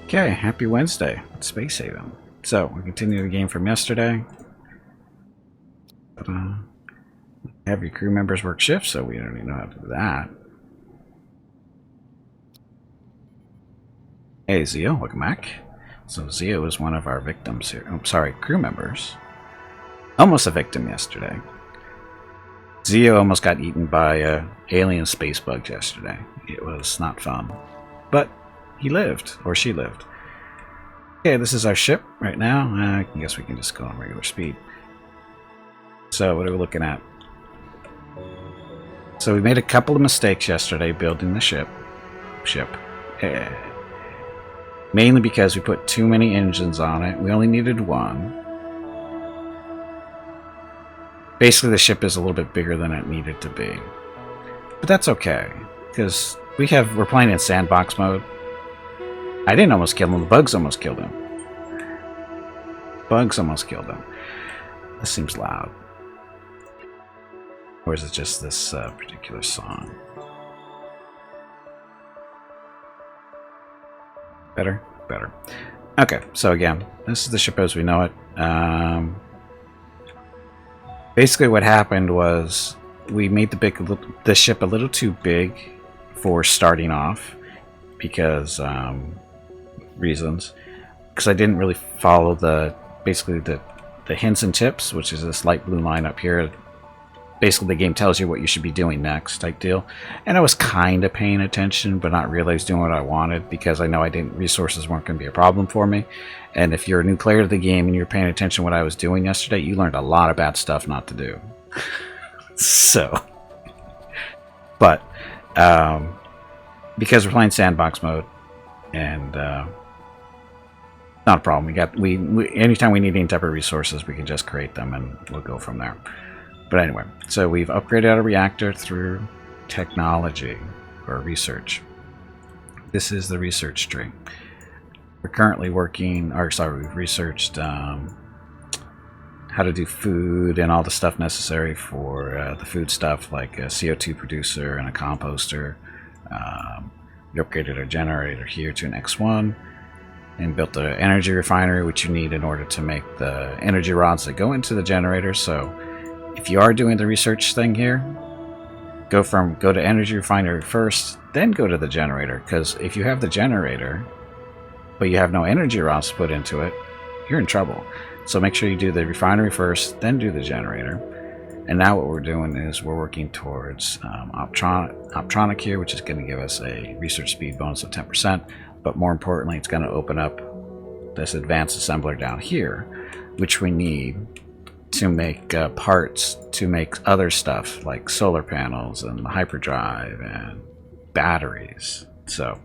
Okay, happy Wednesday. It's Space Haven. So, we continue the game from yesterday. But, have your crew members work shifts, so we don't even know how to do that. Hey, Zio, welcome back. So, Zio is one of our victims here. Oh, sorry, crew members. Almost a victim yesterday. Zio almost got eaten by alien space bugs yesterday. It was not fun. But he lived, or she lived. Okay, this is our ship right now. I guess we can just go on regular speed. So, what are we looking at? So, we made a couple of mistakes yesterday building the ship. Mainly because we put too many engines on it. We only needed one. Basically, the ship is a little bit bigger than it needed to be. But that's okay, because we're playing in sandbox mode. I didn't almost kill him, the bugs almost killed him. Bugs almost killed him. This seems loud. Or is it just this particular song? Better? Better. Okay, so again, this is the ship as we know it. Basically what happened was we made the ship a little too big for starting off because reasons. Because I didn't really follow the hints and tips, which is this light blue line up here. Basically, the game tells you what you should be doing next, type deal. And I was kind of paying attention, but not really doing what I wanted because I know resources weren't going to be a problem for me. And if you're a new player to the game and you're paying attention to what I was doing yesterday, you learned a lot of bad stuff not to do. So, but because we're playing sandbox mode, and not a problem. We anytime we need any type of resources, we can just create them, and we'll go from there. But anyway, so we've upgraded our reactor through technology or research. This is the research tree. We're currently we've researched how to do food and all the stuff necessary for the food stuff, like a CO2 producer and a composter. We upgraded our generator here to an X1 and built the energy refinery, which you need in order to make the energy rods that go into the generator. So if you are doing the research thing here, go to energy refinery first, then go to the generator. Because if you have the generator, but you have no energy rods put into it, you're in trouble. So make sure you do the refinery first, then do the generator. And now what we're doing is we're working towards Optronic here, which is going to give us a research speed bonus of 10%. But more importantly, it's going to open up this advanced assembler down here, which we need to make parts to make other stuff like solar panels and hyperdrive and batteries. So,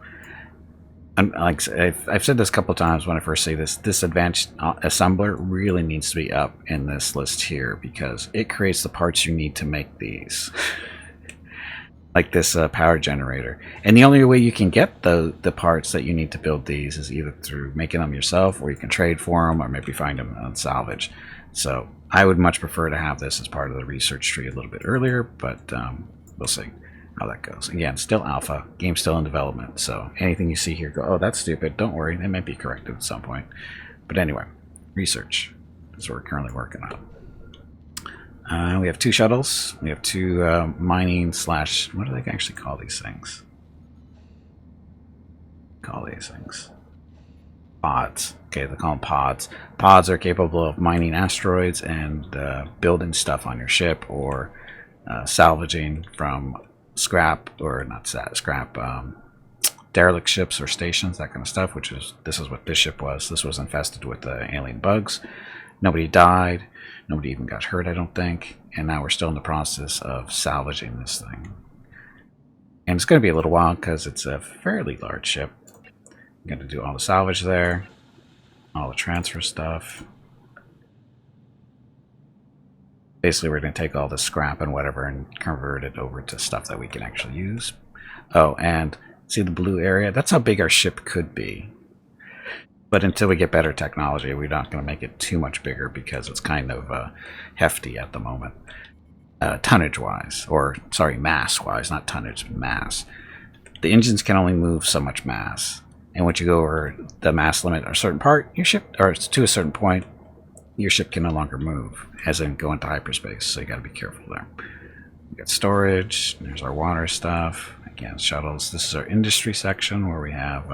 like I've said this a couple times when I first say this advanced assembler really needs to be up in this list here because it creates the parts you need to make these. Like this power generator. And the only way you can get the parts that you need to build these is either through making them yourself, or you can trade for them, or maybe find them on salvage. So I would much prefer to have this as part of the research tree a little bit earlier, but we'll see how that goes. Again, still alpha, game's still in development, so anything you see here, go, oh, that's stupid, don't worry, they might be corrected at some point. But anyway, research is what we're currently working on. We have 2 shuttles. We have 2 mining / what do they actually call these things? Pods. Okay, they call them pods. Pods are capable of mining asteroids and building stuff on your ship, or salvaging from scrap, or not scrap, derelict ships or stations, that kind of stuff. This is what this ship was. This was infested with alien bugs. Nobody died. Nobody even got hurt, I don't think. And now we're still in the process of salvaging this thing. And it's going to be a little while because it's a fairly large ship. I'm going to do all the salvage there. All the transfer stuff. Basically, we're going to take all the scrap and whatever and convert it over to stuff that we can actually use. Oh, and see the blue area? That's how big our ship could be. But until we get better technology, we're not going to make it too much bigger because it's kind of hefty at the moment. Tonnage-wise, or sorry, mass-wise, not tonnage, mass. The engines can only move so much mass. And once you go over the mass limit or a certain part, your ship, or to a certain point, your ship can no longer move, as in go into hyperspace. So you got to be careful there. We got storage. There's our water stuff. Again, shuttles. This is our industry section where we have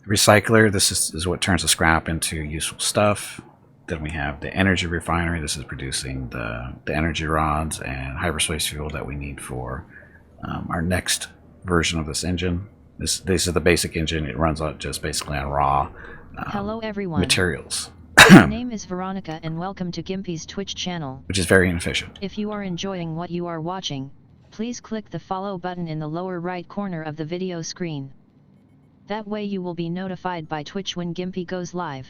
recycler. This is what turns the scrap into useful stuff. Then we have the energy refinery. This is producing the energy rods and hyperspace fuel that we need for our next version of this engine. This is the basic engine. It runs on just basically on raw Hello everyone. materials. My name is Veronica and welcome to Gimpy's Twitch channel, which is very inefficient. If you are enjoying what you are watching, please click the follow button in the lower right corner of the video screen. That way you will be notified by Twitch when Gimpy goes live.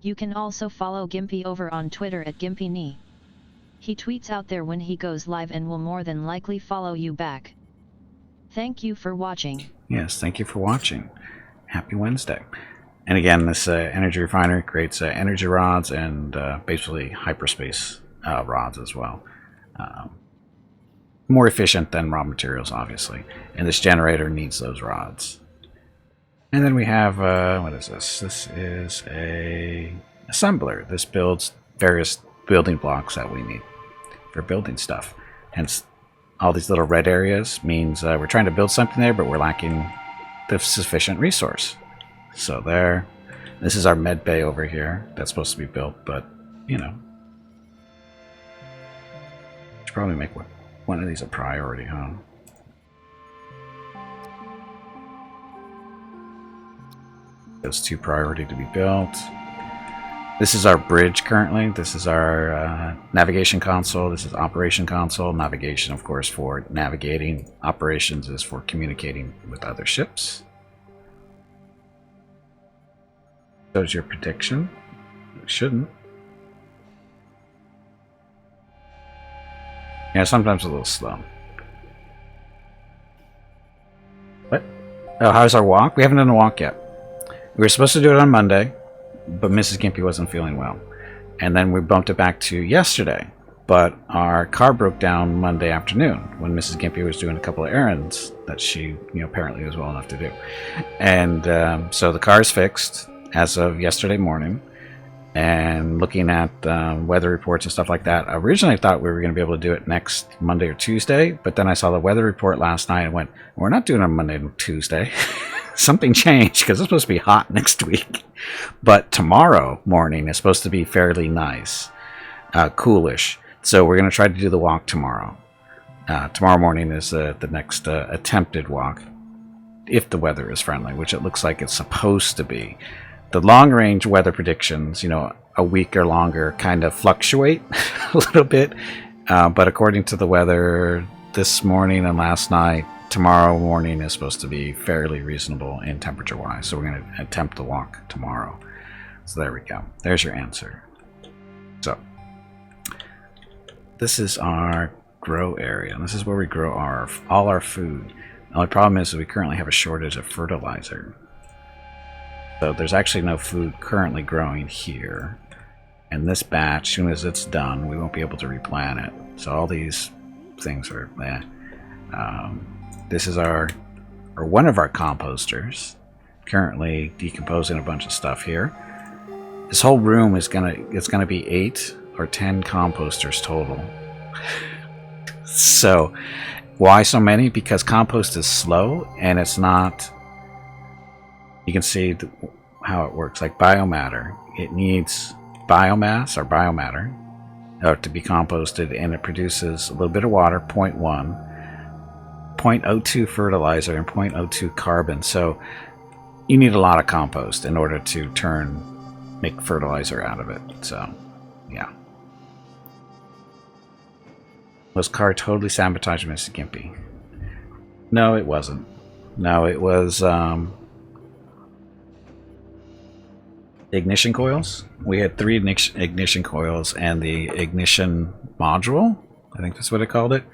You can also follow Gimpy over on Twitter at GimpyKnee. He tweets out there when he goes live and will more than likely follow you back. Thank you for watching. Yes, thank you for watching. Happy Wednesday. And again, this energy refinery creates energy rods and basically hyperspace rods as well. More efficient than raw materials, obviously. And this generator needs those rods. And then we have, what is this? This is a assembler. This builds various building blocks that we need for building stuff. Hence, all these little red areas means we're trying to build something there, but we're lacking the sufficient resource. So there, this is our med bay over here. That's supposed to be built, but, you know. Should probably make one of these a priority, huh? Those two priority to be built. This is our bridge currently. This is our navigation console. This is operation console. Navigation, of course, for navigating. Operations is for communicating with other ships. Shows your prediction. It shouldn't. Yeah, sometimes a little slow. What? Oh, how's our walk? We haven't done a walk yet. We were supposed to do it on Monday, but Mrs. Gimpy wasn't feeling well. And then we bumped it back to yesterday. But our car broke down Monday afternoon when Mrs. Gimpy was doing a couple of errands that she, apparently was well enough to do. And so the car is fixed as of yesterday morning. And looking at weather reports and stuff like that, I originally thought we were going to be able to do it next Monday or Tuesday. But then I saw the weather report last night and went, we're not doing it on Monday and Tuesday. Something changed because it's supposed to be hot next week. But tomorrow morning is supposed to be fairly nice, coolish. So we're going to try to do the walk tomorrow. Tomorrow morning is the next attempted walk, if the weather is friendly, which it looks like it's supposed to be. The long-range weather predictions, a week or longer, kind of fluctuate a little bit. But according to the weather this morning and last night, tomorrow morning is supposed to be fairly reasonable in temperature-wise. So we're going to attempt the walk tomorrow. So there we go. There's your answer. So this is our grow area. And this is where we grow all our food. The only problem is that we currently have a shortage of fertilizer. So there's actually no food currently growing here. And this batch, as soon as it's done, we won't be able to replant it. So all these things are this is one of our composters, currently decomposing a bunch of stuff here. This whole room is gonna be 8 or 10 composters total. So why so many? Because compost is slow and it's not. You can see how it works. Like biomatter, it needs biomass or biomatter to be composted, and it produces a little bit of water, 0.1. 0.02 fertilizer and 0.02 carbon. So you need a lot of compost in order to make fertilizer out of it. So yeah. Was car totally sabotaged Mr. Gimpy? No, it wasn't. No, it was ignition coils. We had 3 ignition coils and the ignition module. I think that's what it called it.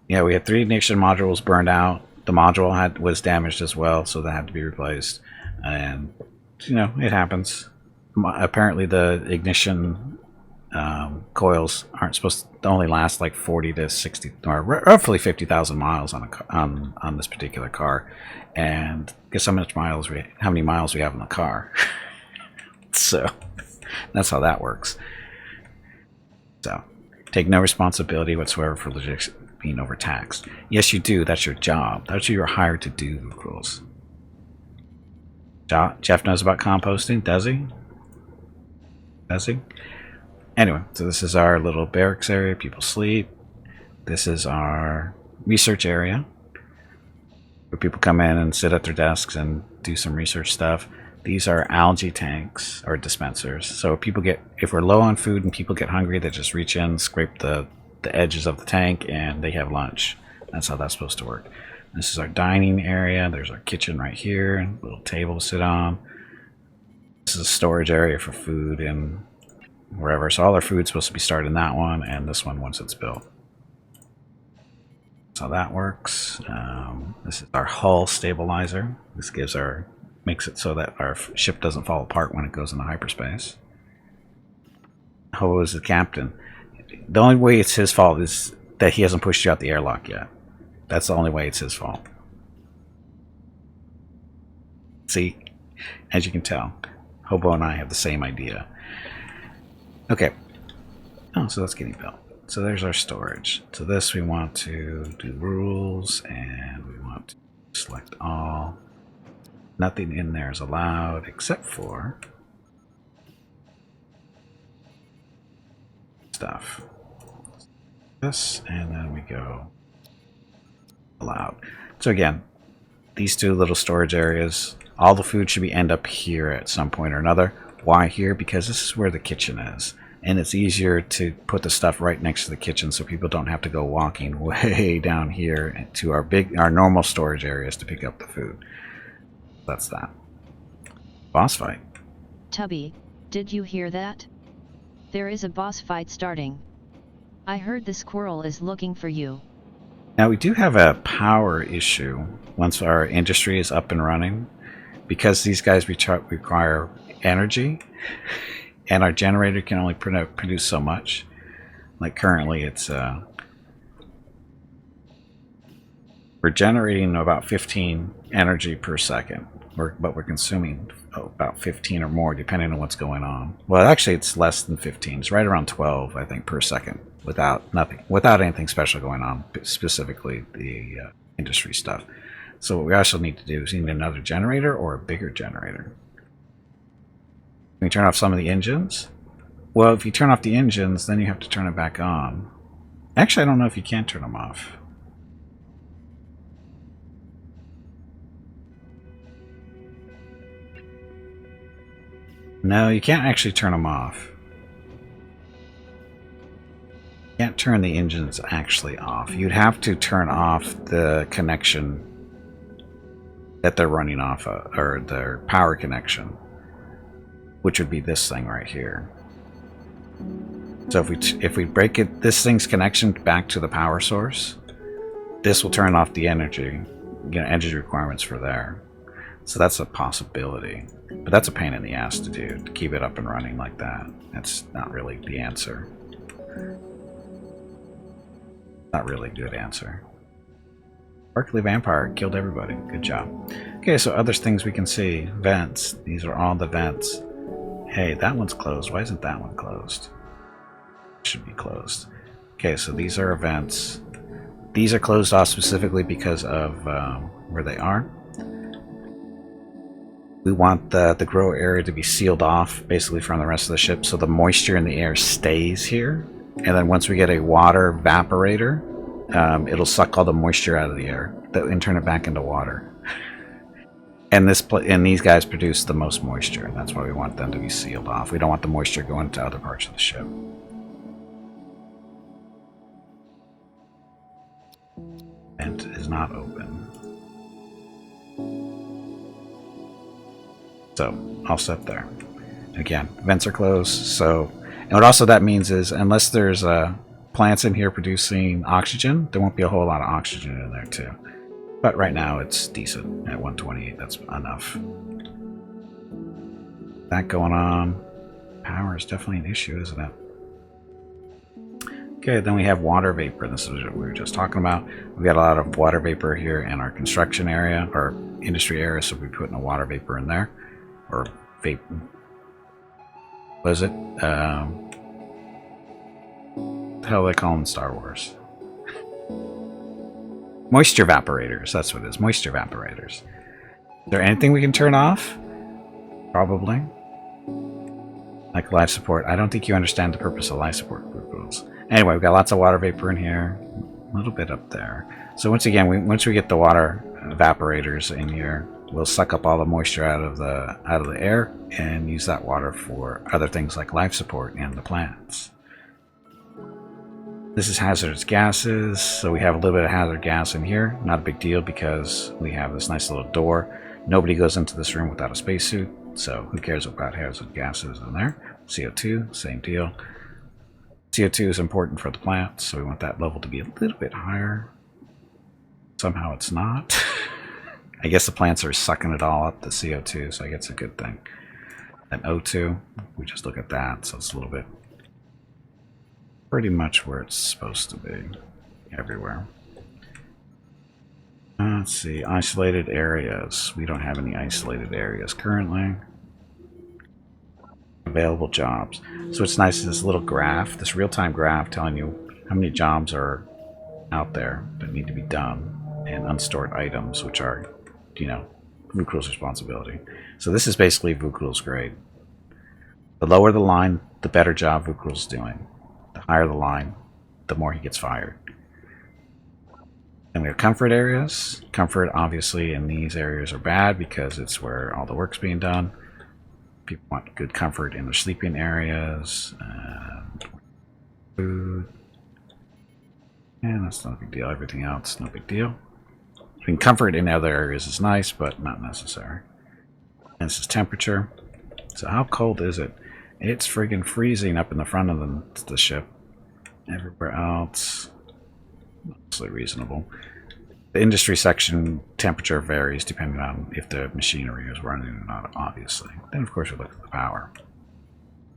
Yeah, we had 3 ignition modules burned out. The module was damaged as well, so that had to be replaced. And, it happens. Apparently the ignition coils aren't supposed to only last like 40 to 60 or roughly 50,000 miles on this particular car. And guess how many miles we have in the car. So that's how that works. So take no responsibility whatsoever for logistics being overtaxed. Yes, you do. That's your job. That's what you're hired to do, rules. Jeff knows about composting, does he? Does he? Anyway, so this is our little barracks area. People sleep. This is our research area where people come in and sit at their desks and do some research stuff. These are algae tanks or dispensers. So if we're low on food and people get hungry, they just reach in, scrape the edges of the tank, and they have lunch. That's how that's supposed to work. This is our dining area. There's our kitchen right here, and a little table to sit on. This is a storage area for food and wherever. So all our food's supposed to be stored in that one, and this one once it's built. That's how that works. This is our hull stabilizer. This makes it so that our ship doesn't fall apart when it goes into hyperspace. Ho is the captain. The only way it's his fault is that he hasn't pushed you out the airlock yet. That's the only way it's his fault. See? As you can tell, Hobo and I have the same idea. Okay. Oh, so that's getting built. So there's our storage. So this we want to do rules, and we want to select all. Nothing in there is allowed except for stuff. This, and then we go allowed. So again, these two little storage areas, all the food should end up here at some point or another. Why here? Because this is where the kitchen is. And it's easier to put the stuff right next to the kitchen so people don't have to go walking way down here to our normal storage areas to pick up the food. That's that. Boss fight. Tubby, did you hear that? There is a boss fight starting. I heard the squirrel is looking for you. Now we do have a power issue once our industry is up and running, because these guys require energy, and our generator can only produce so much. Like currently it's we're generating about 15 energy per second, but we're consuming about 15 or more depending on what's going on. Well, actually it's less than 15. It's right around 12, I think, per second without anything special going on, specifically the industry stuff. So what we also need to do is need another generator or a bigger generator. Can we turn off some of the engines? Well, if you turn off the engines, then you have to turn it back on. Actually, I don't know if you can turn them off. No, you can't actually turn them off. You can't turn the engines actually off. You'd have to turn off the connection that they're running off of, or their power connection, which would be this thing right here. So if we break this thing's connection back to the power source, this will turn off the energy requirements for there. So that's a possibility, but that's a pain in the ass to do, to keep it up and running like that. That's not really the answer. Not really a good answer. Sparkly Vampire killed everybody. Good job. Okay, so other things we can see. Vents. These are all the vents. Hey, that one's closed. Why isn't that one closed? It should be closed. Okay, so these are vents. These are closed off specifically because of where they are. We want the grow area to be sealed off basically from the rest of the ship, so the moisture in the air stays here. And then once we get a water evaporator, it'll suck all the moisture out of the air and turn it back into water. And these guys produce the most moisture, and that's why we want them to be sealed off. We don't want the moisture going to other parts of the ship. Vent is not open. So, all set there. Again, vents are closed, so... And what also that means is, unless there's plants in here producing oxygen, there won't be a whole lot of oxygen in there too. But right now it's decent at 128. That's enough. That going on. Power is definitely an issue, isn't it? Okay, then we have water vapor. This is what we were just talking about. We've got a lot of water vapor here in our construction area, or industry area, so we're putting a water vapor in there. Or vapor. What is it? How do they call them in Star Wars? Moisture evaporators. That's what it is. Moisture evaporators. Is there anything we can turn off? Probably. Like life support. I don't think you understand the purpose of life support rules. Anyway, we've got lots of water vapor in here. A little bit up there. So once again, once we get the water evaporators in here, we'll suck up all the moisture out of the air and use that water for other things like life support in the plants. This is hazardous gases, so we have a little bit of hazard gas in here. Not a big deal because we have this nice little door. Nobody goes into this room without a spacesuit, so who cares about hazard gases in there? CO2, same deal. CO2 is important for the plants, so we want that level to be a little bit higher. Somehow it's not. I guess the plants are sucking it all up, the CO2, so I guess it's a good thing. And O2, we just look at that, so it's a little bit pretty much where it's supposed to be everywhere. Let's see, isolated areas. We don't have any isolated areas currently. Available jobs. So it's nice, this little graph, this real-time graph telling you how many jobs are out there that need to be done, and unstored items, which are, you know, Vukul's responsibility. So this is basically Vukul's grade. The lower the line, the better job Vukul's doing. The higher the line, the more he gets fired. And we have comfort areas. Comfort, obviously, in these areas are bad because it's where all the work's being done. People want good comfort in their sleeping areas. Food. And that's not a big deal. Everything else, no big deal. I mean, comfort in other areas is nice, but not necessary. And this is temperature. So how cold is it? It's friggin' freezing up in the front of the ship. Everywhere else, mostly reasonable. The industry section temperature varies depending on if the machinery is running or not, obviously. Then, of course, we look at the power.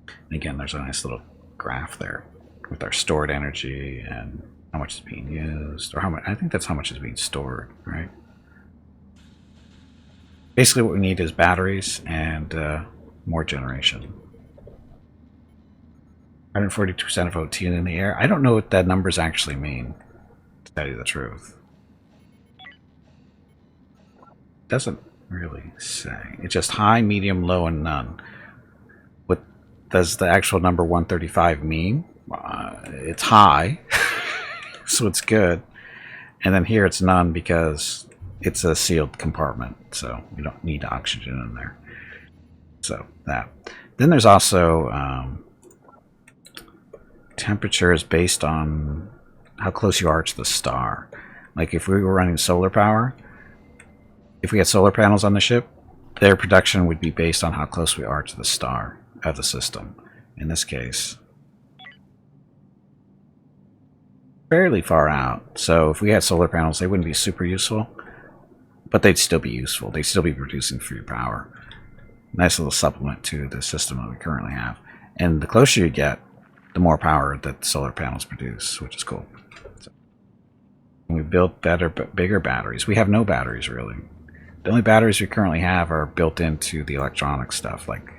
And again, there's a nice little graph there with our stored energy and how much is being used, or how much. I think that's how much is being stored, right? Basically, what we need is batteries and more generation. 142% of O2 in the air. I don't know what that numbers actually mean, to tell you the truth. Doesn't really say. It's just high, medium, low, and none. What does the actual number 135 mean? It's high, so it's good. And then here it's none because it's a sealed compartment, so we don't need oxygen in there. So that. Then there's also temperature is based on how close you are to the star. Like if we were running solar power, if we had solar panels on the ship, their production would be based on how close we are to the star of the system. In this case, fairly far out. So if we had solar panels, they wouldn't be super useful, but they'd still be useful. They'd still be producing free power. Nice little supplement to the system that we currently have. And the closer you get, the more power that solar panels produce, which is cool. So, we built better, bigger batteries. We have no batteries, really. The only batteries we currently have are built into the electronic stuff. Like,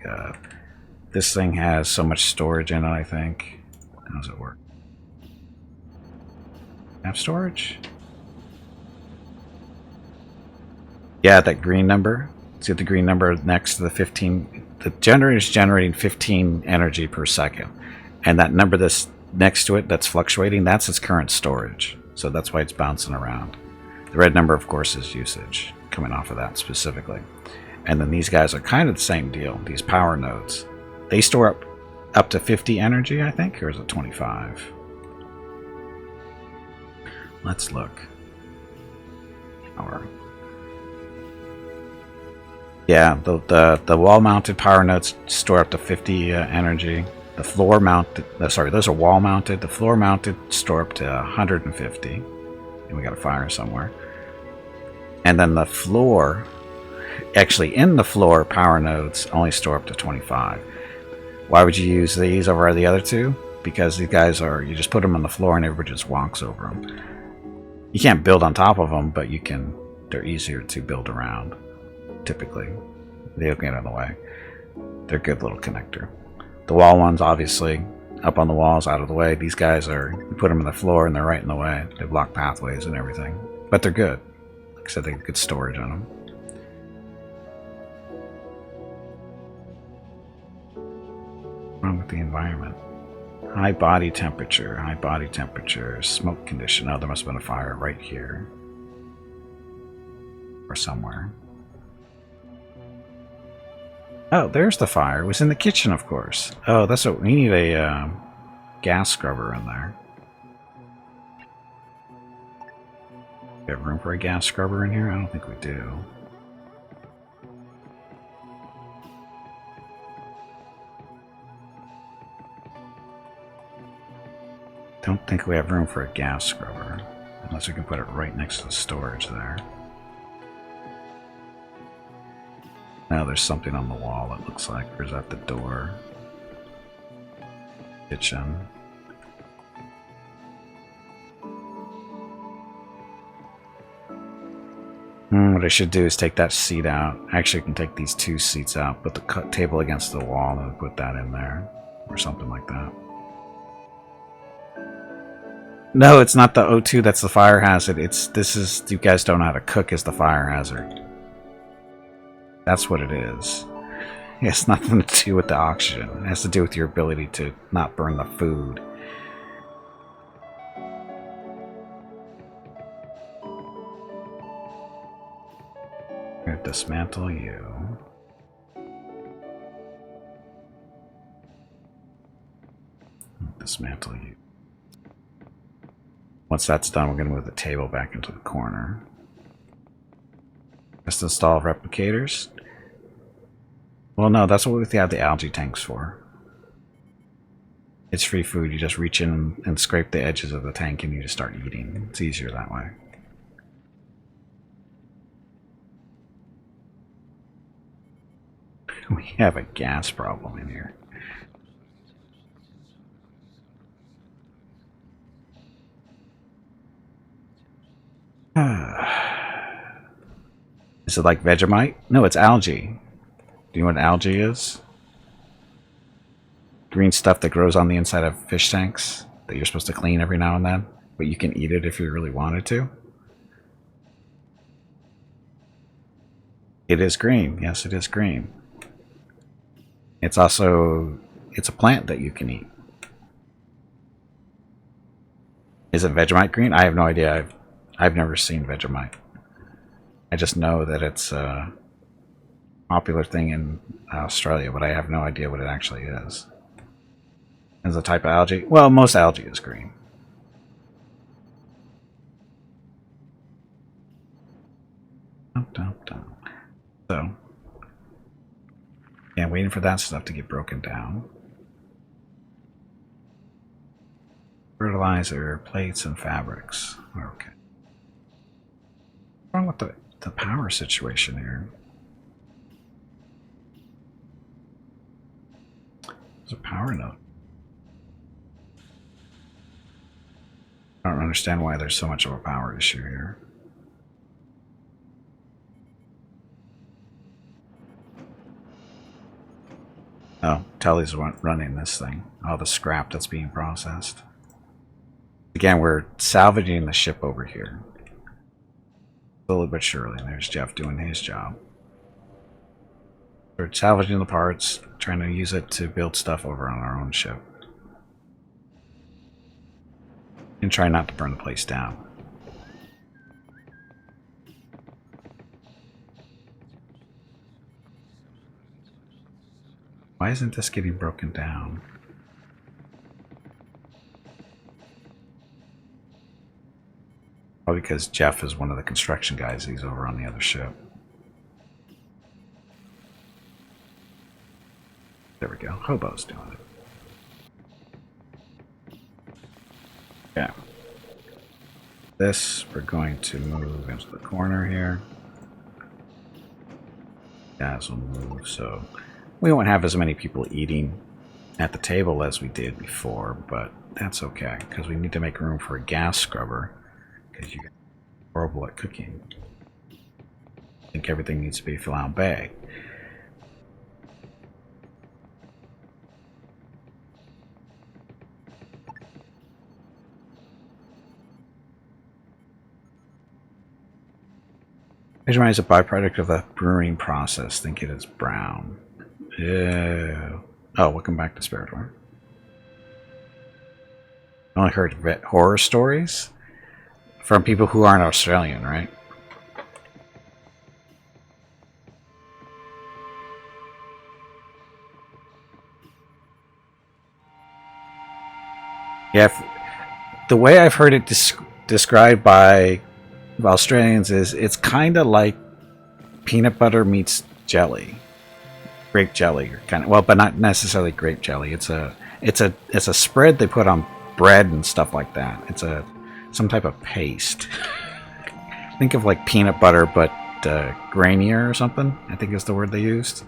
this thing has so much storage in it, I think. How does it work? Have storage? Yeah, that green number. See the green number next to the 15. The generator is generating 15 energy per second. And that number that's next to it that's fluctuating, that's its current storage. So that's why it's bouncing around. The red number, of course, is usage, coming off of that specifically. And then these guys are kind of the same deal, these power nodes. They store up to 50 energy, I think, or is it 25? Let's look. Power. Yeah, the wall-mounted power nodes store up to 50 energy. The floor-mounted, sorry, those are wall-mounted. The floor-mounted store up to 150. And we got a fire somewhere. And then the floor, actually in the floor power nodes only store up to 25. Why would you use these over the other two? because these guys are, you just put them on the floor and everybody just walks over them. You can't build on top of them, but you can, they're easier to build around, typically. They don't get in the way. They're a good little connector. The wall ones, obviously, up on the walls, out of the way. These guys are, you put them on the floor and they're right in the way. They block pathways and everything. But they're good. Like I said, they have good storage on them. What's wrong with the environment? High body temperature, smoke condition. Oh, there must have been a fire right here. Or somewhere. Oh, there's the fire. It was in the kitchen, of course. Oh, that's what we need, a gas scrubber in there. We have room for a gas scrubber in here? I don't think we do. Don't think we have room for a gas scrubber. Unless we can put it right next to the storage there. Now there's something on the wall, it looks like. Or is that the door? Kitchen. What I should do is take that seat out. Actually, I can take these two seats out, put the table against the wall and put that in there. Or something like that. No, it's not the O2 that's the fire hazard. This is, you guys don't know how to cook is the fire hazard. That's what it is. It has nothing to do with the oxygen. It has to do with your ability to not burn the food. I'm going to dismantle you. Dismantle you. Once that's done, we're going to move the table back into the corner. Just install replicators. Well, no, that's what we have the algae tanks for. It's free food. You just reach in and scrape the edges of the tank and you just start eating. It's easier that way. We have a gas problem in here. Is it like Vegemite? No, it's algae. Do you know what algae is? Green stuff that grows on the inside of fish tanks that you're supposed to clean every now and then, but you can eat it if you really wanted to. It is green. Yes, it is green. It's also, it's a plant that you can eat. Is it Vegemite green? I have no idea. I've never seen Vegemite. I just know that it's a popular thing in Australia, but I have no idea what it actually is. Is a type of algae? Well, most algae is green. So, yeah, waiting for that stuff to get broken down. Fertilizer, plates, and fabrics. Okay. What's wrong with the power situation here? There's a power note. I don't understand why there's so much of a power issue here. Oh, Telly's running this thing. All the scrap that's being processed. Again, we're salvaging the ship over here. Slowly but surely. There's Jeff doing his job. We're salvaging the parts, trying to use it to build stuff over on our own ship. And try not to burn the place down. Why isn't this getting broken down? Probably because Jeff is one of the construction guys. He's over on the other ship. There we go. Hobo's doing it. Yeah. This, we're going to move into the corner here. Guys will move, so we won't have as many people eating at the table as we did before, but that's okay, because we need to make room for a gas scrubber, because you're horrible at cooking. I think everything needs to be flambe. Vegemite is a byproduct of the brewing process. Think it is brown. Yeah. Oh, welcome back to Spiritware. I only heard horror stories from people who aren't Australian, right? Yeah, the way I've heard it described by Australians is it's kind of like peanut butter meets jelly, grape jelly, or kind of, well, but not necessarily grape jelly. It's a spread they put on bread and stuff like that. It's some type of paste. Think of like peanut butter, but grainier or something, I think is the word they used.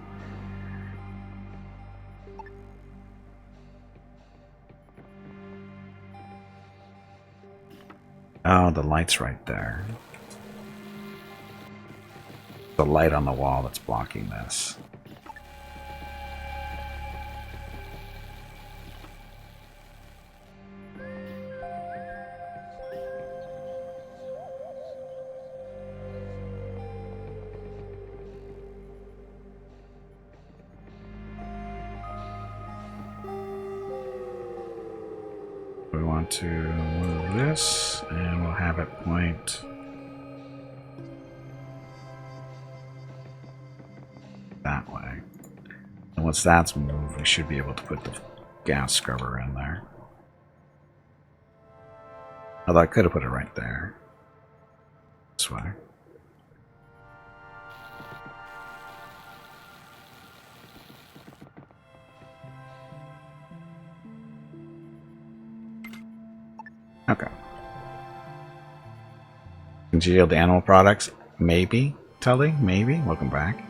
Oh, the light's right there. The light on the wall that's blocking this. We want to move this, and we'll have it point that way. And once that's moved, we should be able to put the gas scrubber in there. Although I could have put it right there. This way. Okay. Congealed animal products? Maybe. Tully? Maybe. Welcome back.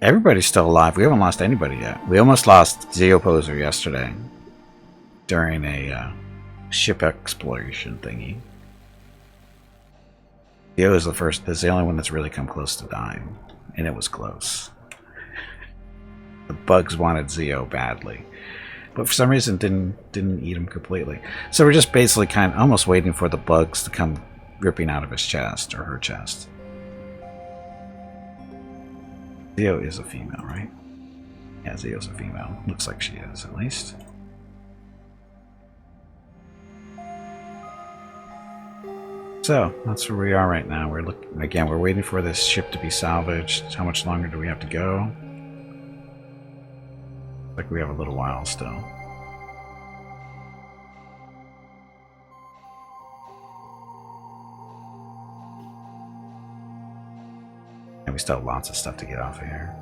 Everybody's still alive. We haven't lost anybody yet. We almost lost Zeoposer yesterday during a ship exploration thingy. Zeo is the only one that's really come close to dying, and it was close. The bugs wanted Zeo badly, but for some reason didn't eat him completely. So we're just basically kind of almost waiting for the bugs to come ripping out of his chest or her chest. Zeo is a female, right? Yeah, Zeo's a female. Looks like she is, at least. So that's where we are right now. We're looking again. We're waiting for this ship to be salvaged. How much longer do we have to go? Like we have a little while still. And we still have lots of stuff to get off of here.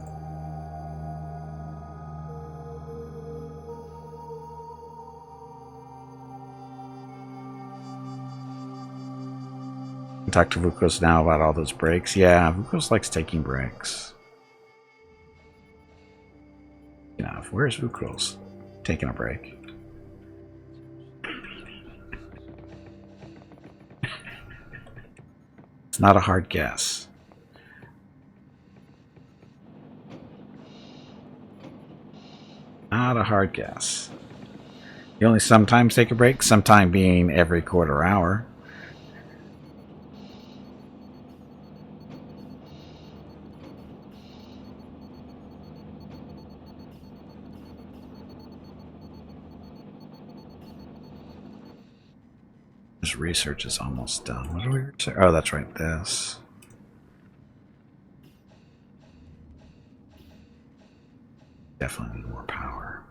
Talk to Vukos now about all those breaks. Yeah, Vukos likes taking breaks. You know, where's Vukos? Taking a break. It's not a hard guess. Not a hard guess. You only sometimes take a break, sometime being every quarter hour. This research is almost done. What do we research? Oh, that's right, this. Definitely need more power.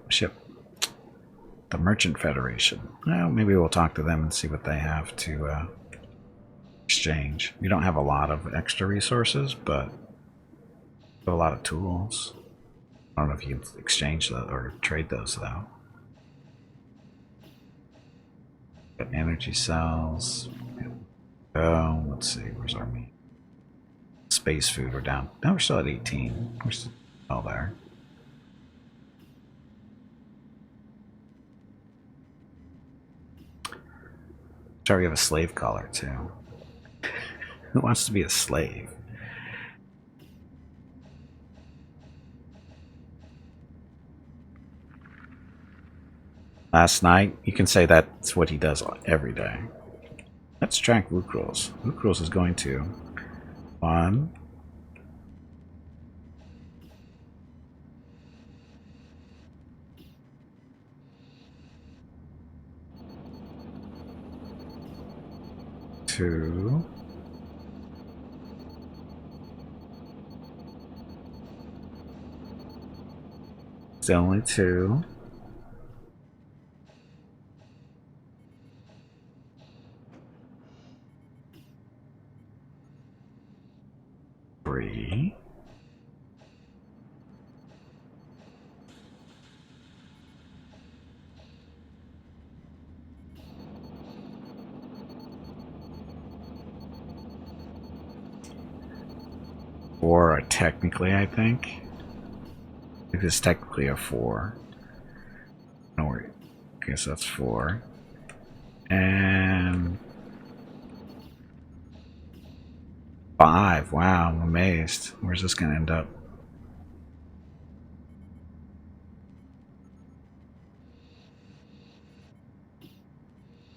Ship. The Merchant Federation. Well, maybe we'll talk to them and see what they have to exchange. We don't have a lot of extra resources, but we have a lot of tools. I don't know if you can exchange that or trade those though. Got energy cells. Oh, let's see. Where's our meat? space food. We're down. No, we're still at 18. We're still there. Sorry, we have a slave collar too. Who wants to be a slave? Last night, you can say that's what he does every day. Let's track Root Rolls. Root Rolls is going to 1, 2, 'It's only 2. 3. 4 are technically, I think. It is technically a 4. No worry. I guess that's 4. And 5. Wow, I'm amazed. Where's this going to end up?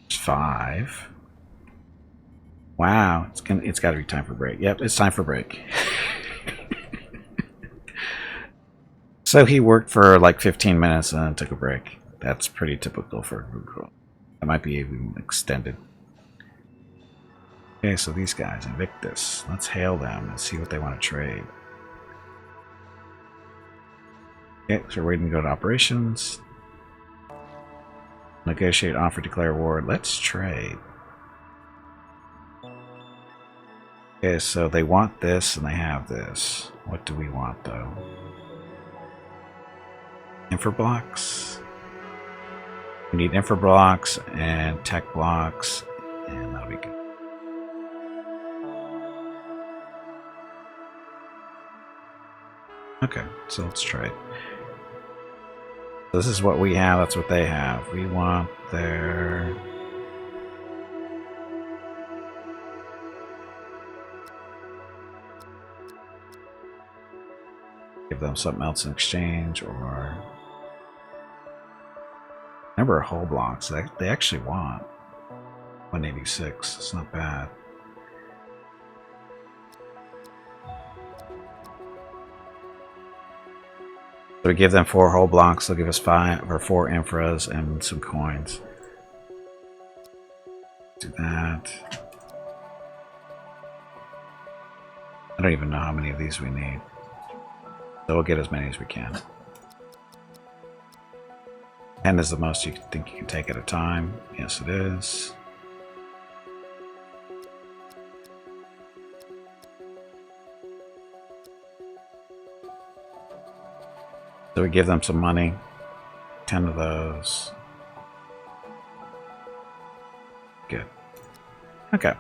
It's 5. Wow, it's got to be time for break. Yep, it's time for break. So he worked for like 15 minutes and then took a break. That's pretty typical for a Root Roll. That might be even extended. Okay, so these guys, Invictus. Let's hail them and see what they want to trade. Okay, so we're waiting to go to operations. Negotiate, offer, declare war. Let's trade. Okay, so they want this and they have this. What do we want though? Infra blocks. We need infra blocks and tech blocks, and that'll be good. Okay, so let's trade. This is what we have, that's what they have. We want their... give them something else in exchange, or... number of hull blocks. They actually want 186. It's not bad. So we give them 4 hull blocks. They'll give us 5 or 4 infras and some coins. Do that. I don't even know how many of these we need. So we'll get as many as we can. 10 is the most you think you can take at a time. Yes, it is. So we give them some money. 10 of those. Good. Okay.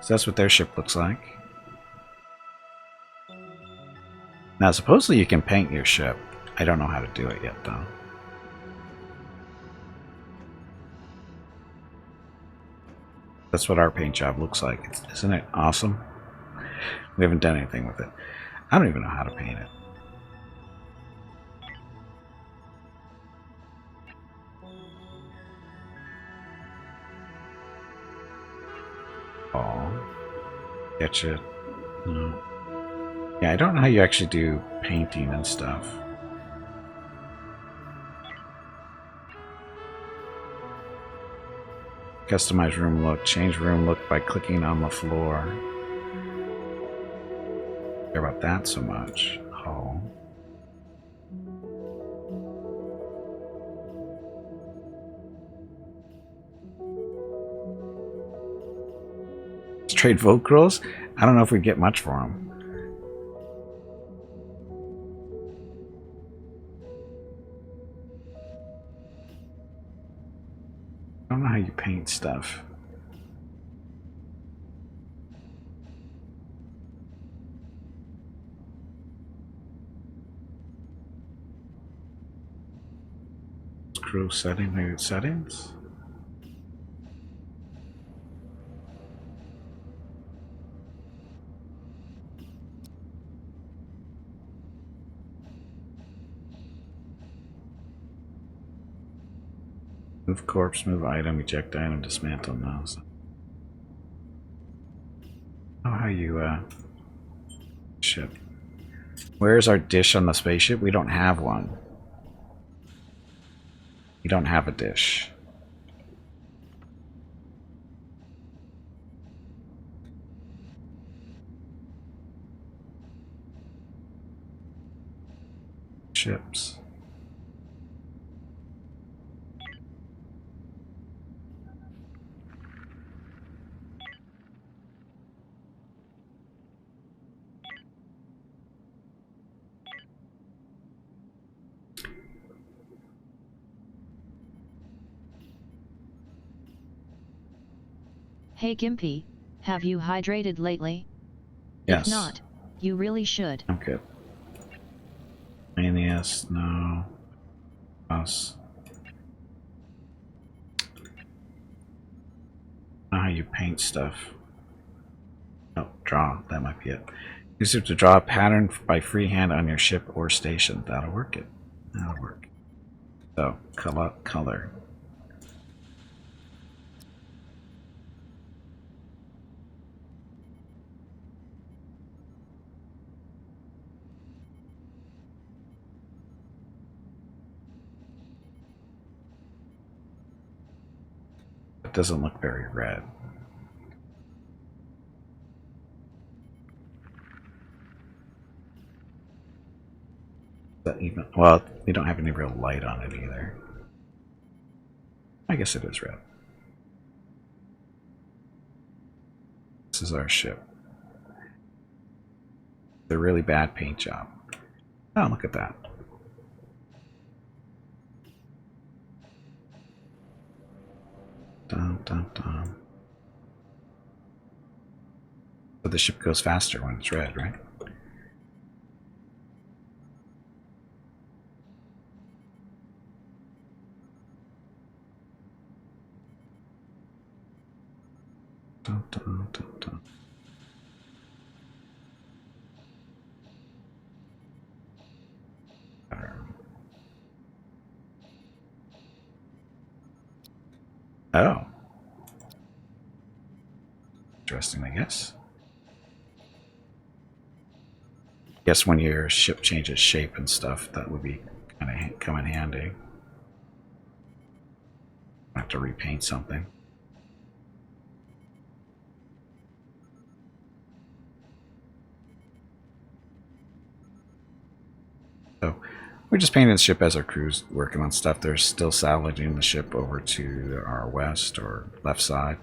So that's what their ship looks like. Now, supposedly you can paint your ship. I don't know how to do it yet, though. That's what our paint job looks like. Isn't it awesome? We haven't done anything with it. I don't even know how to paint it. Oh. Catch it. No. Yeah, I don't know how you actually do painting and stuff. Customize room look. Change room look by clicking on the floor. Don't care about that so much. Oh. Let's trade vote rolls? I don't know if we get much for them. I don't know how you paint stuff. Crew settings. Move corpse, move item, eject item, dismantle mouse. Oh, how you ship. Where's our dish on the spaceship? We don't have one. We don't have a dish. Ships. Hey Gimpy, have you hydrated lately? Yes. If not, you really should. I'm good. Yes, no. Us. Know how you paint stuff. Oh, draw. That might be it. Use it to draw a pattern by freehand on your ship or station. That'll work it. That'll work. So, color. It doesn't look very red. That even, well, we don't have any real light on it either. I guess it is red. This is our ship. The really bad paint job. Oh, look at that. Dun, dun, dun. So the ship goes faster when it's red, right? Dun, dun, dun, dun. Oh. Interesting, I guess. Guess when your ship changes shape and stuff, that would be kind of come in handy. Have to repaint something. So we're just painting the ship as our crew's working on stuff. They're still salvaging the ship over to our west or left side.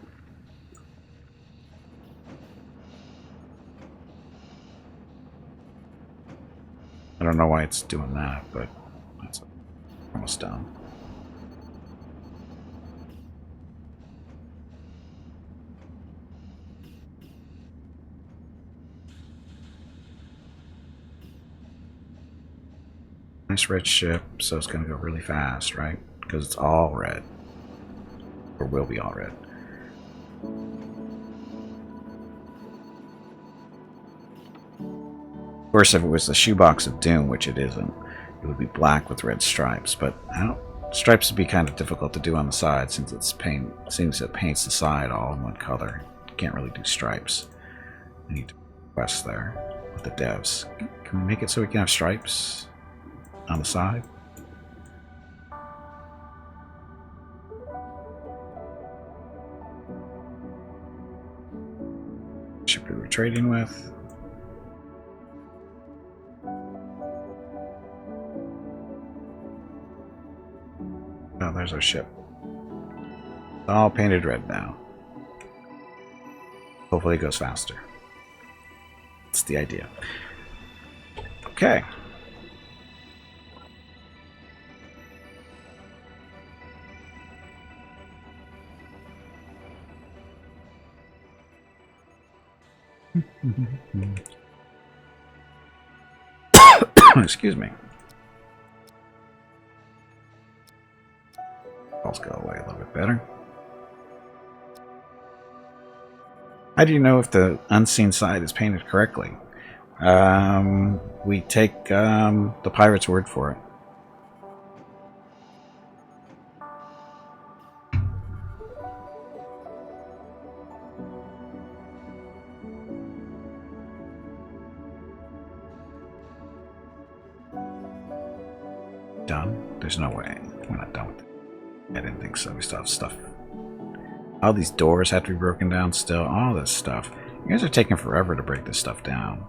I don't know why it's doing that, but it's almost done. Nice red ship, so it's going to go really fast, right? Because it's all red. Or will be all red. Of course, if it was the shoebox of doom, which it isn't, it would be black with red stripes. But stripes would be kind of difficult to do on the side since it paints the side all in one color. You can't really do stripes. I need to request there with the devs. Can we make it so we can have stripes on the side? Ship we were trading with. Oh, there's our ship. It's all painted red now. Hopefully it goes faster. That's the idea. Okay. Excuse me. Walls go away a little bit better. How do you know if the unseen side is painted correctly? We take the pirate's word for it. Done? There's no way. We're not done with it. I didn't think so. We still have stuff. All these doors have to be broken down still. All this stuff. You guys are taking forever to break this stuff down.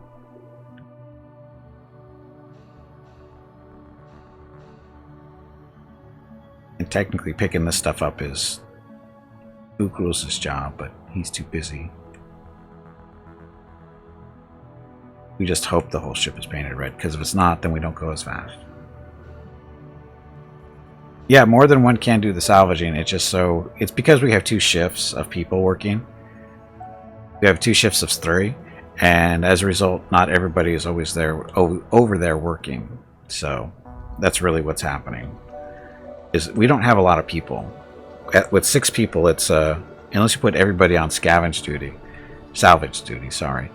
And technically picking this stuff up is Ukulos' job, but he's too busy. We just hope the whole ship is painted red, because if it's not, then we don't go as fast. Yeah, more than one can do the salvaging. It's because we have 2 shifts of people working. We have 2 shifts of 3, and as a result, not everybody is always there over there working. So that's really what's happening. Is we don't have a lot of people. With 6 people, it's unless you put everybody on salvage duty, sorry.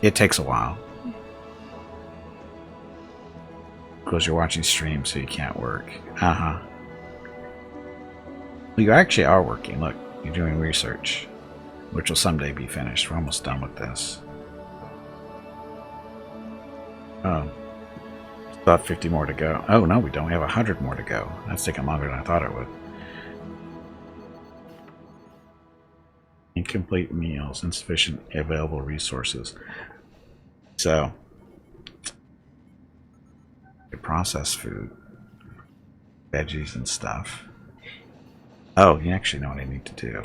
It takes a while. Because you're watching streams, so you can't work. Well, you actually are working. Look, you're doing research, which will someday be finished. We're almost done with this. Oh. About 50 more to go. Oh, no, we don't. We have 100 more to go. That's taking longer than I thought it would. Incomplete meals, insufficient available resources. So, processed food, veggies and stuff. Oh, you actually know what I need to do.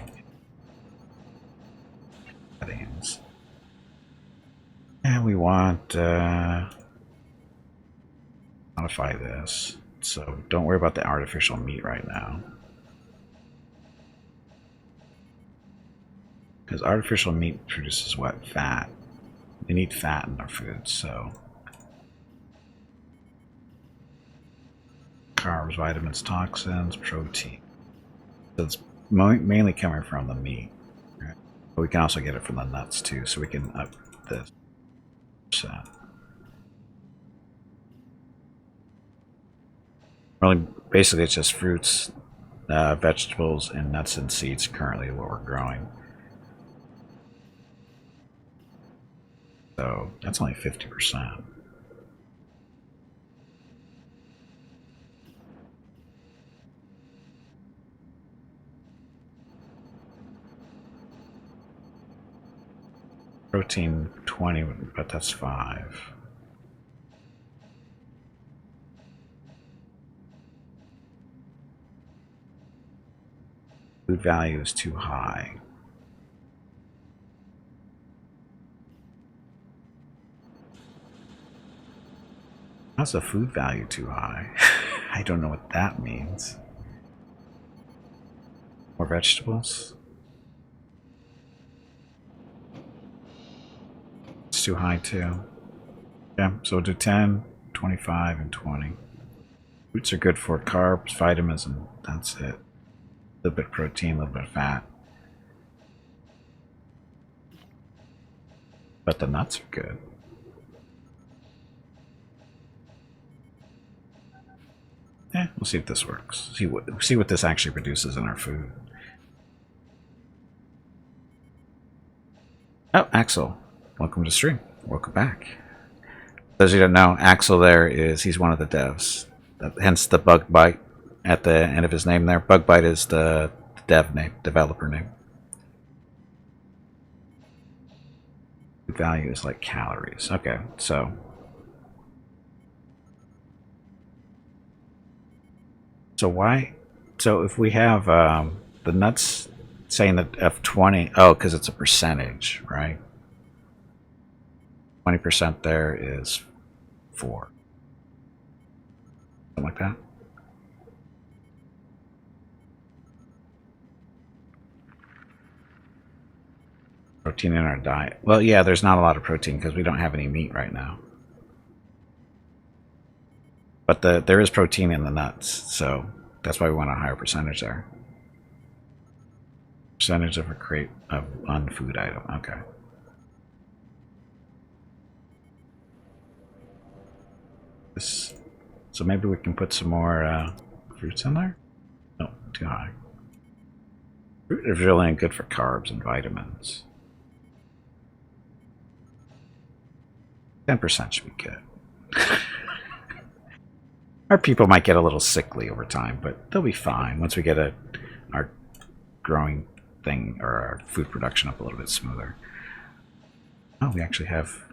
Settings. And we want modify this. So don't worry about the artificial meat right now. Because artificial meat produces what? Fat. We need fat in our food, so carbs, vitamins, toxins, protein. So it's mainly coming from the meat. Right? But we can also get it from the nuts too, so we can up this percent. Really, basically it's just fruits, vegetables, and nuts and seeds currently what we're growing. So that's only 50%. Protein 20, but that's 5. Food value is too high. How's the food value too high? I don't know what that means. More vegetables? It's too high too. Yeah, so we'll do 10, 25, and 20. Fruits are good for carbs, vitamins, and that's it. A little bit of protein, a little bit of fat. But the nuts are good. Yeah, we'll see if this works. See what this actually produces in our food. Oh, Axel, welcome to stream. Welcome back. For those of you who don't know, Axel he's one of the devs. Hence the bug bite at the end of his name there. Bug bite is the dev name, developer name. Value is like calories. Okay, so why? So if we have the nuts saying that F20, oh, because it's a percentage, right? 20% there is 4. Something like that. Protein in our diet. Well, yeah, there's not a lot of protein because we don't have any meat right now. But there is protein in the nuts, so That's why we want a higher percentage there. Percentage of a crate of unfood item. Okay. So maybe we can put some more fruits in there? No, too high. Fruit is really good for carbs and vitamins. 10% should be good. Our people might get a little sickly over time, but they'll be fine once we get our growing thing or our food production up a little bit smoother. Oh, we actually have...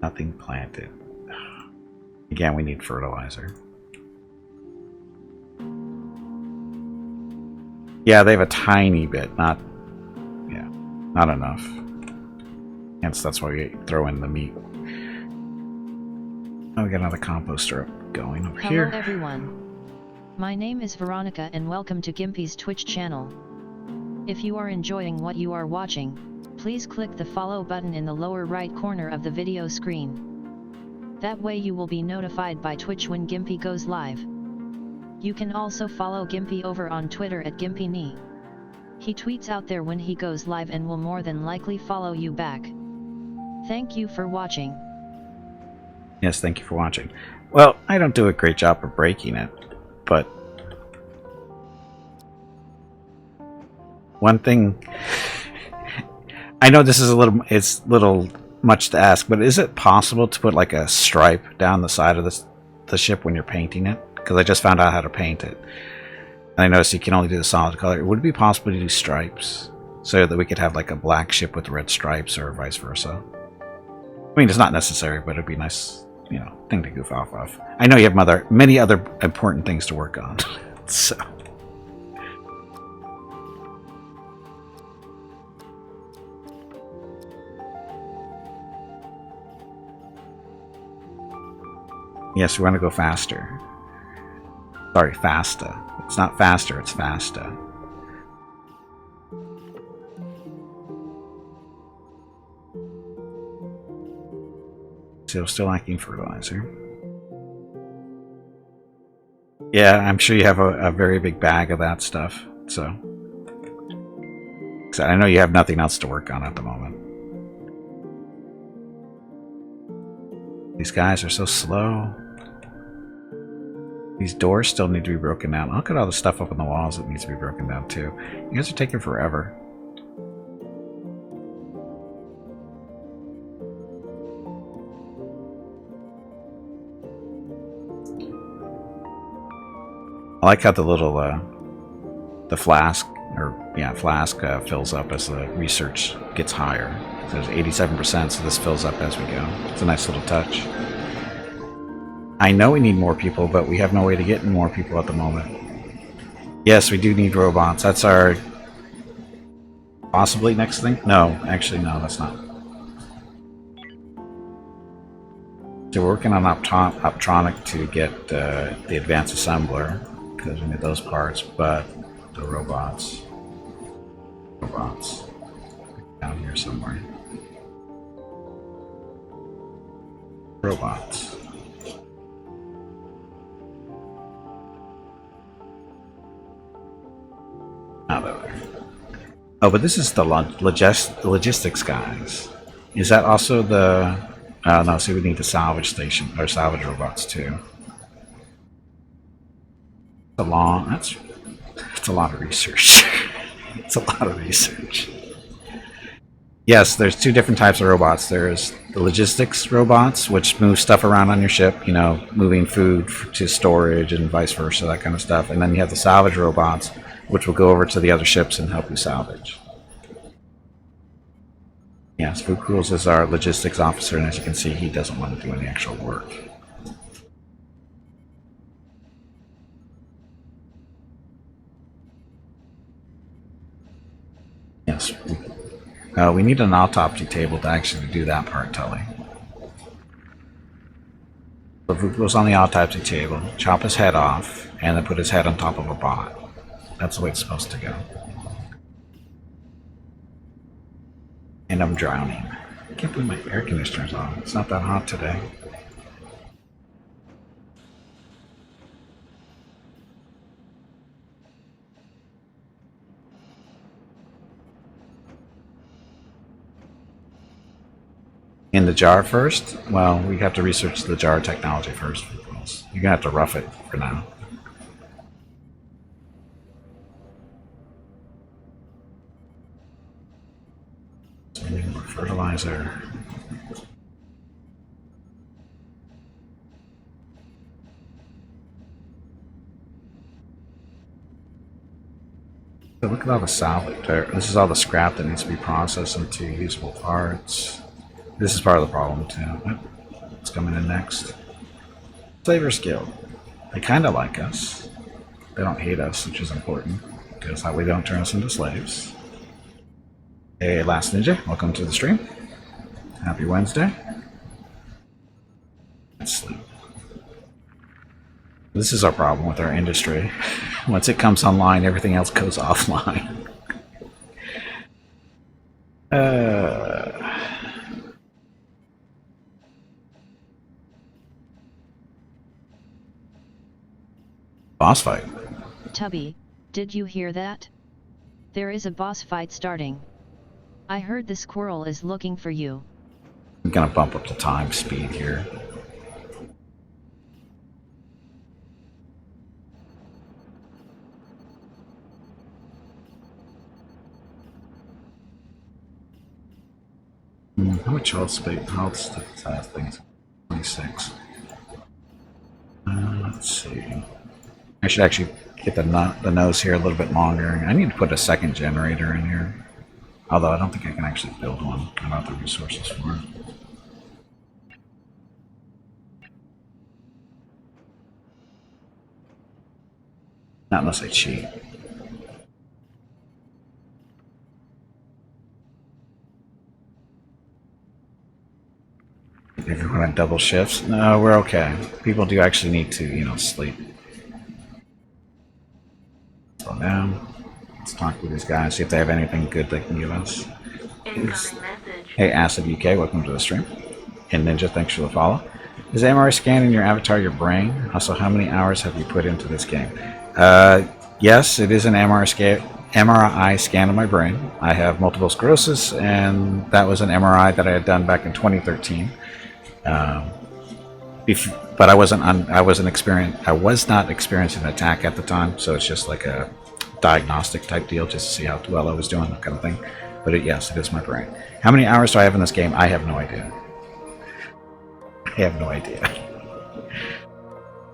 nothing planted. Again, we need fertilizer. Yeah, they have a tiny bit, not enough. Hence, that's why we throw in the meat. Oh, we got another composter up going over here. Hello everyone. My name is Veronica and welcome to Gimpy's Twitch channel. If you are enjoying what you are watching, please click the follow button in the lower right corner of the video screen. That way you will be notified by Twitch when Gimpy goes live. You can also follow Gimpy over on Twitter at GimpyKnee. He tweets out there when he goes live and will more than likely follow you back. Thank you for watching. Yes, thank you for watching. Well, I don't do a great job of breaking it, but one thing I know this is it's little much to ask, but is it possible to put like a stripe down the side of the ship when you're painting it? Because I just found out how to paint it. And I noticed you can only do the solid color. Would it be possible to do stripes so that we could have like a black ship with red stripes or vice versa? I mean, it's not necessary, but it'd be a nice, thing to goof off of. I know you have many other important things to work on. So. Yes, we want to go faster. Sorry, fasta. It's not faster, it's fasta. So still lacking fertilizer. Yeah, I'm sure you have a very big bag of that stuff, so. I know you have nothing else to work on at the moment. These guys are so slow. These doors still need to be broken down. Look at all the stuff up on the walls that needs to be broken down too. You guys are taking forever. I like how the little the flask fills up as the research gets higher. So there's 87%, so this fills up as we go. It's a nice little touch. I know we need more people, but we have no way to get more people at the moment. Yes, we do need robots. That's our possibly next thing. No, actually, no, that's not. So we're working on Optronic to get the advanced assembler because we need those parts, but the robots down here somewhere. Robots. Oh, but this is the logistics guys. Is that also the... no, see, we need the salvage station, or salvage robots, too. That's a lot of research. It's a lot of research. Yes, there's two different types of robots. There's the logistics robots, which move stuff around on your ship, moving food to storage and vice versa, that kind of stuff. And then you have the salvage robots, which will go over to the other ships and help you salvage. Yes, Food Cools is our logistics officer, and as you can see, he doesn't want to do any actual work. Yes, we need an autopsy table to actually do that part, Tully. So Food goes on the autopsy table, chop his head off, and then put his head on top of a bot. That's the way it's supposed to go. And I'm drowning. I can't believe my air conditioner's on. It's not that hot today. In the jar first? Well, we have to research the jar technology first. You're gonna have to rough it for now. So we need more fertilizer. So look at all the salvage there. This is all the scrap that needs to be processed into usable parts. This is part of the problem too. It's coming in next. Slavers Guild. They kind of like us. They don't hate us, which is important, because that way they don't turn us into slaves. Hey, Last Ninja, welcome to the stream. Happy Wednesday. Let's sleep. This is our problem with our industry. Once it comes online, everything else goes offline. Boss fight. Tubby, did you hear that? There is a boss fight starting. I heard the squirrel is looking for you. I'm gonna bump up the time speed here. How much health space? Health stuff things. 26. Let's see. I should actually get the nose here a little bit longer. I need to put a second generator in here. Although I don't think I can actually build one. I don't have the resources for it. Not unless I cheat. If you're on double shifts, no, we're okay. People do actually need to, sleep. Slow down. Let's talk to these guys, see if they have anything good they can give us. Hey, Acid UK, welcome to the stream. And Ninja, thanks for the follow. Is MRI scan in your avatar your brain? Also, how many hours have you put into this game? Yes, it is an MRI scan of my brain. I have multiple sclerosis, and that was an MRI that I had done back in 2013. But I was not experiencing an attack at the time, so it's just like a diagnostic type deal, just to see how well I was doing, that kind of thing. But yes, it is my brain. How many hours do I have in this game? I have no idea. I have no idea.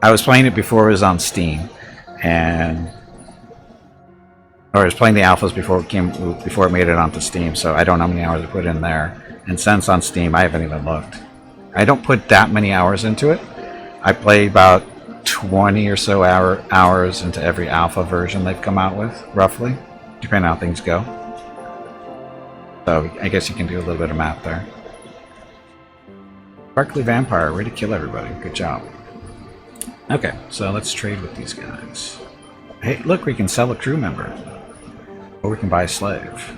I was playing it before it was on Steam, or I was playing the alphas before it made it onto Steam, so I don't know how many hours I put in there. And since on Steam, I haven't even looked. I don't put that many hours into it. I play about 20 or so hours into every alpha version they've come out with, roughly, depending on how things go. So I guess you can do a little bit of math there. Sparkly Vampire, ready to kill everybody. Good job. Okay, so let's trade with these guys. Hey, look, we can sell a crew member. Or we can buy a slave.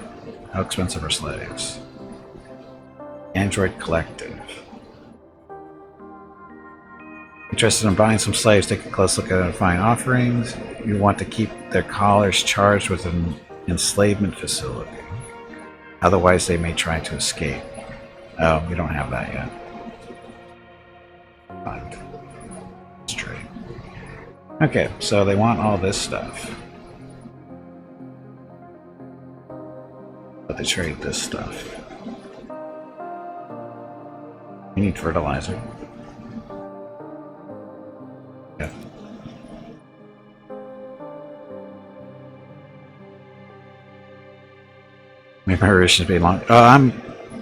How expensive are slaves? Android Collective. Interested in buying some slaves? Take a close look at our fine offerings. You want to keep their collars charged with an enslavement facility. Otherwise, they may try to escape. Oh, we don't have that yet. Fine. Straight. Okay, so they want all this stuff. But they trade this stuff. We need fertilizer. Yeah. Maybe my revision should be long. I'm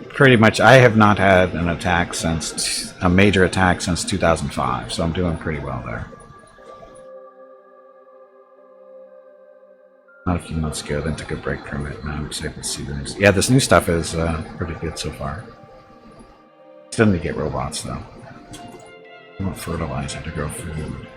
pretty much. I have not had an attack since a major attack since 2005, so I'm doing pretty well there. Not a few months ago, then took a break from it. Now I'm excited to see the news. Yeah, this new stuff is pretty good so far. Still need to get robots though. I want fertilizer to grow food.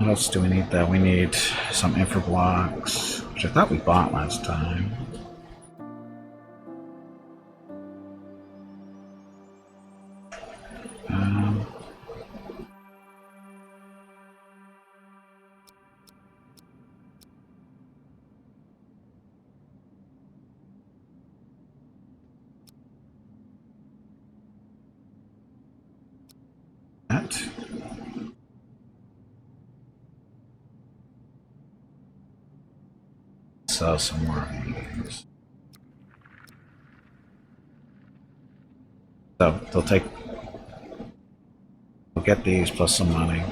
What else do we need though? We need some infra blocks, which I thought we bought last time. That. Sell some more of these. So they'll take. We'll get these plus some money.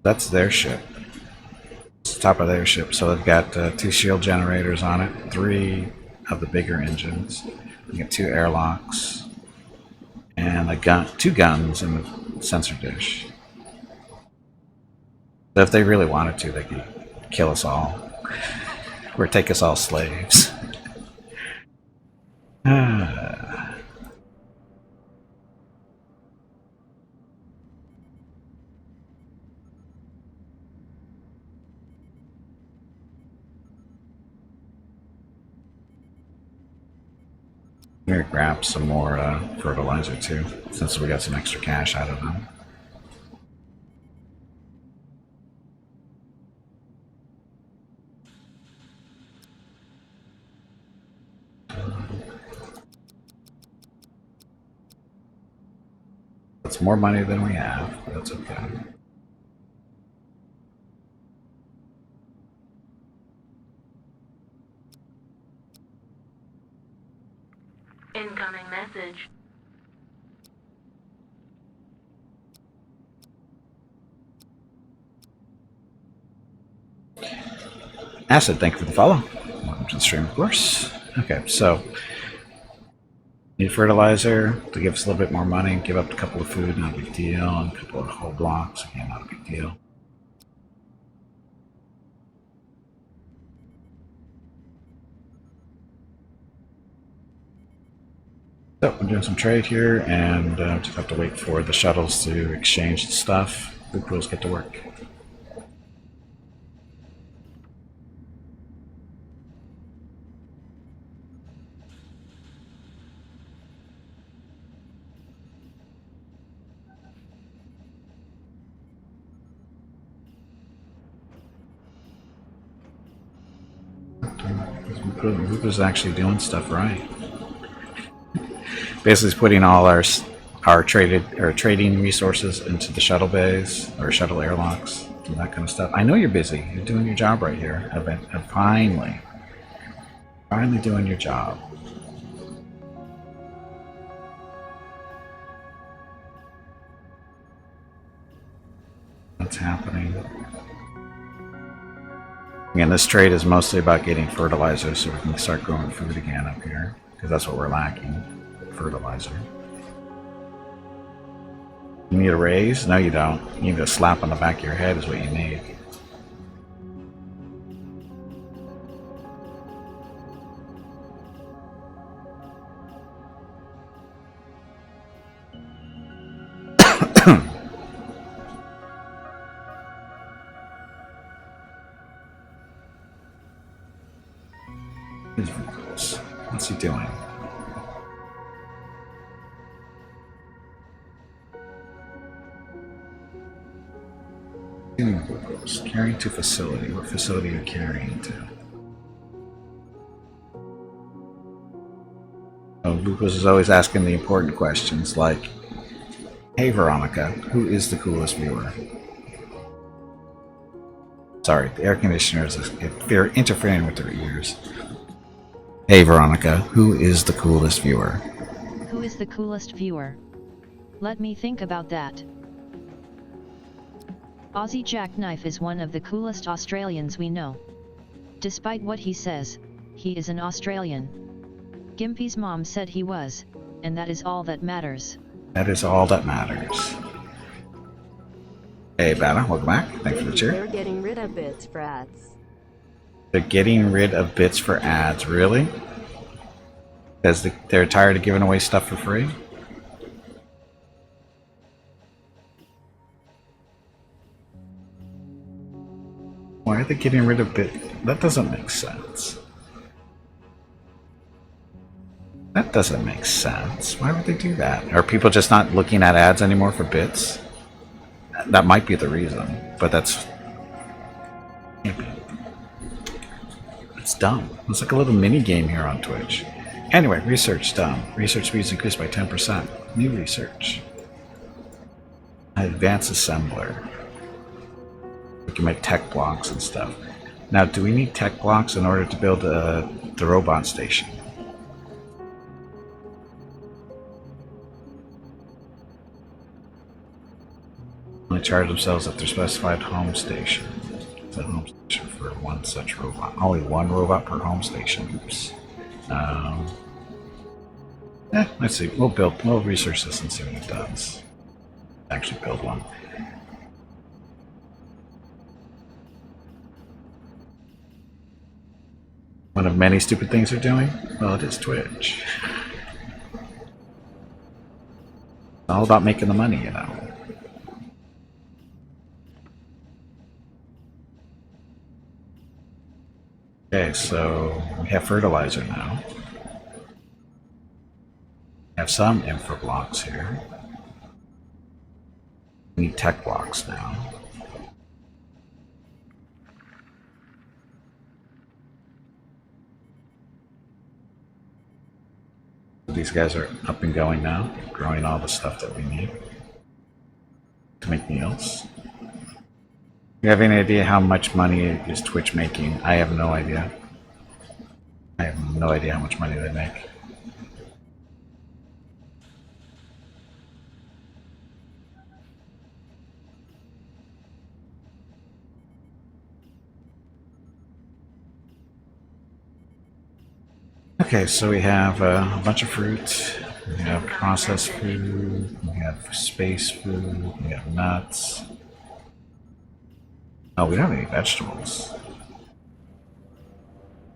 That's their ship. It's the top of their ship. So they've got 2 shield generators on it, 3 of the bigger engines. We got 2 airlocks and a gun, 2 guns in the sensor dish. So if they really wanted to, they could kill us all or take us all slaves. I'm gonna grab some more fertilizer too, since we got some extra cash out of them. It's more money than we have, but that's okay. Incoming message. Acid, thank you for the follow. Welcome to the stream, of course. Okay, so need fertilizer to give us a little bit more money. Give up a couple of food, not a big deal. And a couple of whole blocks, again, not a big deal. So we're doing some trade here, and just have to wait for the shuttles to exchange the stuff. The crews get to work. Who's actually doing stuff right? Basically, putting all our trading resources into the shuttle bays or shuttle airlocks and that kind of stuff. I know you're busy. You're doing your job right here. I'm finally doing your job. What's happening? Again, this trade is mostly about getting fertilizer so we can start growing food again up here, because that's what we're lacking, fertilizer. You need a raise? No, you don't. You need a slap on the back of your head is what you need. What's he doing? Carrying to facility. What facility are you carrying to? Oh, Lucas is always asking the important questions like, hey Veronica, who is the coolest viewer? Sorry, the air conditioners, they're interfering with their ears. Hey Veronica, who is the coolest viewer? Who is the coolest viewer? Let me think about that. Aussie Jackknife is one of the coolest Australians we know. Despite what he says, he is an Australian. Gimpy's mom said he was, and that is all that matters. That is all that matters. Hey Bada, welcome back. Thanks for the cheer. They're getting rid of bits, frats. They're getting rid of bits for ads, really? Because they're tired of giving away stuff for free? Why are they getting rid of bits? That doesn't make sense. That doesn't make sense. Why would they do that? Are people just not looking at ads anymore for bits? That might be the reason, but that's... maybe. It's dumb. It's like a little mini game here on Twitch. Anyway, research done. Research speeds increased by 10%. New research. Advanced assembler. We can make tech blocks and stuff. Now, do we need tech blocks in order to build the robot station? Only charge themselves at their specified home station. It's a home station for one such robot. Only one robot per home station. Oops. Let's see. We'll research this and see what it does. Actually build one. One of many stupid things they're doing? Well, it is Twitch. It's all about making the money, you know. Okay, so we have fertilizer now. We have some infra blocks here. We need tech blocks now. These guys are up and going now, growing all the stuff that we need to make meals. You have any idea how much money is Twitch making? I have no idea. I have no idea how much money they make. Okay, so we have a bunch of fruit, we have processed food, we have space food, we have nuts. Oh, we don't have any vegetables.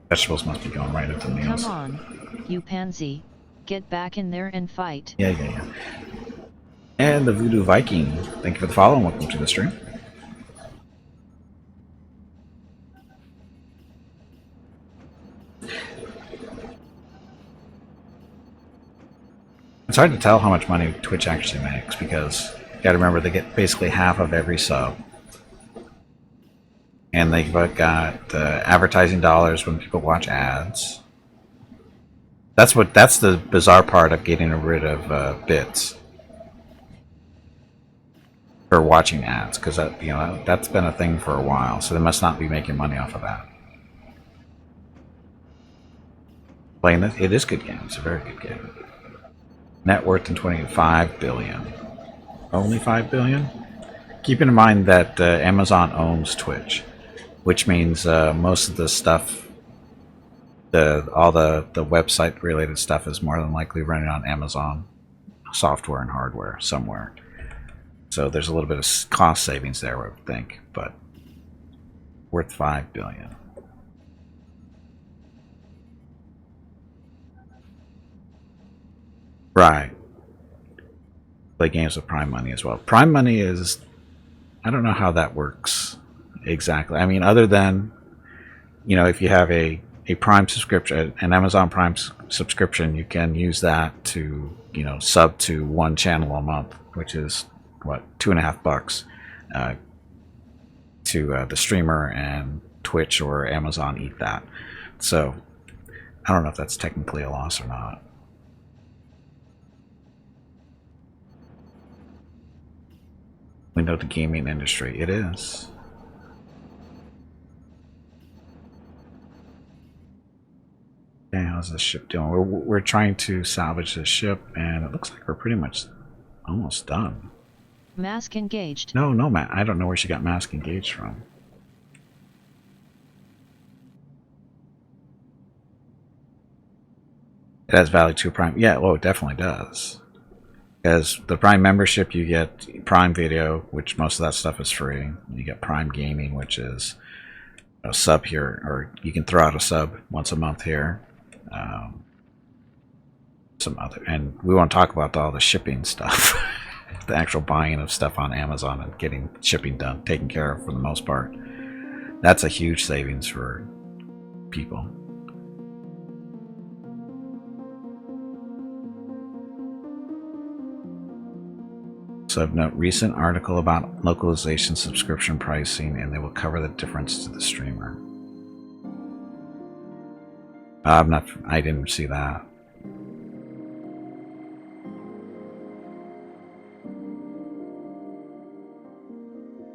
Vegetables must be going right into meals. Come on, you pansy. Get back in there and fight. Yeah. And the Voodoo Viking, thank you for the follow and welcome to the stream. It's hard to tell how much money Twitch actually makes because you gotta remember they get basically half of every sub. And they've got advertising dollars when people watch ads. That's the bizarre part of getting rid of bits for watching ads, because that's been a thing for a while. So they must not be making money off of that. Playing this, it is a good game. It's a very good game. Net worth in 25 billion. Only 5 billion. Keeping in mind that Amazon owns Twitch, which means most of the stuff, all the website related stuff is more than likely running on Amazon software and hardware somewhere. So there's a little bit of cost savings there, I would think, but worth 5 billion. Right. Play games with Prime Money as well. Prime Money is, I don't know how that works exactly. I mean, other than, if you have a Prime subscription, an Amazon Prime subscription, you can use that to, sub to one channel a month, which is, what, $2.50 to the streamer, and Twitch or Amazon eat that. So I don't know if that's technically a loss or not. We know the gaming industry. It is. Okay, how's this ship doing? We're trying to salvage this ship, and it looks like we're pretty much almost done. Mask engaged. No, Matt. I don't know where she got mask engaged from. It has value to Prime. Yeah, well, it definitely does. Because the Prime membership, you get Prime Video, which most of that stuff is free. You get Prime Gaming, which is a sub here, or you can throw out a sub once a month here. Some other, and we want to talk about all the shipping stuff, the actual buying of stuff on Amazon and getting shipping done, taken care of for the most part. That's a huge savings for people. So I've noted recent article about localization subscription pricing, and they will cover the difference to the streamer. I didn't see that.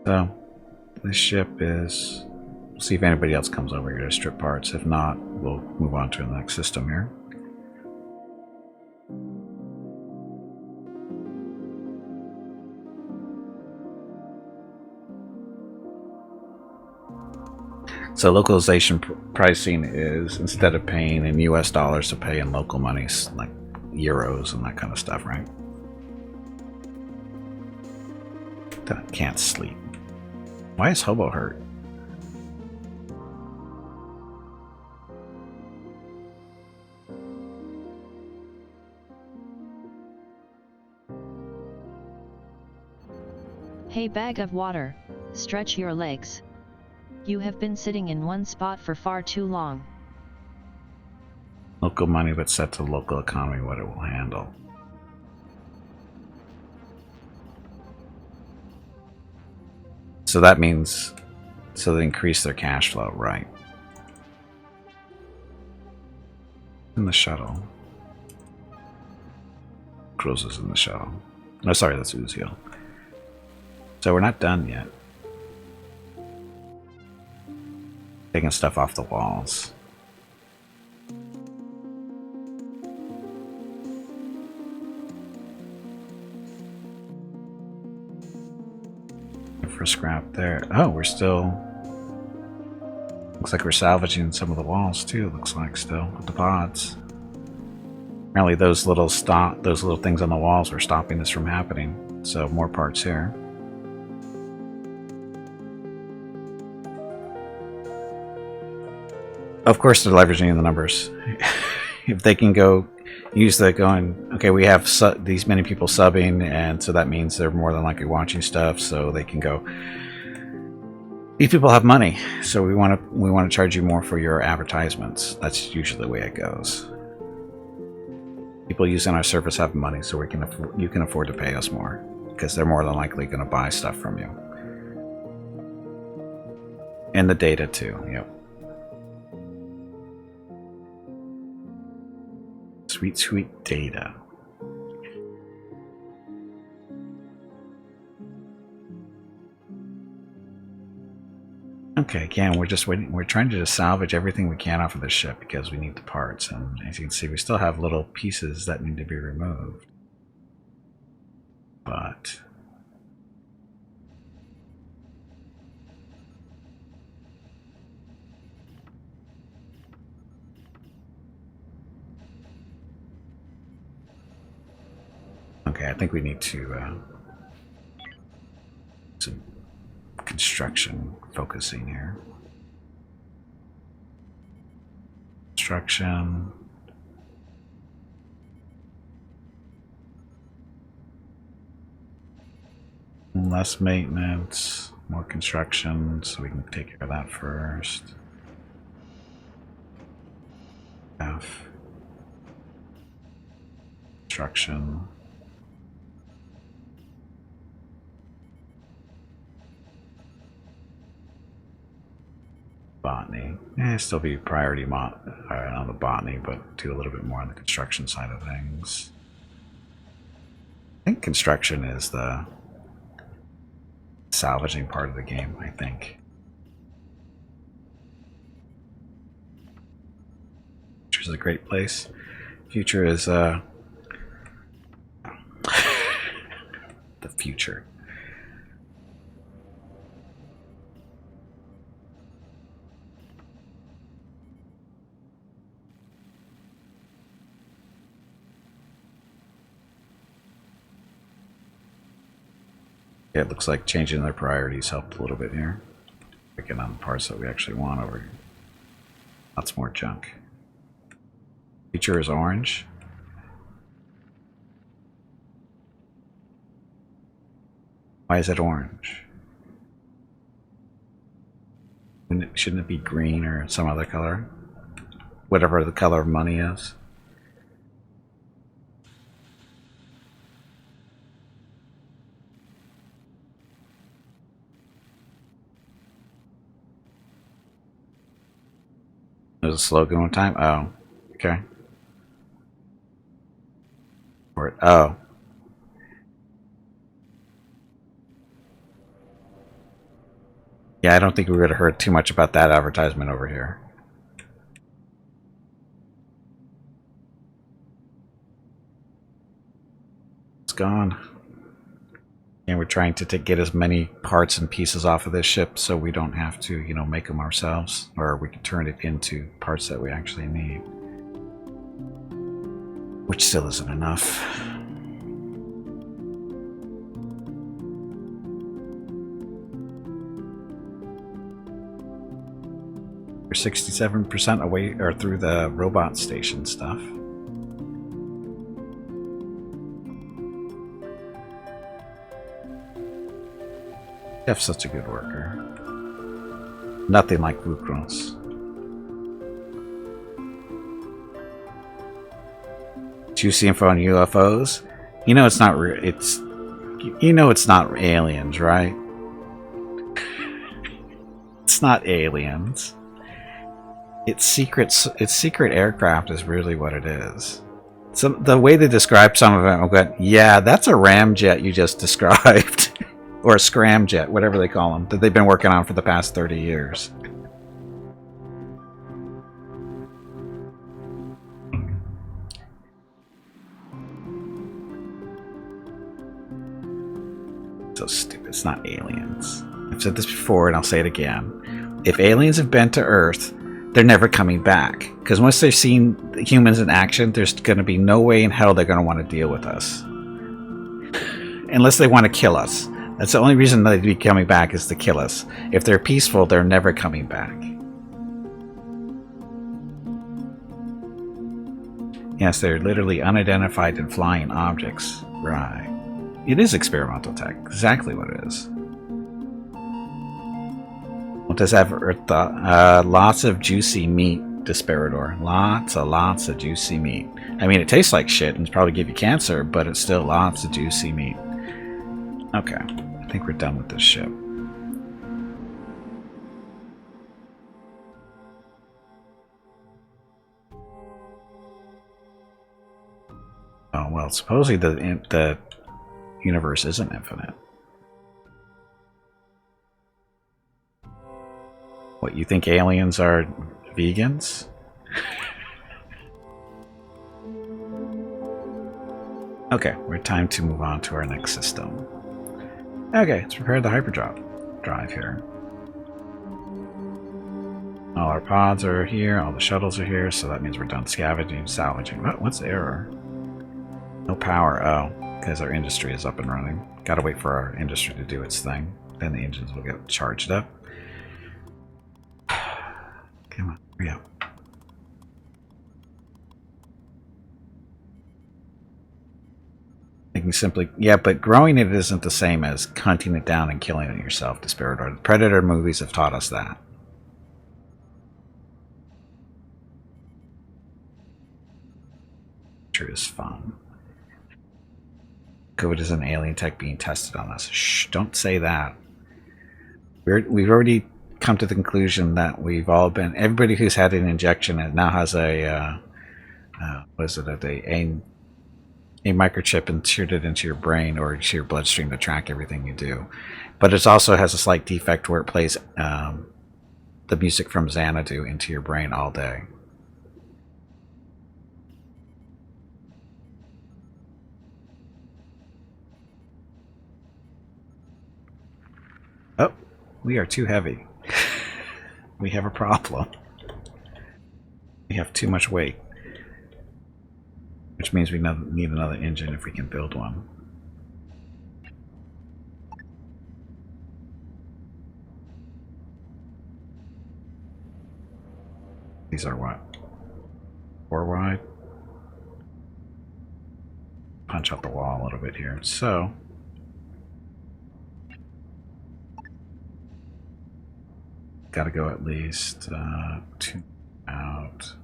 So this ship is, we'll see if anybody else comes over here to strip parts. If not, we'll move on to the next system here. So localization pricing is, instead of paying in US dollars, to pay in local monies like euros and that kind of stuff, right? Can't sleep. Why is Hobo hurt? Hey, bag of water, stretch your legs. You have been sitting in one spot for far too long. Local money, but set to local economy, what it will handle. So that means, so they increase their cash flow, right? In the shuttle. Cruises in the shuttle. No, sorry, that's Uzio. So we're not done yet. Taking stuff off the walls. For scrap there. Oh, we're still. Looks like we're salvaging some of the walls too. Looks like still with the pods. Apparently, those little things on the walls are stopping this from happening. So more parts here. Of course, they're leveraging the numbers. If they can go use the going, okay, we have these many people subbing, and so that means they're more than likely watching stuff. So they can go. These people have money, so we want to charge you more for your advertisements. That's usually the way it goes. People using our service have money, so you can afford to pay us more because they're more than likely going to buy stuff from you. And the data too. Yep. Sweet, sweet data. Okay, again, we're just waiting. We're trying to just salvage everything we can off of this ship because we need the parts. And as you can see, we still have little pieces that need to be removed. But okay, I think we need to some construction focusing here. Construction. Less maintenance, more construction, so we can take care of that first. F. Construction. Botany. Still be priority on the botany, but do a little bit more on the construction side of things. I think construction is the salvaging part of the game, I think. Future is a great place. Future is the future. Yeah, it looks like changing their priorities helped a little bit here. Picking on the parts that we actually want over here. Lots more junk. Future is orange. Why is it orange? Shouldn't it be green or some other color? Whatever the color of money is. There's a slogan one time? Oh, okay. Or, oh. Yeah, I don't think we would have heard too much about that advertisement over here. It's gone. And we're trying to get as many parts and pieces off of this ship so we don't have to, you know, make them ourselves, or we can turn it into parts that we actually need. Which still isn't enough. We're 67% away or through the robot station stuff. Jeff's such a good worker. Nothing like Vukros. Juicy info on UFOs. You know it's not it's not aliens, right? It's not aliens. It's secret aircraft is really what it is. So the way they describe some of them, I'm going, yeah, that's a ramjet you just described. Or a scramjet, whatever they call them, that they've been working on for the past 30 years. So stupid. It's not aliens. I've said this before and I'll say it again. If aliens have been to Earth, they're never coming back. Because once they've seen humans in action, there's going to be no way in hell they're going to want to deal with us. Unless they want to kill us. That's the only reason they'd be coming back is to kill us. If they're peaceful, they're never coming back. Yes, they're literally unidentified and flying objects. Right. It is experimental tech. Exactly what it is. What does have Earth thought? Lots of juicy meat, Desperador. Lots of juicy meat. I mean, it tastes like shit and probably give you cancer, but it's still lots of juicy meat. Okay. I think we're done with this ship. Oh, well, supposedly the universe isn't infinite. What, you think aliens are vegans? Okay, we're time to move on to our next system. Okay, let's prepare the hyperdrive drive here. All our pods are here, all the shuttles are here, so that means we're done scavenging, salvaging. What's the error? No power. Oh, because our industry is up and running. Gotta wait for our industry to do its thing. Then the engines will get charged up. Come on, hurry up. You can simply, yeah, but growing it isn't the same as hunting it down and killing it yourself, Desperador. The Predator movies have taught us that. Sure is fun. COVID is an alien tech being tested on us. Shh, don't say that. We've already come to the conclusion that we've all been, everybody who's had an injection now has a microchip inserted into your brain or into your bloodstream to track everything you do. But it also has a slight defect where it plays the music from Xanadu into your brain all day. Oh, we are too heavy. We have a problem. We have too much weight. Which means we need another engine if we can build one. These are what? 4 wide? Punch out the wall a little bit here. So, gotta go at least 2 out.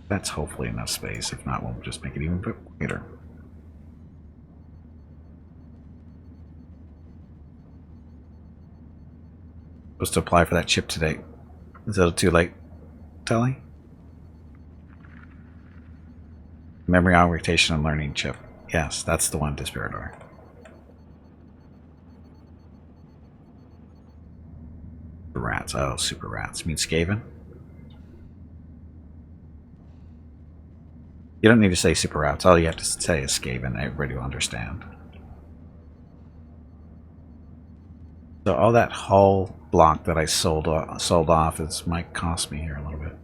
That's hopefully enough space. If not, we'll just make it even bit wider. Supposed to apply for that chip today. Is it too late, Telly? Memory augmentation and learning chip. Yes, that's the one, Dispirador. Rats. Oh, super rats. You mean Skaven? You don't need to say super rats. All you have to say is Skaven. Everybody will understand. So all that hull block that I sold off might cost me here a little bit.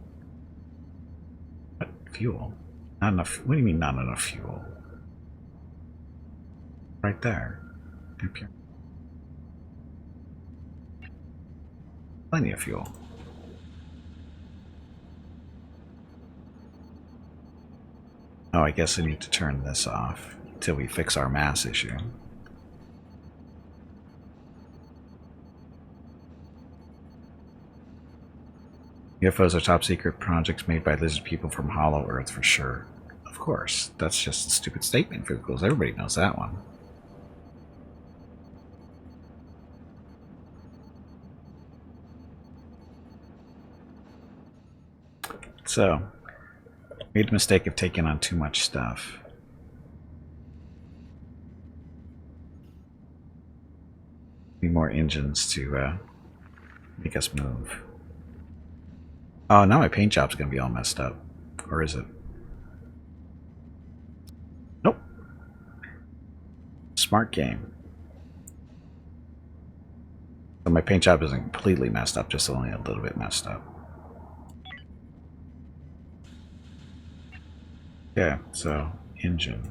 But fuel? Not enough. What do you mean not enough fuel? Right there. Plenty of fuel. Oh, I guess I need to turn this off until we fix our mass issue. UFOs are top secret projects made by lizard people from Hollow Earth for sure. Of course, that's just a stupid statement, Fugles. Everybody knows that one. So, made the mistake of taking on too much stuff. Need more engines to make us move. Oh, now my paint job's going to be all messed up. Or is it? Nope. Smart game. So my paint job isn't completely messed up, just only a little bit messed up. Yeah, so engine.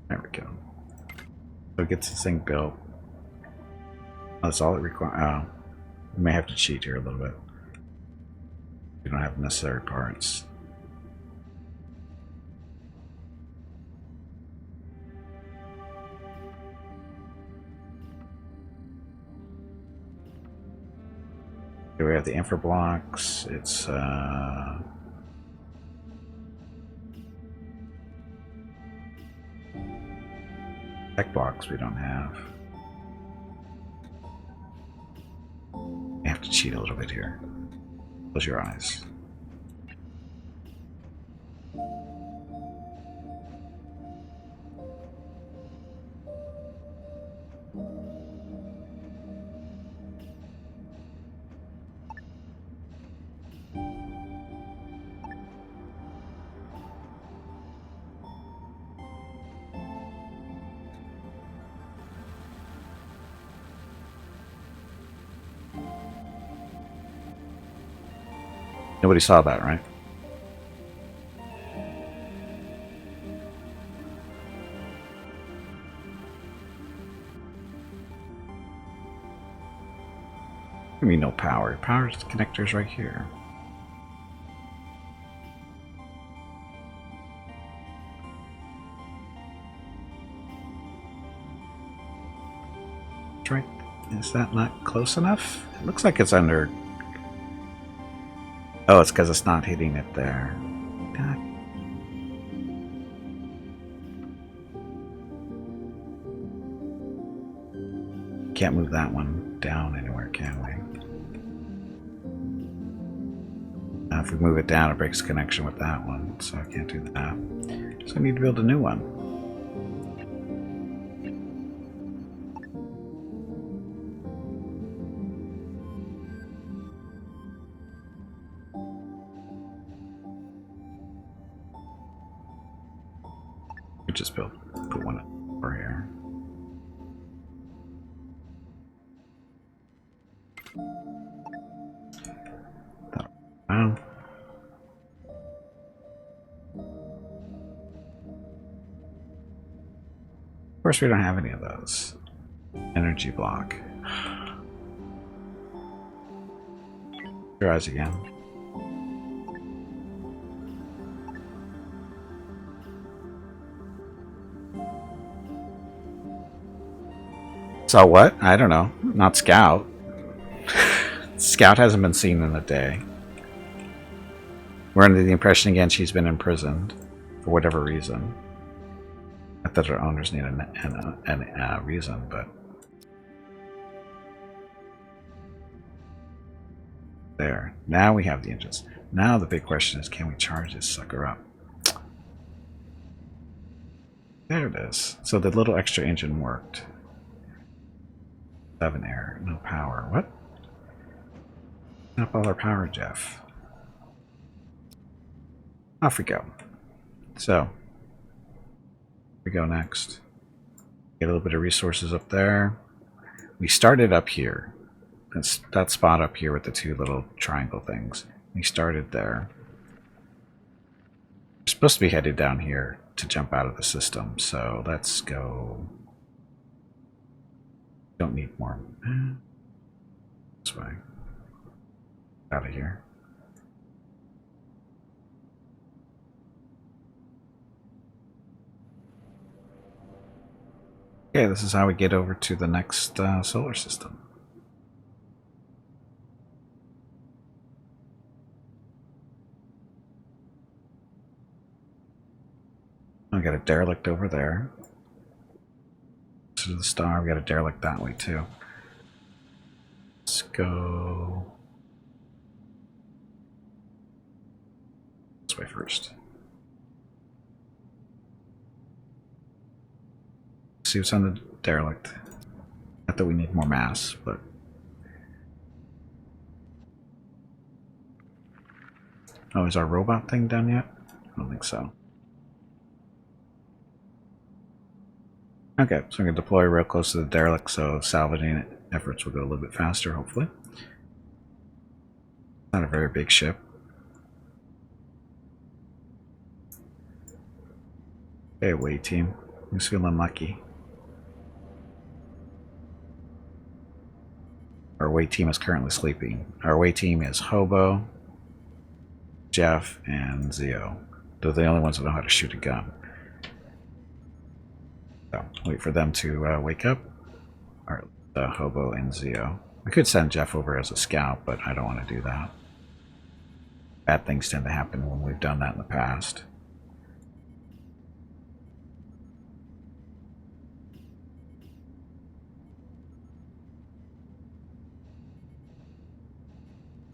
There we go. So it gets this thing built. That's all it requires. Oh, we may have to cheat here a little bit. We don't have necessary parts. Here we have the infra blocks. It's tech blocks we don't have. We have to cheat a little bit here. Close your eyes. Nobody saw that, right? I mean, no power. Power connector's right here. That's right. Is that not close enough? It looks like it's under. Oh, it's because it's not hitting it there. God. Can't move that one down anywhere, can we? Now, if we move it down, it breaks connection with that one, so I can't do that. So I need to build a new one. We just put one over here. Of course, we don't have any of those. Energy block. Your eyes again. So what? I don't know. Not Scout. Scout hasn't been seen in a day. We're under the impression again she's been imprisoned for whatever reason. Not that her owners need a reason, but there. Now we have the engines. Now the big question is, can we charge this sucker up? There it is. So the little extra engine worked. 7 air, no power. What? Up all our power, Jeff. Off we go. So, we go next. Get a little bit of resources up there. We started up here. That's that spot up here with the 2 little triangle things. We started there. We're supposed to be headed down here to jump out of the system, so let's go. Don't need more. This way. Out of here. Okay, this is how we get over to the next solar system. We got a derelict over there. To the star, we got a derelict that way too. Let's go this way first. See what's on the derelict. Not that we need more mass, but oh, is our robot thing done yet? I don't think so. Okay, so I'm going to deploy real close to the derelict, so salvaging efforts will go a little bit faster, hopefully. Not a very big ship. Hey, away team. Who's feeling lucky? Our away team is currently sleeping. Our away team is Hobo, Jeff, and Zio. They're the only ones that know how to shoot a gun. So, wait for them to wake up. Or Hobo and Zio. I could send Jeff over as a scout, but I don't want to do that. Bad things tend to happen when we've done that in the past.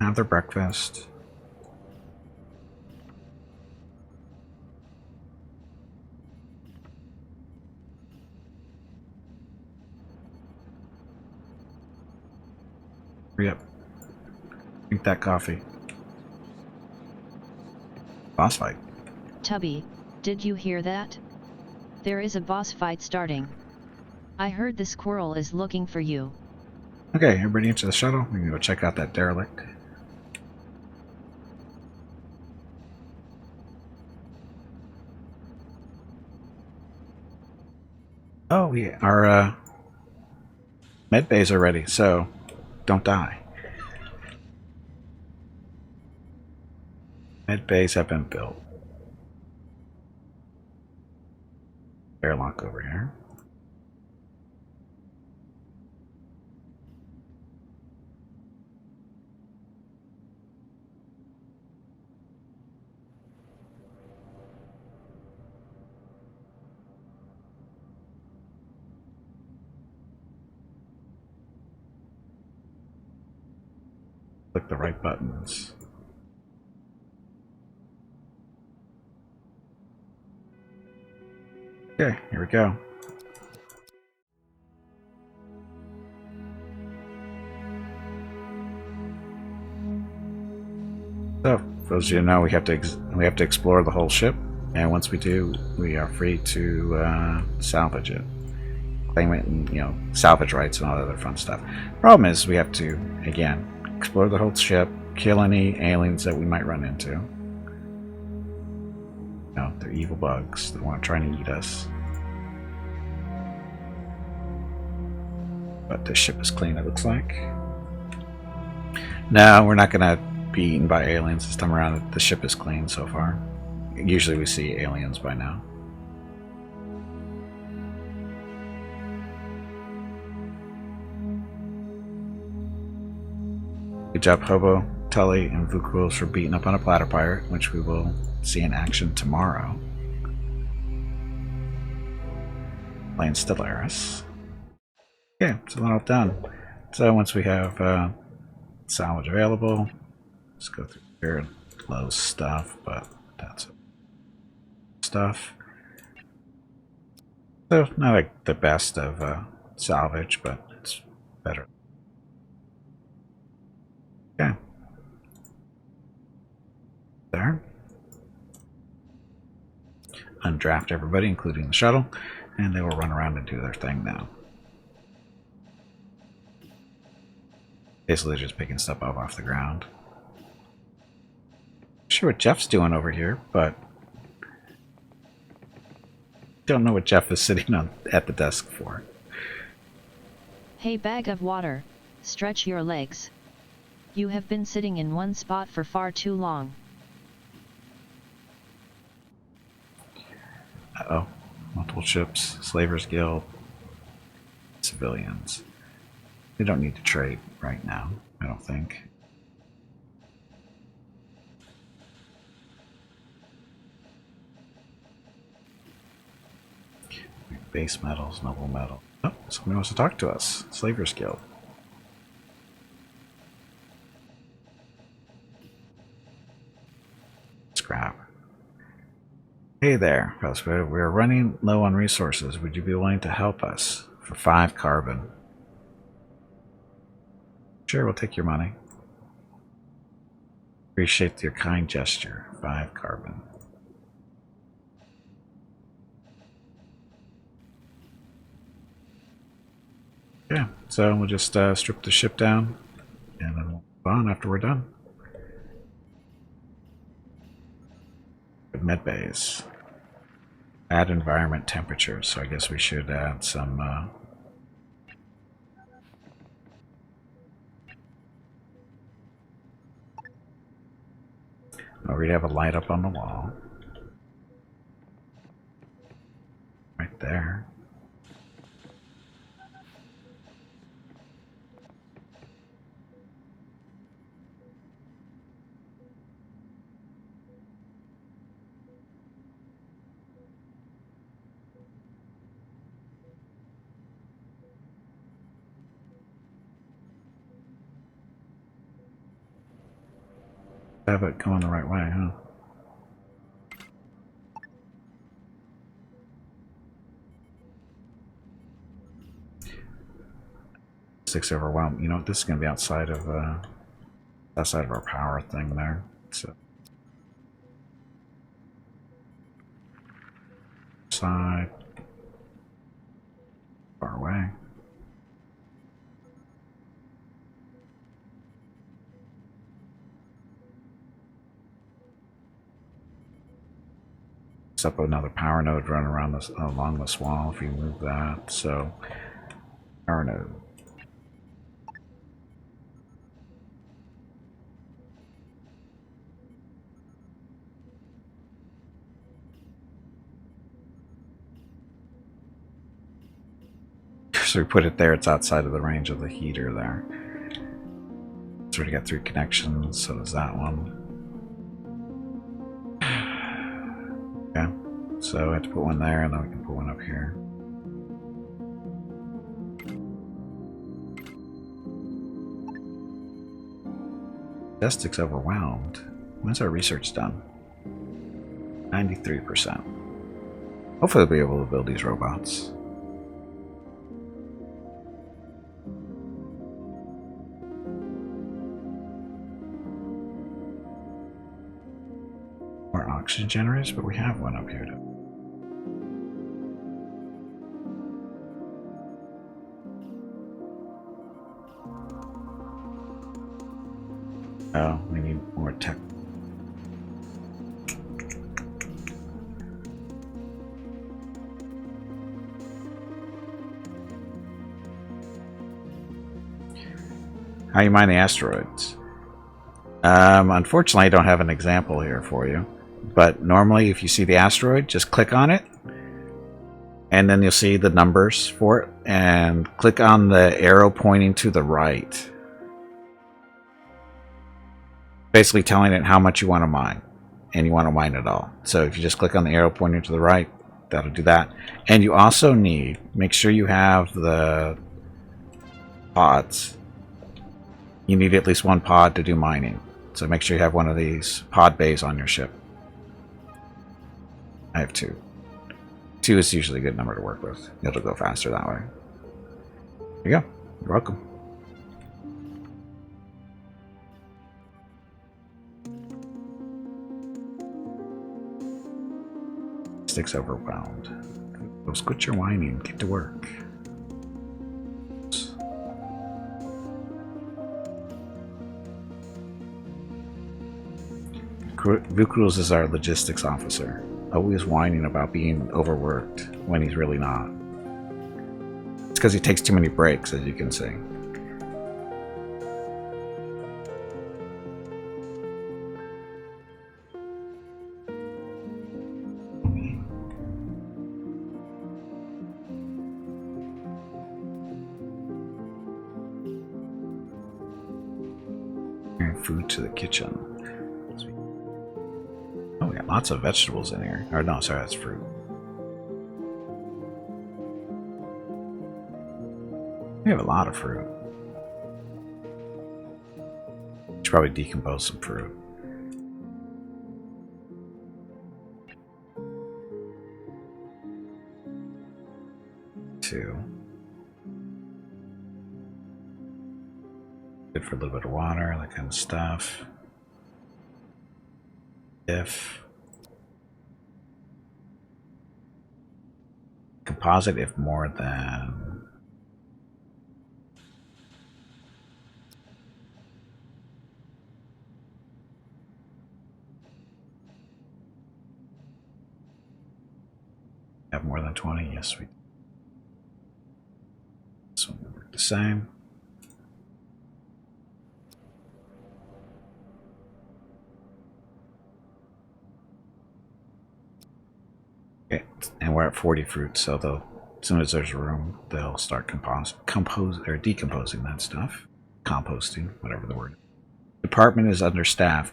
Have their breakfast. Hurry up. Drink that coffee. Boss fight. Tubby, did you hear that? There is a boss fight starting. I heard the squirrel is looking for you. Okay, everybody into the shuttle. We can go check out that derelict. Oh, our med bays are ready, so don't die. Med bays have been built. Airlock over here. Click the right buttons. Okay, here we go. So, for those of you who know, we have to explore the whole ship, and once we do, we are free to salvage it, claim it, and salvage rights and all that other fun stuff. Problem is, we have to again explore the whole ship, kill any aliens that we might run into. They're evil bugs that want to try and eat us. But this ship is clean, it looks like. No, we're not gonna be eaten by aliens this time around. The ship is clean so far. Usually we see aliens by now. Good job, Hobo, Tully, and Vukuls for beating up on a platter pirate, which we will see in action tomorrow. Playing Stellaris. Okay, so then all done. So once we have salvage available, let's go through here and close stuff, but that's it. Stuff. So not like the best of salvage, but it's better. Okay. There. Undraft everybody, including the shuttle, and they will run around and do their thing now. Basically just picking stuff up off the ground. Not sure what Jeff's doing over here, but don't know what Jeff is sitting on at the desk for. Hey, bag of water, stretch your legs. You have been sitting in one spot for far too long. Uh-oh. Multiple ships, Slavers Guild, civilians. We don't need to trade right now, I don't think. Base metals, noble metal. Oh, somebody wants to talk to us. Slavers Guild. Scrap. Hey there, Prospero. We're running low on resources. Would you be willing to help us for 5 carbon? Sure, we'll take your money. Appreciate your kind gesture. 5 carbon. Yeah, so we'll just strip the ship down and then we'll move on after we're done. Med bays. Add environment temperature, so I guess we should add some we have a light up on the wall. Right there. Have it going the right way, huh? Six overwhelmed. You know, this is going to be outside of our power thing there. So side, far away. Up another power node running around this along this wall if you move that. So power node. So we put it there, it's outside of the range of the heater there. So we got 3 connections, so does that one. Okay, so I have to put one there and then we can put one up here. Destic's overwhelmed. When's our research done? 93%. Hopefully we'll be able to build these robots. More oxygen generators, but we have one up here too. Oh, we need more tech. How you mine the asteroids? Unfortunately, I don't have an example here for you. But normally, if you see the asteroid, just click on it. And then you'll see the numbers for it. And click on the arrow pointing to the right. Basically telling it how much you want to mine. And you want to mine it all. So if you just click on the arrow pointing to the right, that'll do that. And you also need, make sure you have the pods. You need at least one pod to do mining. So make sure you have one of these pod bays on your ship. I have 2. 2 is usually a good number to work with. It'll go faster that way. There you go. You're welcome. Sticks overwhelmed. Well, quit your whining. Get to work. Vukruz is our logistics officer, always whining about being overworked when he's really not. It's because he takes too many breaks, as you can see. Carrying food to the kitchen. Oh, we got lots of vegetables in here. Or no, sorry, that's fruit. We have a lot of fruit. Should probably decompose some fruit. Two. Good for a little bit of water, that kind of stuff. If composite, if more than have more than 20, yes, we. This one will work the same. Okay, and we're at 40 fruits, so they'll, as soon as there's room, they'll start decomposing that stuff. Composting, whatever the word. Department is understaffed.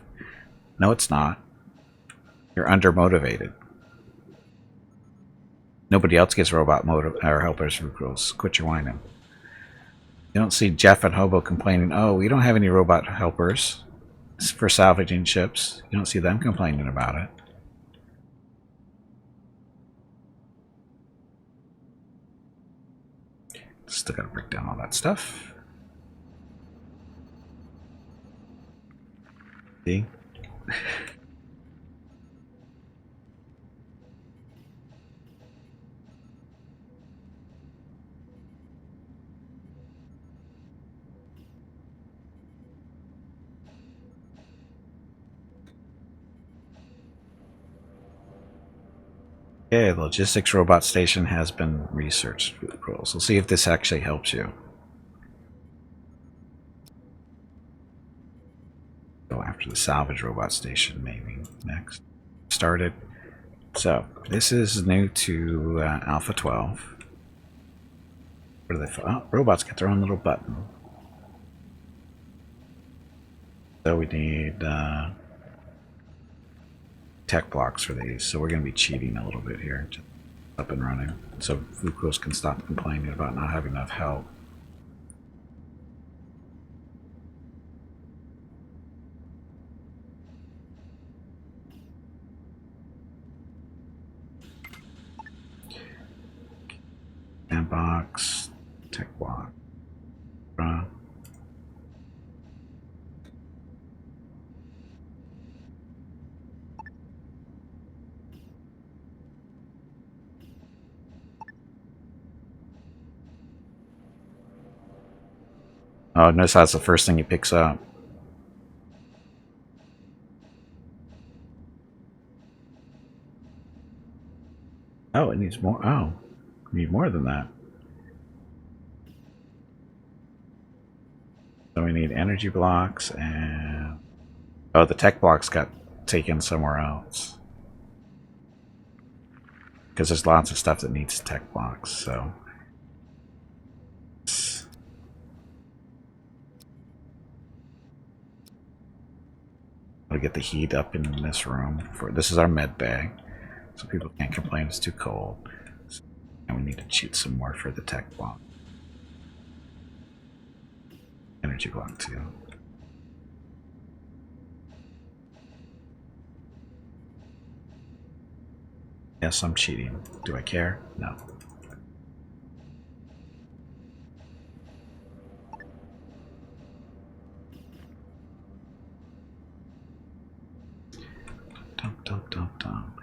No, it's not. You're undermotivated. Nobody else gets robot or helpers for girls. Quit your whining. You don't see Jeff and Hobo complaining, oh, we don't have any robot helpers for salvaging ships. You don't see them complaining about it. Still gotta break down all that stuff. See? Okay, the logistics robot station has been researched with rules. We'll see if this actually helps you. Go after the salvage robot station, maybe next. Started. So this is new to Alpha 12. What do they? Oh, robots get their own little button. So we need tech blocks for these, so we're going to be cheating a little bit here, just up and running, so Vukruz can stop complaining about not having enough help. Sandbox, tech block. Oh, notice that's the first thing he picks up. Oh, it needs more. Oh, we need more than that. So we need energy blocks and... Oh, the tech blocks got taken somewhere else. Because there's lots of stuff that needs tech blocks, so... I'll get the heat up in this room. This is our med bay, so people can't complain it's too cold. And we need to cheat some more for the tech block. Energy block too. Yes, I'm cheating. Do I care? No. Dum.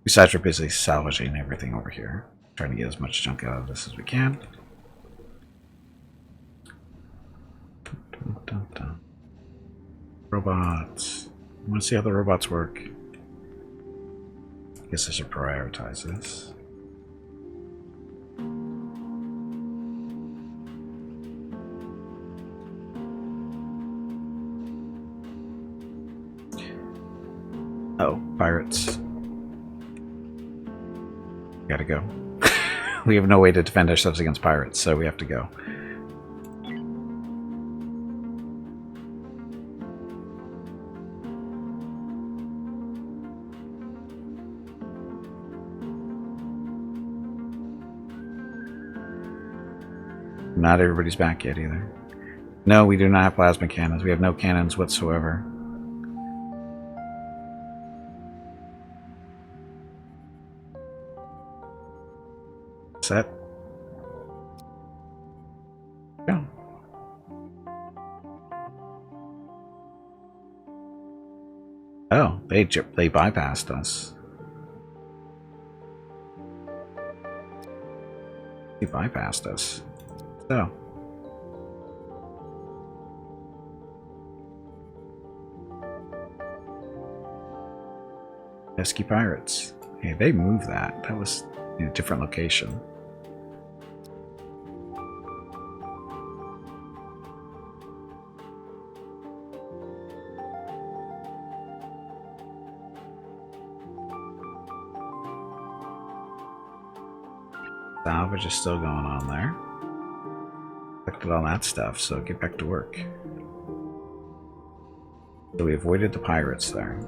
Besides, we're busy salvaging everything over here. Trying to get as much junk out of this as we can. Dum. Robots. I want to see how the robots work. I guess I should prioritize this. Oh, pirates. Gotta go. We have no way to defend ourselves against pirates, so we have to go. Not everybody's back yet either. No, we do not have plasma cannons. We have no cannons whatsoever. Set. Go. Oh, they bypassed us. They bypassed us. So. Pesky pirates. Hey, they moved that. That was in a different location. Salvage is still going on there. Collected all that stuff, so get back to work. So we avoided the pirates there.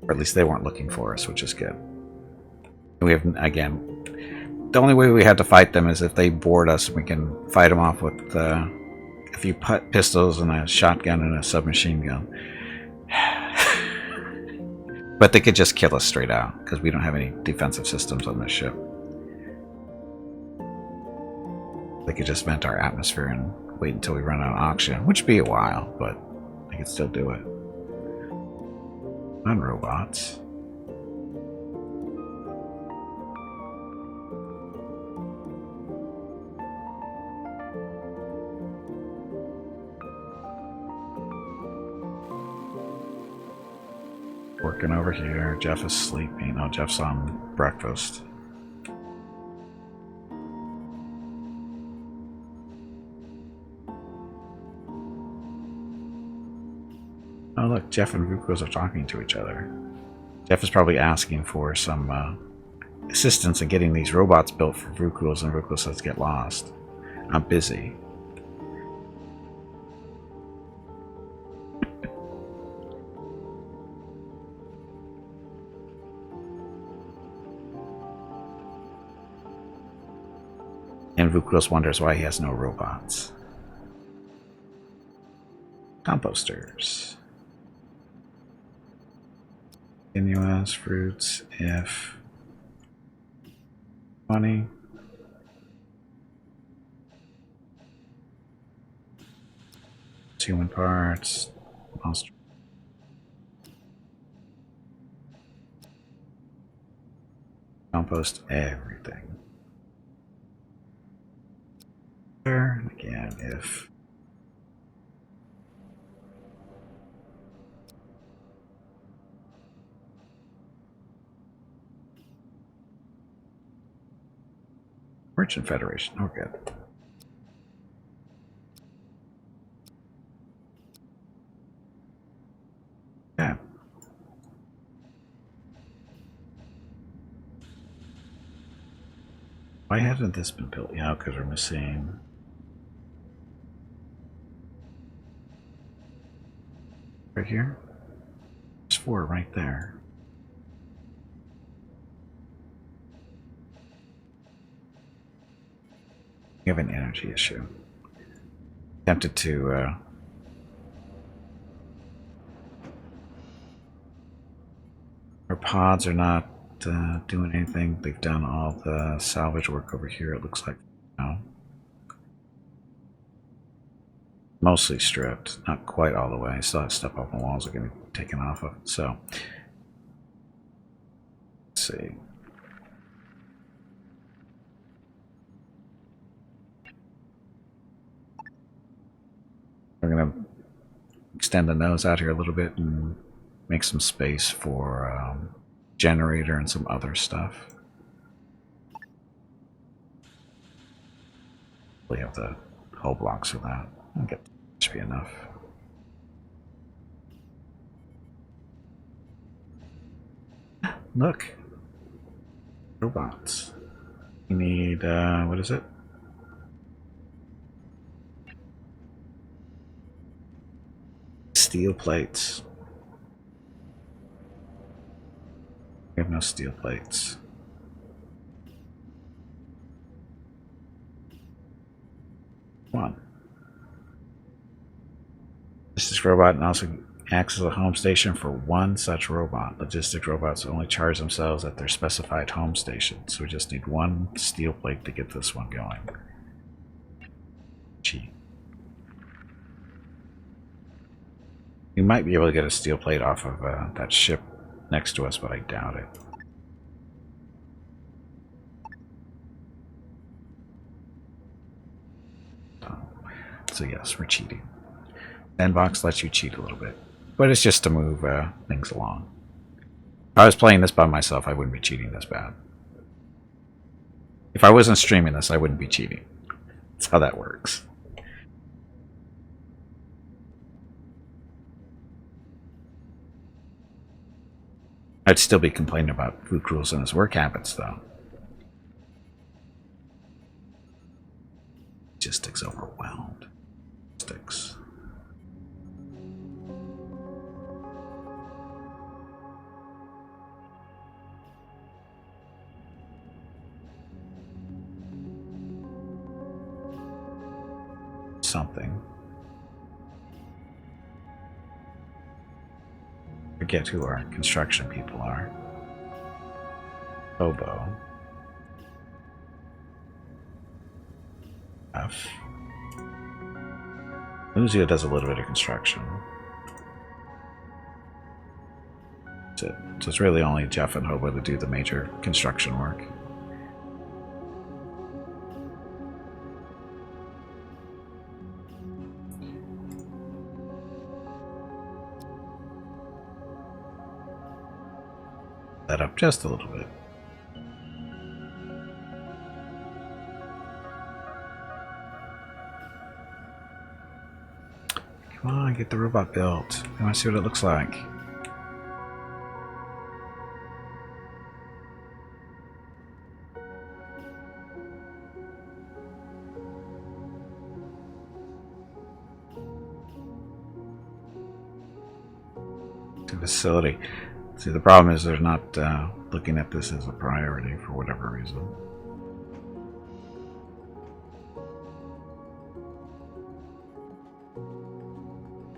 Or at least they weren't looking for us, which is good. And we have, again, the only way we had to fight them is if they board us. We can fight them off with a few pistols and a shotgun and a submachine gun. But they could just kill us straight out, because we don't have any defensive systems on this ship. They could just vent our atmosphere and wait until we run out of oxygen, which would be a while, but they could still do it. Non-robots. Working over here. Jeff is sleeping. Oh, Jeff's on breakfast. Oh look, Jeff and Vukos are talking to each other. Jeff is probably asking for some assistance in getting these robots built for Vukos, and Vukos says get lost. I'm busy. And Vukos wonders why he has no robots. Composters. Continuous fruits if 20. Human parts. Monster. Compost everything. And again, if Merchant Federation, oh good. Why hasn't this been built? Yeah, because we're missing. Right here? There's 4 right there. We have an energy issue. Tempted to our pods are not doing anything. They've done all the salvage work over here, it looks like now. Mostly stripped, not quite all the way. Still have stuff up on the walls that are going to be taken off of. So, let's see. We're going to extend the nose out here a little bit and make some space for generator and some other stuff. We have the hull blocks for that. I think that should be enough. Look, robots. We need what is it? Steel plates. We have no steel plates. Come on. Logistics robot and also acts as a home station for one such robot. Logistics robots only charge themselves at their specified home station. So we just need 1 steel plate to get this one going. Gee. We might be able to get a steel plate off of that ship next to us, but I doubt it. So yes, we're cheating. Sandbox lets you cheat a little bit, but it's just to move things along. If I was playing this by myself, I wouldn't be cheating this bad. If I wasn't streaming this, I wouldn't be cheating. That's how that works. I'd still be complaining about food rules and his work habits, though. Logistics overwhelmed. Logistics. Something. Forget who our construction people are. Bobo. F. Luzia does a little bit of construction. That's it. So it's really only Jeff and Hobo that do the major construction work. That up just a little bit. Come on, get the robot built. I want to see what it looks like. The facility. See, the problem is they're not looking at this as a priority for whatever reason.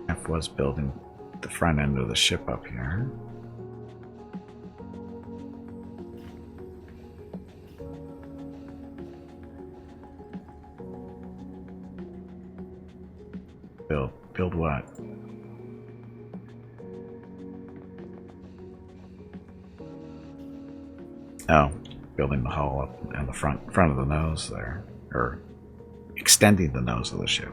F was building the front end of the ship up here. Build what? Oh, building the hull up and the front of the nose there, or extending the nose of the ship.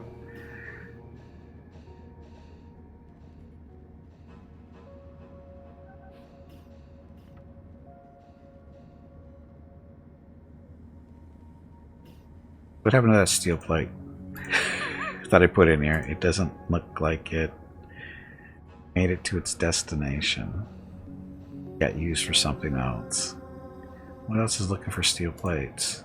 What happened to that steel plate that I put in here? It doesn't look like it made it to its destination. Got used for something else. What else is looking for steel plates?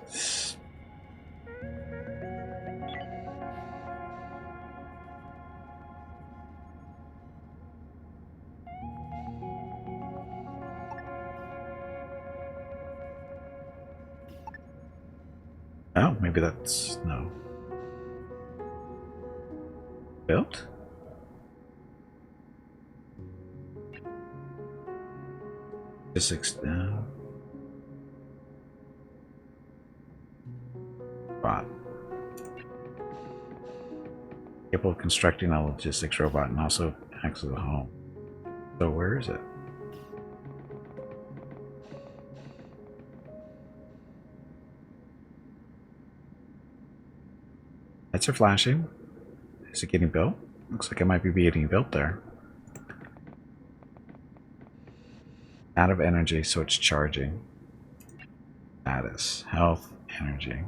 Oh, maybe that's... no. Built? Physics... Bot. Capable of constructing a logistics robot and also acts as a home. So where is it? Lights are flashing. Is it getting built? Looks like it might be getting built there. Out of energy, so it's charging. Status. Health. Energy.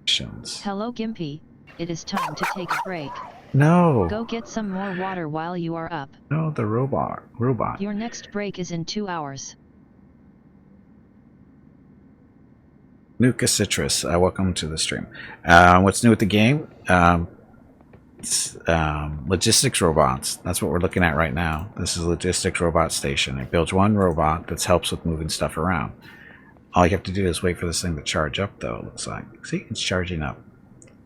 Actions. Hello Gimpy, it is time to take a break. No! Go get some more water while you are up. No, the robot. Your next break is in 2 hours. Nuka Citrus, welcome to the stream. What's new with the game? Logistics robots. That's what we're looking at right now. This is a logistics robot station. It builds one robot that helps with moving stuff around. All you have to do is wait for this thing to charge up, though, it looks like. See, it's charging up.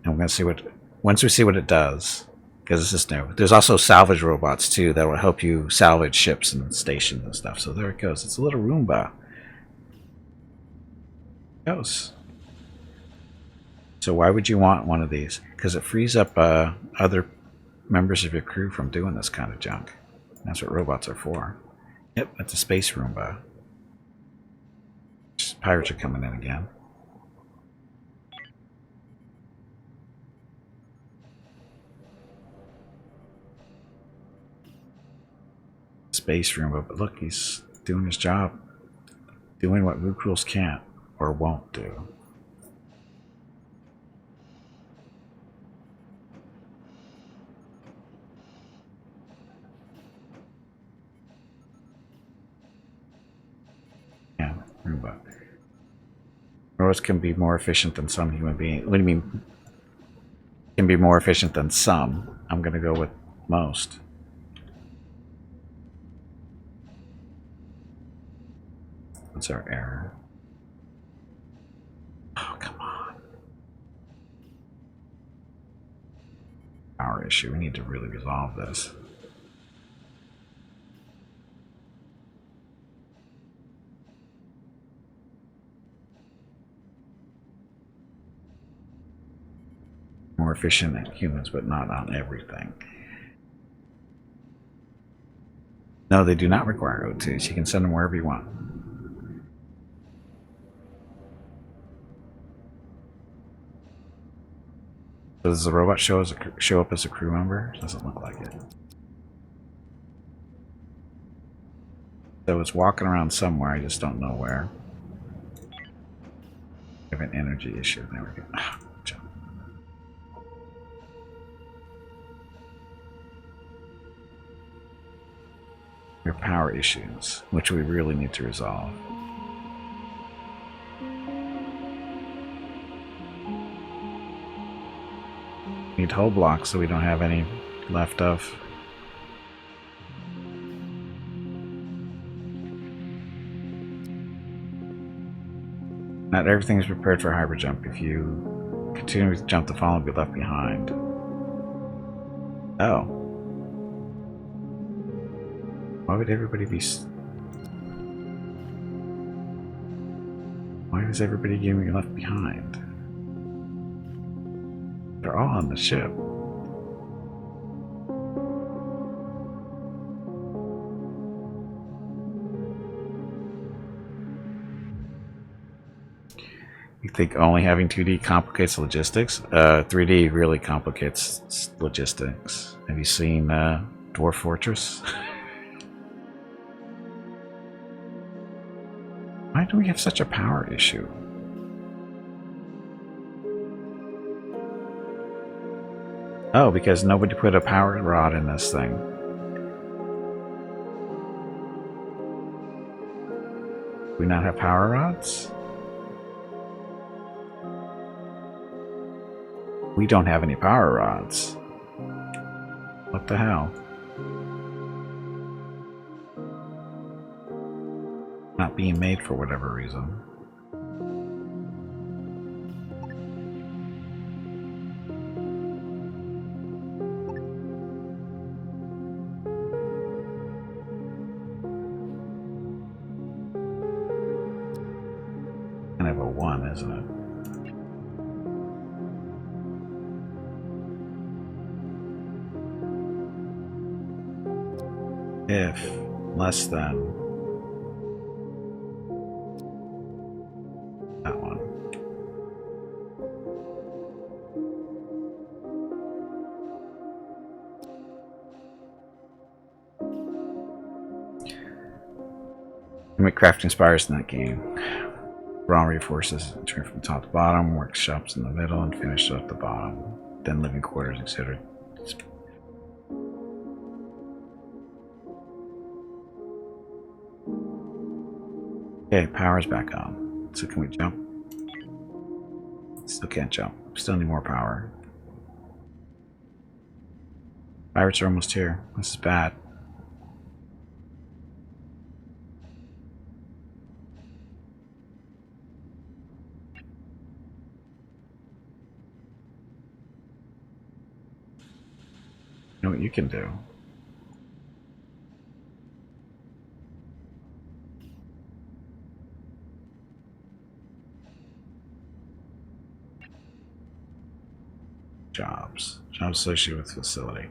And we're going to see what... once we see what it does, because this is new. There's also salvage robots, too, that will help you salvage ships and stations and stuff. So there it goes. It's a little Roomba. Goes. So why would you want one of these? Because it frees up other members of your crew from doing this kind of junk. That's what robots are for. Yep, that's a space Roomba. Pirates are coming in again. Space Roomba, but look, he's doing his job. Doing what Rook Rules can't or won't do. Yeah, Roomba. Robots can be more efficient than some human beings. What do you mean? Can be more efficient than some. I'm going to go with most. What's our error? Oh, come on. Power issue. We need to really resolve this. More efficient than humans, but not on everything. No, they do not require O2s. You can send them wherever you want. Does the robot show up as a crew member? Doesn't look like it. So it's walking around somewhere, I just don't know where. We have an energy issue. There we go. Ah, jump. Your power issues, which we really need to resolve. Need hull blocks so we don't have any left of. Not everything is prepared for hyper jump. If you continue to jump, the fall will be left behind. Oh. Why would everybody be... Why is everybody getting left behind? They're all on the ship. You think only having 2D complicates logistics? 3D really complicates logistics. Have you seen Dwarf Fortress? Why do we have such a power issue? Oh, because nobody put a power rod in this thing. Do we not have power rods? We don't have any power rods. What the hell? Not being made for whatever reason. Kind of a 1, isn't it? If less than that one. How many crafting spires in that game? Raw reinforces turn from top to bottom, workshops in the middle, and finish at the bottom. Then living quarters, etc. Okay, power's back on. So can we jump? Still can't jump. Still need more power. Pirates are almost here. This is bad. You know what you can do? Jobs. Jobs associated with facility.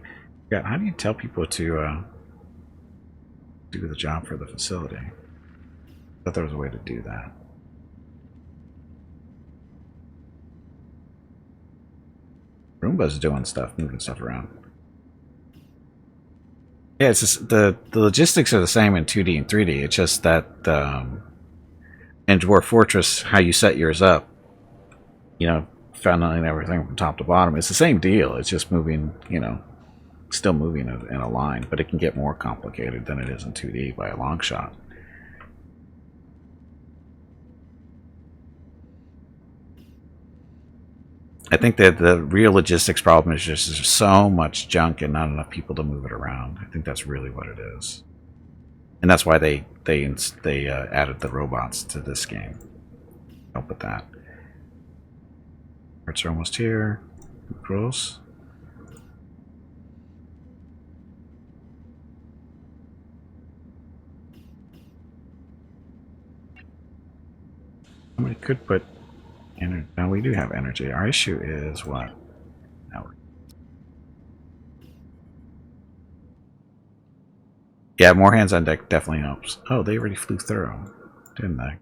Yeah, how do you tell people to do the job for the facility? I thought there was a way to do that. Roomba's doing stuff, moving stuff around. Yeah, it's just the logistics are the same in 2D and 3D. It's just that in Dwarf Fortress, how you set yours up, you know, funneling everything from top to bottom. It's the same deal. It's just moving, you know, still moving in a line, but it can get more complicated than it is in 2D by a long shot. I think that the real logistics problem is just there's so much junk and not enough people to move it around. I think that's really what it is, and that's why they added the robots to this game. Help with that. Parts are almost here. Close. We could put energy. Now we do have energy. Our issue is what? Now yeah, more hands on deck definitely helps. Oh, they already flew through, didn't they?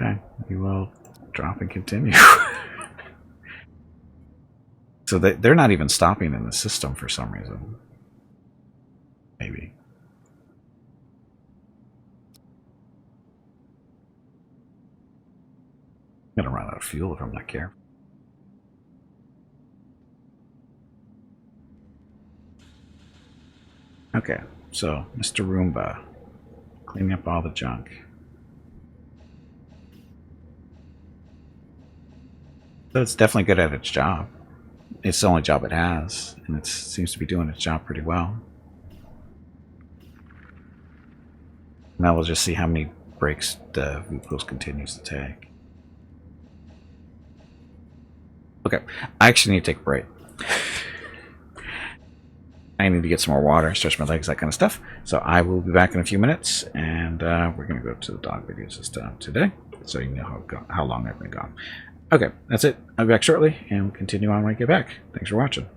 Okay, we will drop and continue. So they're not even stopping in the system for some reason. Maybe. I'm gonna run out of fuel if I'm not careful. Okay, so Mr. Roomba, cleaning up all the junk. So it's definitely good at its job. It's the only job it has, and it seems to be doing its job pretty well. Now we'll just see how many breaks the Vupos continues to take. Okay, I actually need to take a break. I need to get some more water, stretch my legs, that kind of stuff. So I will be back in a few minutes, and we're going to go to the dog video system today, so you know how long I've been gone. Okay, that's it. I'll be back shortly, and we'll continue on when I get back. Thanks for watching.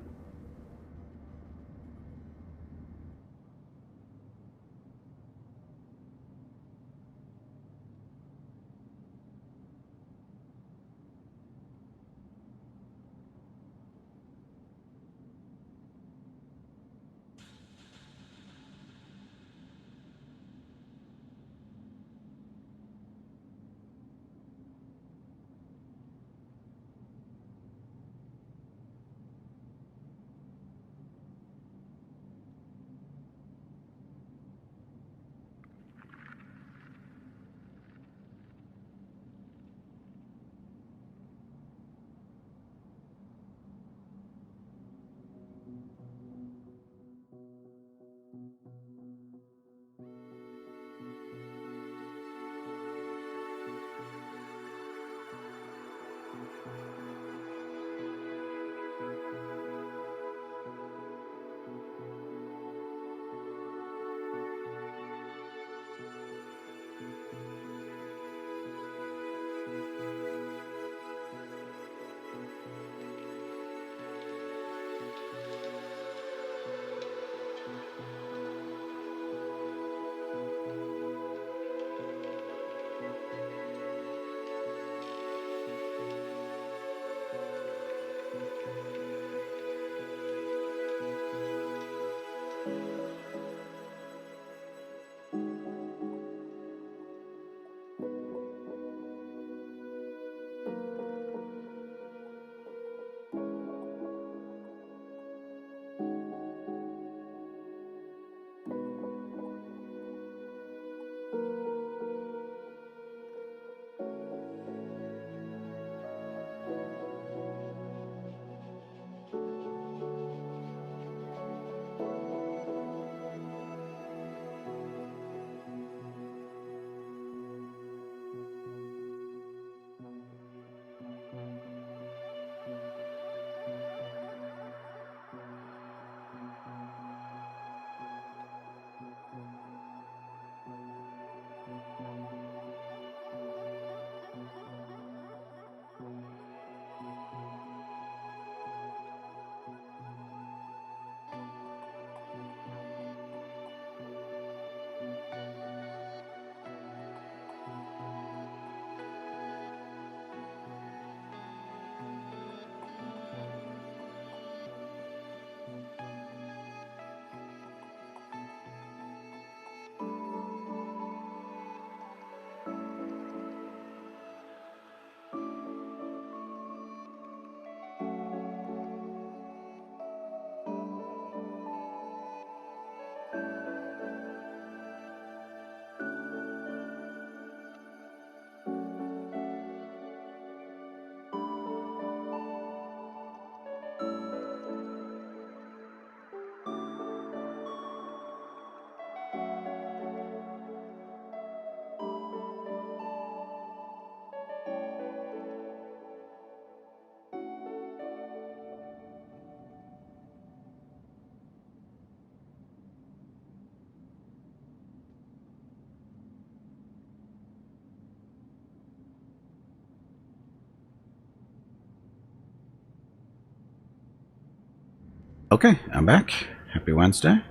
Okay, I'm back. Happy Wednesday.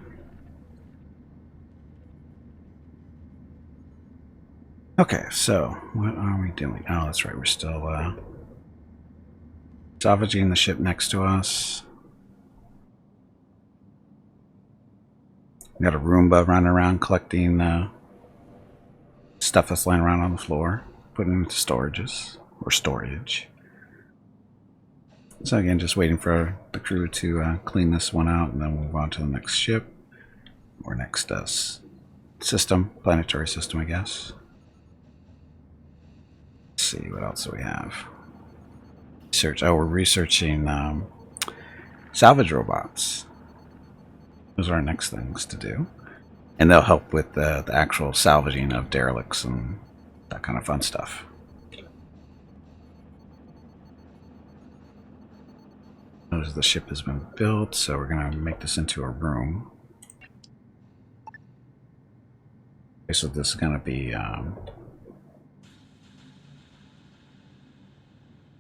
Okay, so what are we doing? Oh, that's right. We're still salvaging the ship next to us. We got a Roomba running around collecting stuff that's lying around on the floor, putting it into storages or storage. So again, just waiting for the crew to clean this one out, and then we'll move on to the next ship or next system, planetary system, I guess. Let's see, what else do we have? Research. Oh, we're researching salvage robots. Those are our next things to do, and they'll help with the actual salvaging of derelicts and that kind of fun stuff. Notice the ship has been built, so we're going to make this into a room. Okay, so this is going to be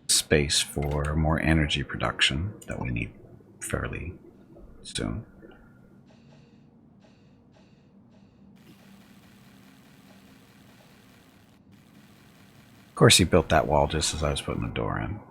space for more energy production that we need fairly soon. Of course, he built that wall just as I was putting the door in.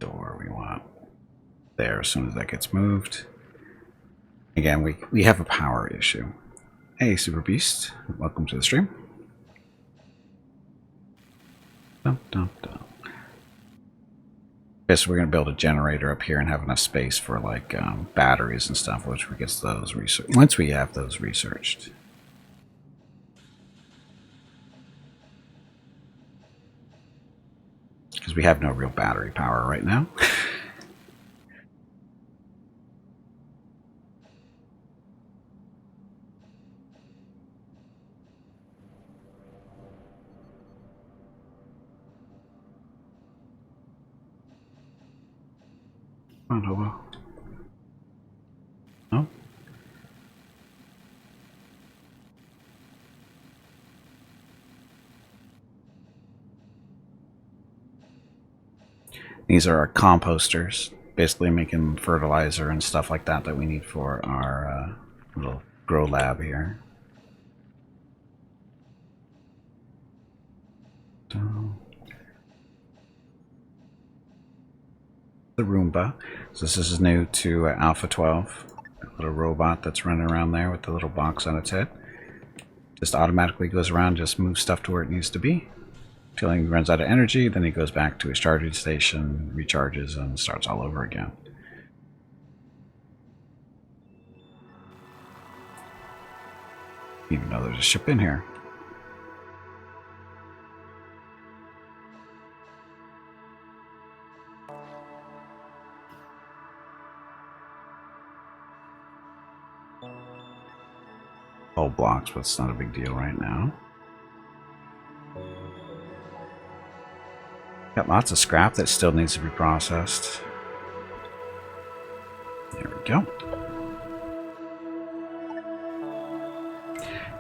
Door we want there as soon as that gets moved. Again, we have a power issue. Hey, Super Beast, welcome to the stream. Dum, dum, dum. Okay, so we're going to build a generator up here and have enough space for like batteries and stuff, which we get those researched. Once we have those researched. Because we have no real battery power right now. Oh. No? These are our composters, basically making fertilizer and stuff like that that we need for our little grow lab here. So, the Roomba. So this is new to Alpha 12. A little robot that's running around there with the little box on its head. Just automatically goes around, just moves stuff to where it needs to be. Until he runs out of energy, then he goes back to his charging station, recharges, and starts all over again. Even though there's a ship in here. Whole blocks, but it's not a big deal right now. Got lots of scrap that still needs to be processed. There we go.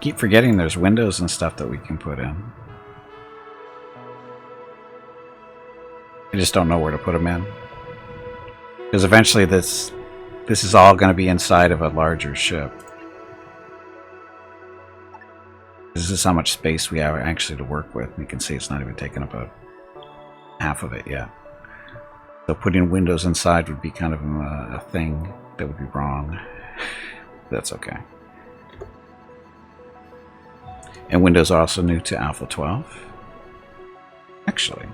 Keep forgetting there's windows and stuff that we can put in. I just don't know where to put them in. Because eventually this is all going to be inside of a larger ship. This is how much space we have actually to work with. You can see it's not even taking up half of it yet. So putting windows inside would be kind of a thing that would be wrong. That's okay. And Windows are also new to Alpha 12. Actually,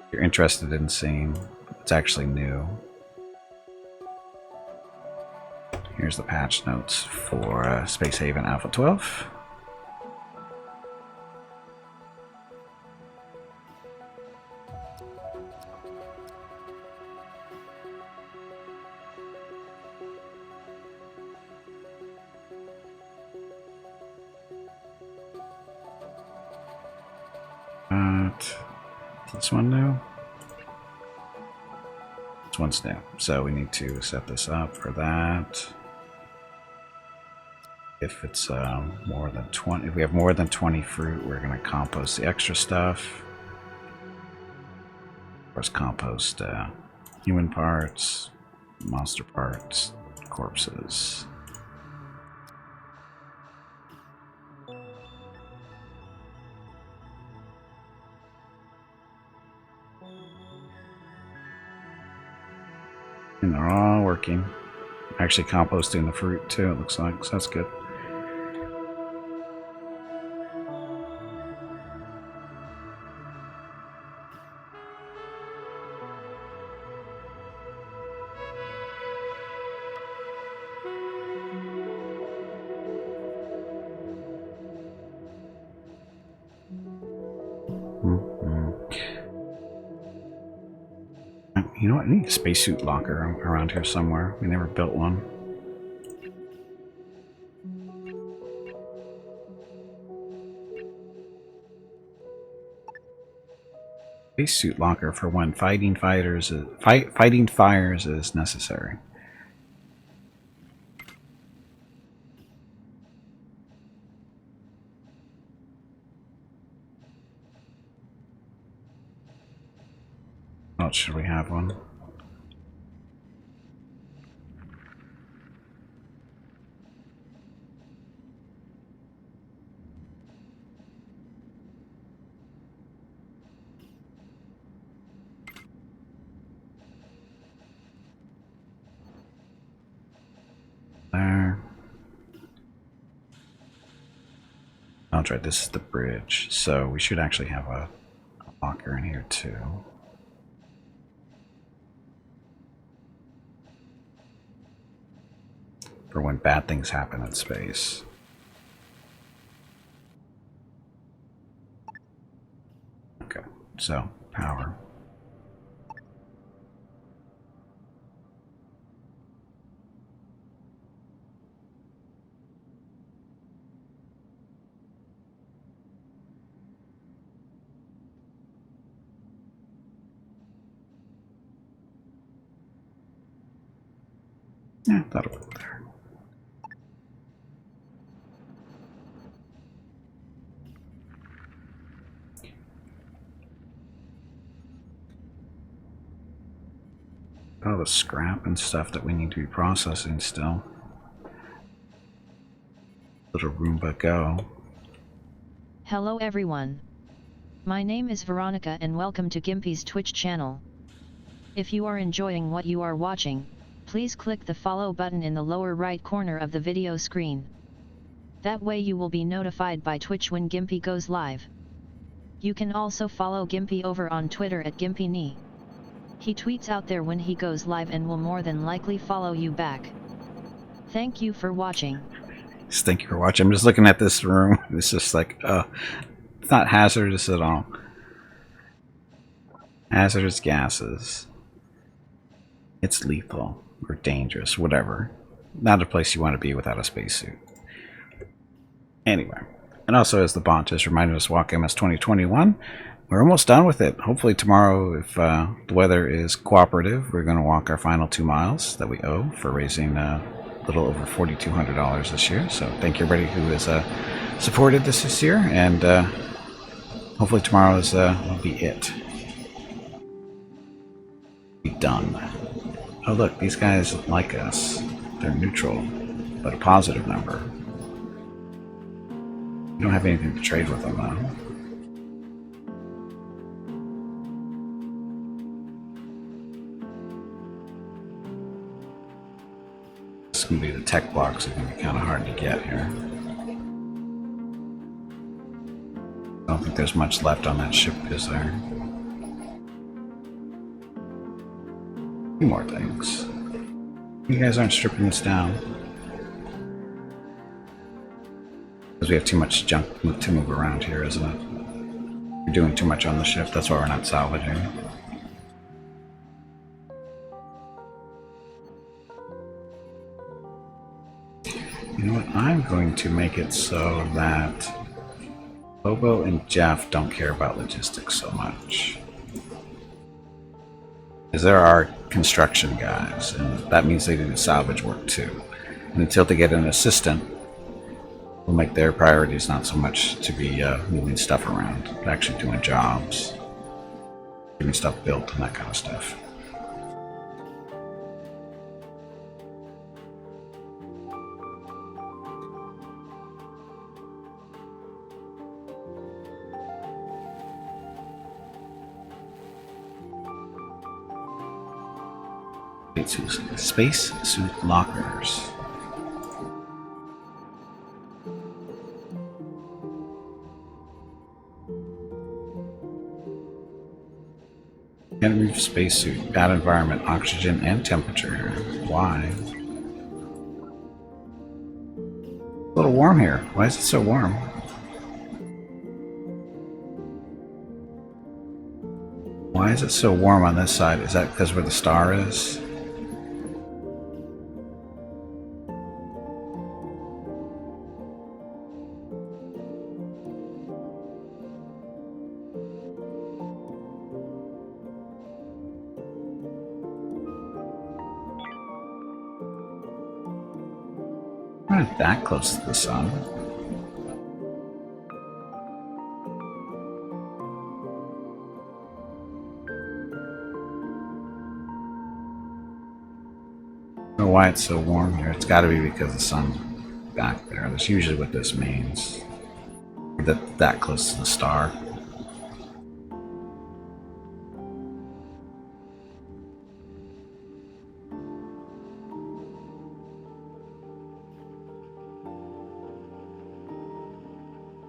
if you're interested in seeing what's actually new, here's the patch notes for Space Haven Alpha 12. This one new? This one's new. So we need to set this up for that. If it's more than 20, if we have more than 20 fruit, we're going to compost the extra stuff. Of course, compost human parts, monster parts, corpses. And they're all working. Actually composting the fruit too, it looks like, so that's good. You know what? I need a spacesuit locker around here somewhere. We never built one. Spacesuit locker for when fighting fires is necessary. Should we have one? There. That's right, this is the bridge, so we should actually have a locker in here too. For when bad things happen in space. Okay, so power. Yeah, that'll work there. All the scrap and stuff that we need to be processing still. Little Roomba go. Hello everyone. My name is Veronica and welcome to Gimpy's Twitch channel. If you are enjoying what you are watching, please click the follow button in the lower right corner of the video screen. That way you will be notified by Twitch when Gimpy goes live. You can also follow Gimpy over on Twitter at GimpyKnee. He tweets out there when he goes live and will more than likely follow you back. Thank you for watching. Thank you for watching. I'm just looking at this room. It's just like, it's not hazardous at all. Hazardous gases. It's lethal or dangerous, whatever. Not a place you want to be without a spacesuit. Anyway, and also as the bond just reminded us, Walk MS 2021, we're almost done with it. Hopefully tomorrow, if the weather is cooperative, we're going to walk our final 2 miles that we owe for raising a little over $4,200 this year. So thank you everybody who has supported this year, and hopefully tomorrow will be it. Be done. Oh look, these guys like us. They're neutral, but a positive number. We don't have anything to trade with them though. This is going to be the tech blocks are going to be kind of hard to get here. I don't think there's much left on that ship, is there? A few more things. You guys aren't stripping this down. Because we have too much junk to move around here, isn't it? We're doing too much on the ship, that's why we're not salvaging. You know what, I'm going to make it so that Bobo and Jeff don't care about logistics so much. Because there are construction guys, and that means they do salvage work too. And until they get an assistant, will make their priorities not so much to be moving stuff around, but actually doing jobs, getting stuff built, and that kind of stuff. Space suit lockers. Enemy spacesuit, bad environment, oxygen, and temperature. Why? A little warm here. Why is it so warm? Why is it so warm on this side? Is that because where the star is? We're not that close to the sun. I don't know why it's so warm here. It's got to be because the sun's back there. That's usually what this means. That close to the star.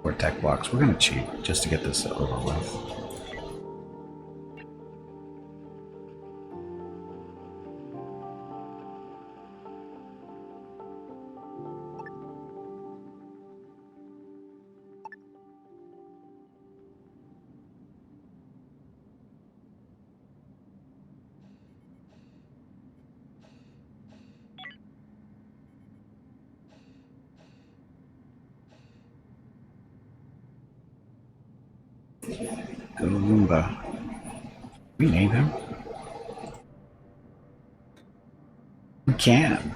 Or tech blocks. We're going to cheat just to get this over with. Go Roomba. We name him? We can.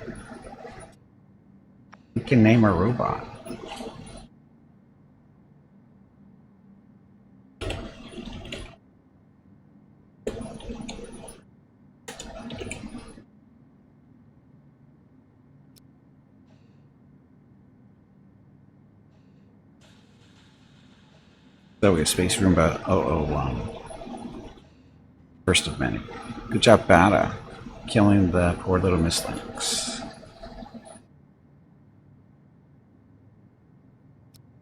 We can name our robot. So we have Space Roomba 001. First of many. Good job, Bata. Killing the poor little mislinks.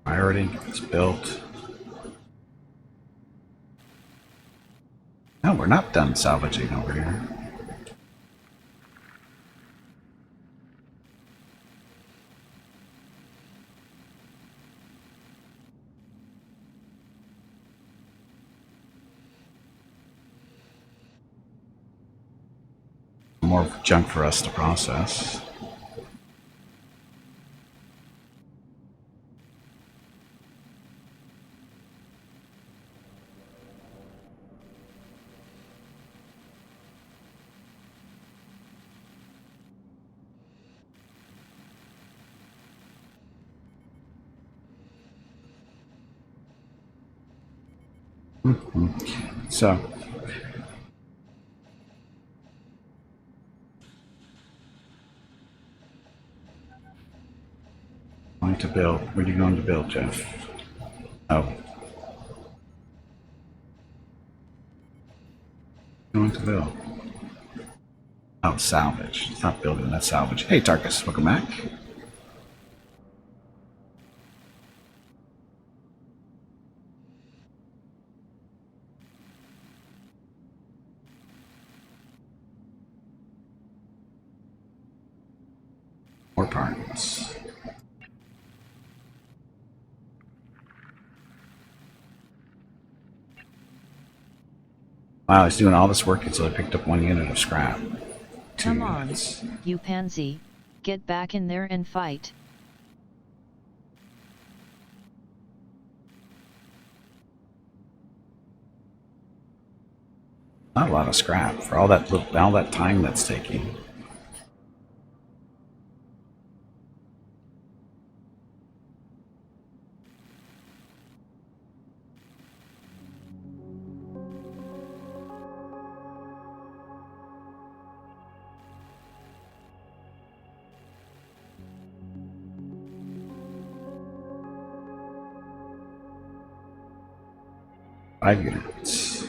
Priority is built. No, we're not done salvaging over here. More junk for us to process. So, going to build. What are you going to build, Jeff? Oh. Going to build. Oh, salvage. It's not building, that's salvage. Hey, Tarkus, welcome back. More parts. Wow, he's doing all this work until he picked up 1 unit of scrap. 2 Come on, units. you pansy, get back in there and fight. Not a lot of scrap for all that time that's taking. Five units.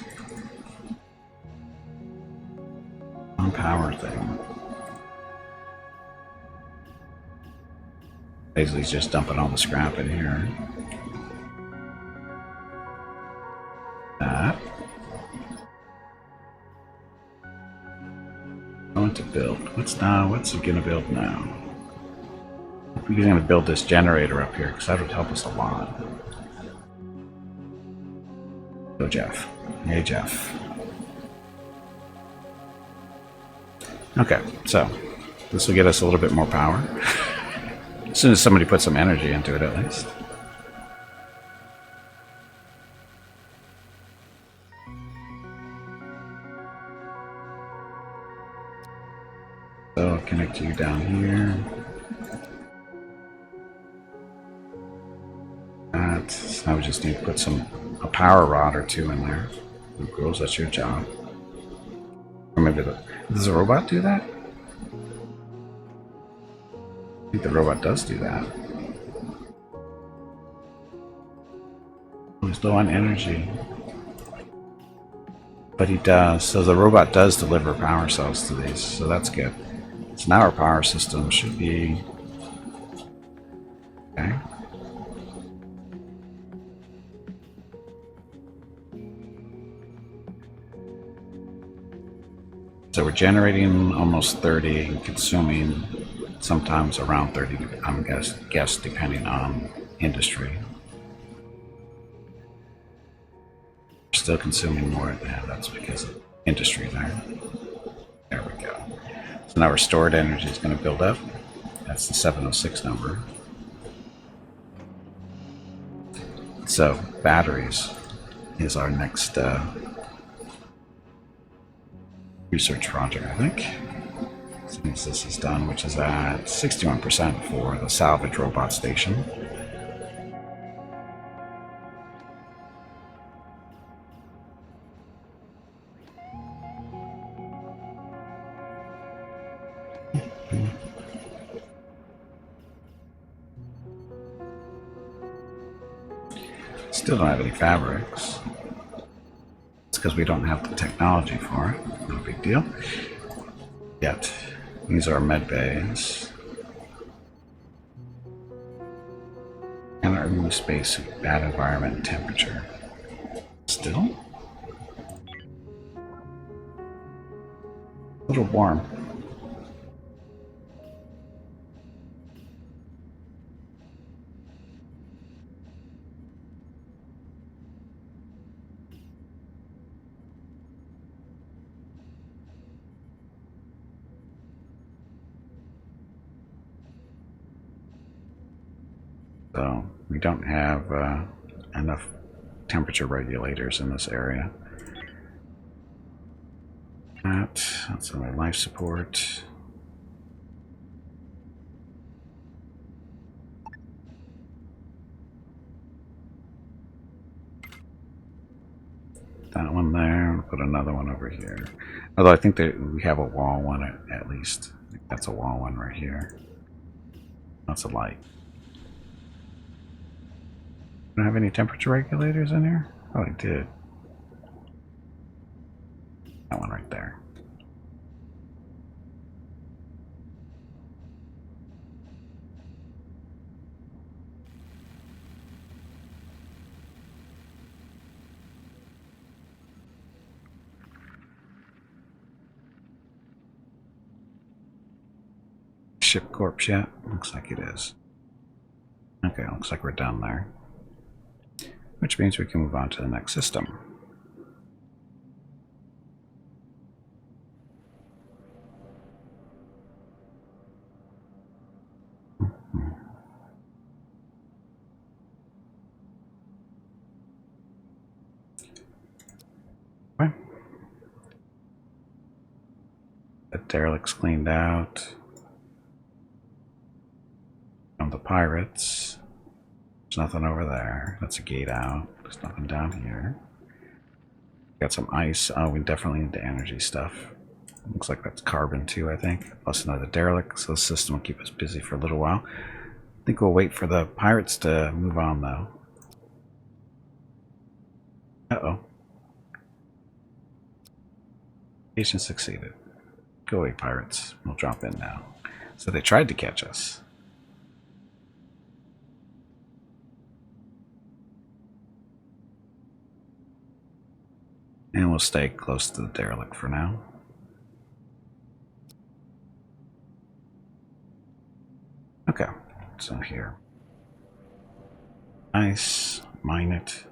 On power thing. Basically, he's just dumping all the scrap in here. That. Going to build. What's he gonna build now? We're gonna build this generator up here because that would help us a lot. Go, Jeff. Hey, Jeff. Okay, so this will get us a little bit more power. As soon as somebody puts some energy into it, at least. So I'll connect you down here. That. So now we just need to put a power rod or 2 in there. Girls, that's your job. Or maybe does the robot do that? I think the robot does do that. He's low on energy. But he does. So the robot does deliver power cells to these, so that's good. So now our power system should be... Okay. So we're generating almost 30 and consuming sometimes around 30, I'm guess depending on industry. We're still consuming more. Yeah, that's because of industry there. There we go. So now our stored energy is going to build up. That's the 706 number. So batteries is our next research project, I think. As soon as this is done, which is at 61% for the salvage robot station. Still don't have any fabrics. Let's because we don't have the technology for it. No big deal. Yet. These are med bays. And our room space, bad environment and temperature. Still? A little warm. So we don't have enough temperature regulators in this area. That's another life support. That one there. Put another one over here. Although I think that we have a wall one at least. I think that's a wall one right here. That's a light. Don't have any temperature regulators in here? Oh, I did. That one right there. Ship corpse yet? Looks like it is. Okay, looks like we're down there. Which means we can move on to the next system. Okay. The derelict's cleaned out. From the pirates. There's nothing over there. That's a gate out. There's nothing down here. Got some ice. Oh, we definitely need the energy stuff. Looks like that's carbon too, I think. Plus another derelict, so the system will keep us busy for a little while. I think we'll wait for the pirates to move on, though. Uh-oh. Mission succeeded. Go away, pirates. We'll drop in now. So they tried to catch us. And we'll stay close to the derelict for now. Okay, so here. Nice, mine it.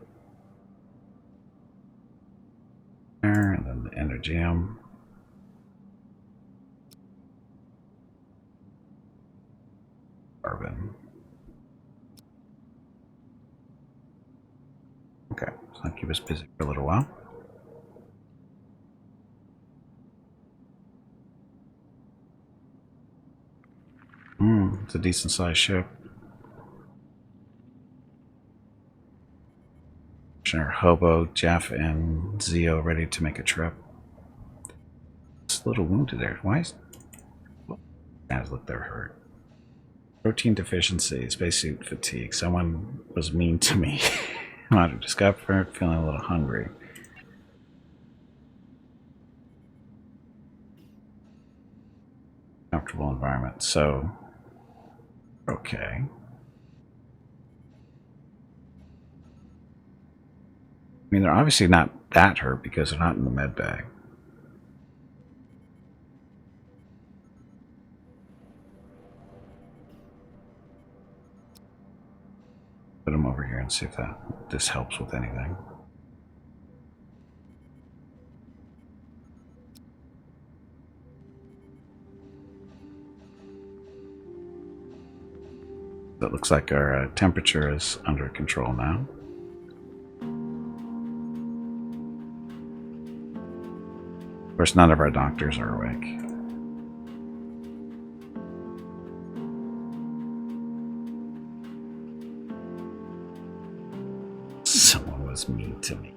There, and then the energium. Carbon. Okay, so that'll keep us busy for a little while. It's a decent sized ship. Sure, Hobo, Jeff, and Zio ready to make a trip. It's a little wounded there. Why is... Guys look, they're hurt. Protein deficiency, spacesuit fatigue. Someone was mean to me. I just got hurt, feeling a little hungry. Comfortable environment. So, okay. I mean, they're obviously not that hurt because they're not in the med bag. Put them over here and see if this helps with anything. It looks like our temperature is under control now. Of course, none of our doctors are awake. Someone was mean to me.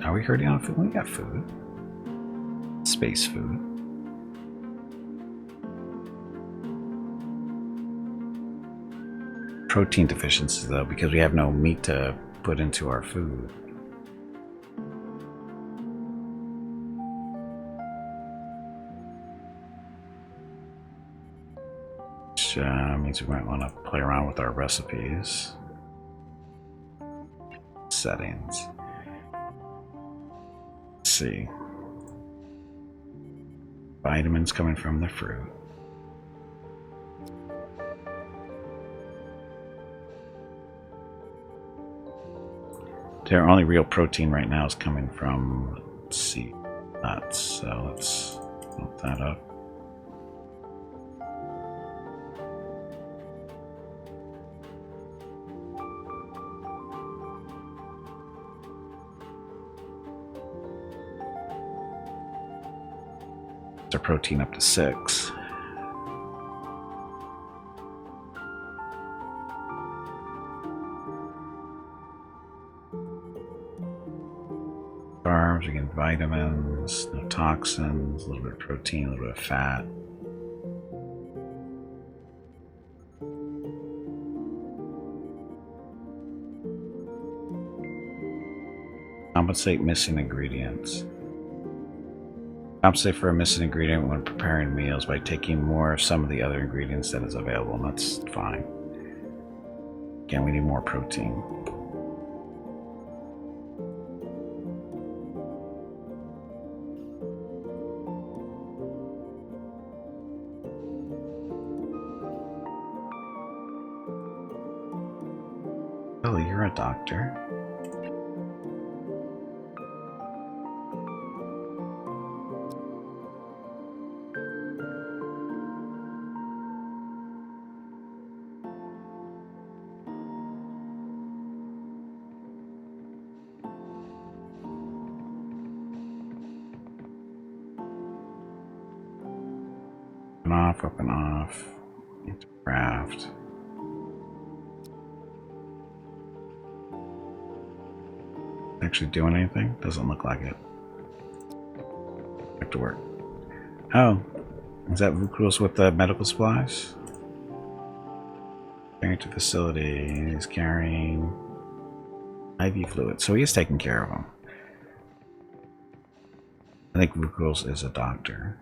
Are we hurting on food? We got food. Space food. protein deficiency though, because we have no meat to put into our food. Which means we might want to play around with our recipes. Settings. Let's see. Vitamins coming from the fruit. Their only real protein right now is coming from seed nuts, so let's bump that up. Our protein up to 6. Carbs, we get vitamins, no toxins, a little bit of protein, a little bit of fat. Compensate missing ingredients. Compensate for a missing ingredient when preparing meals by taking more of some of the other ingredients that is available, and that's fine. Again, we need more protein. Oh, you're a doctor. Off, up and off. Need to craft. Actually doing anything? Doesn't look like it. Back to work. Oh, is that Vukulos with the medical supplies? Carrying to facility. He's carrying IV fluid, so he is taking care of him. I think Vukulos is a doctor.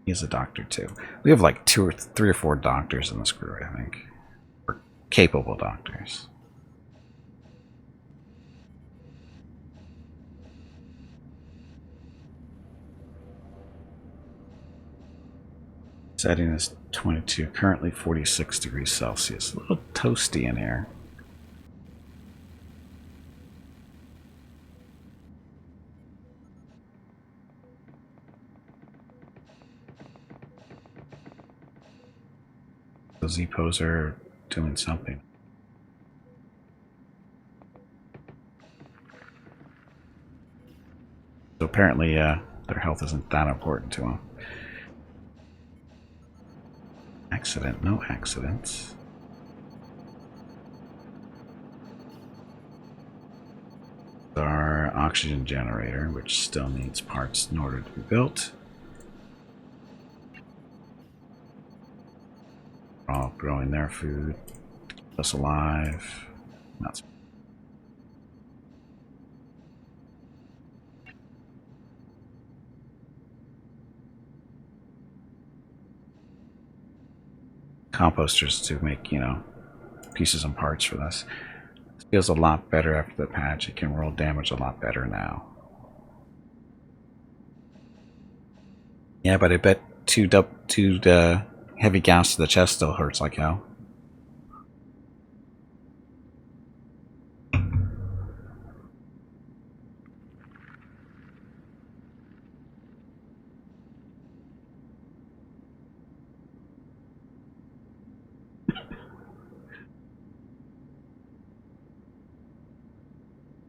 He's a doctor too. We have like 2 or 3 or 4 doctors in this crew, I think. Or capable doctors. Setting is 22, currently 46 degrees Celsius. A little toasty in here. The Z-Pos are doing something. So apparently their health isn't that important to them. Accident, no accidents. Our oxygen generator, which still needs parts in order to be built. All growing their food to keep us alive. That's composters to make, pieces and parts for this. This feels a lot better after the patch. It can roll damage a lot better now. Yeah, but I bet two heavy gas to the chest still hurts like hell.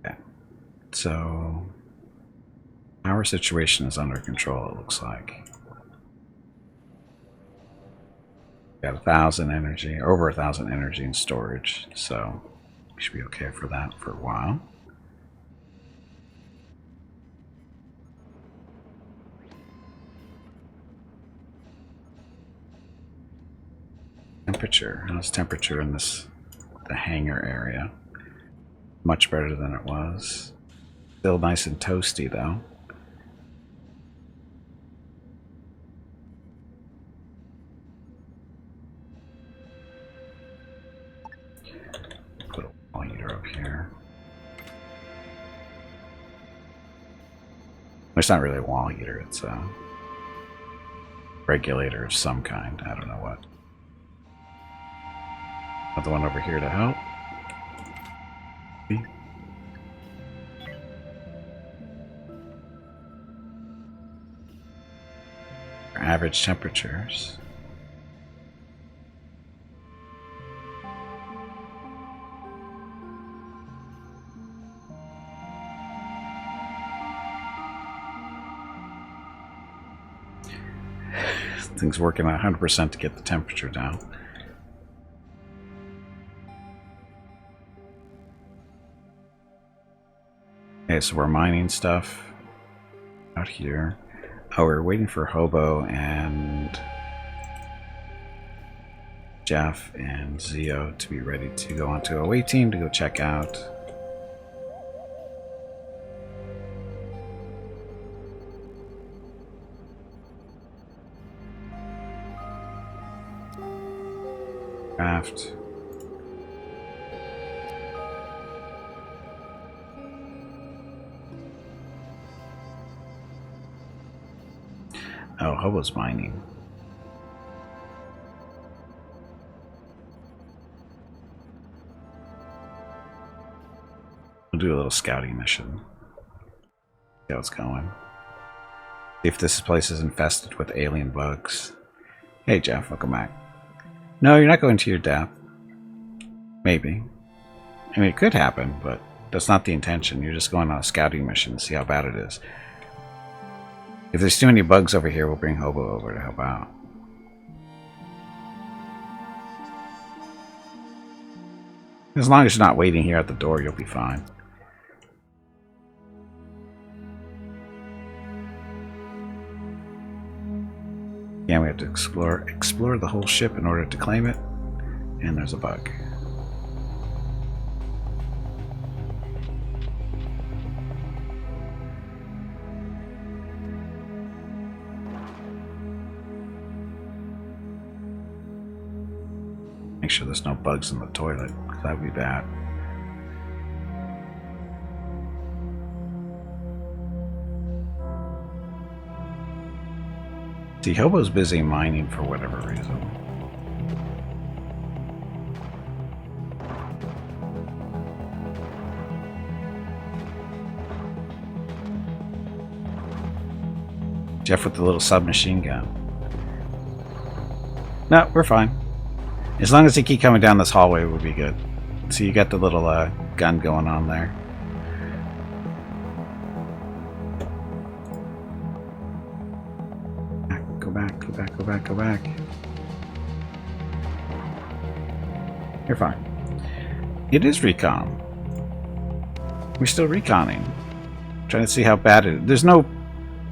Okay. So our situation is under control, it looks like. Got 1,000 energy, over 1,000 energy in storage, so we should be okay for that for a while. Temperature. How's temperature in the hangar area? Much better than it was. Still nice and toasty though. Put a wall heater up here. It's not really a wall heater, it's a regulator of some kind. I don't know what. Another one over here to help. Average temperatures. Thing's working at 100% to get the temperature down. Okay, so we're mining stuff out here. Oh, we're waiting for Hobo and Jeff and Zio to be ready to go onto a away team to go check out. Craft. Oh, Hobo's mining. We'll do a little scouting mission. See how it's going. See if this place is infested with alien bugs. Hey Jeff, welcome back. No, you're not going to your death. Maybe. I mean, it could happen, but that's not the intention. You're just going on a scouting mission to see how bad it is. If there's too many bugs over here, we'll bring Hobo over to help out. As long as you're not waiting here at the door, you'll be fine. Yeah, we have to explore the whole ship in order to claim it. And there's a bug. Make sure there's no bugs in the toilet, because that would be bad. See, Hobo's busy mining for whatever reason. Jeff with the little submachine gun. No, we're fine. As long as they keep coming down this hallway, we'll be good. So you got the little gun going on there. Go back, go back, go back, go back. You're fine. It is recon. We're still reconning. Trying to see how bad it is.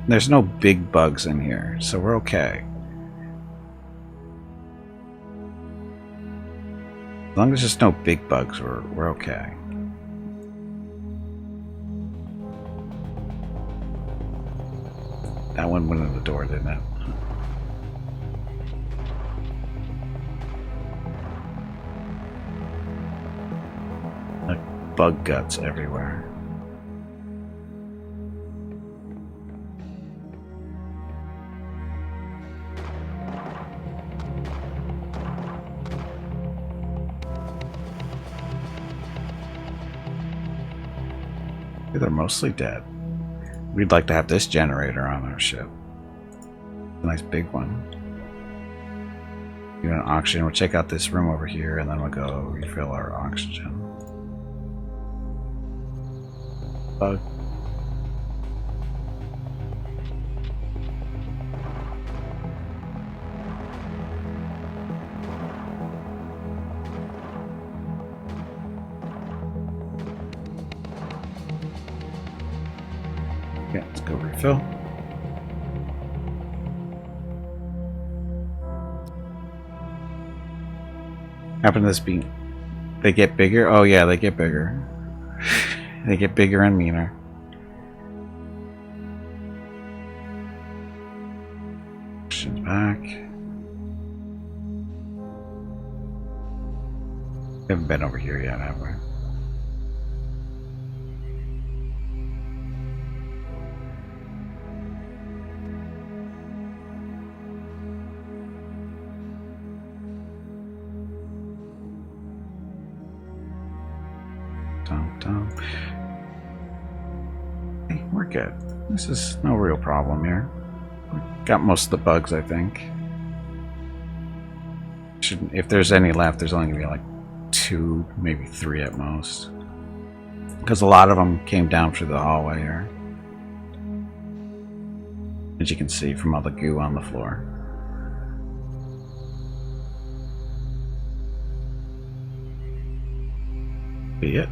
There's no big bugs in here, so we're okay. As long as there's no big bugs, we're okay. That one went in the door, didn't it? Like bug guts everywhere. They're mostly dead. We'd like to have this generator on our ship. A nice big one. Do an oxygen. We'll check out this room over here and then we'll go refill our oxygen. Bug. Okay, let's go refill. Happen to this being... They get bigger? Oh yeah, they get bigger. They get bigger and meaner. Questions back. We haven't been over here yet, have we? Hey, we're good. This is no real problem here. We got most of the bugs, I think. Shouldn't, if there's any left, there's only gonna be like 2, maybe 3 at most. Because a lot of them came down through the hallway here. As you can see from all the goo on the floor. Be it.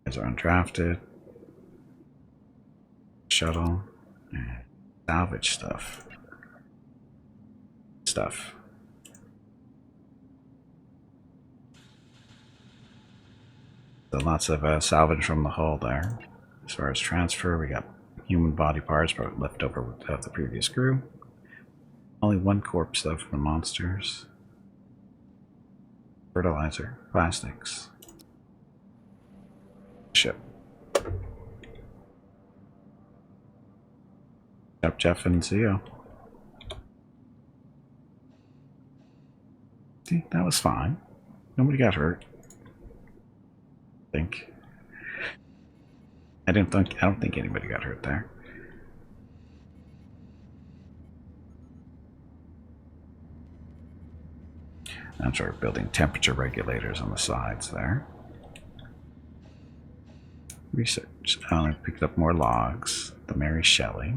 These are undrafted. Shuttle. And salvage stuff. So lots of salvage from the hull there. As far as transfer, we got human body parts but left over with the previous crew. Only 1 corpse though from the monsters. Fertilizer, plastics. Ship. Yep, Jeff and Zio. See, that was fine. Nobody got hurt. I think. I don't think anybody got hurt there. Now start building temperature regulators on the sides there. Research. I picked up more logs. The Mary Shelley.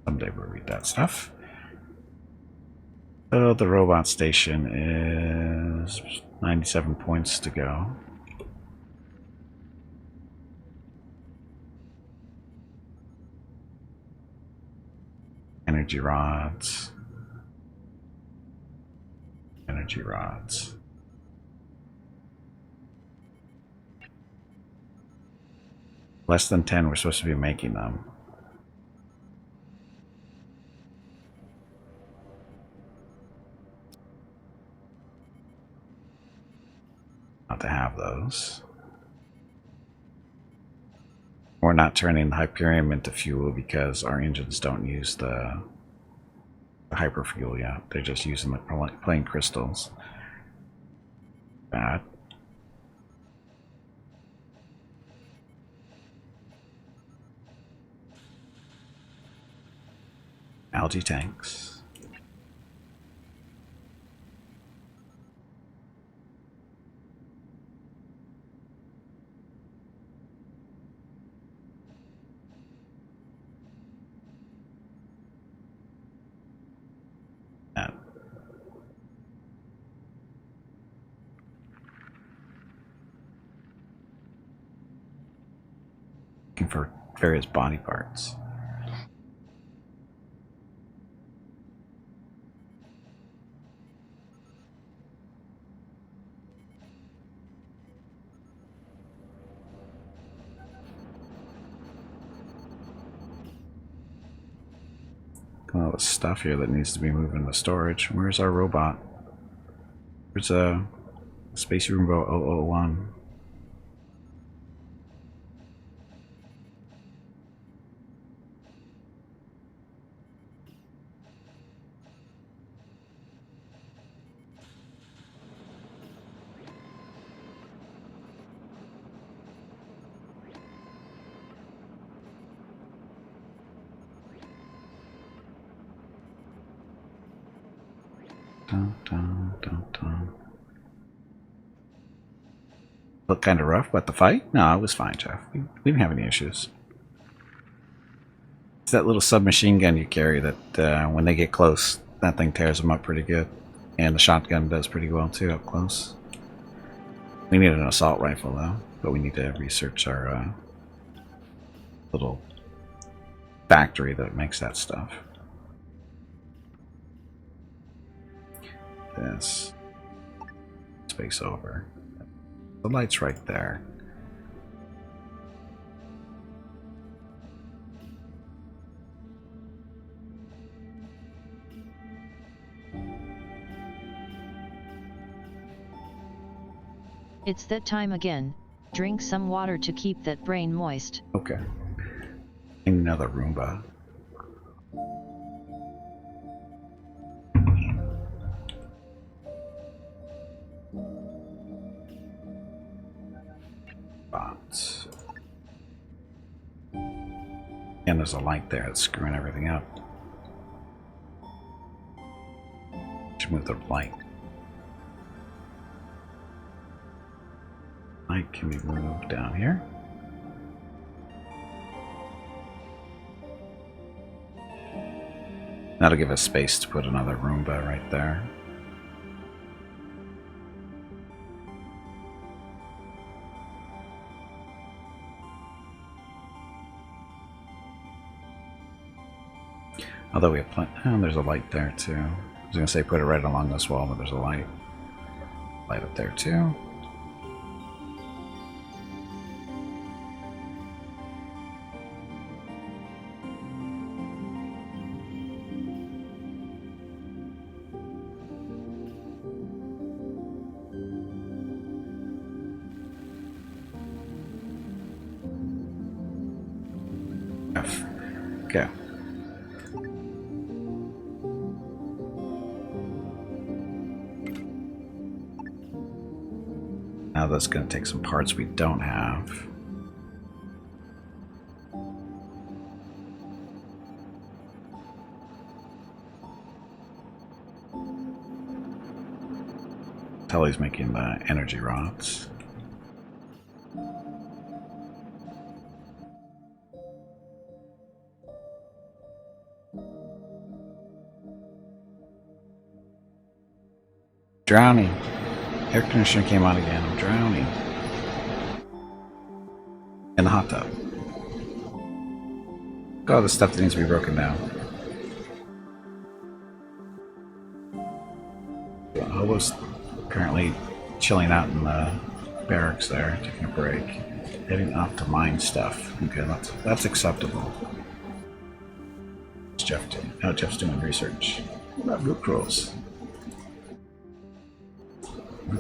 Someday we'll read that stuff. So the robot station is 97 points to go. Energy rods. Energy rods. Less than 10, we're supposed to be making them. Not to have those. We're not turning the Hyperium into fuel because our engines don't use the hyperfuel yet. They're just using the plain crystals. Bad. Algae tanks. Looking for various body parts. All the stuff here that needs to be moved into storage. Where's our robot? Where's Space Roombo 001? Dun, dun, dun, dun. Looked kind of rough, but the fight? No, it was fine, Jeff. We didn't have any issues. It's that little submachine gun you carry that when they get close, that thing tears them up pretty good. And the shotgun does pretty well too, up close. We need an assault rifle though, but we need to research our little factory that makes that stuff. This space over. The light's right there. It's that time again. Drink some water to keep that brain moist. Okay. Another Roomba. Bots. And there's a light there that's screwing everything up. Should move the light. Light can be moved down here. That'll give us space to put another Roomba right there. Although we have plenty. Oh, there's a light there too. I was gonna say put it right along this wall, but there's a light. Light up there too. Okay. Now that's going to take some parts we don't have. Tully's making the energy rods. Drowning. Air conditioner came on again. I'm drowning. In the hot tub. Look at all the stuff that needs to be broken down. Hobo's currently chilling out in the barracks there, taking a break. Heading off to mine stuff. Okay, that's acceptable. What's Jeff doing? Oh, Jeff's doing research. What about Blue Crow's?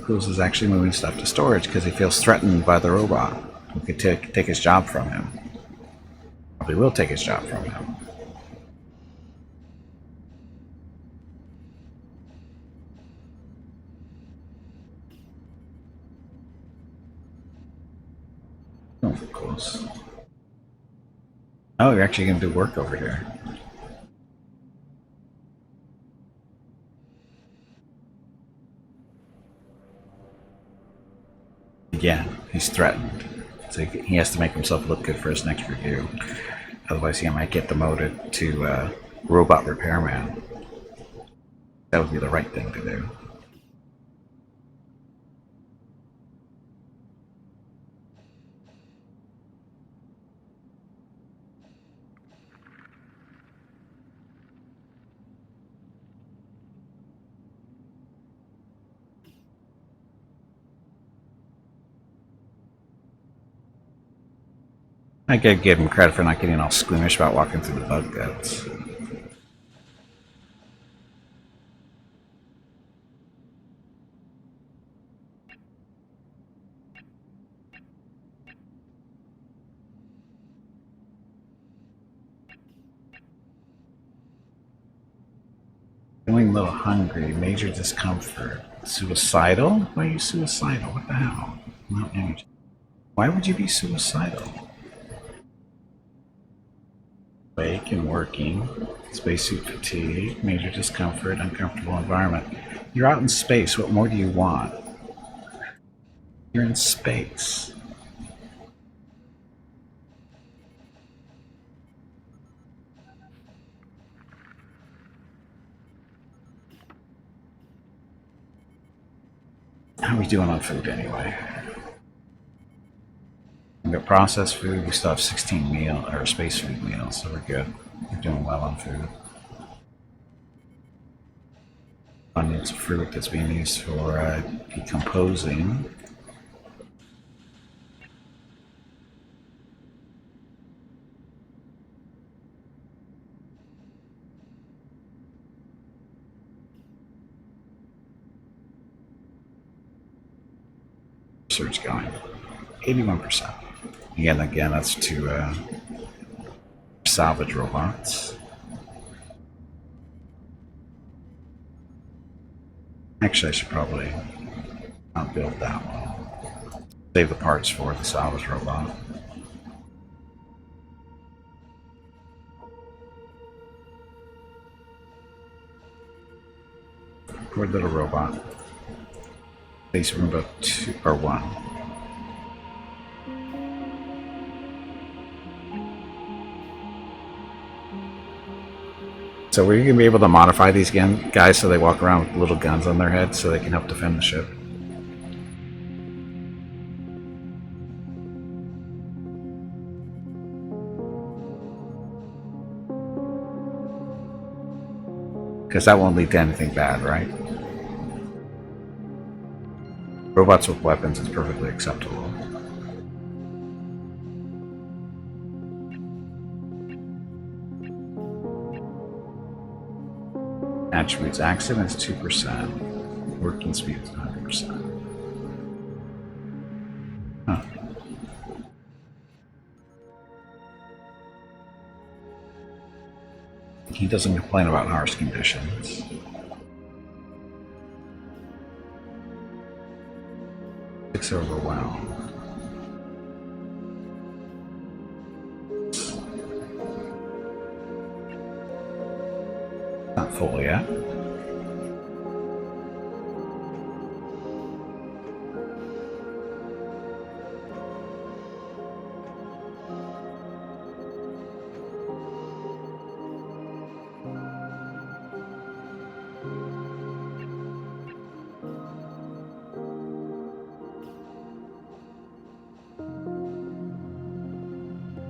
Cruz is actually moving stuff to storage because he feels threatened by the robot who could take his job from him. Probably will take his job from him. Oh, of course. Oh, you're actually going to do work over here. Yeah, he's threatened. So he has to make himself look good for his next review. Otherwise he might get demoted to robot repairman. That would be the right thing to do. I gotta give him credit for not getting all squeamish about walking through the bug guts. Feeling a little hungry, major discomfort. Suicidal? Why are you suicidal? What the hell? No energy. Why would you be suicidal? Awake and working, spacesuit fatigue, major discomfort, uncomfortable environment. You're out in space. What more do you want? You're in space. How are we doing on food anyway? We got processed food. We still have 16 meal or space food meals, so we're good. We're doing well on food. Abundance of fruit that's being used for decomposing. Research going. 81%. Again, that's to salvage robots. Actually, I should probably not build that one. Save the parts for the salvage robot. Poor little robot. Base room about 2 or 1. So we're going to be able to modify these guys so they walk around with little guns on their heads so they can help defend the ship. Because that won't lead to anything bad, right? Robots with weapons is perfectly acceptable. Attributes: accidents 2%, working speed is 100%. Huh. He doesn't complain about harsh conditions. It's overwhelmed. Not full yet.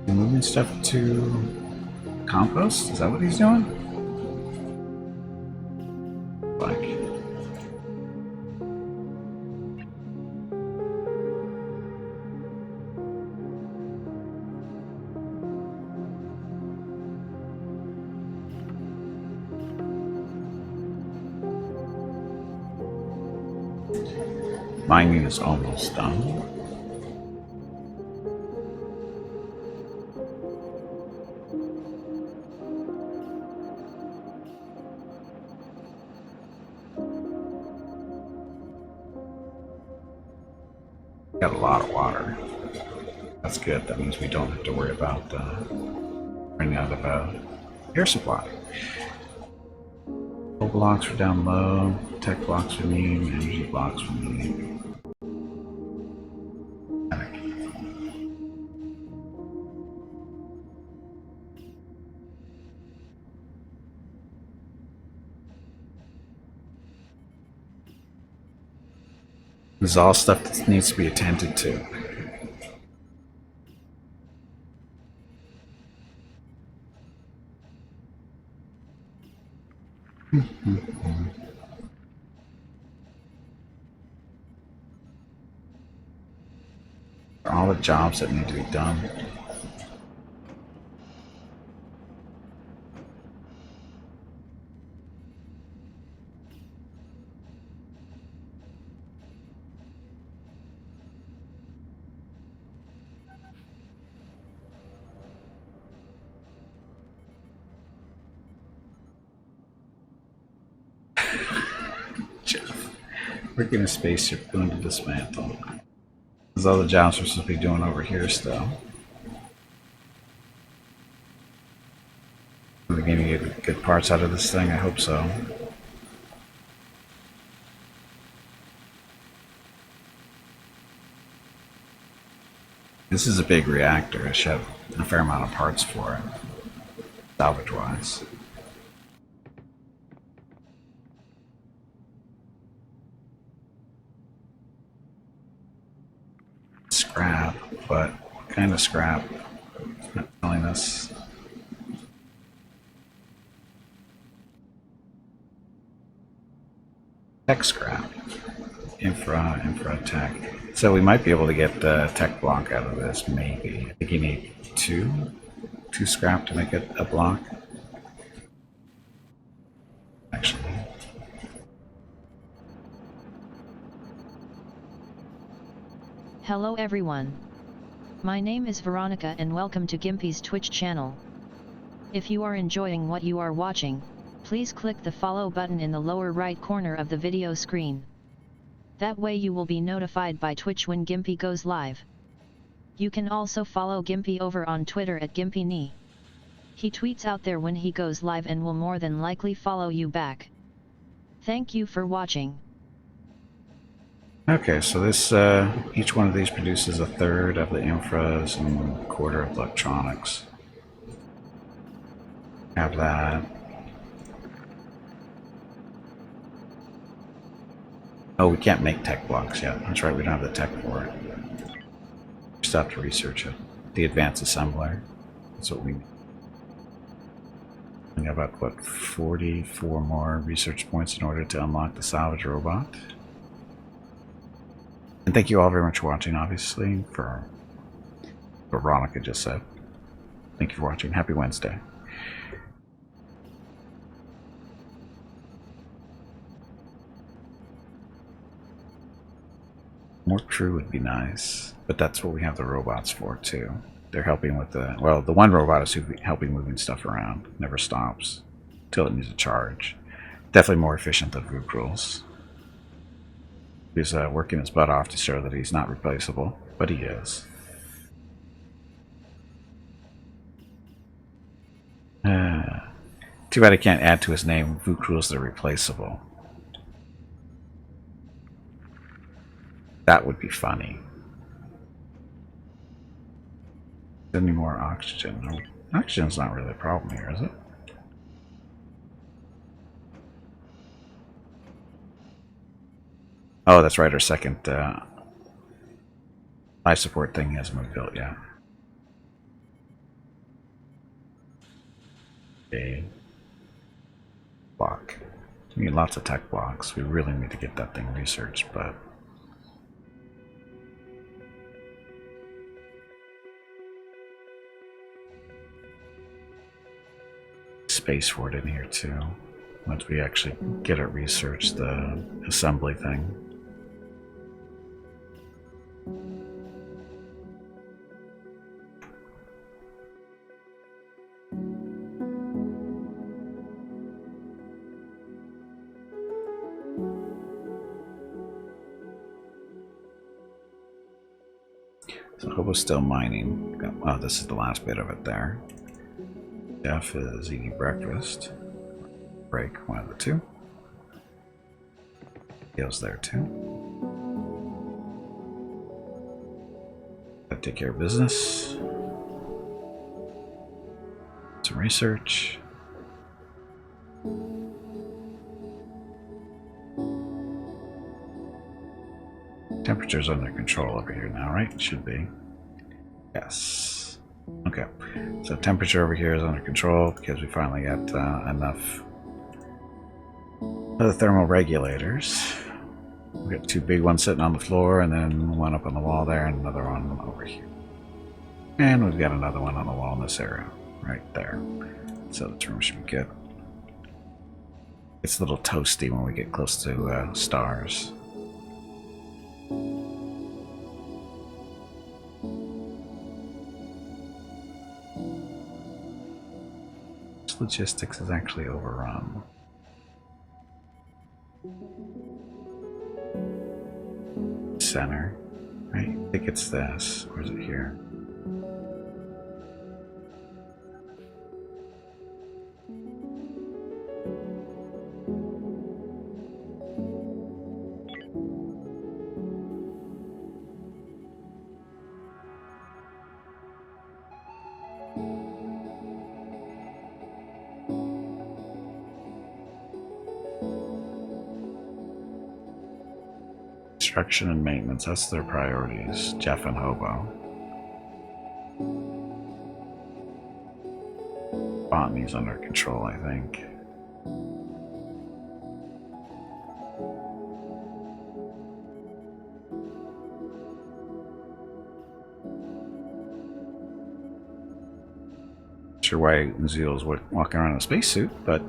Moving stuff to compost? Is that what he's doing? Like, mining is almost done. Got a lot of water. That's good. That means we don't have to worry about running out of air supply. Coal blocks are down low. Tech blocks we need. Energy blocks we need. This is all stuff that needs to be attended to. All the jobs that need to be done. Freaking a spaceship going to dismantle. There's all the jobs we're supposed to be doing over here still. Are we going to get good parts out of this thing? I hope so. This is a big reactor. I should have a fair amount of parts for it, salvage-wise. Scrap, but what kind of scrap. It's not telling us. Tech scrap. Infra tech. So we might be able to get the tech block out of this, maybe. I think you need two scrap to make it a block. Actually. Hello everyone. My name is Veronica and welcome to Gimpy's Twitch channel. If you are enjoying what you are watching, please click the follow button in the lower right corner of the video screen. That way you will be notified by Twitch when Gimpy goes live. You can also follow Gimpy over on Twitter at GimpyKnee. He tweets out there when he goes live and will more than likely follow you back. Thank you for watching. Okay, so this each one of these produces a third of the infras and a quarter of the electronics. Have that. Oh, we can't make tech blocks yet. That's right, we don't have the tech for it. We still have to research it. The advanced assembler. That's what we need. We have about, what, 44 more research points in order to unlock the salvage robot. And thank you all very much for watching, obviously, for what Veronica just said. Thank you for watching. Happy Wednesday. More crew would be nice, but that's what we have the robots for, too. They're helping with the... Well, the one robot is helping moving stuff around. Never stops until it needs a charge. Definitely more efficient than Vukrul's. He's working his butt off to show that he's not replaceable, but he is. Too bad I can't add to his name Vukrul's the Replaceable. That would be funny. Any more oxygen? No, oxygen's not really a problem here, is it? Oh, that's right, our second life support thing hasn't been built yet. A block. We need lots of tech blocks. We really need to get that thing researched, but... space for it in here, too. Once we actually get it researched, the assembly thing. So Hobo's still mining. Oh, this is the last bit of it there. Jeff is eating breakfast. Break, one of the two. Gail's there too. Gotta take care of business. Some research. Temperature's under control over here now, right? It should be. Yes. Okay. So temperature over here is under control because we finally got enough of the thermal regulators. We got two big ones sitting on the floor and then one up on the wall there and another one over here. And we've got another one on the wall in this area right there. So this room should be good. It's a little toasty when we get close to stars. Logistics is actually overrun. Center, right? I think it's this. Or is it here? Construction and maintenance, that's their priorities, Jeff and Hobo. Botany's under control, I think. Sure why Uziel's walking around in a spacesuit, but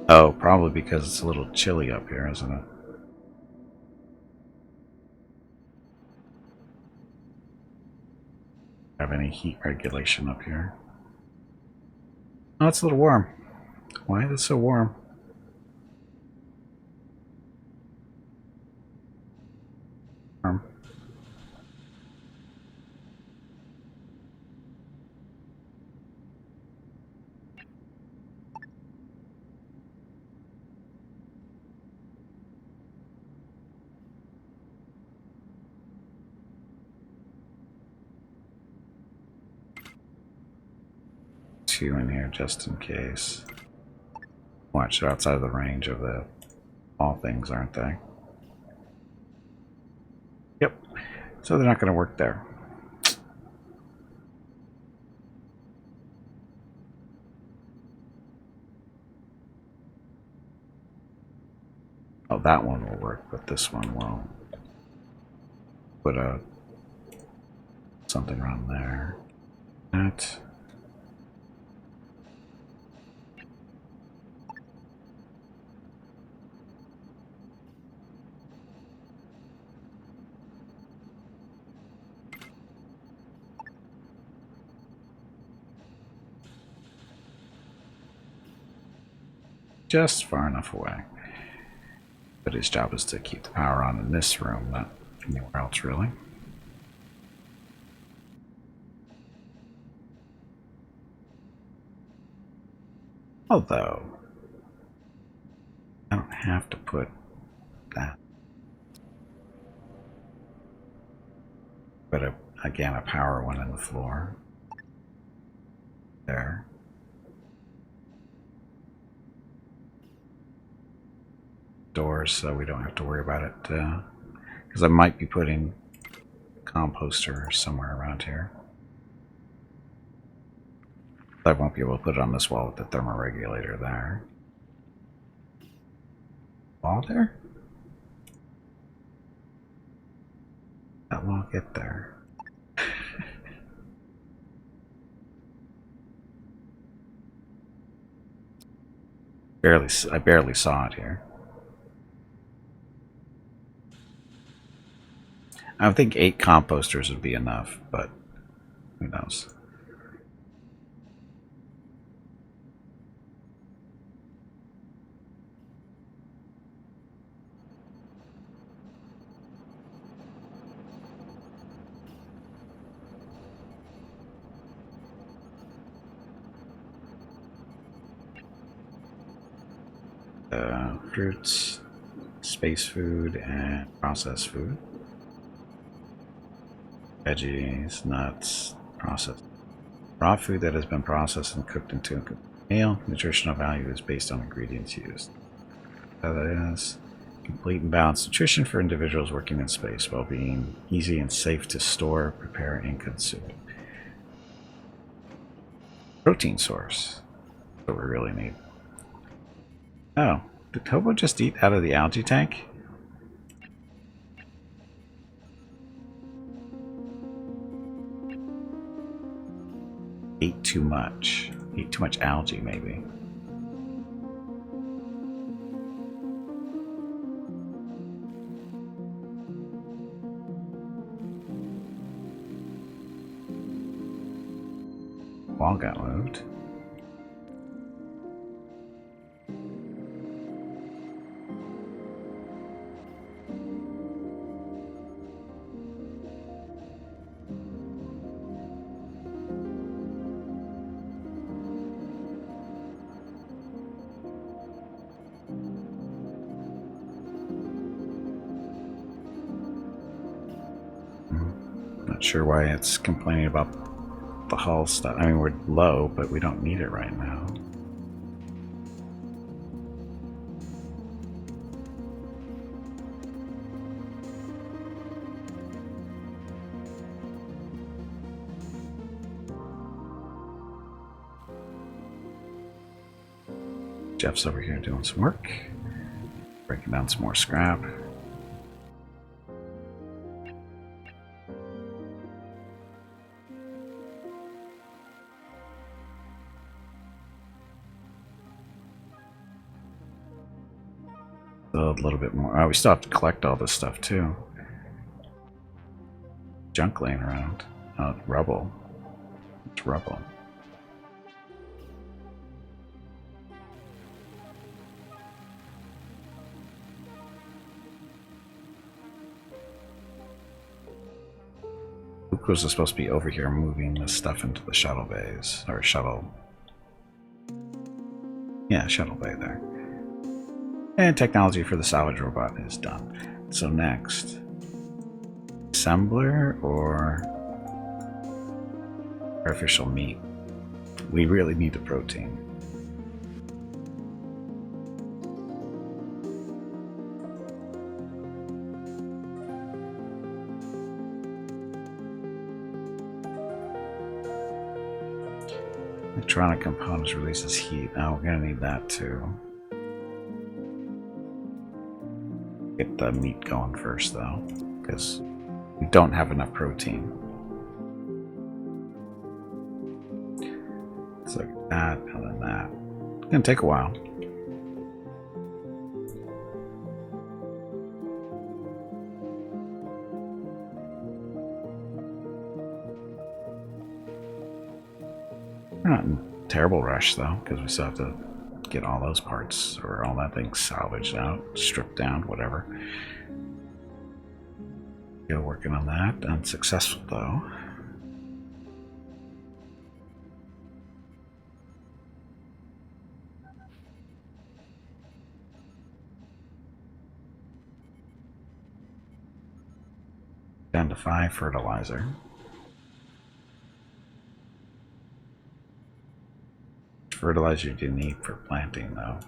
oh, probably because it's a little chilly up here, isn't it? Have any heat regulation up here? Oh, it's a little warm. Why is it so warm? Warm. Two in here just in case. Watch, they're outside of the range of the all things, aren't they? Yep. So they're not going to work there. Oh, that one will work, but this one won't. Put a something around there. That. Just far enough away. But his job is to keep the power on in this room, not anywhere else, really. Although, I don't have to put that. But again, a power one in the floor. There. Doors, so we don't have to worry about it. Because I might be putting a composter somewhere around here. I won't be able to put it on this wall with the thermoregulator there. Wall there? That won't get there. I barely saw it here. I don't think 8 composters would be enough, but who knows. Fruits, space food, and processed food. Veggies, nuts, processed. Raw food that has been processed and cooked into a meal. Nutritional value is based on ingredients used. So that is complete and balanced nutrition for individuals working in space, while being easy and safe to store, prepare, and consume. Protein source. That's what we really need. Oh, did Tobo just eat out of the algae tank? Ate too much. Ate too much algae, maybe. Wall got moved. Not sure why it's complaining about the hull stuff. I mean, we're low, but we don't need it right now. Jeff's over here doing some work. Breaking down some more scrap. A little bit more. Oh, we still have to collect all this stuff too. Junk laying around. Oh, rubble. It's rubble. Glucose is supposed to be over here moving this stuff into the shuttle bays. Or shuttle. Yeah, shuttle bay there. And technology for the salvage robot is done. So next, assembler or artificial meat? We really need the protein. Electronic components releases heat. Oh, we're gonna need that too. Get the meat going first though, because we don't have enough protein. So that and then that. It's gonna take a while. We're not in a terrible rush though, because we still have to get all those parts or all that thing salvaged out, stripped down, whatever. Still working on that. Unsuccessful though. Down to 5 fertilizer. Fertilizer do you need for planting though?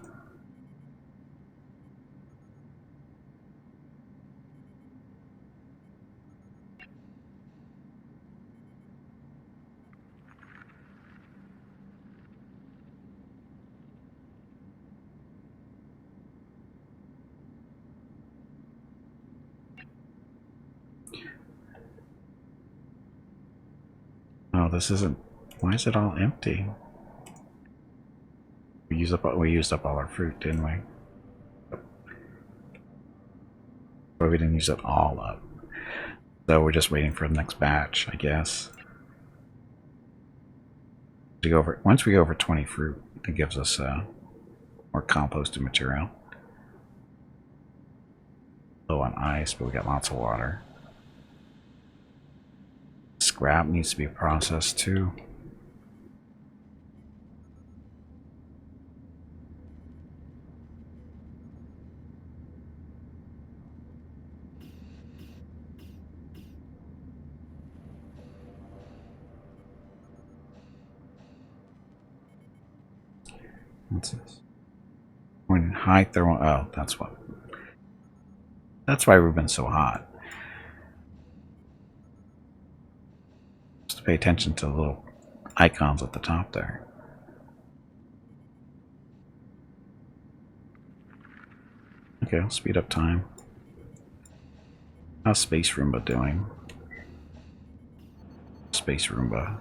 Oh, this isn't. Why is it all empty? We used up all our fruit, didn't we? But we didn't use it all up. So we're just waiting for the next batch, I guess. Once we go over 20 fruit, it gives us more composted material. Low on ice, but we got lots of water. Scrap needs to be processed too. What's this? When high thermal. Oh, that's what. That's why we've been so hot. Just to pay attention to the little icons at the top there. Okay, I'll speed up time. How's Space Roomba doing? Space Roomba.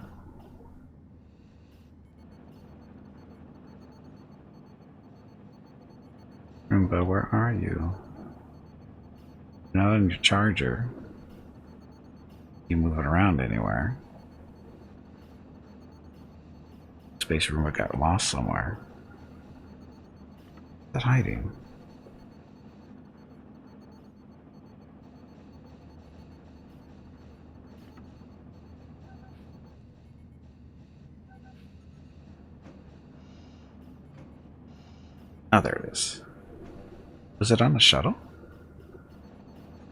Roomba, where are you? You're not on your charger. You moving around anywhere? Space Roomba got lost somewhere. Is that hiding? Oh, there it is. Was it on the shuttle?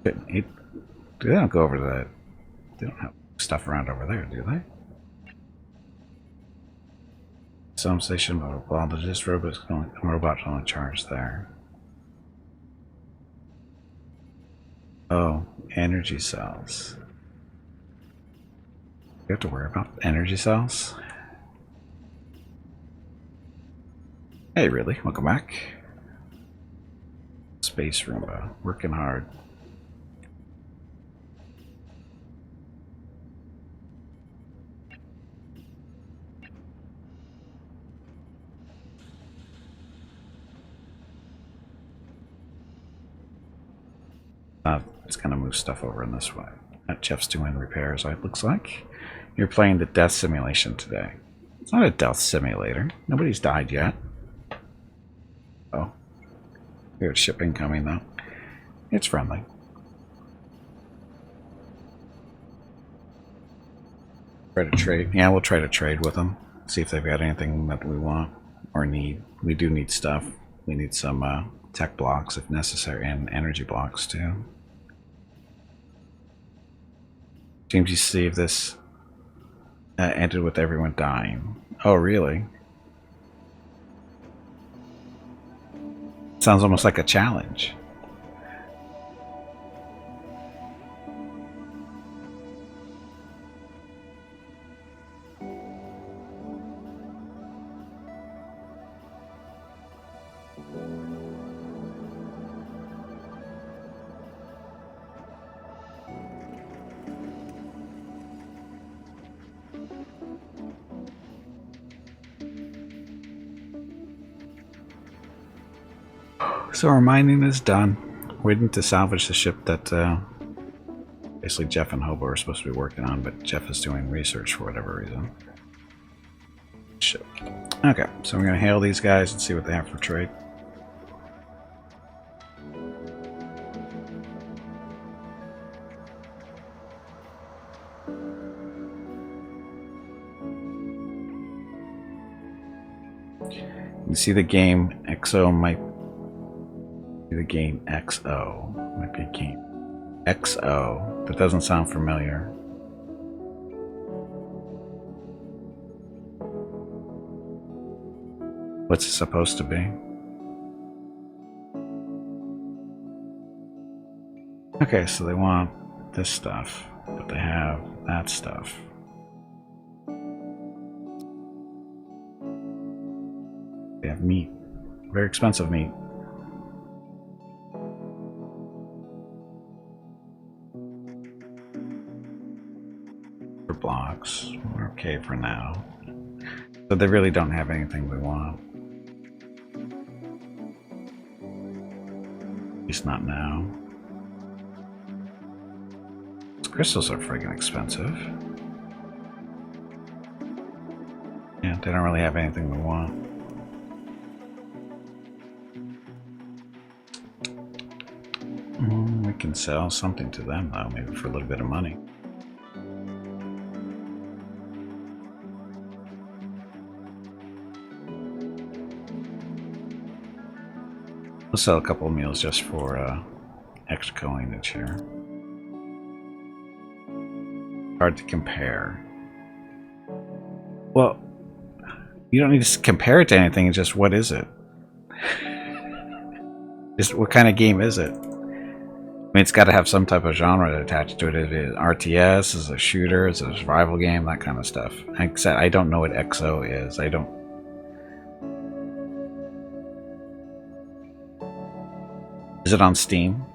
They don't go over that. They don't have stuff around over there, do they? Some station, blah blah blah. This robot's on charge there. Oh, energy cells. You have to worry about energy cells? Hey, really? Welcome back. Space Roomba. Working hard. It's gonna move stuff over in this way. Jeff's doing repairs, it looks like. You're playing the death simulation today. It's not a death simulator. Nobody's died yet. Oh. Weird shipping coming, though. It's friendly. Try to trade. Yeah, we'll try to trade with them. See if they've got anything that we want or need. We do need stuff. We need some tech blocks if necessary, and energy blocks, too. Seems you see if this ended with everyone dying. Oh, really? Sounds almost like a challenge. So our mining is done. Waiting to salvage the ship that basically Jeff and Hobo are supposed to be working on, but Jeff is doing research for whatever reason. Ship. Okay, so we're going to hail these guys and see what they have for trade. You see the game XO might be the game XO. Might be a game XO. That doesn't sound familiar. What's it supposed to be? Okay, so they want this stuff, but they have that stuff. They have meat. Very expensive meat. For blocks. We're okay for now. But they really don't have anything we want. At least not now. These crystals are friggin' expensive. Yeah, they don't really have anything we want. We can sell something to them, though, maybe for a little bit of money. We'll sell a couple of meals just for extra coinage here. Hard to compare. Well, you don't need to compare it to anything, it's just what is it? Just what kind of game is it? I mean, it's got to have some type of genre attached to it. If it is RTS, is a shooter, is a survival game, that kind of stuff. Like I said, I don't know what XO is. I don't. Is it on Steam?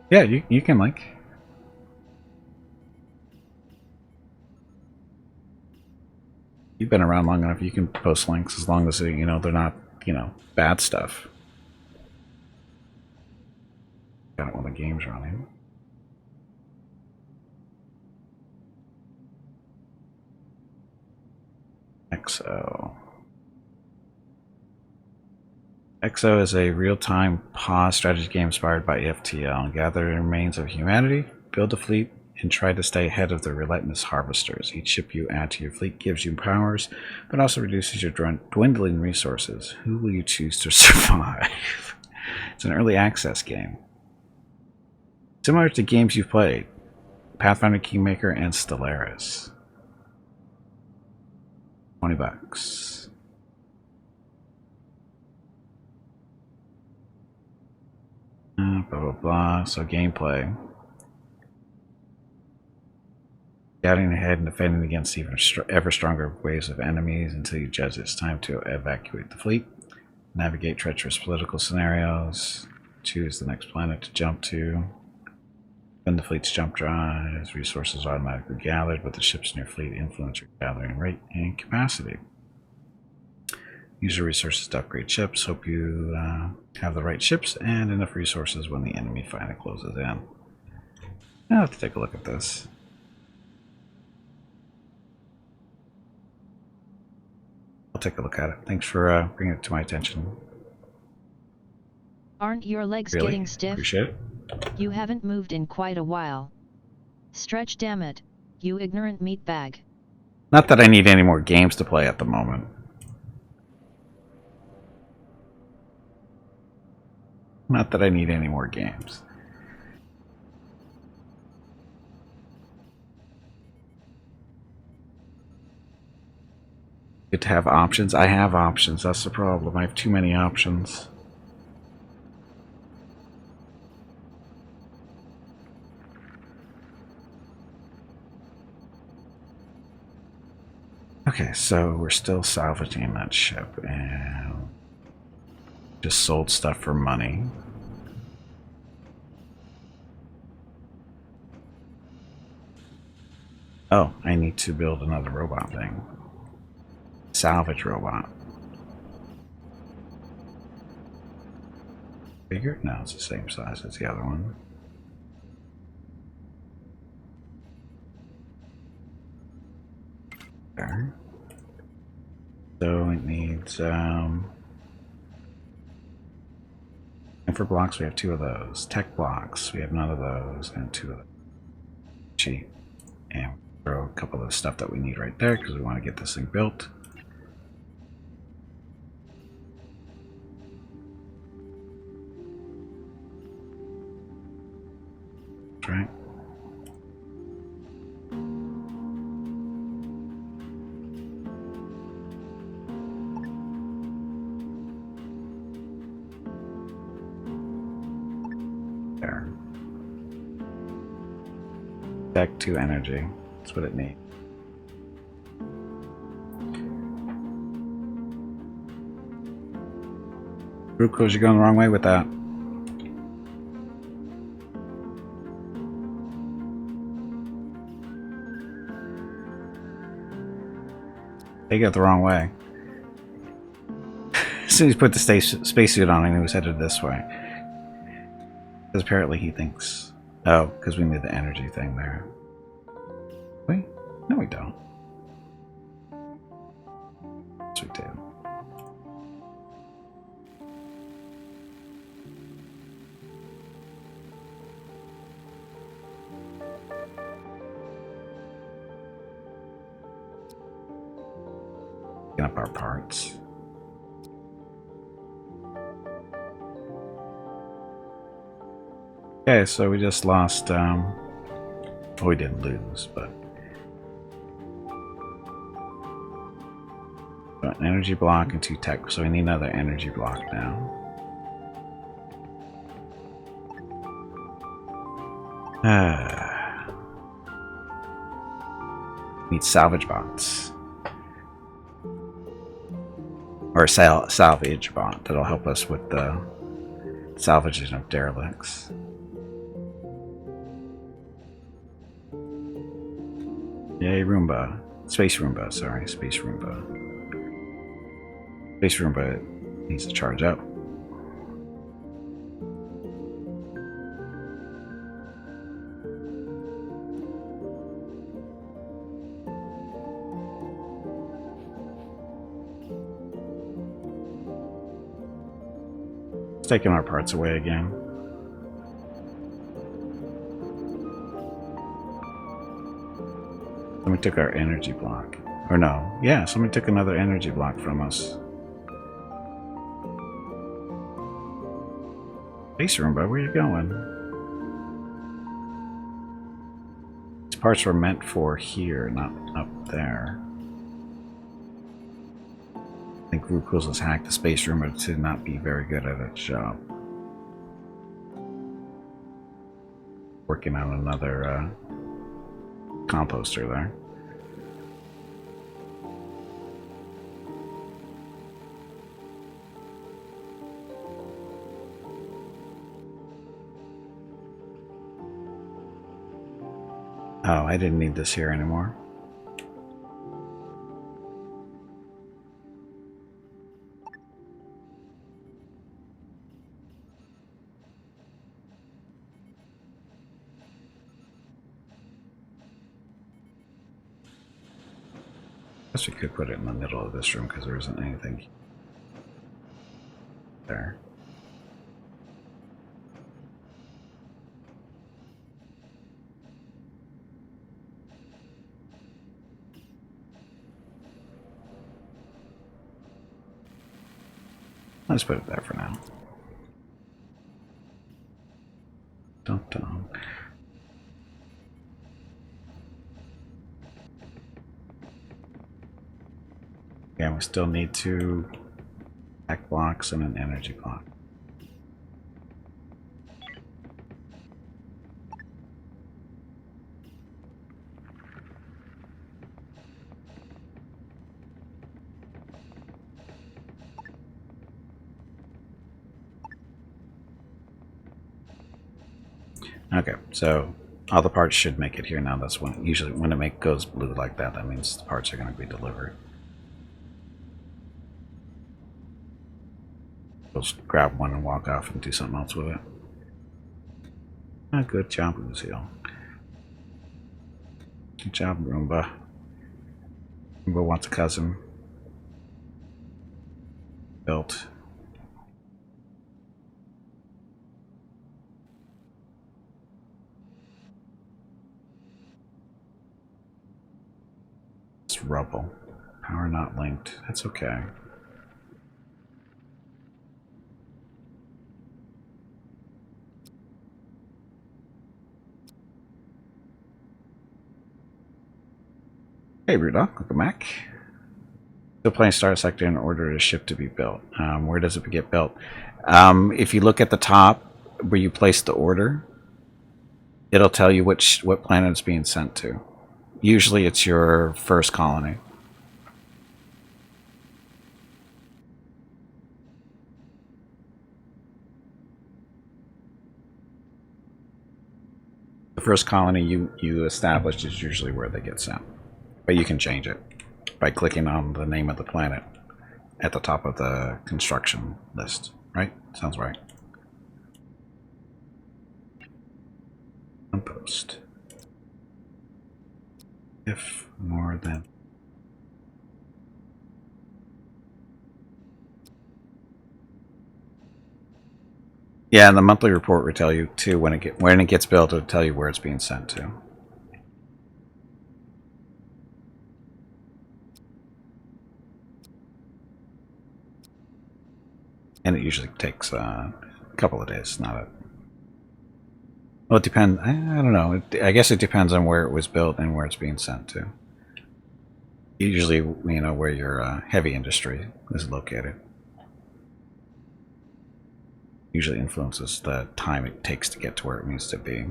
Yeah, you can link. You've been around long enough, you can post links as long as they're not, bad stuff. Got it when the game's running. XO. XO is a real-time pause strategy game inspired by FTL. Gather the remains of humanity, build a fleet, and try to stay ahead of the relentless harvesters. Each ship you add to your fleet gives you powers, but also reduces your dwindling resources. Who will you choose to survive? It's an early access game. Similar to games you've played, Pathfinder, Kingmaker, and Stellaris. $20. – blah blah blah. So gameplay. Scouting ahead and defending against even ever stronger waves of enemies until you judge it's time to evacuate the fleet. Navigate treacherous political scenarios. Choose the next planet to jump to. When the fleet's jump drives, resources automatically gathered, but the ships in your fleet influence your gathering rate and capacity. Use your resources to upgrade ships. Hope you have the right ships and enough resources when the enemy finally closes in. I'll have to take a look at this. I'll take a look at it. Thanks for bringing it to my attention. Aren't your legs Really? getting stiff? Appreciate it. You haven't moved in quite a while. Stretch, damn it, you ignorant meatbag. Not that I need any more games to play at the moment. Not that I need any more games. Good to have options. I have options. That's the problem. I have too many options. Okay, so we're still salvaging that ship and just sold stuff for money. Oh, I need to build another robot thing. Salvage robot. Bigger? No, it's the same size as the other one. There. So it needs and for blocks we have 2 of those. Tech blocks, we have none of those, and 2 of those. Cheap. And throw a couple of stuff that we need right there because we want to get this thing built. That's right. There. Back to energy. That's what it needs. Glucose, you're going the wrong way with that. They got the wrong way. As soon as he put the spacesuit on, he was headed this way. Because apparently he thinks... Oh, because we need the energy thing there. Wait, no we don't. Yes we do. Picking up our parts. Okay, so we just lost, well, we didn't lose, but an energy block and 2 tech, so we need another energy block now. Need salvage bots. Or a salvage bot that'll help us with the salvaging of derelicts. Yay, Roomba. Space Roomba, sorry. Space Roomba. Space Roomba needs to charge up. It's taking our parts away again. Somebody took our energy block. Or no. Yeah, somebody took another energy block from us. Space Roomba, where are you going? These parts were meant for here, not up there. I think Rukuls has hacked the Space Roomba to not be very good at its job. working on another composter there. Oh, I didn't need this here anymore. Guess we could put it in the middle of this room because there isn't anything there. Let's put it there for now. Dun dun. Yeah, we still need 2 tech blocks and an energy block. Okay, so all the parts should make it here now. That's when usually when it goes blue like that, that means the parts are going to be delivered. Just grab one and walk off and do something else with it. Ah, good job, Lucille. Good job, Roomba. Roomba wants a cousin. Built. It's rubble. Power not linked. That's okay. Hey, Rudolph, welcome back. Still playing Star Sector in order to ship to be built. Where does it get built? If you look at the top where you place the order, it'll tell you what planet it's being sent to. Usually it's your first colony. The first colony you established is usually where they get sent. But you can change it by clicking on the name of the planet at the top of the construction list, right? Sounds right. Post. If more than. Yeah, and the monthly report will tell you too when it gets built. It'll tell you where it's being sent to. And it usually takes a couple of days, not a. Well, it depends. I don't know. I guess it depends on where it was built and where it's being sent to. Usually, you know, where your heavy industry is located. Usually influences the time it takes to get to where it needs to be.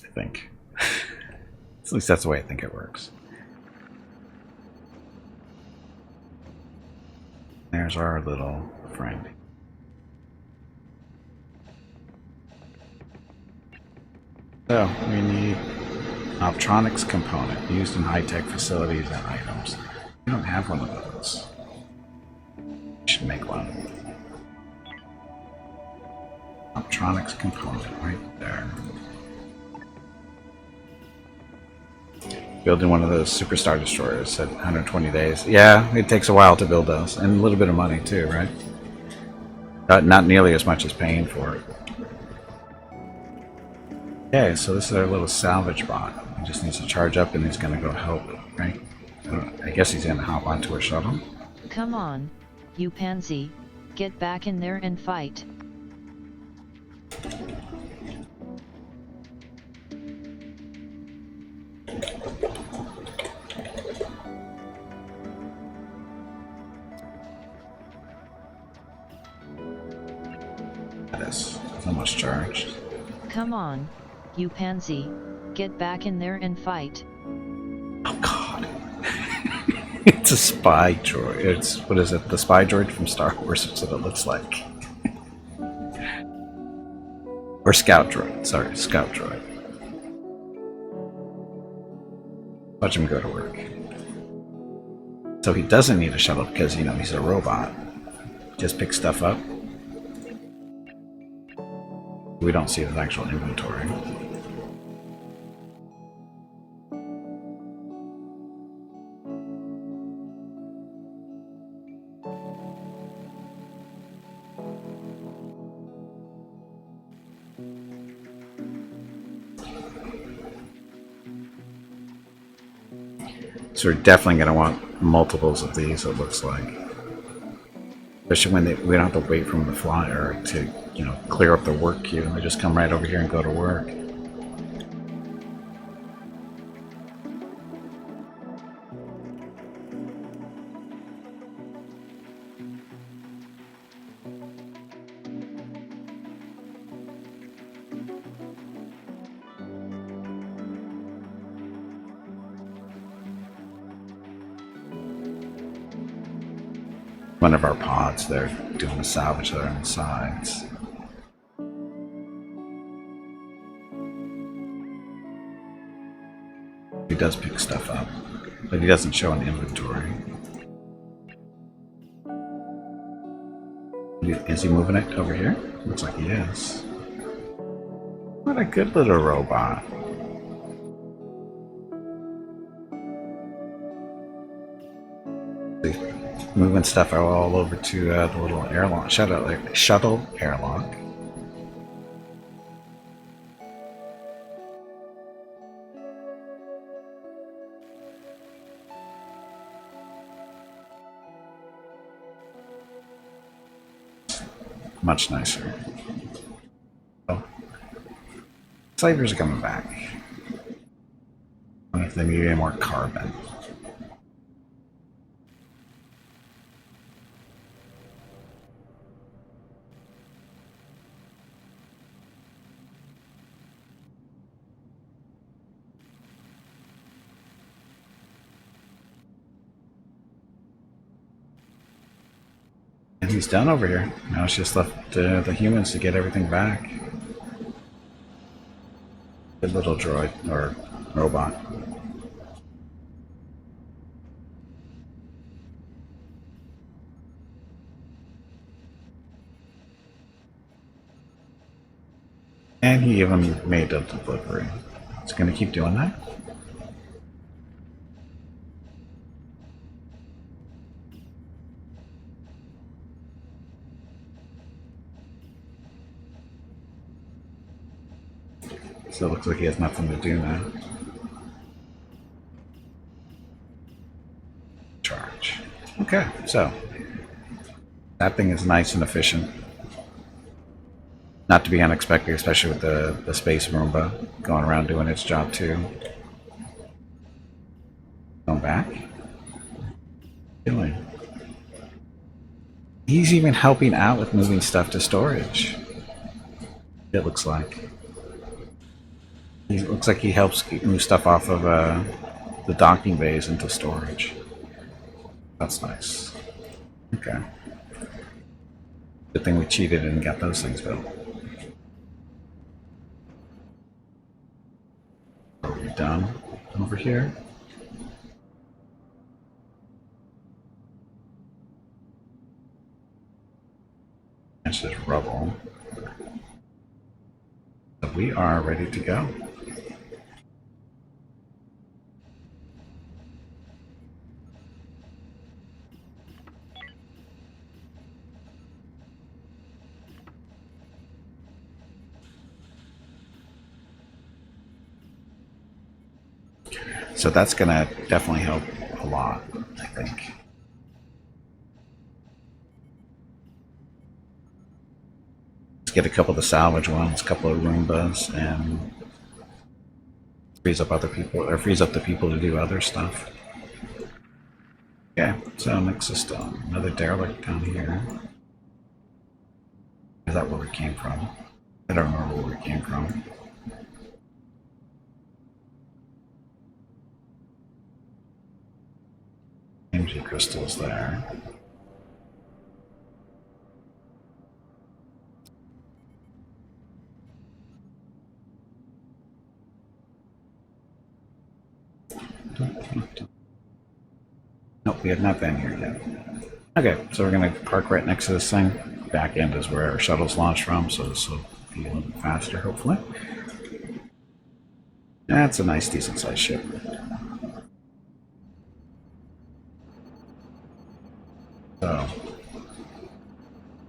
I think. At least that's the way I think it works. There's our little friend. So, we need optronics component used in high-tech facilities and items. We don't have one of those. We should make one. Optronics component right there. Building one of those superstar destroyers at 120 days. Yeah, it takes a while to build those. And a little bit of money too, right? Not nearly as much as paying for it. Okay, so this is our little salvage bot. He just needs to charge up and he's going to go help, right? I guess he's going to hop onto a shuttle. Come on, you pansy. Get back in there and fight. It's almost charged. Come on, you pansy, get back in there and fight. Oh god. It's a spy droid. It's, what is it? The spy droid from Star Wars. That's what it looks like. Or scout droid. Sorry, scout droid. Watch him go to work. So he doesn't need a shuttle because, you know, he's a robot. Just pick stuff up. We don't see his actual inventory. So we're definitely going to want multiples of these, it looks like. Especially when we don't have to wait for them to fly or to, you know, clear up the work queue. They just come right over here and go to work. One of our pods, they're doing a salvage there on the sides. He does pick stuff up, but he doesn't show an inventory. Is he moving it over here? Looks like he is. What a good little robot. Moving stuff all over to the little airlock, shuttle airlock. Much nicer. Oh. Slavers are coming back. I wonder if they need any more carbon. And he's done over here. Now it's just left the humans to get everything back. Good little droid, or robot. And he even made a delivery. It's going to keep doing that? So it looks like he has nothing to do now. Charge. Okay, so that thing is nice and efficient. Not to be unexpected, especially with the space Roomba going around doing its job too. Going back. Doing. He's even helping out with moving stuff to storage. It looks like. It looks like he helps move stuff off of the docking bays into storage. That's nice. Okay. Good thing we cheated and got those things built. Are we done over here? That's just rubble. So we are ready to go. So that's gonna definitely help a lot, I think. Let's get a couple of the salvage ones, a couple of Roombas, and frees up other people, or frees up the people to do other stuff. Okay, so next system, another derelict down here. Is that where we came from? I don't remember where it came from. Energy crystals there. Nope, we have not been here yet. Okay, so we're going to park right next to this thing. Back end is where our shuttles launch from, so this will be a little bit faster, hopefully. That's a nice, decent-sized ship. So,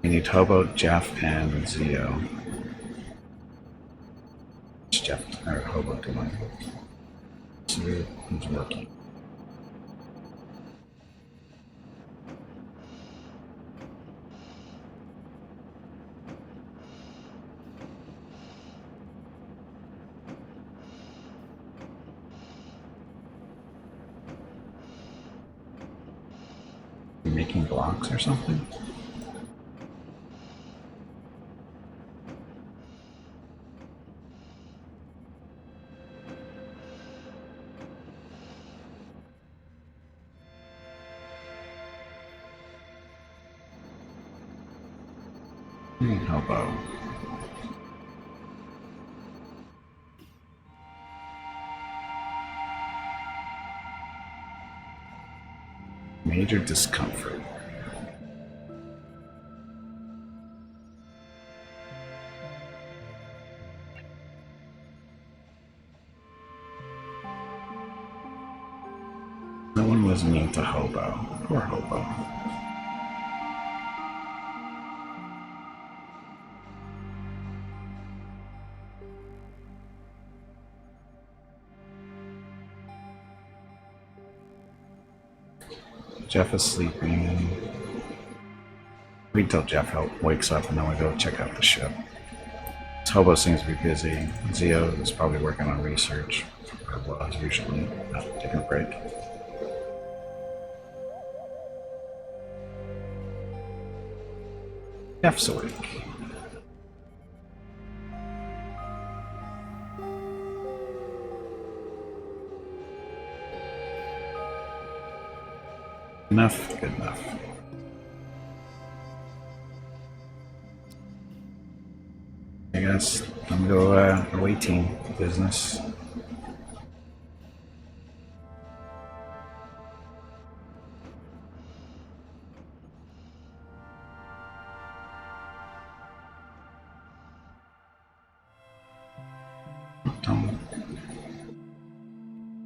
we need Hobo, Jeff, and Zio. What's Jeff or Hobo doing? So he's working. Making blocks or something? Hobo. Major discomfort. No one was mean to Hobo. Poor Hobo. Jeff is sleeping. Wait till Jeff wakes up and then we go check out the ship. Hobo seems to be busy. Zio is probably working on research. Or was usually. Taking a break. Jeff's awake. Enough, good enough. I guess I'm gonna go awaiting business.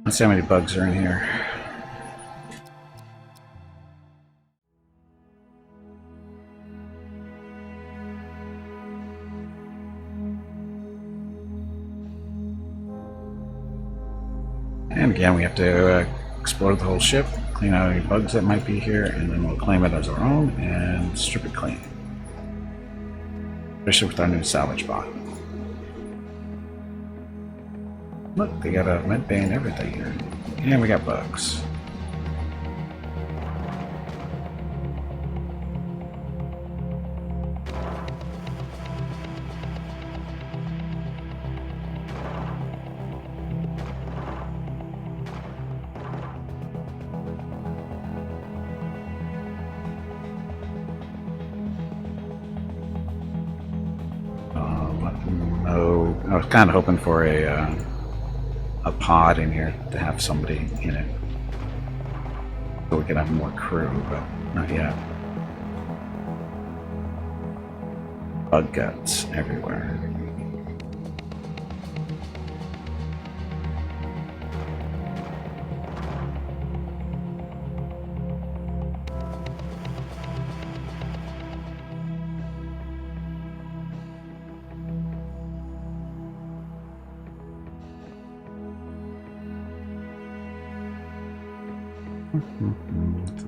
Let's see how many bugs are in here. And again, we have to explore the whole ship, clean out any bugs that might be here, and then we'll claim it as our own and strip it clean. Especially with our new salvage bot. Look, they got a med bay and everything here. And we got bugs. I was kind of hoping for a pod in here to have somebody in it, so we could have more crew, but not yet. Bug guts everywhere.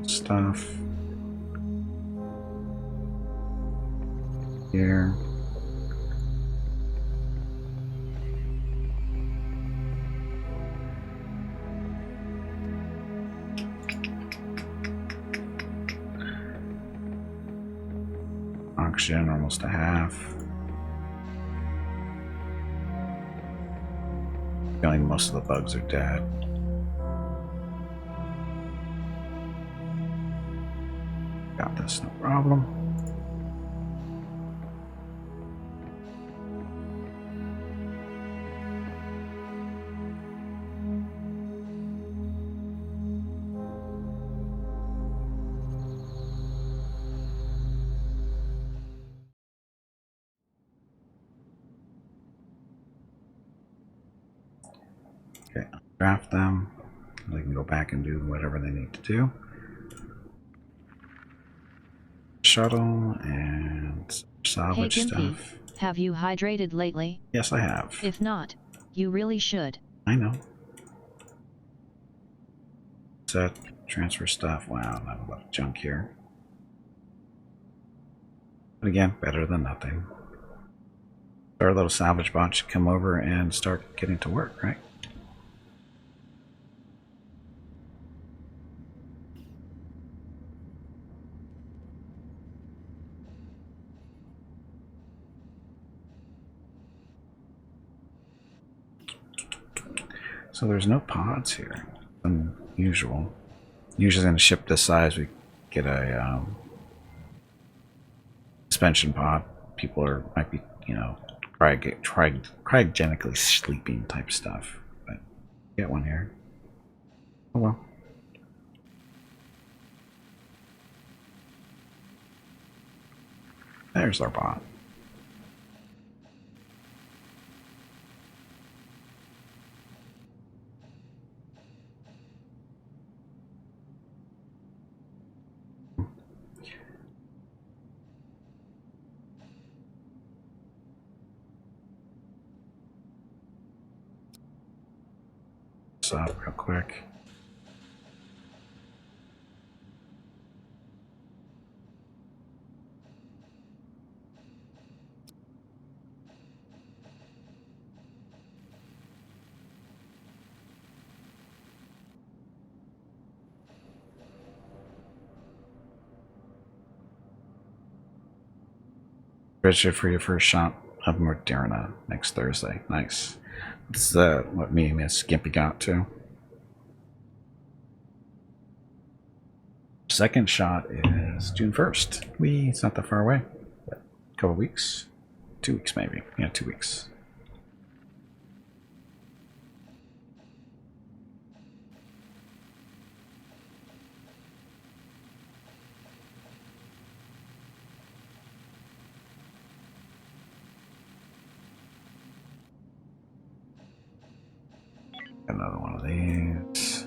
Stuff here. Oxygen almost a half. Feeling most of the bugs are dead. Got this, no problem. Okay, draft them. They can go back and do whatever they need to do. Shuttle and salvage Hey Gimpy, stuff. have you hydrated lately? Yes, I have. If not, you really should. I know. Set, transfer stuff. Wow, not a lot of junk here. But again, better than nothing. Our little salvage bot should come over and start getting to work, right? So there's no pods here. Unusual. Usually in a ship this size, we get a suspension pod. People might be, you know, cryogenically sleeping type stuff. But get one here. Oh well. There's our bot. Up real quick. Register for your first shot of Moderna next Thursday. Nice. That's what me and Miss Gimpy got to. Second shot is June 1st. It's not that far away. A couple weeks. 2 weeks maybe. Yeah, 2 weeks. Another one of these.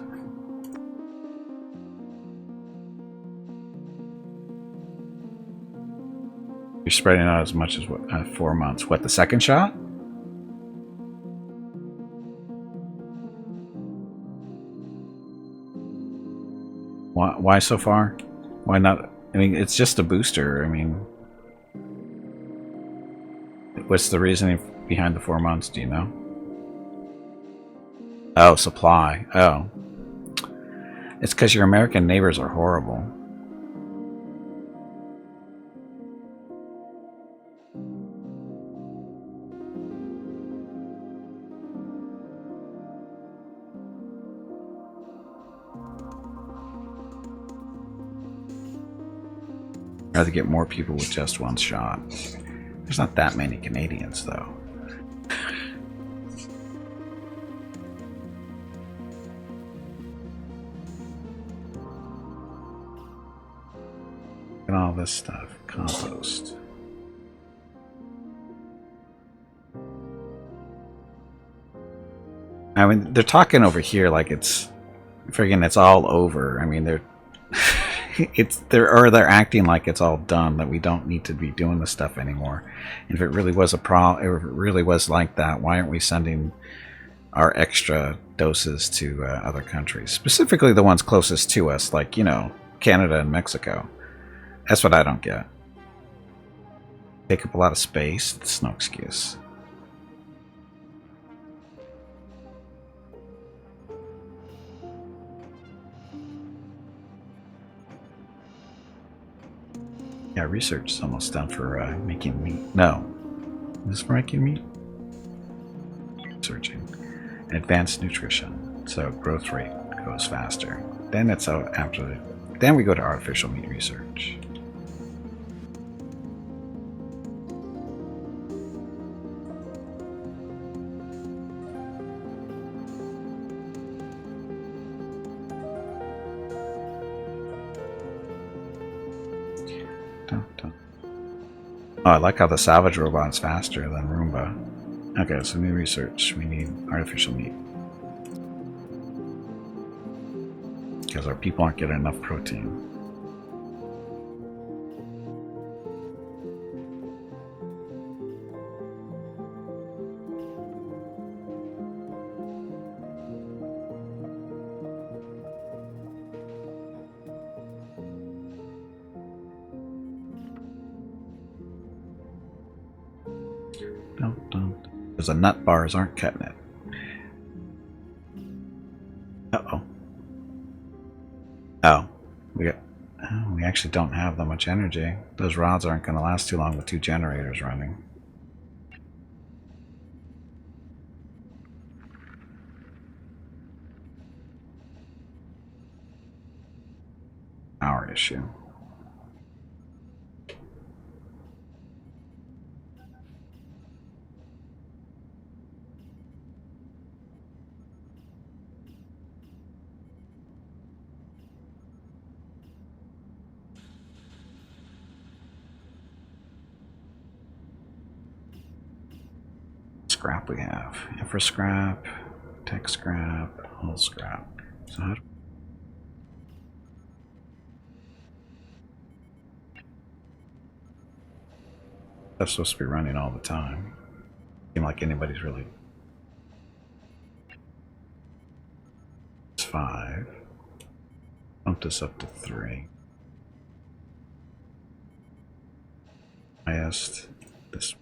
You're spreading out as much as what? 4 months. What, the second shot? Why so far? Why not? I mean, it's just a booster. I mean, what's the reasoning behind the 4 months? Do you know? Oh, supply. Oh. It's because your American neighbors are horrible. I'd rather get more people with just one shot. There's not that many Canadians, though. And all this stuff. Compost. I mean, they're talking over here like it's friggin' it's all over. I mean, they're they're acting like it's all done, that we don't need to be doing this stuff anymore. And if it really was a problem, if it really was like that, why aren't we sending our extra doses to other countries, specifically the ones closest to us, like, you know, Canada and Mexico? That's what I don't get. Take up a lot of space. It's no excuse. Yeah, research is almost done for making meat. No. Is this for making meat? Searching. and advanced nutrition, so growth rate goes faster. Then it's out after then we go to artificial meat research. Oh, I like how the salvage robot's faster than Roomba. Okay, so new research. We need artificial meat. Because our people aren't getting enough protein. Because the nut bars aren't cutting it. Uh-oh. Oh. We actually don't have that much energy. Those rods aren't going to last too long with 2 generators running. Power issue. Scrap we have. Infra scrap, tech scrap, hull scrap. So how do that's supposed to be running all the time. Seem like anybody's really. It's 5. Bump this up to 3. Highest. This.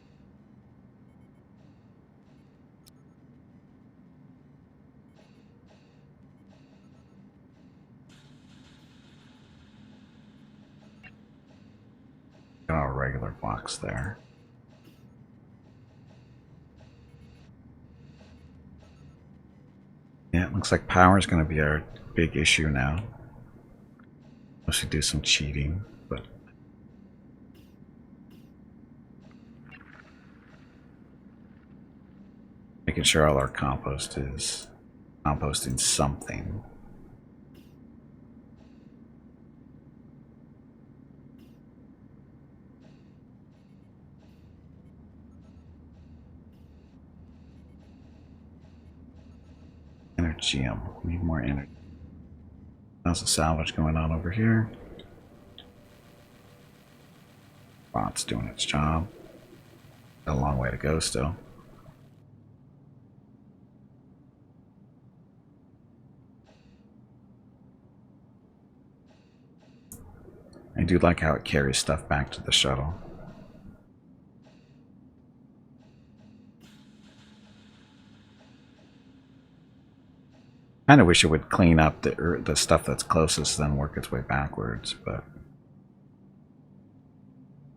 Got our regular blocks there. Yeah, it looks like power is going to be our big issue now. Unless we do some cheating, but making sure all our compost is composting something. Energy. We need more energy. How's the salvage going on over here? Bot's doing its job. Got a long way to go still. I do like how it carries stuff back to the shuttle. Kind of wish it would clean up the stuff that's closest, then work its way backwards, but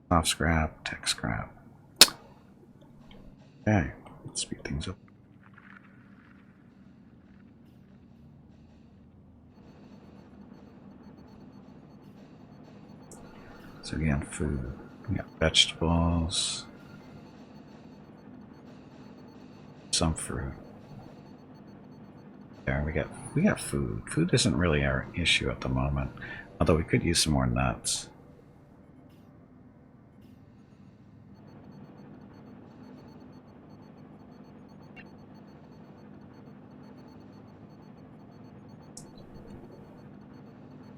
soft scrap, tech scrap. Okay, let's speed things up. So again, food. We got vegetables, some fruit. There, we got food. Food isn't really our issue at the moment, although we could use some more nuts.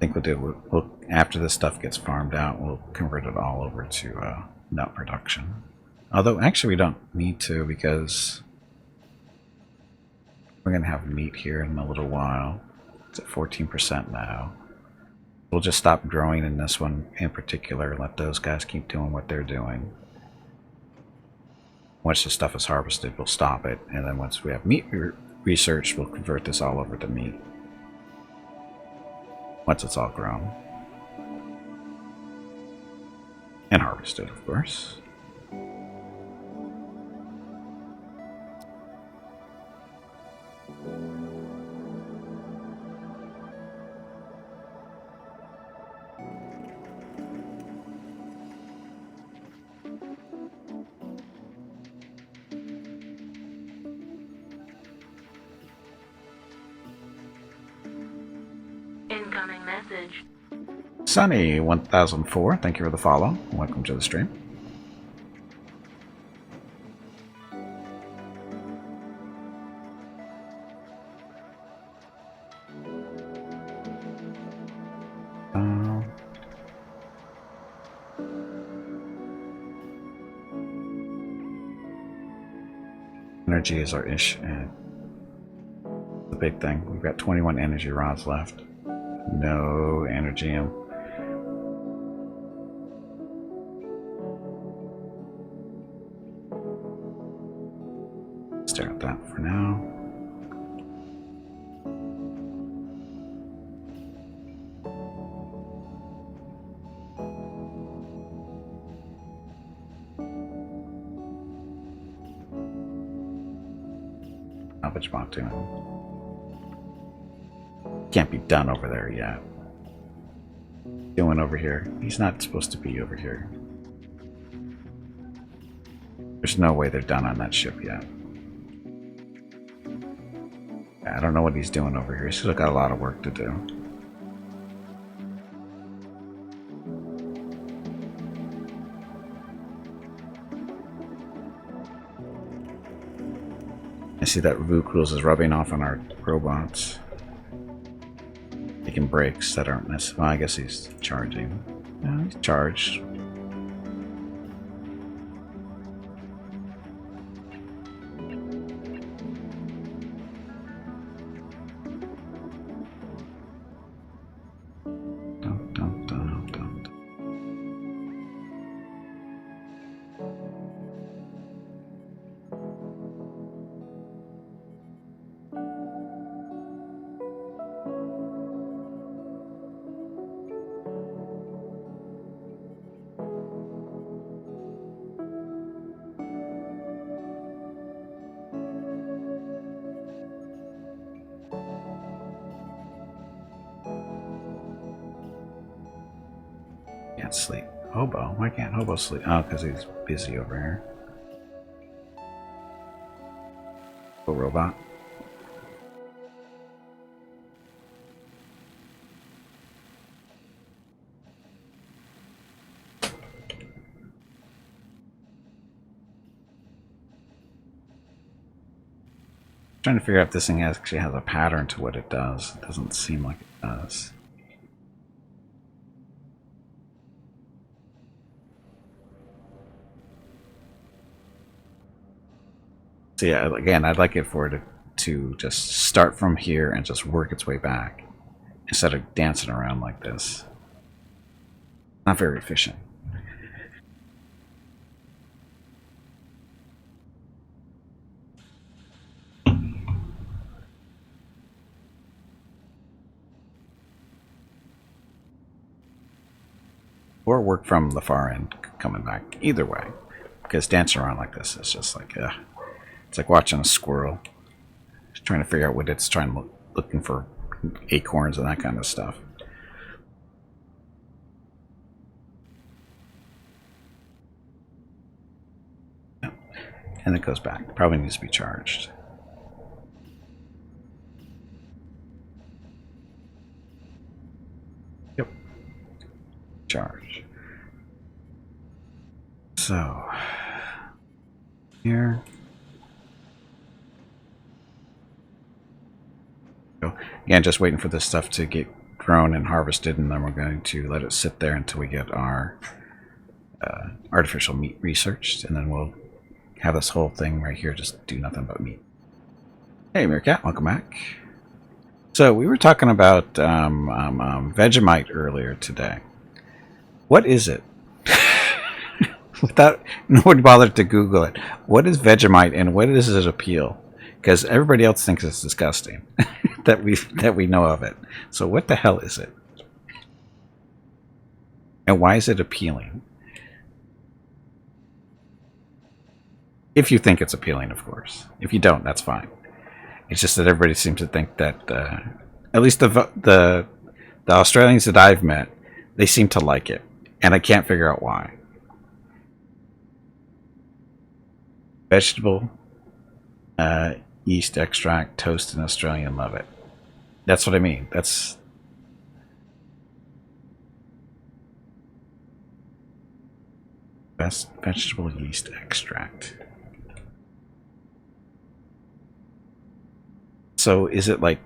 I think we'll after this stuff gets farmed out, we'll convert it all over to nut production. Although actually we don't need to, because we're going to have meat here in a little while. It's at 14% now. We'll just stop growing in this one in particular, let those guys keep doing what they're doing. Once the stuff is harvested, we'll stop it, and then once we have meat research, we'll convert this all over to meat. Once it's all grown. And harvested, of course. Incoming message. Sunny 1004, thank you for the follow. Welcome to the stream. Energy is our issue. The big thing. We've got 21 energy rods left. No energy in. Stare at that for now. Salvage bot doing. Can't be done over there yet. Going over here. He's not supposed to be over here. There's no way they're done on that ship yet. I don't know what he's doing over here. He's still got a lot of work to do. I see that Vukrul's is rubbing off on our robots. Taking breaks that aren't necessary. Well, I guess he's charging. Yeah, he's charged. Can't sleep. Hobo? Why can't Hobo sleep? Oh, because he's busy over here. Oh, robot. Trying to figure out if this thing actually has a pattern to what it does. It doesn't seem like it does. So yeah, again, I'd like it for it to just start from here and just work its way back instead of dancing around like this. Not very efficient. Or work from the far end coming back. Either way. Because dancing around like this is just like, it's like watching a squirrel. Just trying to figure out what it's looking for acorns and that kind of stuff. Yep. And it goes back. Probably needs to be charged. Yep. Charge. So here. Again, just waiting for this stuff to get grown and harvested, and then we're going to let it sit there until we get our artificial meat researched, and then we'll have this whole thing right here just do nothing but meat. Hey, Meerkat, welcome back. So we were talking about Vegemite earlier today. What is it? Without nobody bothered to Google it. What is Vegemite and what is its appeal? Because everybody else thinks it's disgusting that we know of it. So what the hell is it? And why is it appealing? If you think it's appealing, of course. If you don't, that's fine. It's just that everybody seems to think that, at least the Australians that I've met, they seem to like it, and I can't figure out why. Vegetable yeast extract, toast in Australia, love it. That's what I mean. That's Best vegetable yeast extract. So is it like,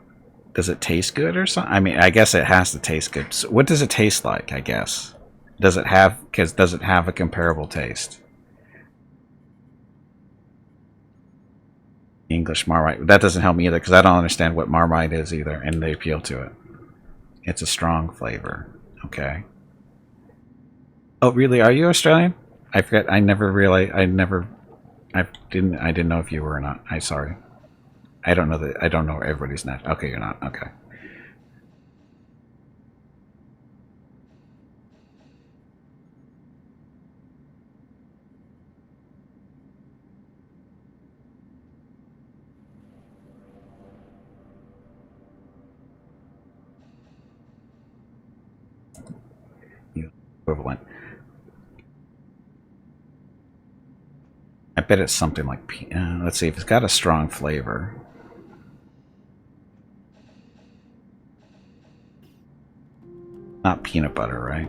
does it taste good or something? I mean, I guess it has to taste good. So what does it taste like, I guess? Does it have a comparable taste? English Marmite. That doesn't help me either because I don't understand what Marmite is either, and they appeal to it. It's a strong flavor. Okay. Oh, really? Are you Australian? I forget. I never realized. I didn't know if you were or not. I'm sorry. I don't know that. I don't know everybody's not. Okay, you're not. Okay. Equivalent. I bet it's something like. Let's see if it's got a strong flavor. Not peanut butter, right?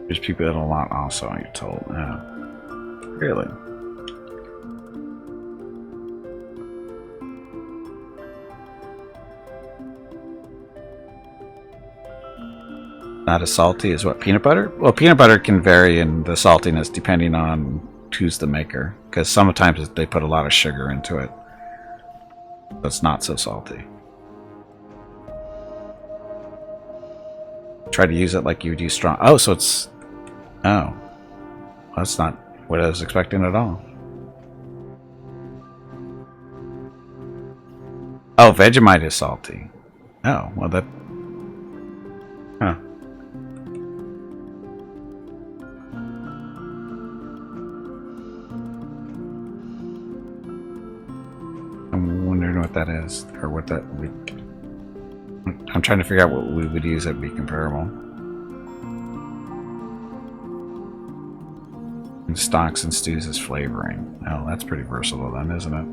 There's people that a lot also, I get told. Really? Not as salty as what? Peanut butter? Well, peanut butter can vary in the saltiness depending on who's the maker. Because sometimes they put a lot of sugar into it. So it's not so salty. Try to use it like you would use strong. Oh, so it's. Oh. That's not what I was expecting at all. Oh, Vegemite is salty. Oh, well that. Huh. I'm wondering what that is, or what that would. I'm trying to figure out what we would use that would be comparable. And stocks and stews as flavoring. Oh, that's pretty versatile then, isn't it?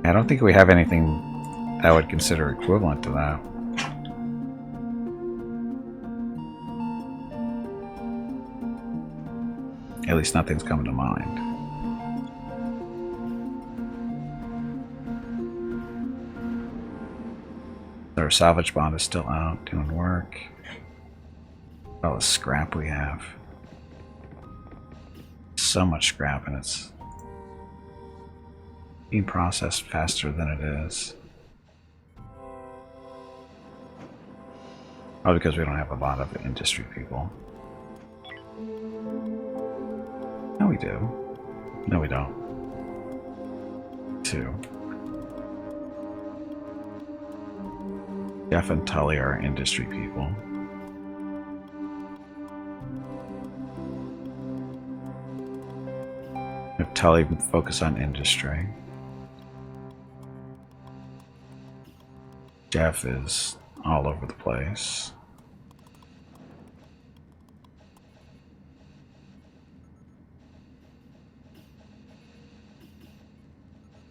I don't think we have anything that I would consider equivalent to that. At least nothing's coming to mind. Our salvage bond is still out, doing work. All the scrap we have. So much scrap, and it's being processed faster than it is. Probably because we don't have a lot of industry people. No, we do. No, we don't. 2. Jeff and Tully are industry people. If Tully focus on industry. Jeff is all over the place.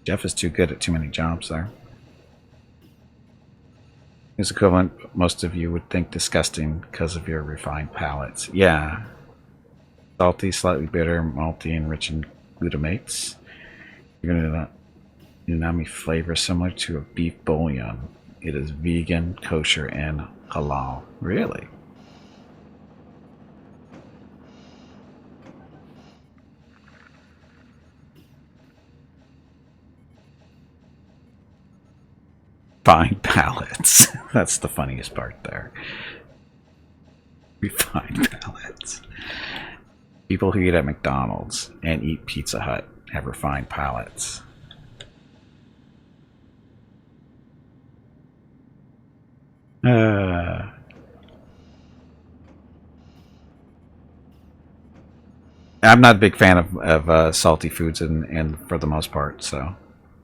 Jeff is too good at too many jobs there. His equivalent, most of you would think disgusting because of your refined palates. Yeah. Salty, slightly bitter, malty, and rich in glutamates. You're going to umami flavor similar to a beef bouillon. It is vegan, kosher, and halal. Really? Refined palates. That's the funniest part there. Refined palates. People who eat at McDonald's and eat Pizza Hut have refined palates. I'm not a big fan of salty foods, and for the most part, so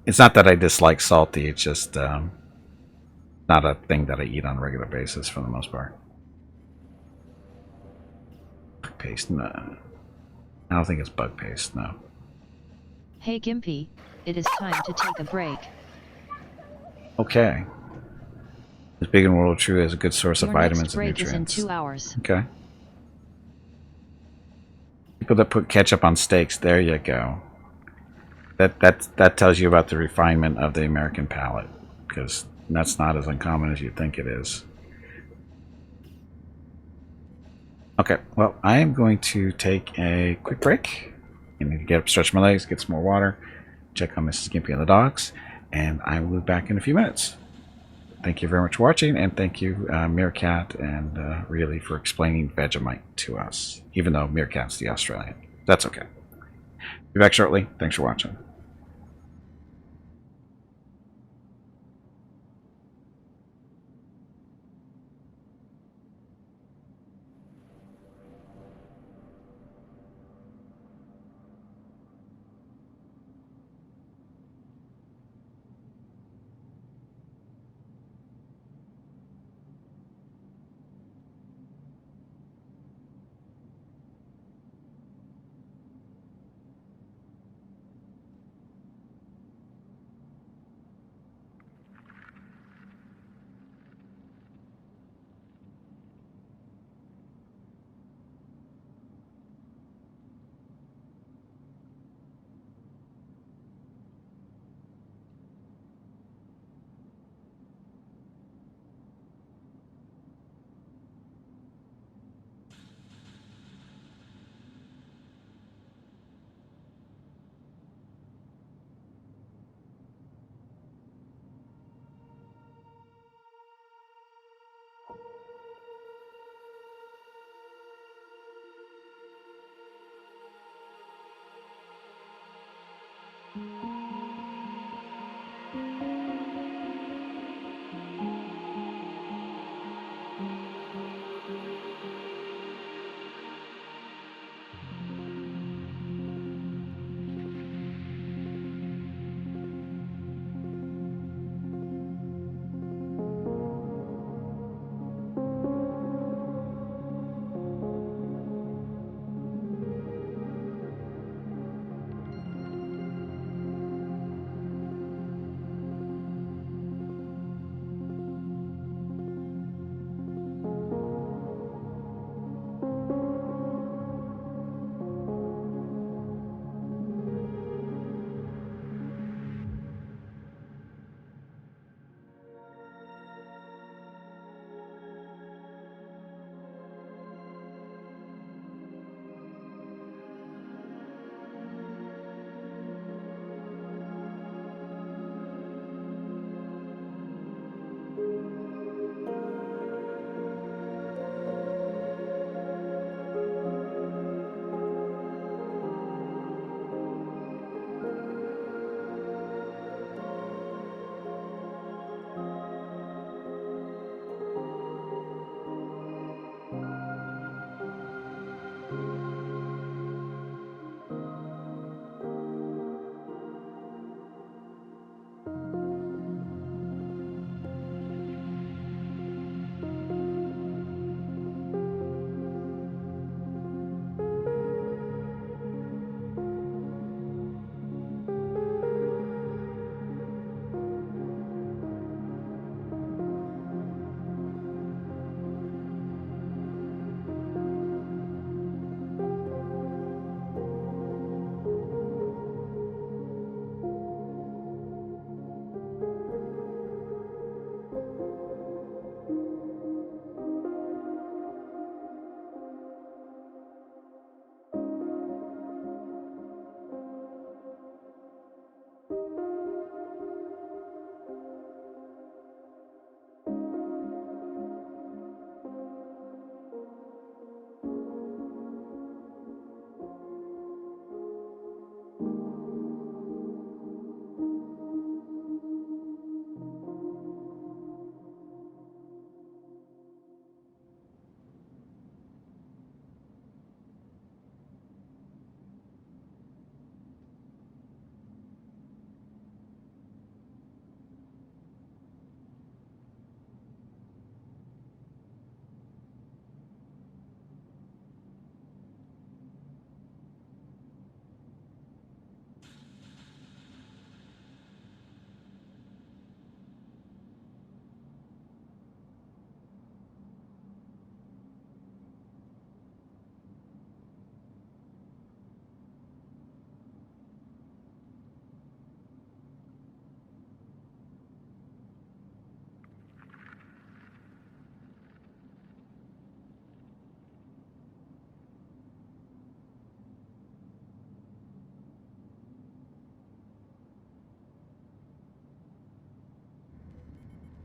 it's not that I dislike salty. It's just not a thing that I eat on a regular basis for the most part. Bug paste, no. I don't think it's bug paste, no. Hey Gimpy, it is time to take a break. Okay. This Big and World True is a good source of Your vitamins next and break is in nutrients. 2 hours. Okay. People that put ketchup on steaks, there you go. That tells you about the refinement of the American palate, because that's not as uncommon as you think it is. Okay, well, I am going to take a quick break. I need to get up, stretch my legs, get some more water, check on Mrs. Gimpy and the dogs, and I will be back in a few minutes. Thank you very much for watching, and thank you, Meerkat and Really, for explaining Vegemite to us, even though Meerkat's the Australian. That's okay. Be back shortly. Thanks for watching.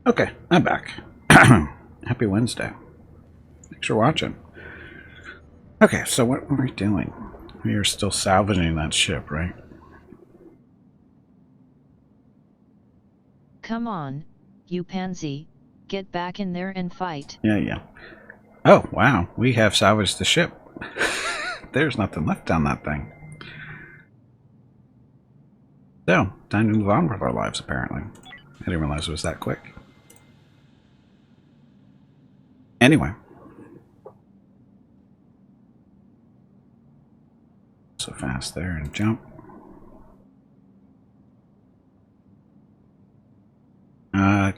Okay, I'm back. Happy Wednesday. Thanks for watching. Okay, so what are we doing? We are still salvaging that ship, right? Come on, you pansy, get back in there and fight. Yeah. Oh, wow, we have salvaged the ship. There's nothing left on that thing. So, time to move on with our lives, apparently. I didn't realize it was that quick. Anyway. So fast there and jump.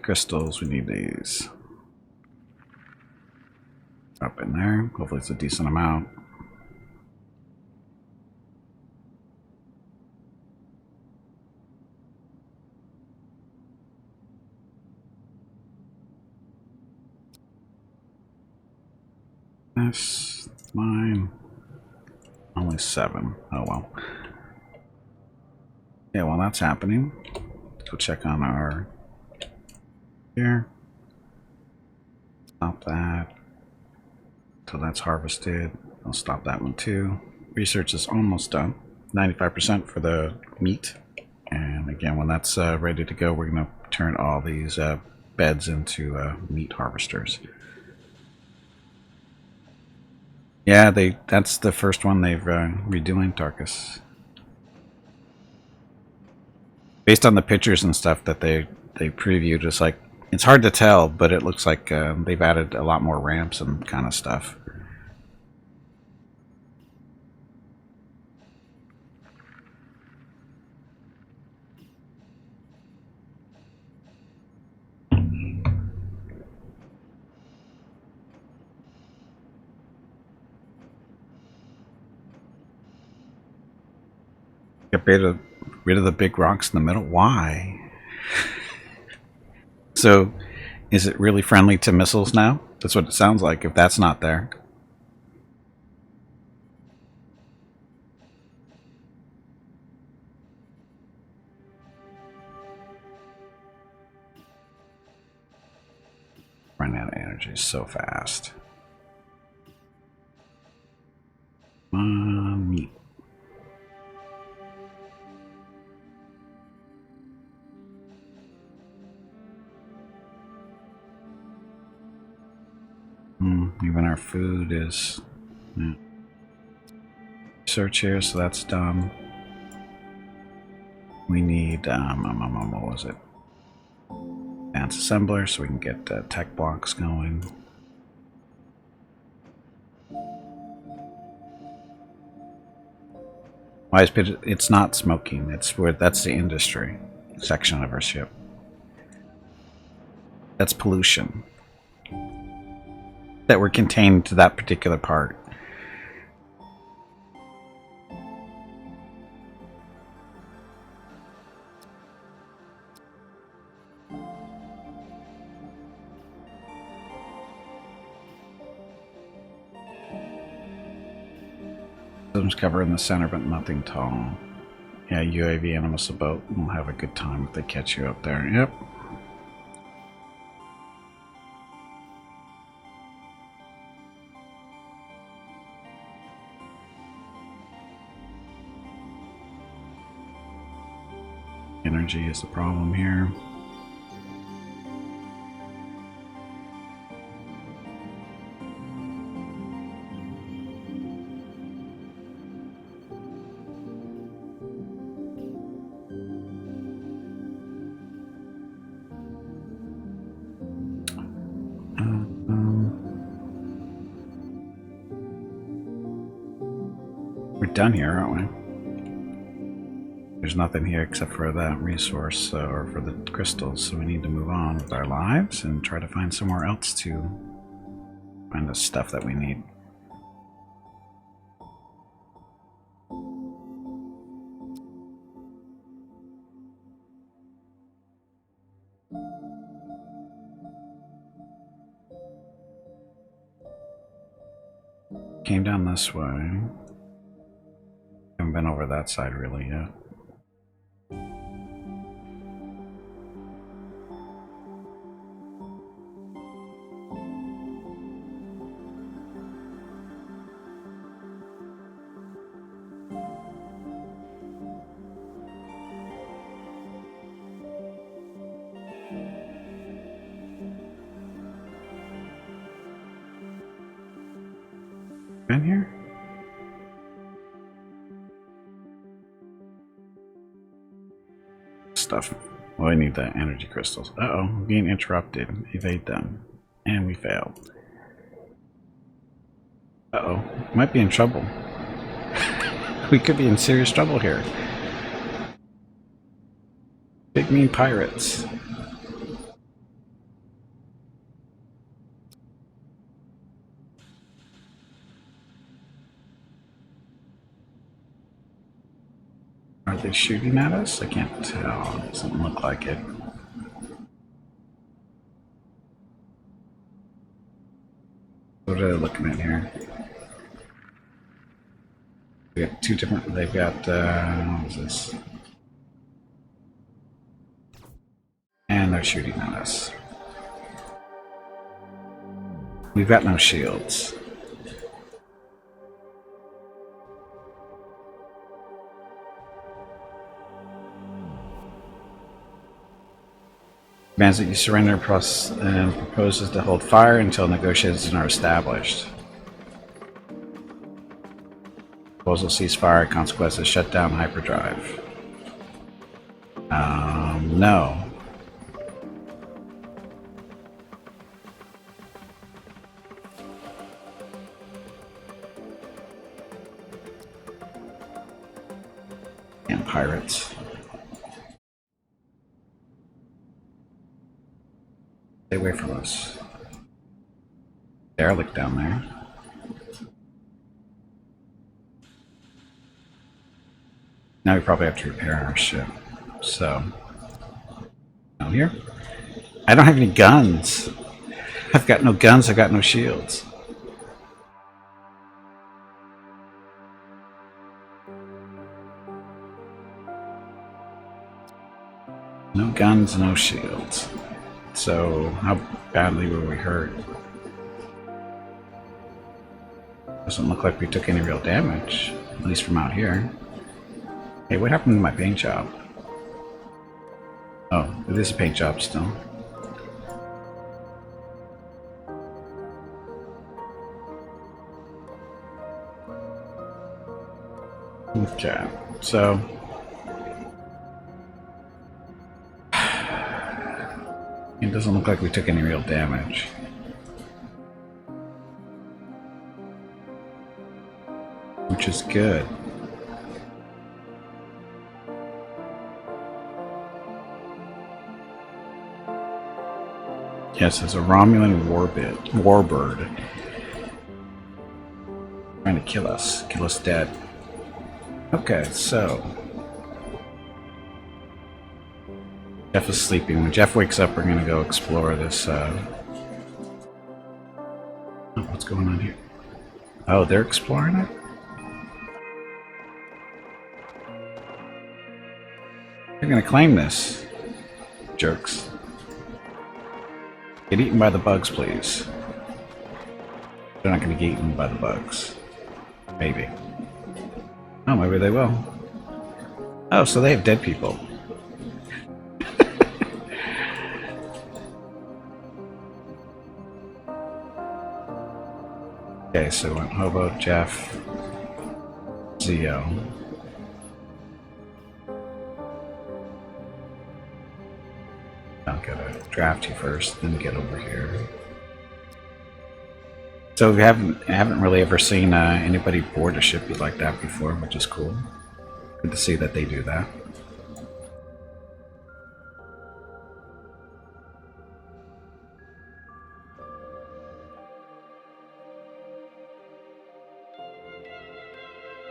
Crystals, we need these. Up in there. Hopefully it's a decent amount. This, mine. Only 7. Oh well. Yeah, while that's happening, let's go check on our here. Stop that. Till that's harvested. I'll stop that one too. Research is almost done. 95% for the meat. And again, when that's ready to go, we're going to turn all these beds into meat harvesters. Yeah, that's the first one they've redoing, Tarkus. Based on the pictures and stuff that they previewed, it's hard to tell, but it looks like they've added a lot more ramps and kind of stuff. Get rid of the big rocks in the middle. Why? So, is it really friendly to missiles now? That's what it sounds like, if that's not there. Running out of energy so fast. Meat. Even our food is... Yeah. Search here, so that's done. We need, what was it? Advanced assembler, so we can get tech blocks going. Why is it? It's not smoking. That's the industry section of our ship. That's pollution. That were contained to that particular part. Systems cover in the center, but nothing tall. Yeah, UAV and a missile boat will have a good time if they catch you up there. Yep. Energy is the problem here. We're done here, aren't we? There's nothing here except for that resource, or for the crystals, so we need to move on with our lives and try to find somewhere else to find the stuff that we need. Came down this way. Haven't been over that side really yet. Been here? Stuff. Well, I need the energy crystals. Uh-oh, I'm being interrupted. Evade them. And we failed. Uh-oh, might be in trouble. We could be in serious trouble here. Big mean pirates. Are they shooting at us? I can't tell. It doesn't look like it. What are they looking at here? We got two different. They've got. What is this? And they're shooting at us. We've got no shields. Demands that you surrender and proposes to hold fire until negotiations are established. Proposal cease fire, consequences shut down hyperdrive. No. And pirates. Stay away from us. Derelict down there. Now we probably have to repair our ship. So, down here. I don't have any guns. I've got no guns, I've got no shields. No guns, no shields. So, how badly were we hurt? Doesn't look like we took any real damage, at least from out here. Hey, what happened to my paint job? Oh, it is a paint job still. Okay, so it doesn't look like we took any real damage. Which is good. Yes, it's a Romulan warbird. Trying to kill us dead. Okay, so Jeff is sleeping. When Jeff wakes up, we're gonna go explore this. Oh, what's going on here? Oh, they're exploring it? They're gonna claim this. Jerks. Get eaten by the bugs, please. They're not gonna get eaten by the bugs. Maybe. Oh, maybe they will. Oh, so they have dead people. Okay, so Hobo, Jeff, Zio. I'll gotta draft you first, then get over here. So we haven't really ever seen anybody board a ship like that before, which is cool. Good to see that they do that.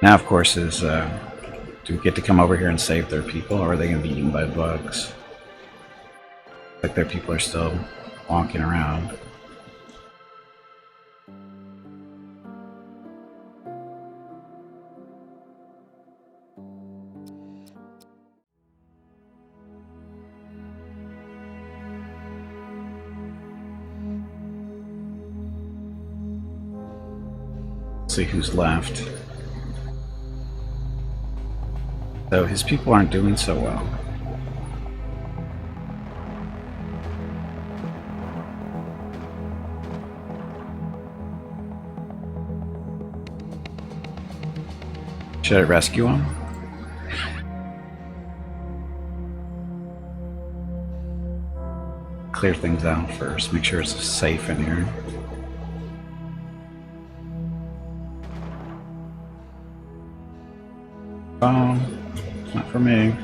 Now, of course, is do we get to come over here and save their people, or are they going to be eaten by bugs? Like their people are still walking around. See who's left. So his people aren't doing so well. Should I rescue him? Clear things out first. Make sure it's safe in here. Phone. It's not for me.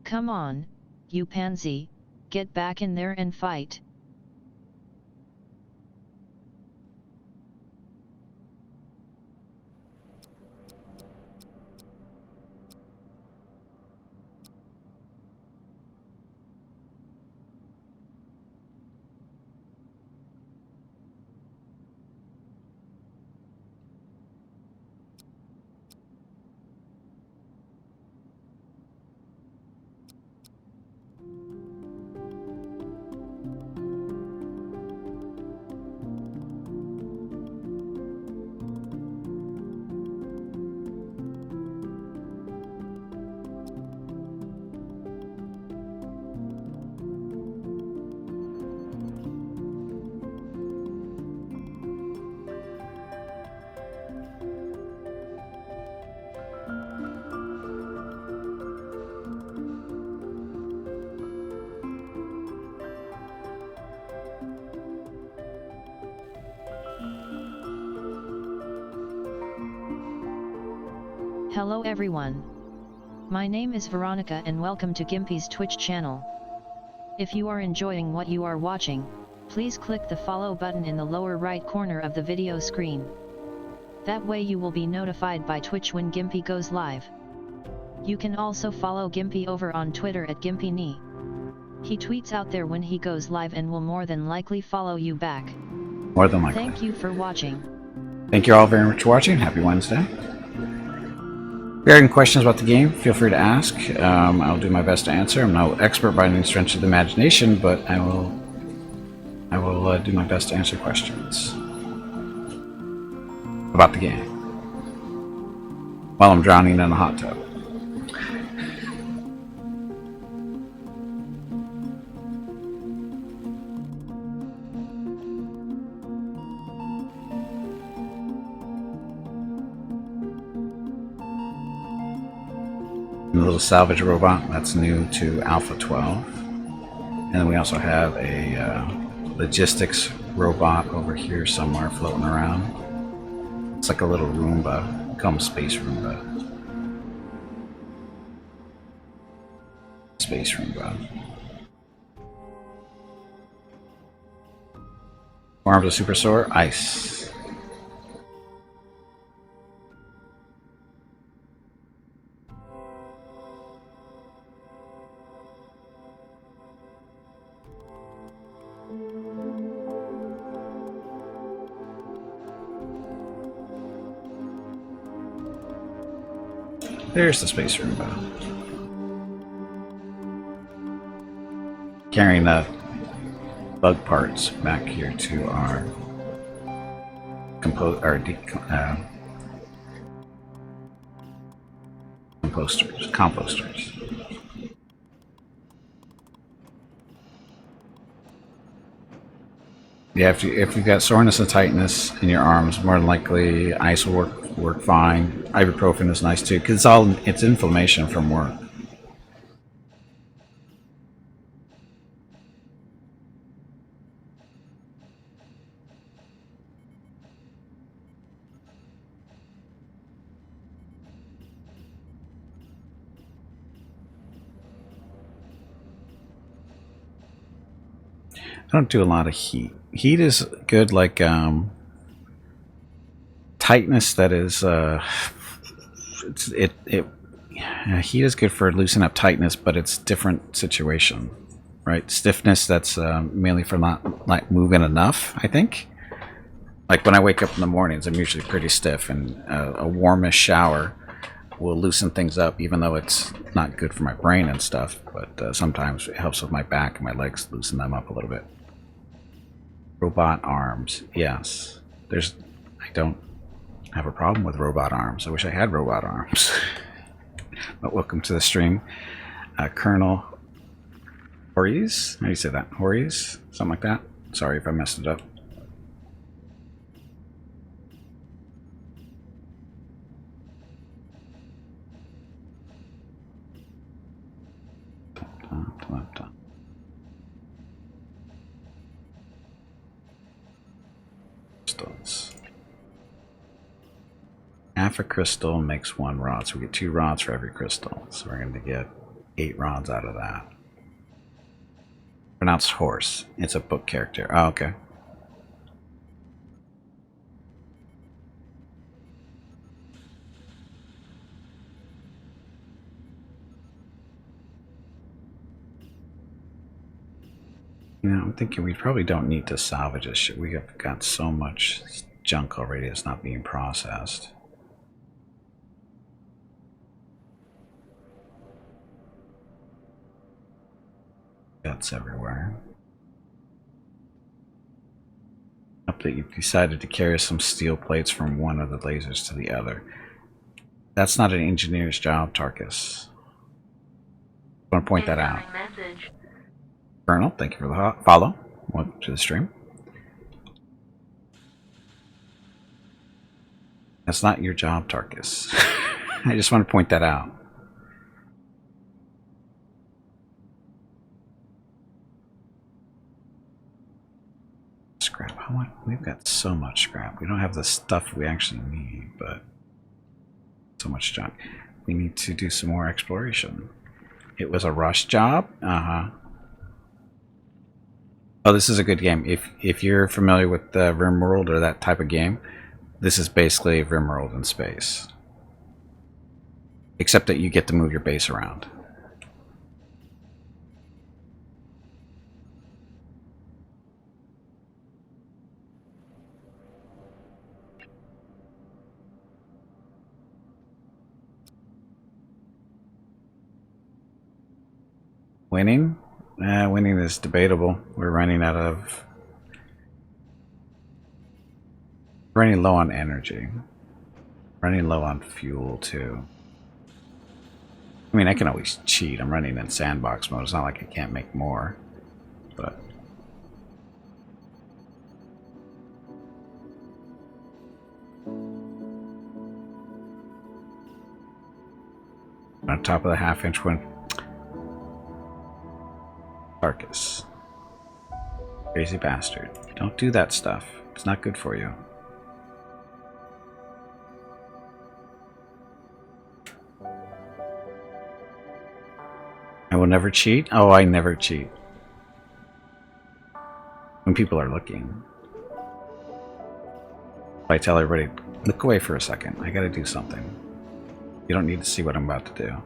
Come on, you pansy, get back in there and fight. Hello everyone. My name is Veronica and welcome to Gimpy's Twitch channel. If you are enjoying what you are watching, please click the follow button in the lower right corner of the video screen. That way you will be notified by Twitch when Gimpy goes live. You can also follow Gimpy over on Twitter at GimpyKnee. He tweets out there when he goes live and will more than likely follow you back. More than likely. Thank you for watching. Thank you all very much for watching. Happy Wednesday. If you have any questions about the game, feel free to ask. I'll do my best to answer. I'm no expert by any stretch of the imagination, but I will do my best to answer questions about the game while I'm drowning in a hot tub. And the little salvage robot, that's new to Alpha 12. And then we also have a logistics robot over here somewhere floating around. It's like a little Roomba. We call them Space Roomba. Space Roomba. Arms of Super Sword, ice. There's the Space Roomba. Carrying the bug parts back here to our composters. Yeah, if you've got soreness and tightness in your arms, more than likely ice will work fine. Ibuprofen is nice too, because it's inflammation from work. I don't do a lot of heat. Heat is good, like tightness. That is, heat is good for loosening up tightness, but it's different situation, right? Stiffness, that's mainly for not like moving enough. I think. Like when I wake up in the mornings, I'm usually pretty stiff, and a warmish shower will loosen things up, even though it's not good for my brain and stuff. But sometimes it helps with my back and my legs, loosen them up a little bit. Robot arms, yes. I don't have a problem with robot arms. I wish I had robot arms. But welcome to the stream. Colonel Hories? How do you say that? Hories? Something like that? Sorry if I messed it up. Crystals. Half a crystal makes 1 rod, so we get 2 rods for every crystal. So we're going to get 8 rods out of that. Pronounced horse. It's a book character. Oh, okay. You know, I'm thinking we probably don't need to salvage this shit. We have got so much junk already that's not being processed. Guts everywhere. Update, you've decided to carry some steel plates from one of the lasers to the other. That's not an engineer's job, Tarkus. I want to point that out. Message. Colonel, thank you for the follow. Welcome to the stream. That's not your job, Tarkus. I just want to point that out. Scrap. How much? We've got so much scrap. We don't have the stuff we actually need, but so much junk. We need to do some more exploration. It was a rush job. Oh, this is a good game. If you're familiar with RimWorld or that type of game, this is basically RimWorld in space. Except that you get to move your base around. Winning? Winning is debatable. We're running low on energy. Running low on fuel too. I mean, I can always cheat. I'm running in sandbox mode. It's not like I can't make more. But On top of the half-inch one. Carcass. Crazy bastard. Don't do that stuff. It's not good for you. I will never cheat? Oh, I never cheat. When people are looking. I tell everybody, look away for a second. I gotta do something. You don't need to see what I'm about to do.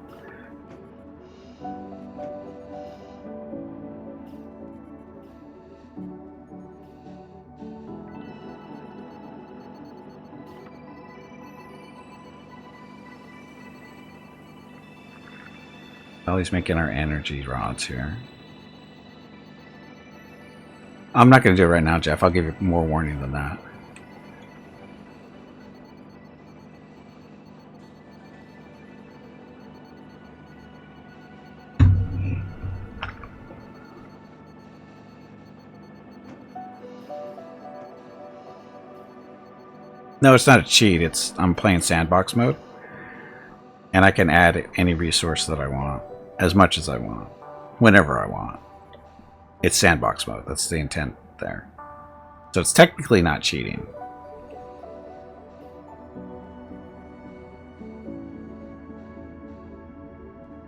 Always making our energy rods here. I'm not going to do it right now, Jeff. I'll give you more warning than that. No, it's not a cheat. I'm playing sandbox mode. And I can add any resource that I want. As much as I want. Whenever I want. It's sandbox mode. That's the intent there. So it's technically not cheating.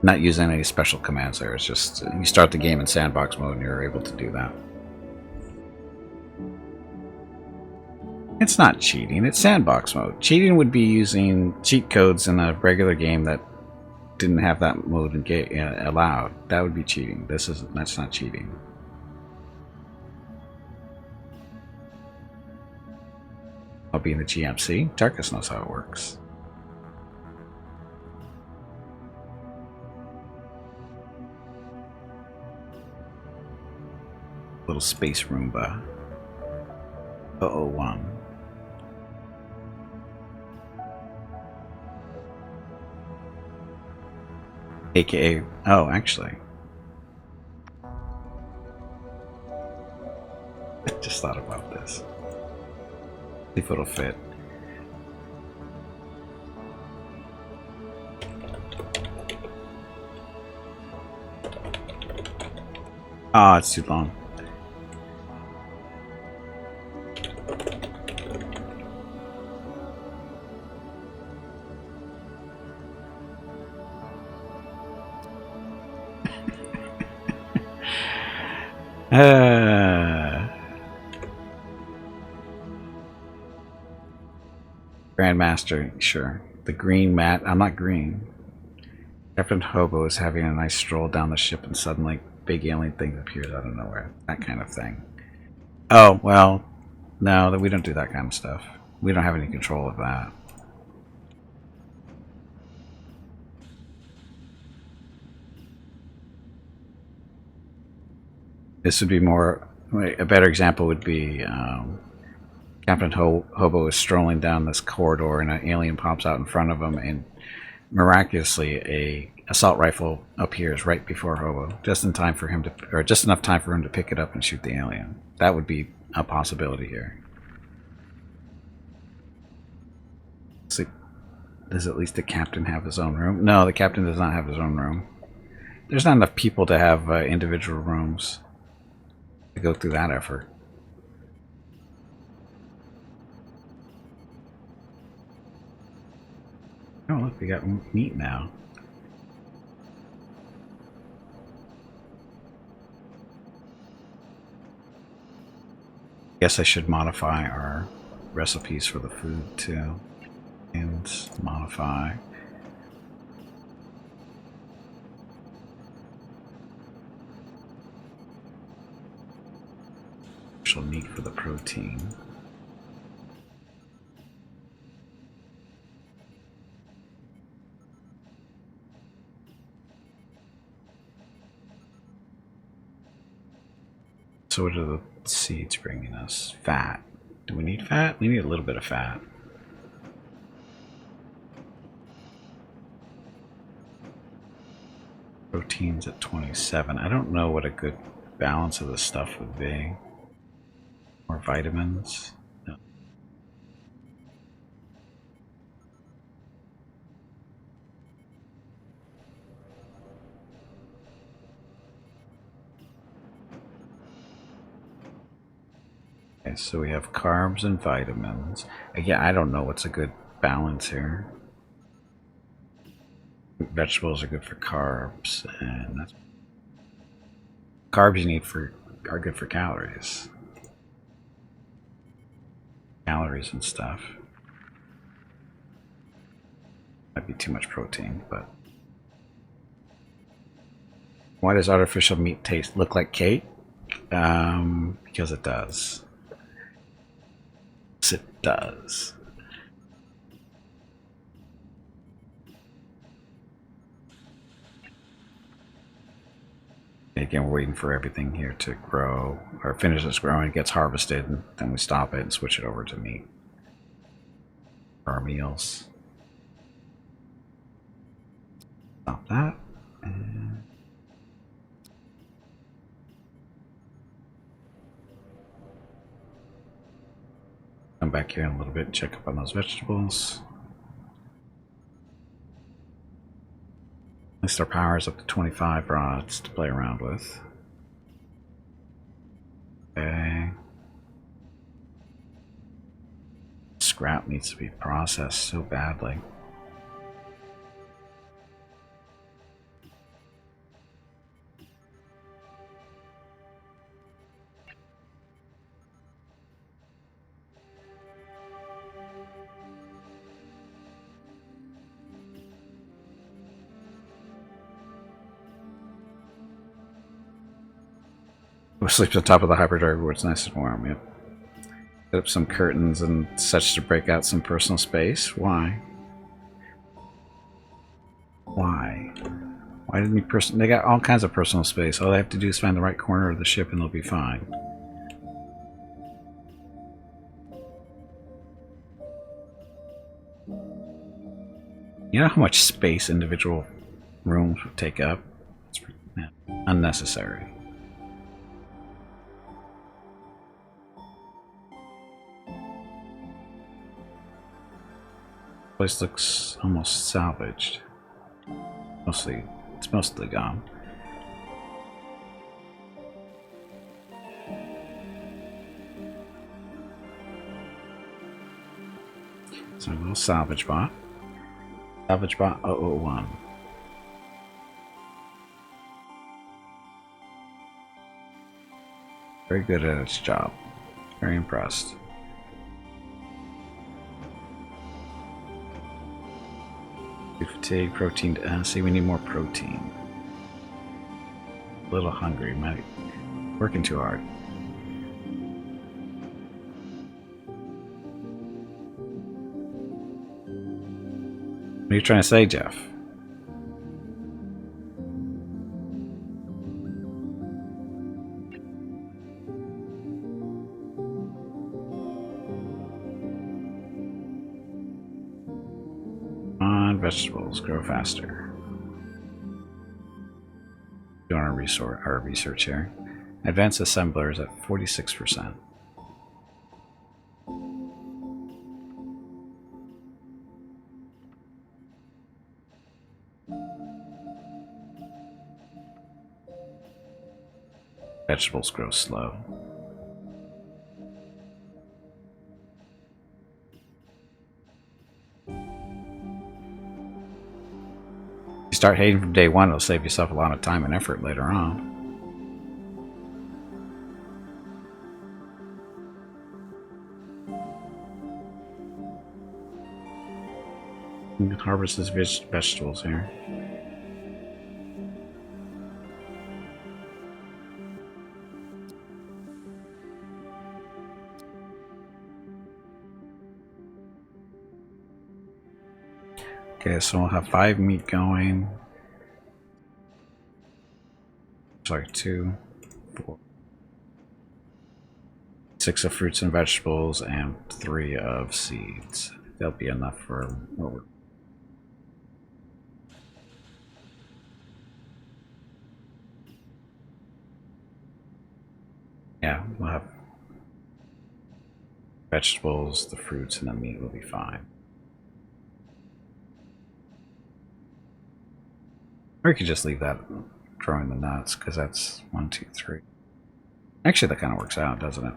Not using any special commands there. It's just you start the game in sandbox mode and you're able to do that. It's not cheating, it's sandbox mode. Cheating would be using cheat codes in a regular game that didn't have that mode allowed. That would be cheating. That's not cheating. I'll be in the GMC. Tarkus knows how it works. Little space Roomba. 001. AKA, oh, actually. I just thought about this. See if it'll fit. Ah, it's too long. Grandmaster, sure. The green mat. I'm not green. Captain Hobo is having a nice stroll down the ship and suddenly big alien thing appears out of nowhere. That kind of thing. Oh, well, no, we don't do that kind of stuff. We don't have any control of that. This would be more... A better example would be Captain Hobo is strolling down this corridor and an alien pops out in front of him and miraculously a assault rifle appears right before Hobo, just in time for him to, or just enough time for him to pick it up and shoot the alien. That would be a possibility here. So, does at least the captain have his own room? No, the captain does not have his own room. There's not enough people to have individual rooms to go through that effort. Oh, look, we got meat now. Guess I should modify our recipes for the food too. And modify. Special meat for the protein. So what are the seeds bringing us? Fat. Do we need fat? We need a little bit of fat. Proteins at 27. I don't know what a good balance of this stuff would be. More vitamins. No. Okay, so we have carbs and vitamins. Again, I don't know what's a good balance here. Vegetables are good for carbs, and that's carbs you need for are good for calories. Calories and stuff. Might be too much protein, but why does artificial meat look like cake? Because it does. Yes, it does. Again, we're waiting for everything here to grow, or finishes growing, it gets harvested, and then we stop it and switch it over to meat for our meals. Stop that. And come back here in a little bit and check up on those vegetables. At least our power is up to 25 rods to play around with. Okay. Scrap needs to be processed so badly. We'll sleep on top of the hyperdrive where it's nice and warm. Yep. Set up some curtains and such to break out some personal space. Why? Why? Why didn't you They got all kinds of personal space. All they have to do is find the right corner of the ship and they'll be fine. You know how much space individual rooms would take up? It's unnecessary. Place looks almost salvaged. It's mostly gone. So a little salvage bot. Salvage bot 001. Very good at its job. Very impressed. Fatigue, protein. See, we need more protein. A little hungry. Might working too hard. What are you trying to say, Jeff? Vegetables grow faster. Doing our research here. Advanced assemblers at 46%. Vegetables grow slow. Start hating from day one, it'll save yourself a lot of time and effort later on. You can harvest these vegetables here. Okay, so we'll have 5 meat going. Sorry, 2, 4, 6 of fruits and vegetables, and 3 of seeds. That'll be enough for what we're. Yeah, we'll have vegetables, the fruits, and the meat will be fine. Or you could just leave that growing the nuts, because that's 1, 2, 3. Actually, that kind of works out, doesn't it?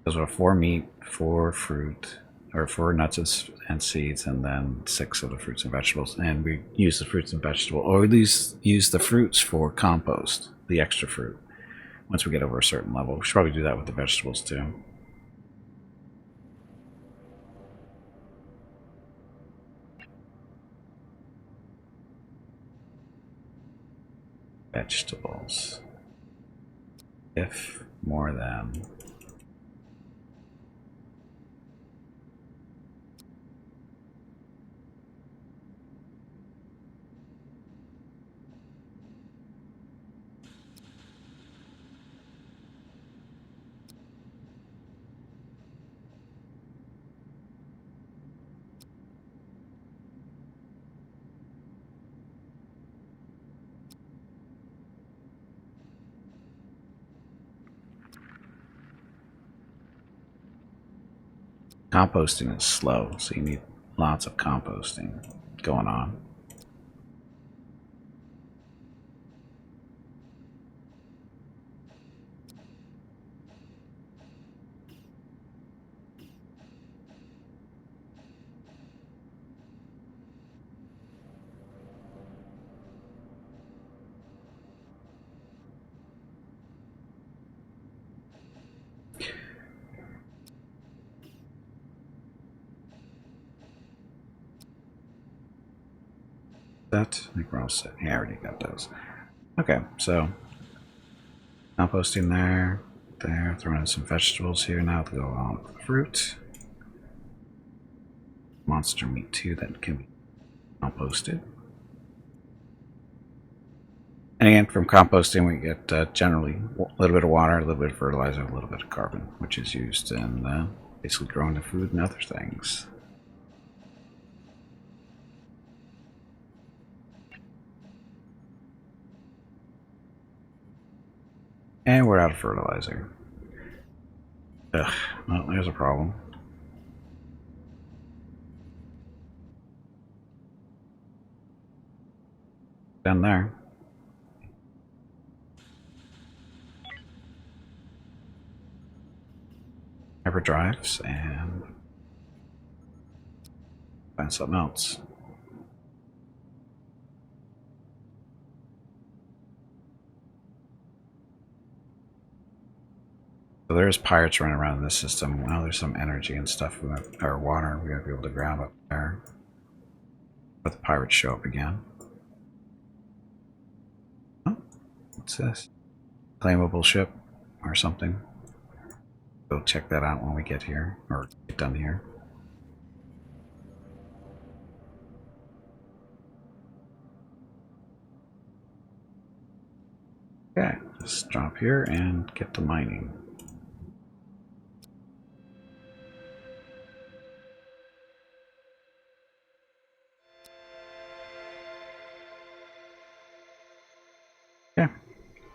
Those are 4 meat, 4 fruit, or 4 nuts and seeds, and then 6 of the fruits and vegetables. And we use the fruits and vegetables, or at least use the fruits for compost, the extra fruit, once we get over a certain level. We should probably do that with the vegetables too. Vegetables. If more than. Composting is slow, so you need lots of composting going on. I think we're all set. Yeah, I already got those. Okay, so composting there, throwing in some vegetables here now to go on with the fruit. Monster meat too that can be composted. And again, from composting we get generally a little bit of water, a little bit of fertilizer, a little bit of carbon, which is used in basically growing the food and other things. And we're out of fertilizer. Ugh, well, there's a problem. Down there. Hyperdrives and find something else. So there's pirates running around in this system. Well, there's some energy and stuff, or water we gotta be able to grab up there. But the pirates show up again. Oh, what's this? Claimable ship or something. Go check that out when we get here, or get done here. Okay, let's drop here and get to mining. Yeah,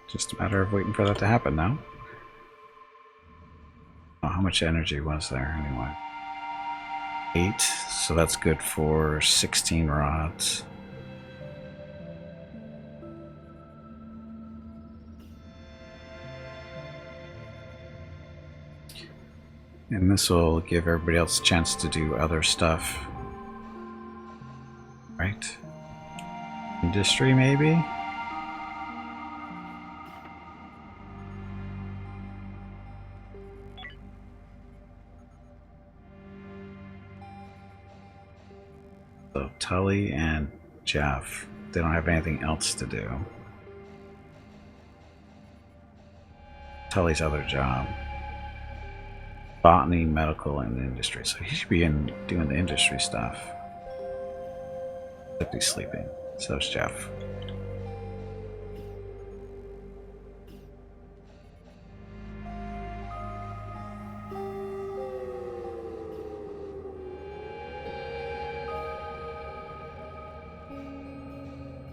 just a matter of waiting for that to happen now. Oh, how much energy was there anyway? 8, so that's good for 16 rods. And this will give everybody else a chance to do other stuff. Right? Industry, maybe? So Tully and Jeff, they don't have anything else to do. Tully's other job. Botany, medical, and industry. So he should be doing the industry stuff. Except he's sleeping. So's Jeff.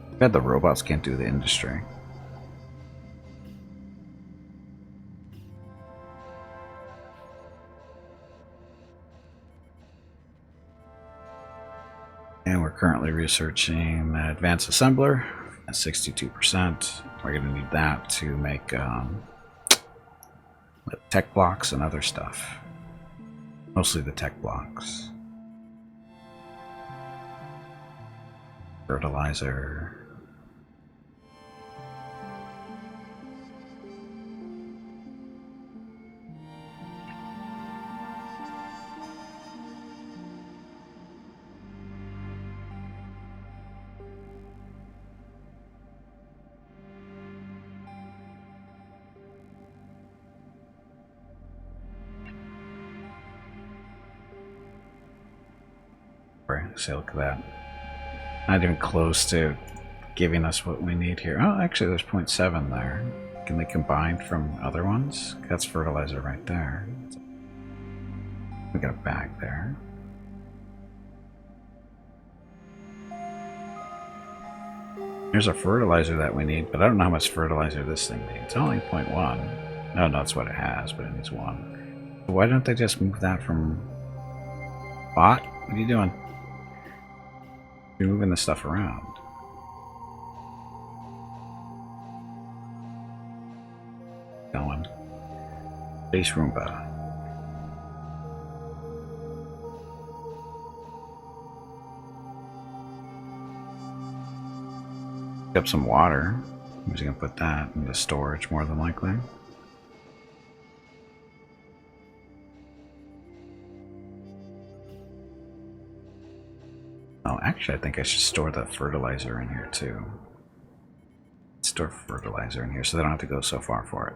I bet the robots can't do the industry. And we're currently researching advanced assembler at 62%. We're going to need that to make with tech blocks and other stuff. Mostly the tech blocks. Fertilizer. See, look at that. Not even close to giving us what we need here. Oh, actually, there's 0.7 there. Can they combine from other ones? That's fertilizer right there. We got a bag there. There's a fertilizer that we need, but I don't know how much fertilizer this thing needs. It's only 0.1. No, that's what it has, but it needs 1. Why don't they just move that from... Bot? What are you doing? You're moving this stuff around. Going. Base Roomba. Pick up some water. I'm just gonna put that into storage more than likely. Oh, actually, I think I should store the fertilizer in here too. Store fertilizer in here so they don't have to go so far for it.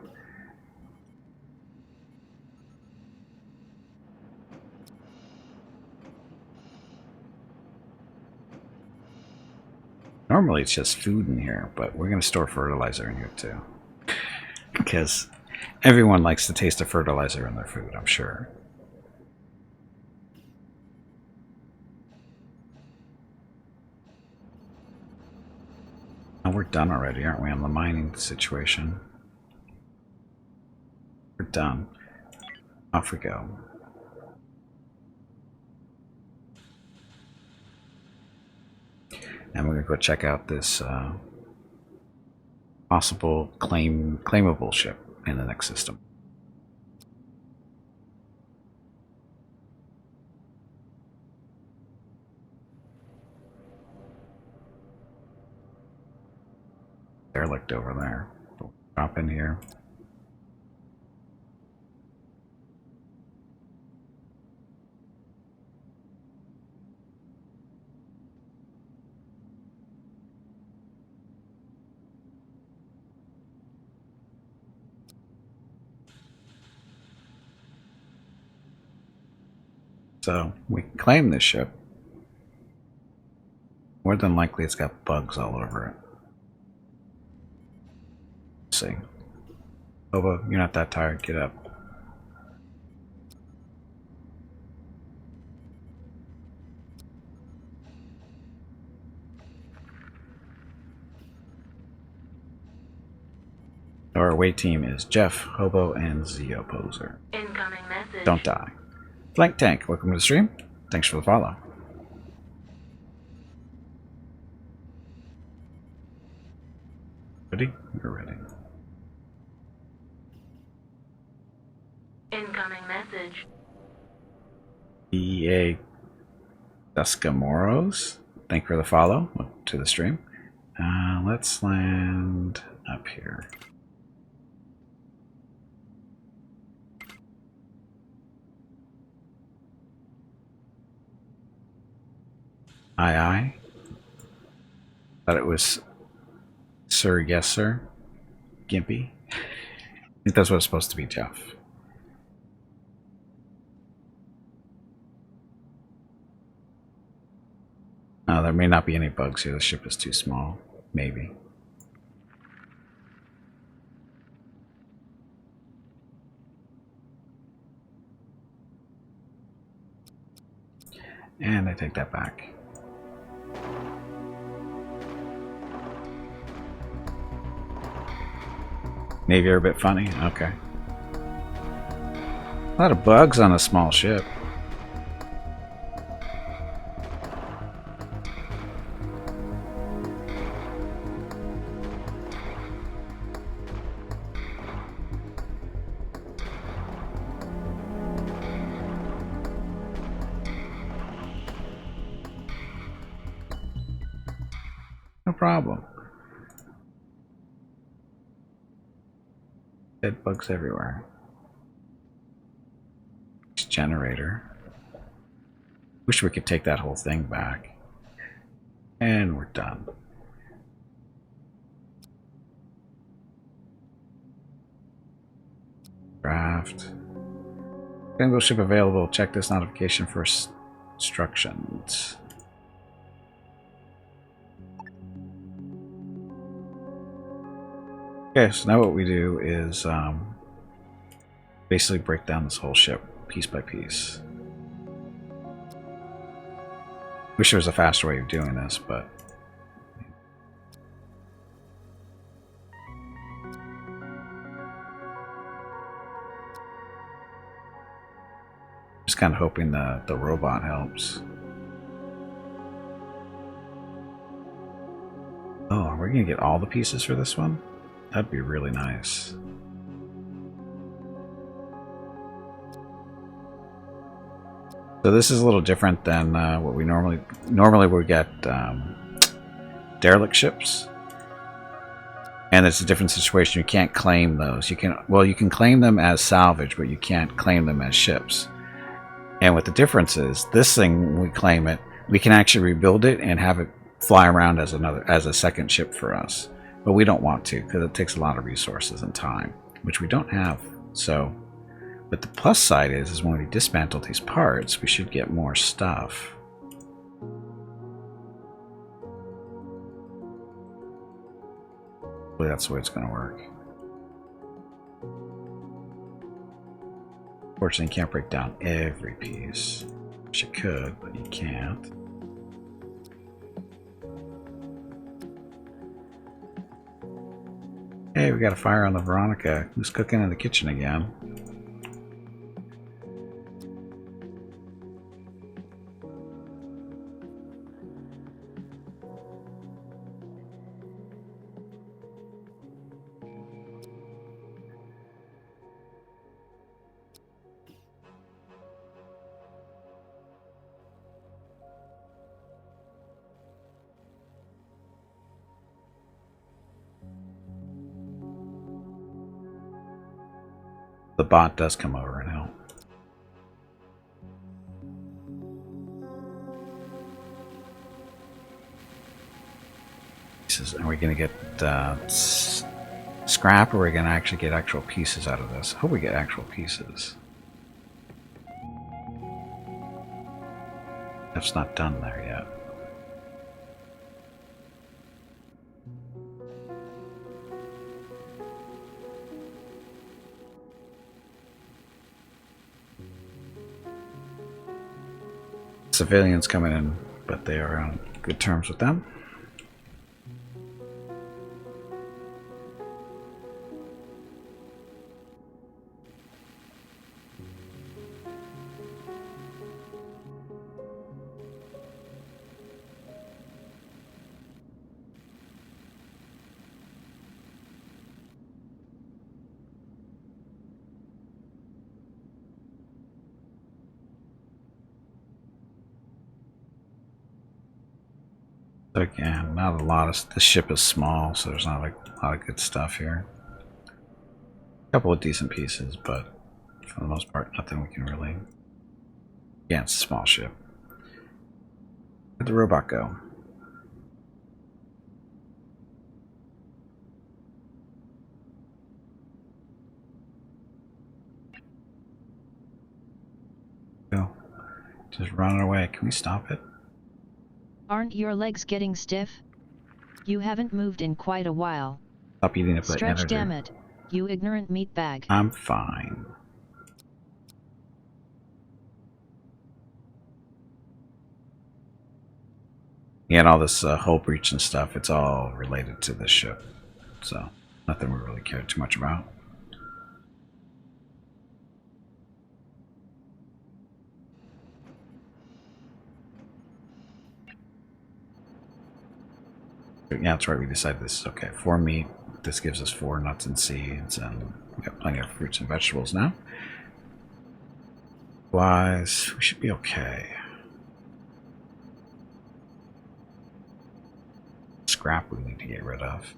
Normally it's just food in here, but we're going to store fertilizer in here too. Because everyone likes the taste of fertilizer in their food, I'm sure. Oh, we're done already, aren't we, on the mining situation? We're done. Off we go. And we're going to go check out this possible claimable ship in the next system. Derelict over there. We'll drop in here. So we can claim this ship. More than likely it's got bugs all over it. Let's see. Bobo, you're not that tired. Get up. Our away team is Jeff, Hobo, and Zeo Poser. Incoming message. Don't die. Flank Tank, welcome to the stream. Thanks for the follow. Ready? You're ready. Incoming message. EA Duscamoros, thank you for the follow to the stream. Let's land up here. Aye. Thought it was Sir, yes sir. Gimpy. I think that's what it's supposed to be, Jeff. There may not be any bugs here. The ship is too small. Maybe. And I take that back. Navy are a bit funny? Okay. A lot of bugs on a small ship. No problem. Dead bugs everywhere. Generator. Wish we could take that whole thing back. And we're done. Draft. Single ship available. Check this notification for instructions. Okay, so now what we do is basically break down this whole ship piece by piece. Wish there was a faster way of doing this, but just kind of hoping the robot helps. Oh, are we gonna get all the pieces for this one? That'd be really nice. So this is a little different than what we normally would get derelict ships, and it's a different situation. You can't claim those. You can claim them as salvage, but you can't claim them as ships. And what the difference is, this thing, when we claim it, we can actually rebuild it and have it fly around as a second ship for us. But we don't want to because it takes a lot of resources and time, which we don't have. So. But the plus side is when we dismantle these parts, we should get more stuff. Well, that's the way it's going to work. Fortunately, you can't break down every piece. Wish you could, but you can't. Hey, we got a fire on the Veronica. Who's cooking in the kitchen again? The bot does come over and help. Are we going to get scrap, or are we going to actually get actual pieces out of this? I hope we get actual pieces. That's not done there yet. Civilians coming in, but they are on good terms with them. Again, not a lot of the ship is small, so there's not a lot of good stuff here. A couple of decent pieces, but for the most part, nothing we can really. Yeah, it's a small ship. Where'd the robot go? Go. Just running away. Can we stop it? Aren't your legs getting stiff? You haven't moved in quite a while. Stop eating up that Stretch, energy. damn it, you ignorant meatbag. I'm fine. Yeah, and all this hull breach and stuff, it's all related to this ship. So, nothing we really care too much about. Yeah, that's right. We decided this is okay. 4 meat. This gives us 4 nuts and seeds, and we got plenty of fruits and vegetables now. Wise, we should be okay. scrap we need to get rid of.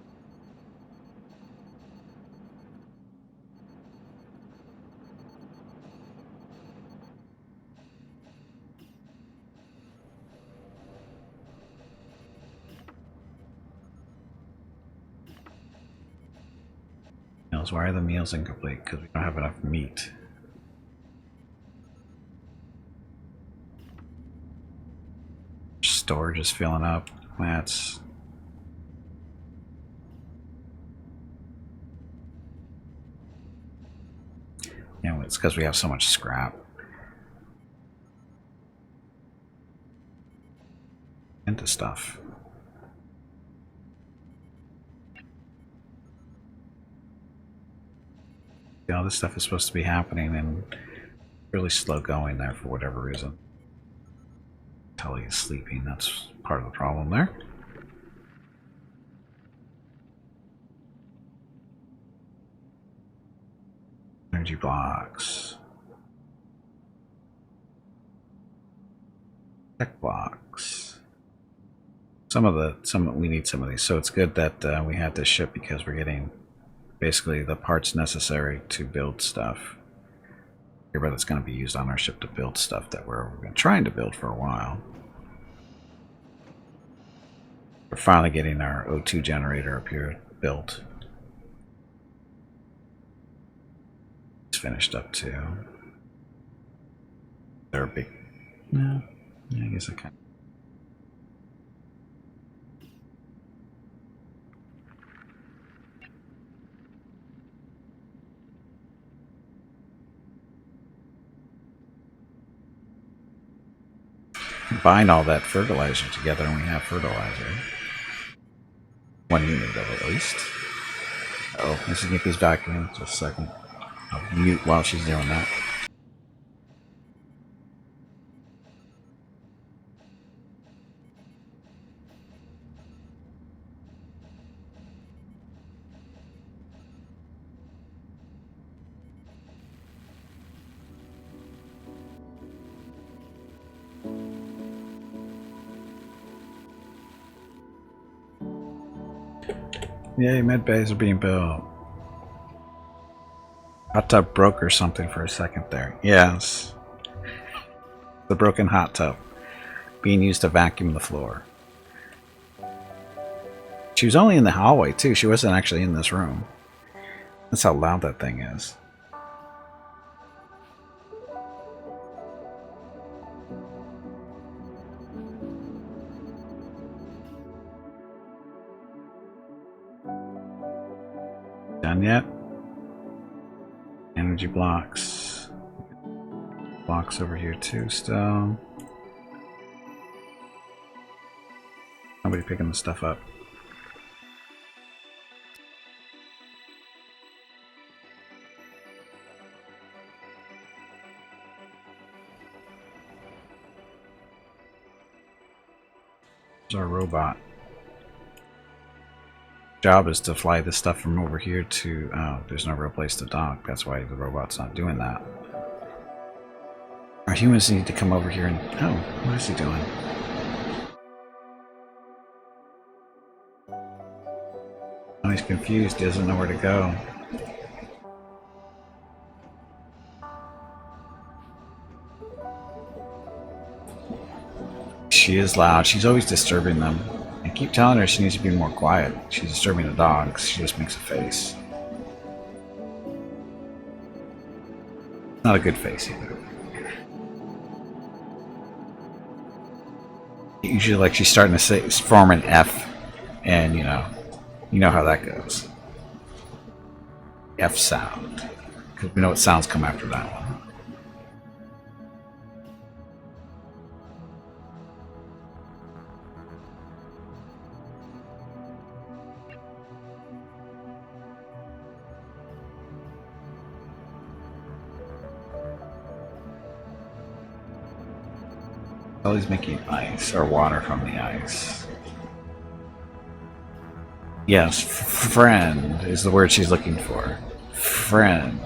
Meals. Why are the meals incomplete? Because we don't have enough meat. Storage is filling up. That's... yeah, it's because we have so much scrap. Into stuff. All this stuff is supposed to be happening and really slow going there for whatever reason. Tully is sleeping. That's part of the problem there. Energy blocks. Tech blocks. We need some of these. So it's good that we had this ship because we're getting basically the parts necessary to build stuff. But it's going to be used on our ship to build stuff that we're been trying to build for a while. We're finally getting our O2 generator up here built. It's finished up too. They're a big... no, yeah, I guess I kind of... combine all that fertilizer together and we have fertilizer. One unit of it at least. Oh, Mrs. Nippy's vacuuming. Just a second. I'll mute while she's doing that. Yay, med bays are being built. Hot tub broke or something for a second there. Yes. The broken hot tub being used to vacuum the floor. She was only in the hallway too. She wasn't actually in this room. That's how loud that thing is. Done yet? Energy blocks. Blocks over here too still. Nobody picking the stuff up. There's our robot. Job is to fly this stuff from over here to... oh, there's no real place to dock. That's why the robot's not doing that. Our humans need to come over here and... oh, what is he doing? Oh, he's confused. He doesn't know where to go. She is loud. She's always disturbing them. I keep telling her she needs to be more quiet. She's disturbing the dogs. She just makes a face. Not a good face either. Usually, like, she's starting to form an F, and you know how that goes. F sound, because we know what sounds come after that one. Always making ice or water from the ice. Yes, friend is the word she's looking for. Friend.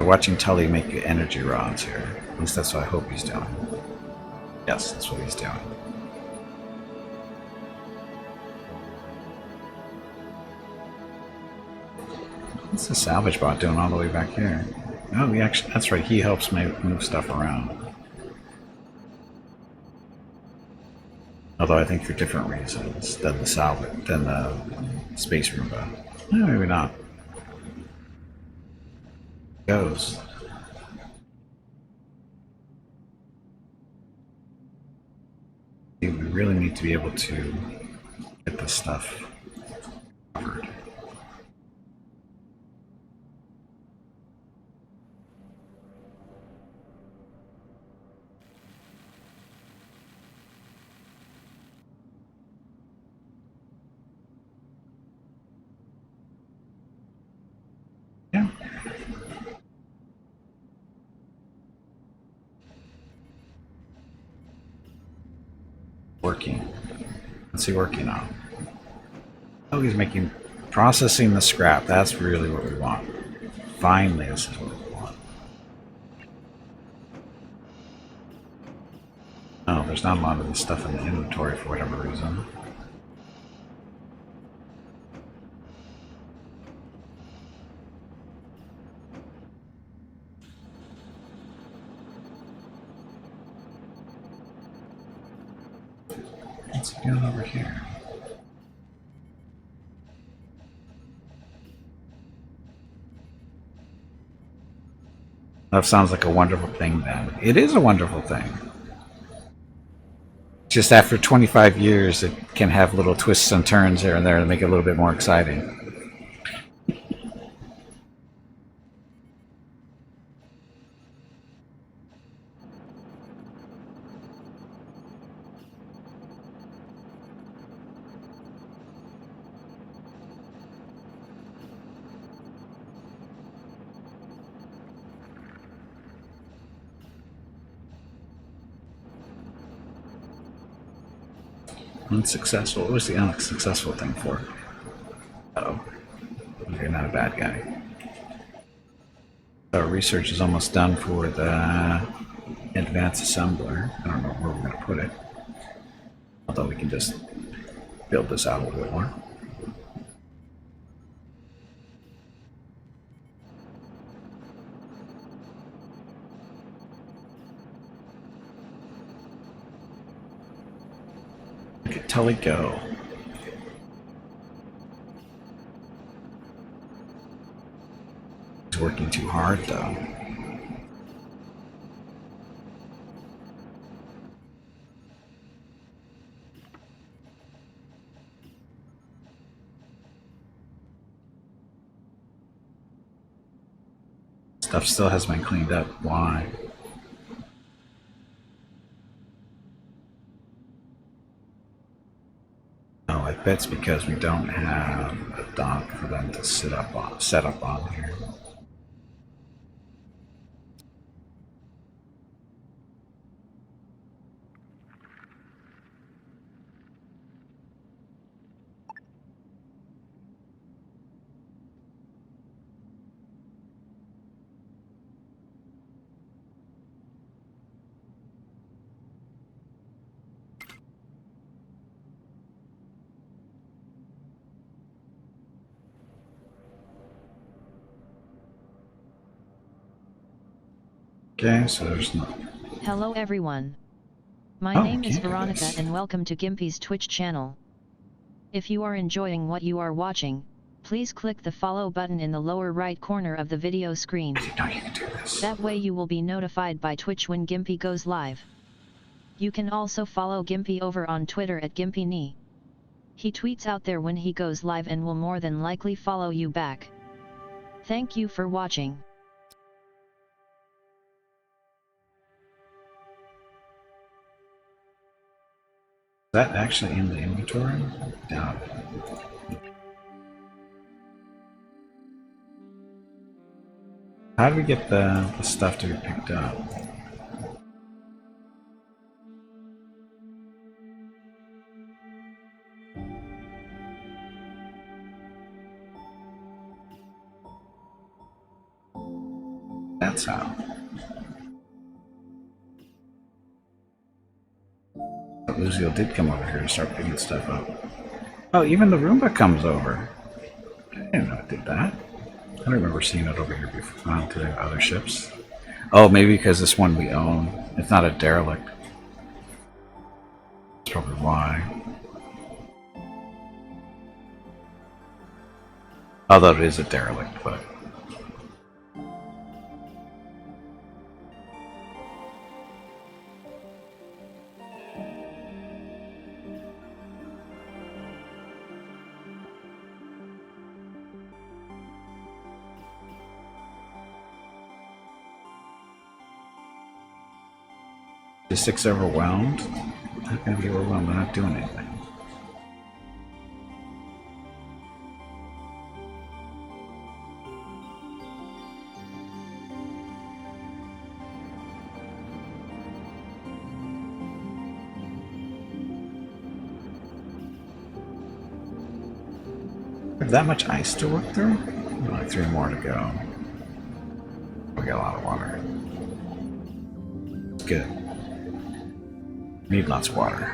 We're watching Tully make energy rods here. At least that's what I hope he's doing. Yes, that's what he's doing. What's the salvage bot doing all the way back here? Oh, he actually, that's right, he helps move stuff around. Although I think for different reasons than the space Roomba. No, maybe not. Goes. We really need to be able to get this stuff covered. Yeah. Working. What's he working on? Oh, he's processing the scrap. That's really what we want. Finally, this is what we want. Oh, there's not a lot of this stuff in the inventory for whatever reason. What's he doing over here? That sounds like a wonderful thing then. It is a wonderful thing. Just after 25 years, it can have little twists and turns here and there to make it a little bit more exciting. Unsuccessful. What was the unsuccessful thing for? Uh-oh. You're not a bad guy. Our research is almost done for the advanced assembler. I don't know where we're going to put it. Although we can just build this out a little bit more. Look at Tully go. He's working too hard though. Stuff still hasn't been cleaned up. Why? Oh, I bet it's because we don't have a dock for them to set up on here. Okay, so there's no. Hello everyone. My Oh, name is okay, Veronica yes. and welcome to Gimpy's Twitch channel. If you are enjoying what you are watching, please click the follow button in the lower right corner of the video screen. I didn't know you could do this. That way you will be notified by Twitch when Gimpy goes live. You can also follow Gimpy over on Twitter at GimpyKnee. He tweets out there when he goes live and will more than likely follow you back. Thank you for watching. Is that actually in the inventory? Doubt it. How do we get the stuff to be picked up? that's how. But Lucio did come over here to start picking stuff up. Oh, even the Roomba comes over. I didn't know it did that. I don't remember seeing it over here before on to the other ships. Oh, maybe because this one we own. It's not a derelict. That's probably why. Although it is a derelict, but... Is 6 overwhelmed? How can I be overwhelmed? They're not doing anything. Have that much ice to work through? Like 3 more to go. We got a lot of water. It's good. Need lots of water.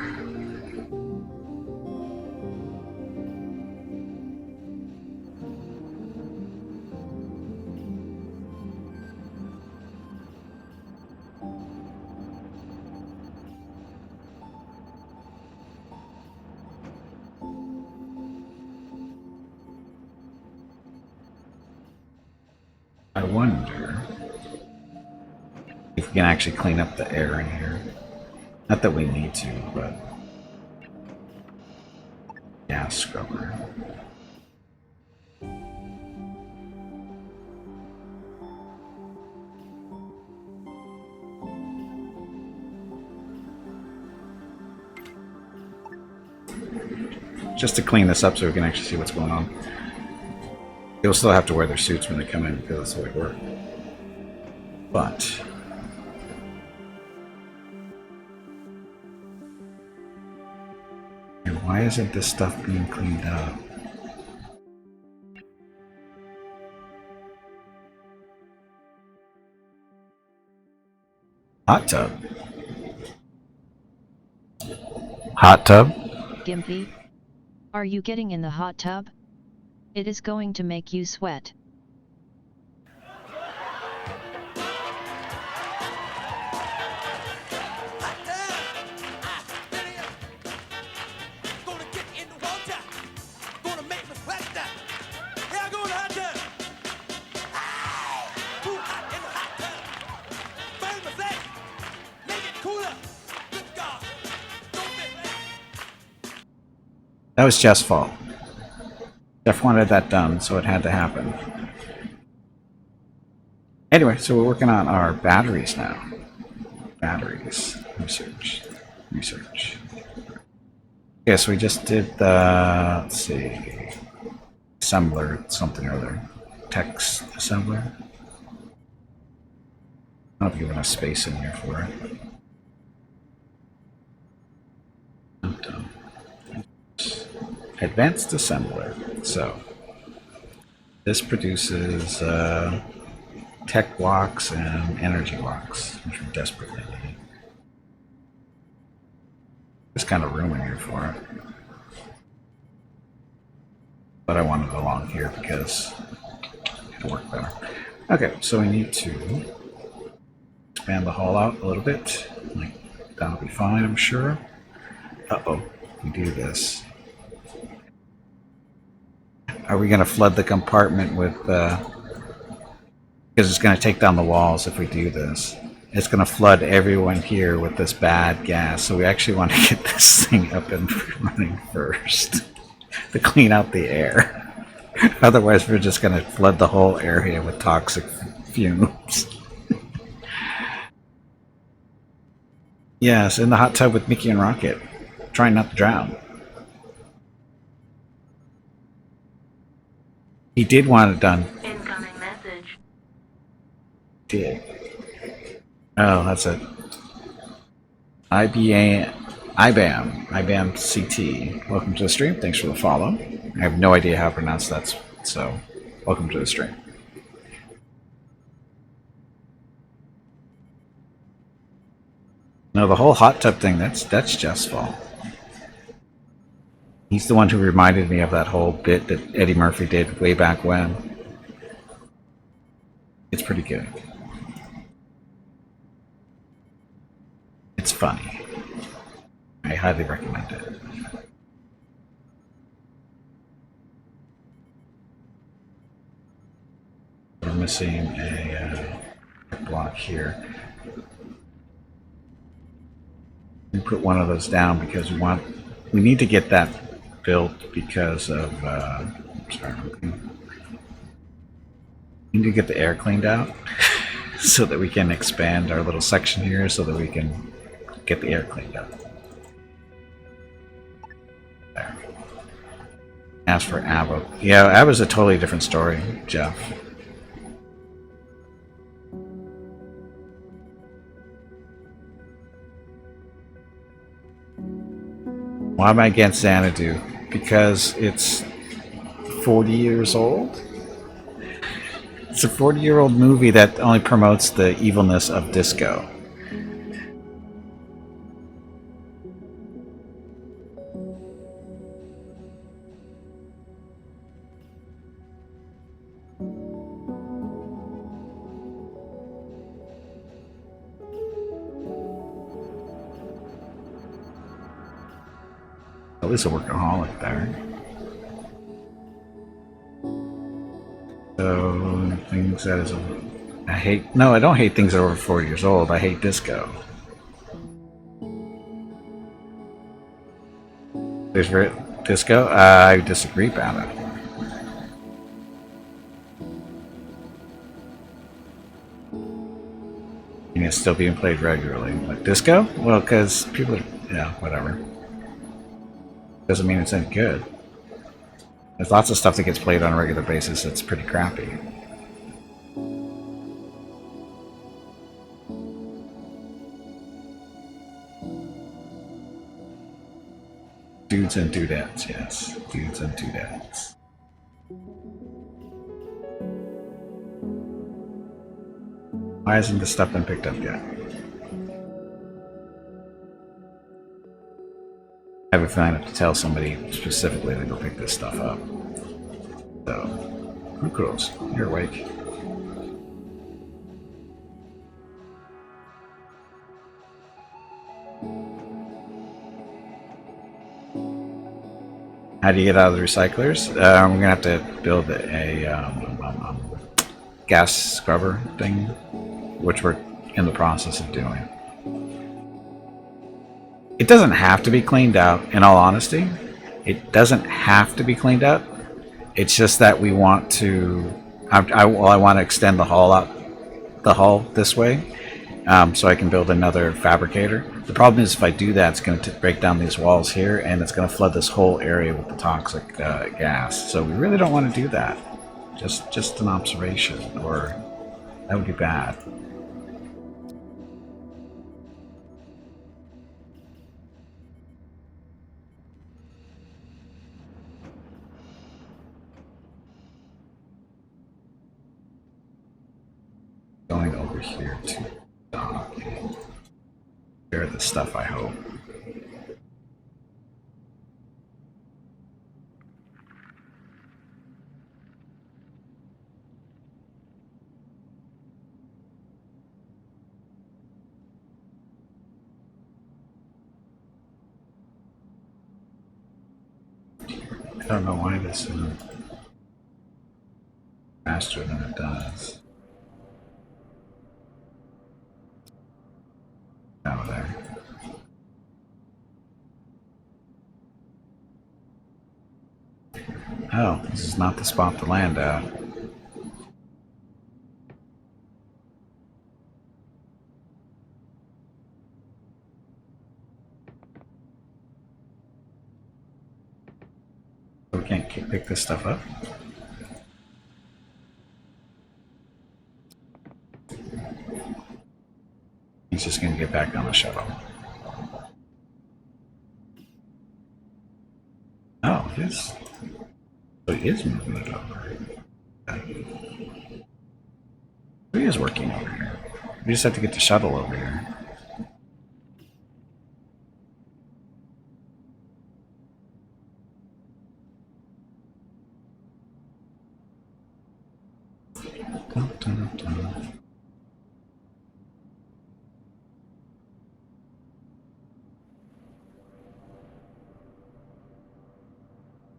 I wonder if we can actually clean up the air in here. Not that we need to, but gas scrubber. Just to clean this up so we can actually see what's going on. They'll still have to wear their suits when they come in because that's the way it works. But and why isn't this stuff being cleaned up? Hot tub. Hot tub? Gimpy? Are you getting in the hot tub? It is going to make you sweat. That was Jeff's fault. Jeff wanted that done, so it had to happen. Anyway, so we're working on our batteries now. Batteries. Research. Research. Okay, so we just did the, let's see, assembler, something or other. Text assembler. I'll be giving us space in here for it. I'm done. Advanced assembler. So this produces tech blocks and energy blocks, which we desperately need. There's kind of room in here for it, but I wanted it along here because it'll work better. Okay, so we need to expand the hull out a little bit. Like, that'll be fine, I'm sure. Uh-oh, if we do this. Are we going to flood the compartment with, because it's going to take down the walls if we do this. It's going to flood everyone here with this bad gas, so we actually want to get this thing up and running first to clean out the air. Otherwise, we're just going to flood the whole area with toxic fumes. Yes, in the hot tub with Mickey and Rocket, trying not to drown. He did want it done. Incoming message. Did. Oh, that's it. IBAM CT. Welcome to the stream. Thanks for the follow. I have no idea how to pronounce that, so welcome to the stream. No, the whole hot tub thing, that's Jeff's fault. He's the one who reminded me of that whole bit that Eddie Murphy did way back when. It's pretty good. It's funny. I highly recommend it. We're missing a block here. We put one of those down because we need to get that built because of we need to get the air cleaned out so that we can expand our little section here so that we can get the air cleaned up. There. As for Abba, yeah, Abba's a totally different story, Jeff. Why am I against Xanadu? Because it's 40 years old? It's a 40-year-old movie that only promotes the evilness of disco. At least a workaholic there. So, things that is... No, I don't hate things that are over 40 years old. I hate disco. There's disco? I disagree about it. And it's still being played regularly. But disco? Well, because people are... Yeah, whatever. Doesn't mean it's any good. There's lots of stuff that gets played on a regular basis that's pretty crappy. Dudes and dudettes, yes. Dudes and dudettes. Why hasn't this stuff been picked up yet? I have a feeling I have to tell somebody specifically to go pick this stuff up. So, who goes? You're awake. How do you get out of the recyclers? We're gonna have to build a gas scrubber thing, which we're in the process of doing. It doesn't have to be cleaned out, in all honesty. It doesn't have to be cleaned out. It's just that we want to... I want to extend the hull this way, so I can build another fabricator. The problem is if I do that, it's going to break down these walls here, and it's going to flood this whole area with the toxic gas. So we really don't want to do that. Just an observation, or that would be bad. Going over here to dock and share the stuff, I hope. I don't know why this isn't faster than it does. Out there. Oh, this is not the spot to land at. We can't pick this stuff up. He's just going to get back on the shuttle. Oh, it is. So he is moving it over. He is working over here. We just have to get the shuttle over here. Dun, dun, dun.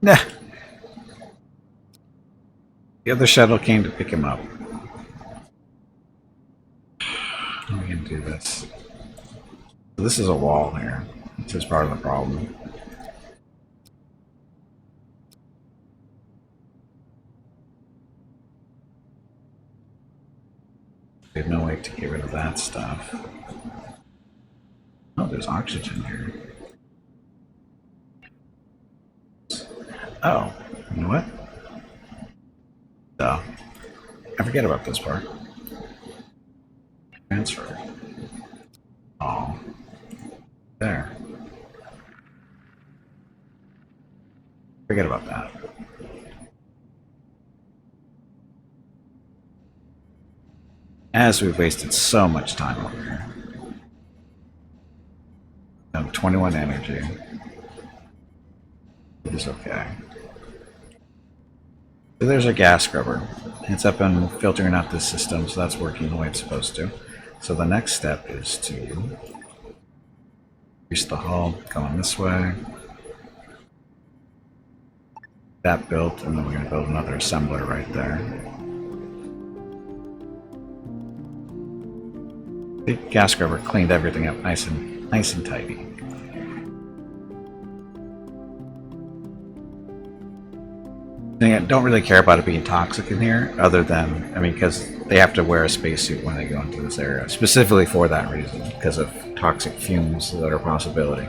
Nah. The other shuttle came to pick him up. We can do this. So this is a wall here. This is part of the problem. We have no way to get rid of that stuff. Oh, there's oxygen here. Oh, you know what? Oh, I forget about this part. Transfer. Oh, there. Forget about that. As we've wasted so much time over here. 21 energy. It is okay. So there's a gas scrubber. It's up and filtering out this system, so that's working the way it's supposed to. So the next step is to increase the hull, going this way. That built, and then we're going to build another assembler right there. The gas scrubber cleaned everything up nice and tidy. I don't really care about it being toxic in here, other than, I mean, because they have to wear a spacesuit when they go into this area, specifically for that reason, because of toxic fumes that are a possibility.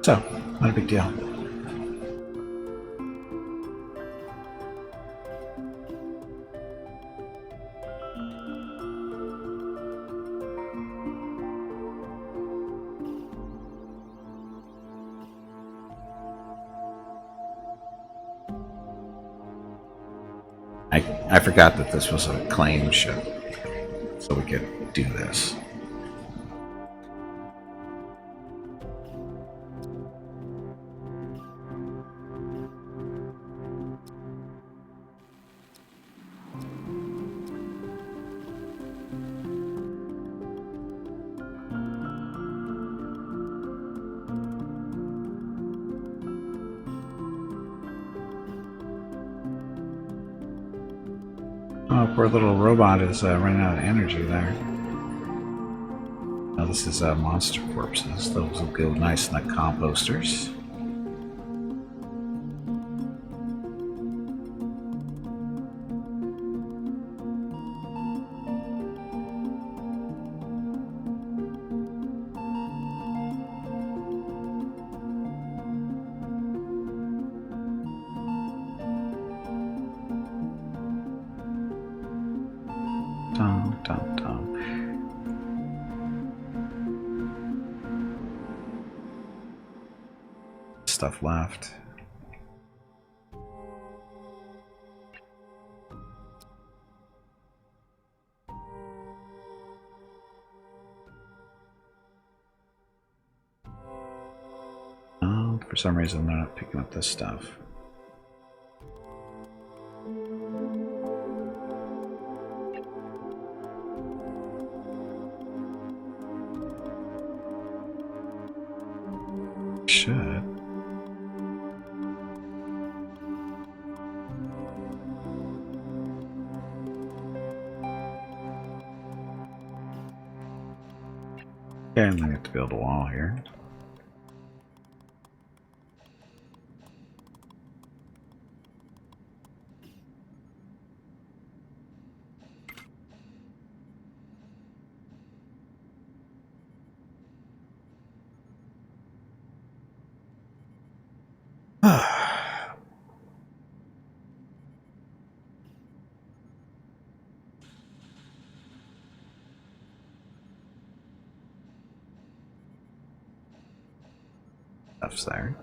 So, not a big deal. I forgot that this was a claim ship, so we could do this. Oh, poor little robot is running out of energy there. Now this is monster corpses. Those will go nice in the composters. Dum, dum, dum. Stuff left. Oh, for some reason they're not picking up this stuff. Should. Okay, and then we have to build a wall here. Stuff's there.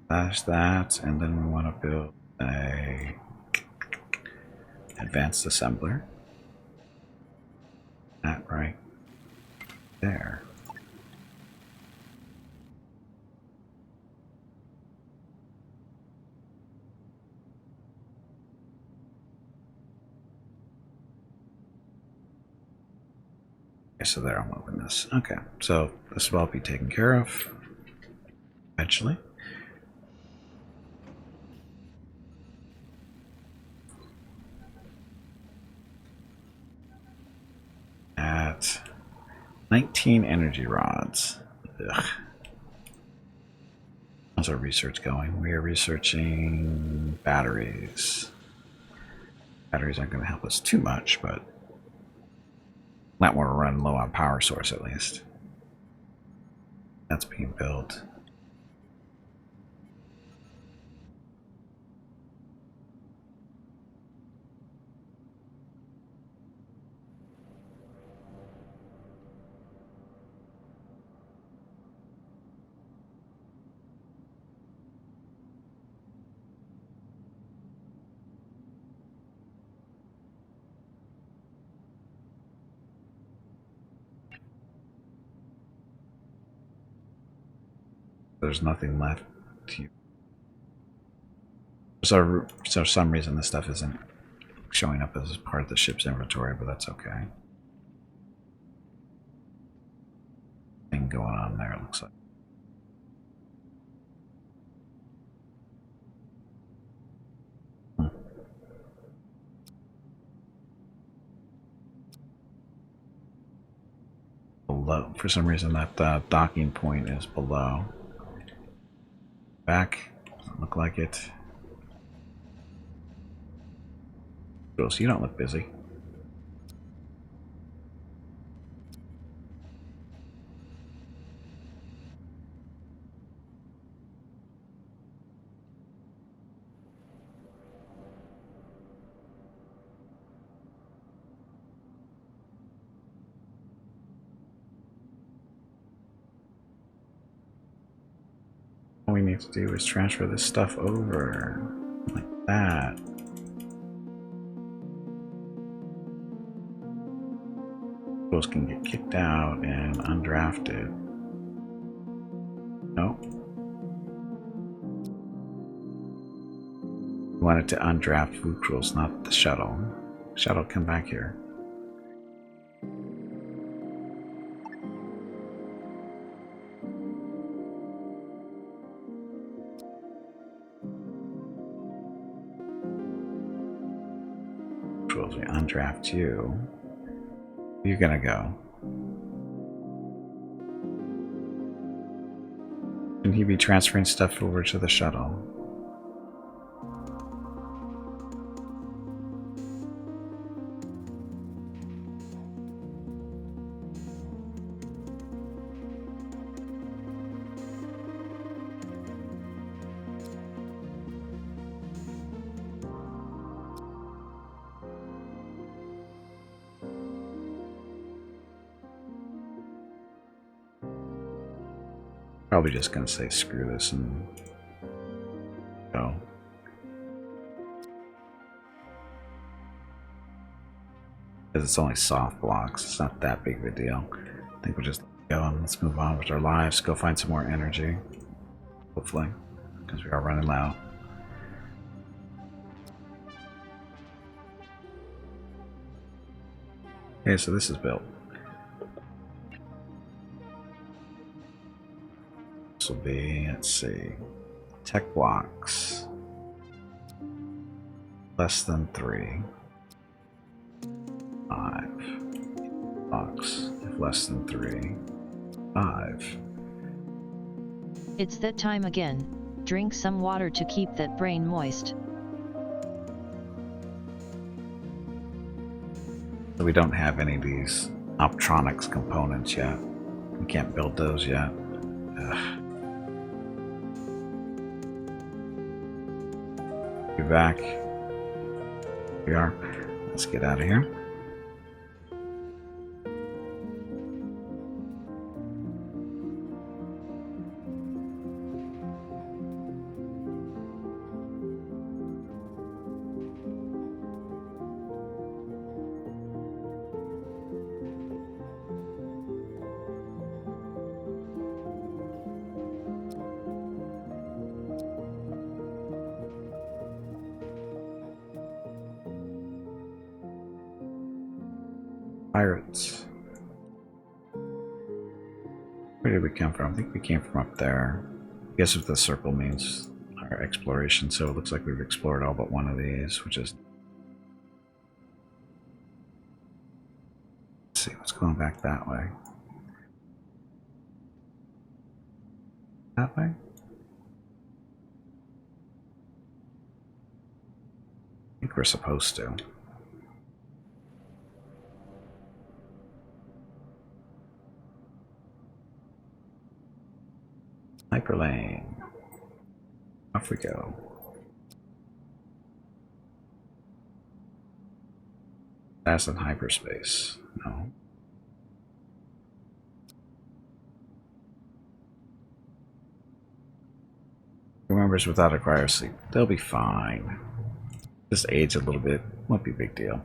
Flash that, and then we want to build a advanced assembler. That right there. Okay, so there, I'm moving this. Okay, so this will all be taken care of eventually. At 19 energy rods. Ugh. How's our research going? We are researching batteries. Batteries aren't going to help us too much, but not want to run low on power source at least. That's being built. There's nothing left to. So for some reason this stuff isn't showing up as part of the ship's inventory, but that's okay. Thing going on there, it looks like. Below. For some reason that docking point is below. Back. Doesn't look like it. Jules, you don't look busy. All we need to do is transfer this stuff over. Like that. Jules can get kicked out and undrafted. Nope. We wanted to undraft Food Cruels, not the shuttle. Shuttle, come back here. Cruels, we undraft you. You're gonna go. Can he be transferring stuff over to the shuttle? Probably just gonna say screw this and go. Because it's only soft blocks, it's not that big of a deal. I think we'll just go and let's move on with our lives, go find some more energy. Hopefully, because we are running low. Okay, so this is built. This will be, let's see, tech blocks. Less than 3. 5. Blocks, if less than 3. 5. It's that time again. Drink some water to keep that brain moist. So we don't have any of these optronics components yet. We can't build those yet. Ugh. Be back. Here we are. Let's get out of here. Pirates. Where did we come from? I think we came from up there. I guess what the circle means our exploration, so it looks like we've explored all but one of these, which is... Let's see what's going back that way. That way? I think we're supposed to. Hyperlane. Off we go. That's in hyperspace. No. Remembers without a cryo sleep. They'll be fine. Just age a little bit. Won't be a big deal.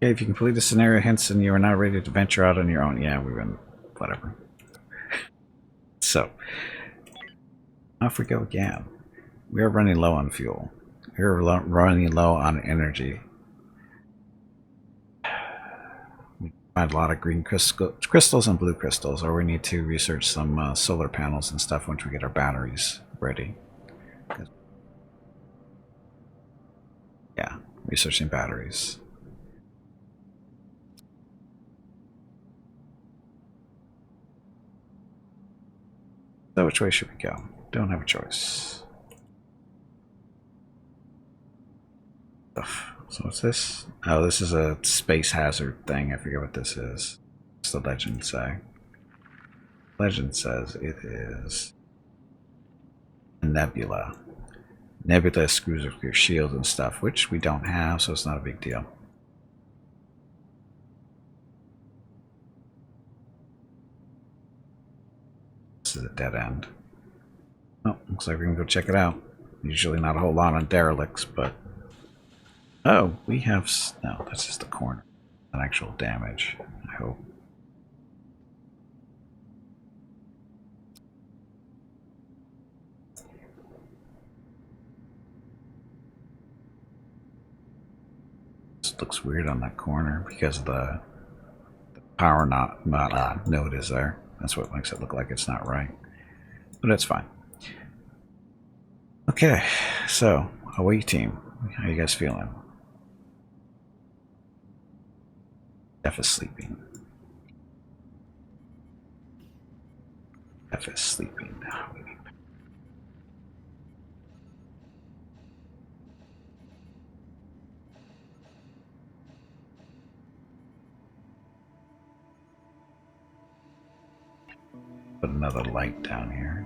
Okay, if you complete the scenario hints and you are now ready to venture out on your own. Yeah, we've been... whatever. So, off we go again. We are running low on fuel. We are running low on energy. We find a lot of green crystals and blue crystals, or we need to research some solar panels and stuff once we get our batteries ready. Yeah, researching batteries. So which way should we go? Don't have a choice. So what's this? Oh, this is a space hazard thing. I forget what this is. What's the legend say? Legend says it is a nebula. Nebula screws with your shield and stuff, which we don't have, so it's not a big deal. This is a dead end. Oh, looks like we can go check it out. Usually not a whole lot on derelicts, but... Oh, we have... No, that's just the corner. Not actual damage, I hope. This looks weird on that corner because of the power node is there. That's what makes it look like it's not right. But it's fine. Okay, so, away team. How you guys feeling? F is sleeping. F is sleeping. Put another light down here.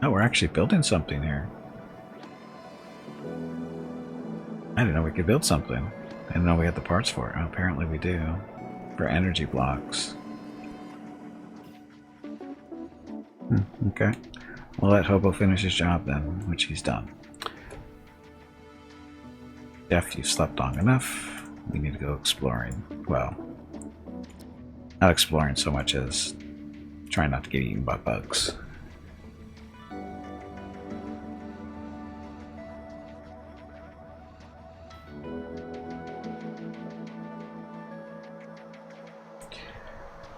Oh, we're actually building something here. I didn't know we could build something. I didn't know we had the parts for it. Oh, apparently we do. For energy blocks. Okay. We'll let Hobo finish his job then, which he's done. Jeff, you've slept long enough. We need to go exploring. Well, not exploring so much as trying not to get eaten by bugs.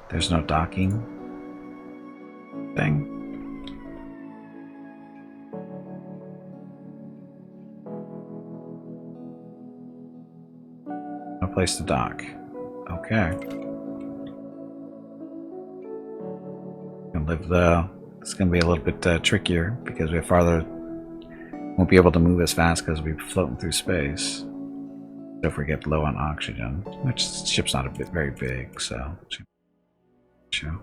There's no docking thing. No place to dock. Okay. Gonna live the. It's gonna be a little bit trickier because we're farther. Won't be able to move as fast because we're floating through space. So if we get low on oxygen, which the ship's not very big, so. Sure.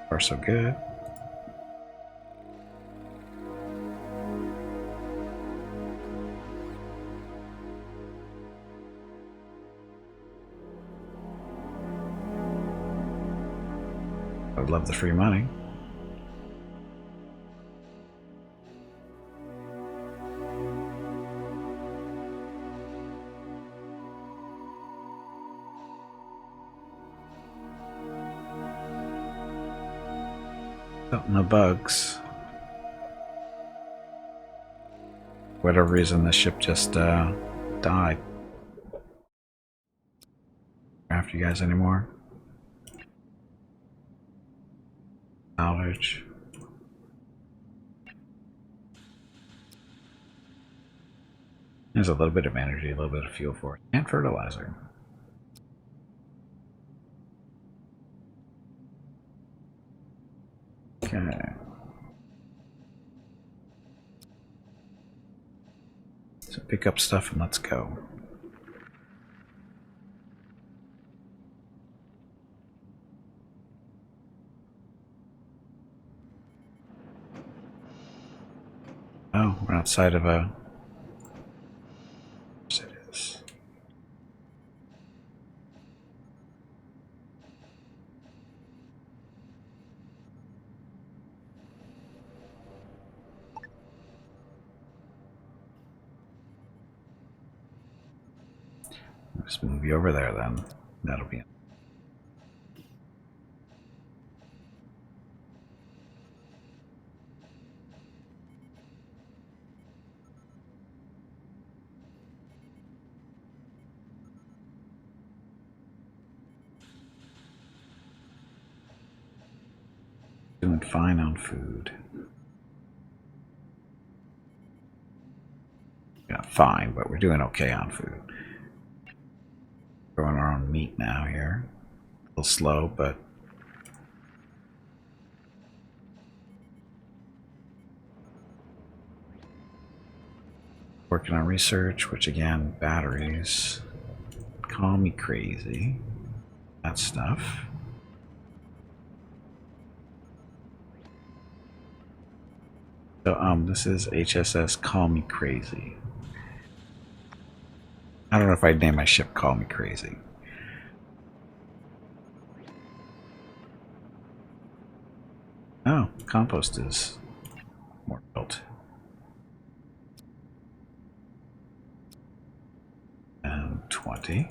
Far so good. would love the free money. Oh, no bugs. For whatever reason, the ship just died. After you guys anymore? Salvage. There's a little bit of energy, a little bit of fuel for it, and fertilizer. Okay. So pick up stuff and let's go. Oh, we're outside of a... Yes, it is. Just move you over there then. That'll be it. Doing fine on food. Yeah, fine, but we're doing okay on food. Growing our own meat now here. A little slow, but working on research, which again, batteries. Call me crazy. That stuff. So, this is HSS Call Me Crazy. I don't know if I'd name my ship Call Me Crazy. Oh, compost is more built. And 20.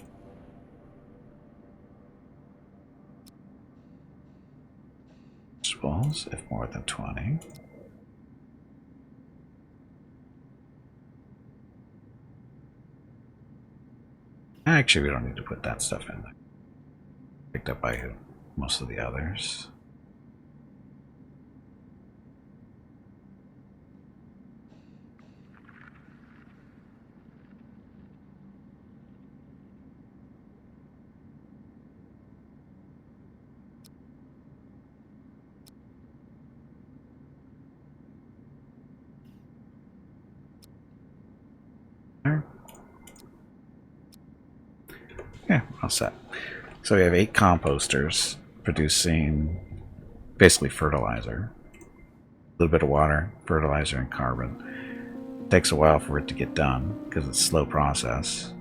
Vegetables, if more than 20. Actually, we don't need to put that stuff in there. Picked up by most of the others. There. Yeah, all set. So we have 8 composters producing basically fertilizer. A little bit of water, fertilizer, and carbon. It takes a while for it to get done because it's a slow process.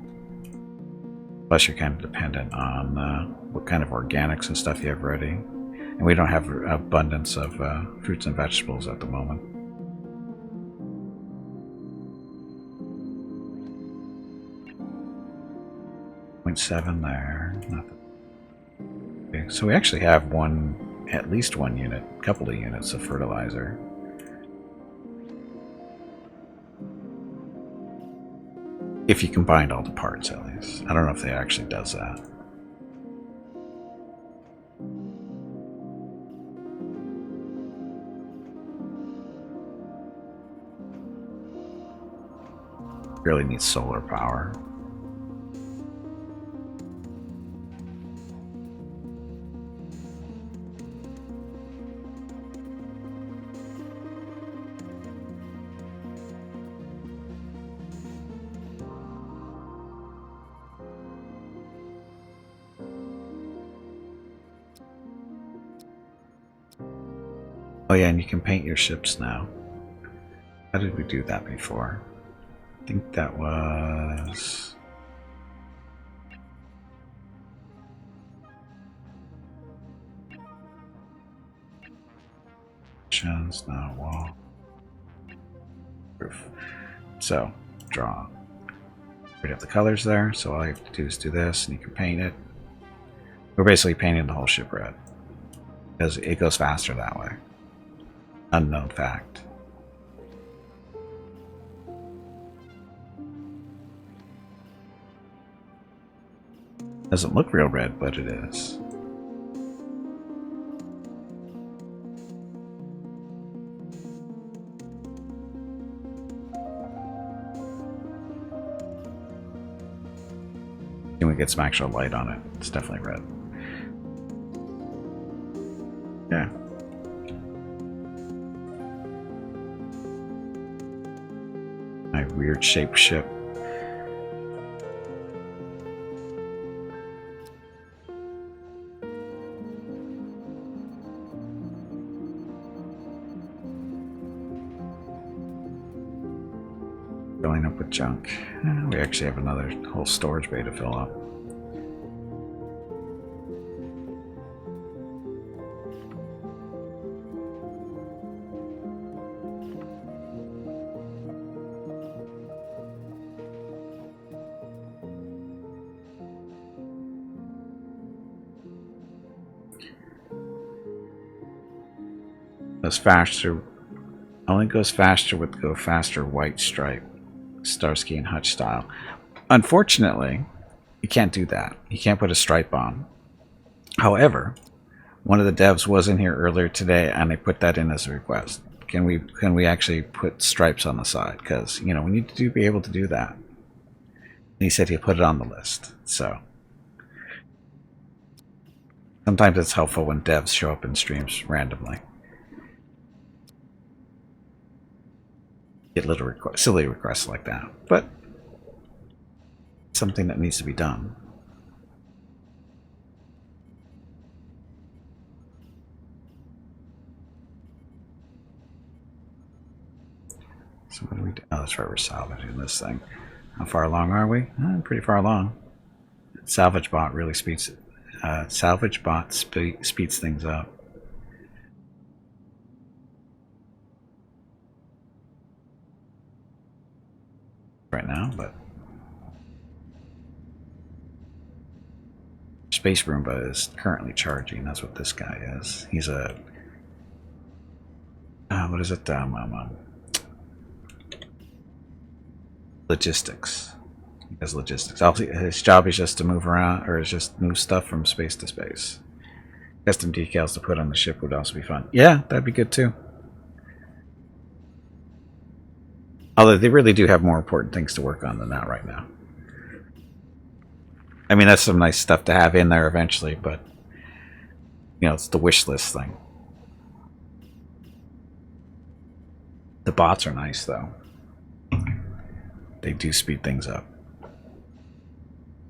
Plus, you're kind of dependent on what kind of organics and stuff you have ready. And we don't have abundance of fruits and vegetables at the moment. 0.7 there, nothing. Okay, so we actually have at least one unit, a couple of units of fertilizer. If you combined all the parts, at least. I don't know if they actually does that. Really needs solar power. Oh yeah, and you can paint your ships now. How did we do that before? I think that was... No wall. Roof. So, draw. We have the colors there, so all I have to do is do this, and you can paint it. We're basically painting the whole ship red. Because it goes faster that way. Unknown fact. Doesn't look real red, but it is. Can we get some actual light on it? It's definitely red. Yeah. My weird shaped ship. Filling up with junk. We actually have another whole storage bay to fill up. Goes faster. Only goes faster with go faster white stripe. Starsky and Hutch style. Unfortunately, you can't do that. You can't put a stripe on. However, one of the devs was in here earlier today and they put that in as a request. Can we actually put stripes on the side? Because, you know, we need to be able to do that. And he said he'll put it on the list. So sometimes it's helpful when devs show up in streams randomly. Get little silly requests like that, but something that needs to be done. So what do we do? Oh, that's right, we're salvaging this thing. How far along are we? Pretty far along. Salvage bot really speeds speeds things up. Right now, but Space Roomba is currently charging. That's what this guy is. He's a what is it? Logistics. He does logistics. His job is just to move around, or is just move stuff from space to space. Custom decals to put on the ship would also be fun. Yeah, that'd be good too. Although they really do have more important things to work on than that right now. I mean, that's some nice stuff to have in there eventually, but, you know, it's the wish list thing. The bots are nice, though. They do speed things up.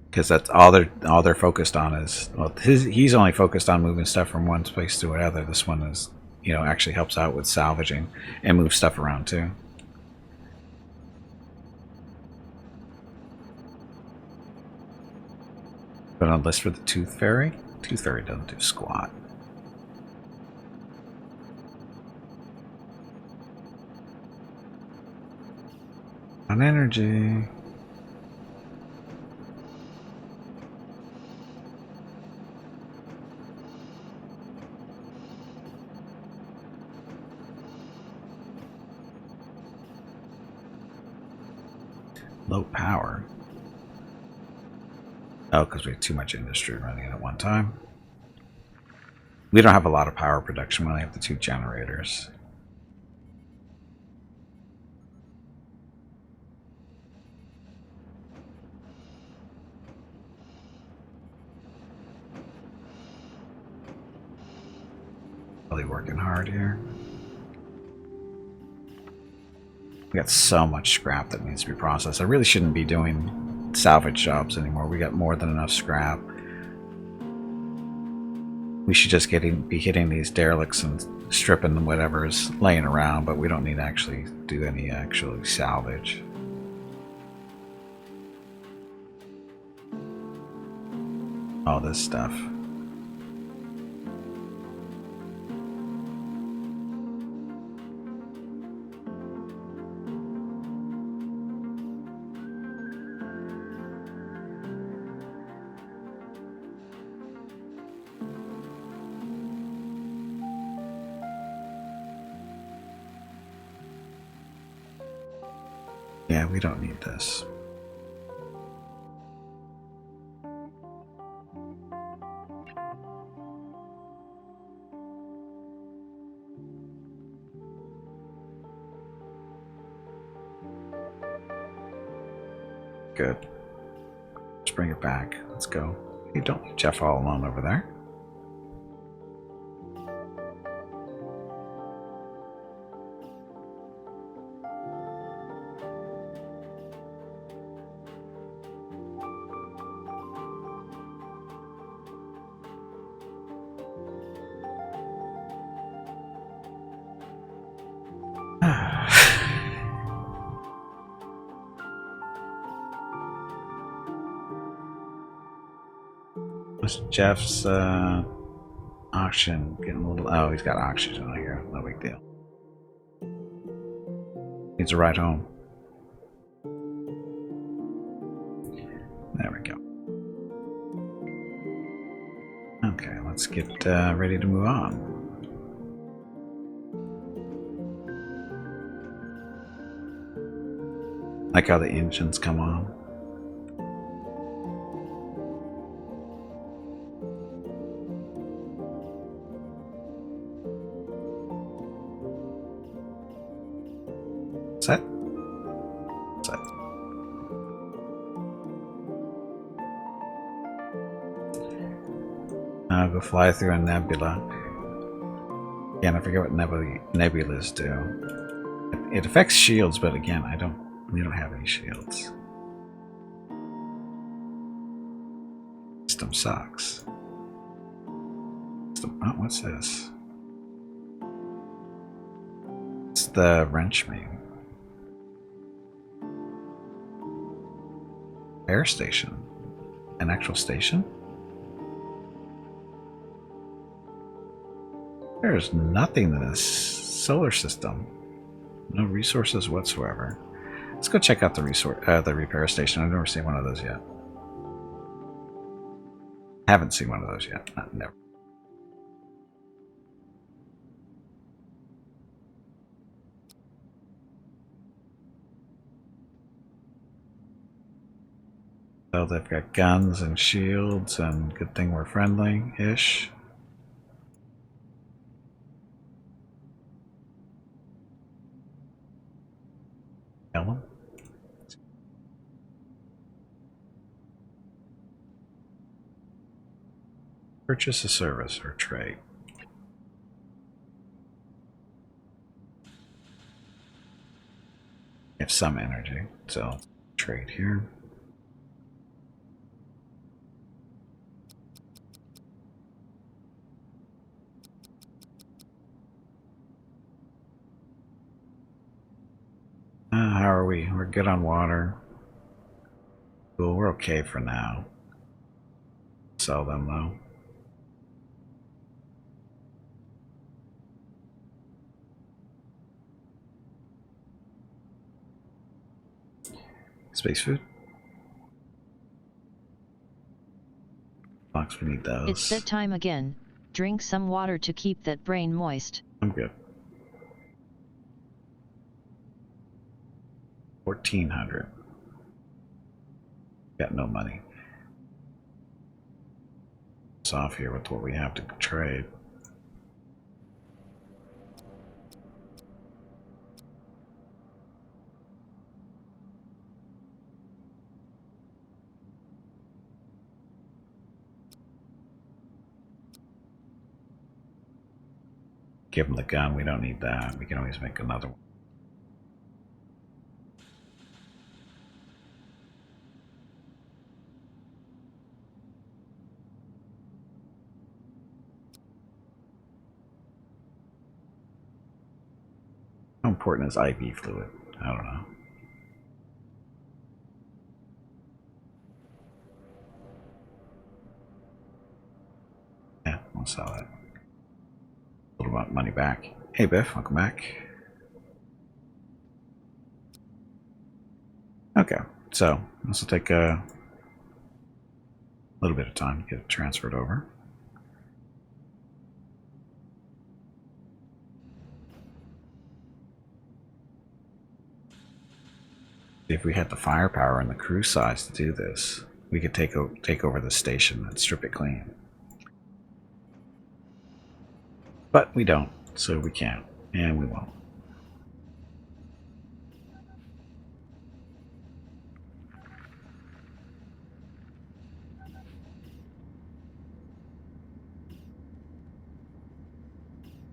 Because that's all they're focused on is, well, he's only focused on moving stuff from one place to another. This one is, you know, actually helps out with salvaging and move stuff around too. But on list for the Tooth Fairy? Tooth Fairy doesn't do squat. On energy. Low power. Oh, because we have too much industry running at one time. We don't have a lot of power production. We only have the 2 generators. Really working hard here. We got so much scrap that needs to be processed. I really shouldn't be doing salvage jobs anymore. We got more than enough scrap. We should just be hitting these derelicts and stripping whatever is laying around, but we don't need to actually do any actual salvage. All this stuff. Yeah, we don't need this. Good. Let's bring it back. Let's go. Hey, don't leave Jeff all alone over there. What's Jeff's auction getting a little? Oh, he's got oxygen here. No big deal. Needs a ride home. There we go. Okay, let's get ready to move on. Like how the engines come on. Set. Set. I'll go fly through a nebula. Again, I forget what nebulas do. It affects shields, but again, we don't have any shields. System sucks. Oh, what's this? It's the wrench beam. Air station. An actual station? There's nothing in this solar system. No resources whatsoever. Let's go check out the repair station. I've never seen one of those yet. Haven't seen one of those yet. Never. So they've got guns and shields, and good thing we're friendly-ish. Ellen? Purchase a service or trade. We have some energy, so trade here. How are we? We're good on water. Cool, we're okay for now. Sell them though. Space food. Box, we need those. It's that time again. Drink some water to keep that brain moist. I'm good. 1,400. Got no money. It's off here with what we have to trade. Give him the gun. We don't need that. We can always make another one. How important is IV fluid? I don't know. Yeah, we'll sell it. A little bit money back. Hey Biff, welcome back. Okay, so this will take a little bit of time to get it transferred over. If we had the firepower and the crew size to do this, we could take over the station and strip it clean. But we don't, so we can't, and we won't.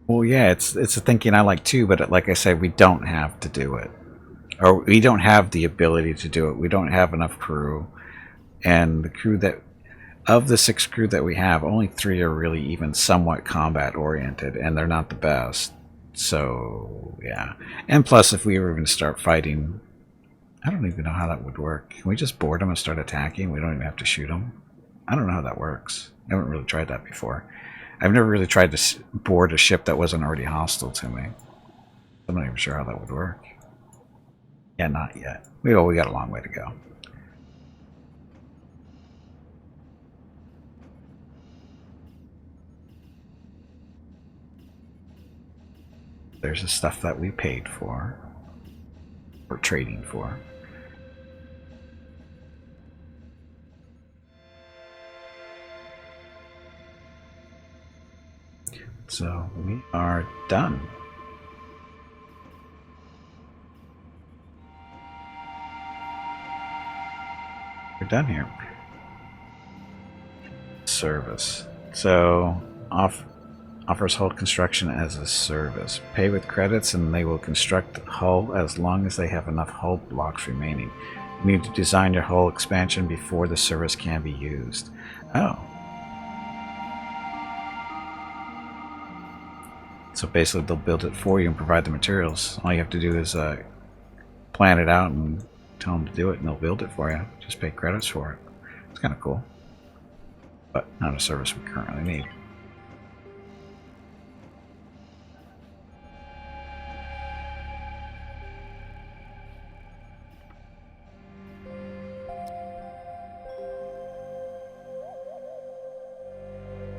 Well, yeah, it's a thinking I like too, but like I said, we don't have to do it. Or we don't have the ability to do it. We don't have enough crew. And the crew that, of the 6 crew that we have, only 3 are really even somewhat combat oriented, and they're not the best. So, yeah. And plus, if we were going to start fighting, I don't even know how that would work. Can we just board them and start attacking? We don't even have to shoot them? I don't know how that works. I haven't really tried that before. I've never really tried to board a ship that wasn't already hostile to me. I'm not even sure how that would work. Yeah, not yet. We got a long way to go. There's the stuff that we paid for. Or trading for. So we are done. We're done here. Service. So offers hull construction as a service. Pay with credits and they will construct the hull as long as they have enough hull blocks remaining. You need to design your hull expansion before the service can be used. Oh. So basically they'll build it for you and provide the materials. All you have to do is plan it out and tell them to do it and they'll build it for you. Just pay credits for it. It's kind of cool. But not a service we currently need.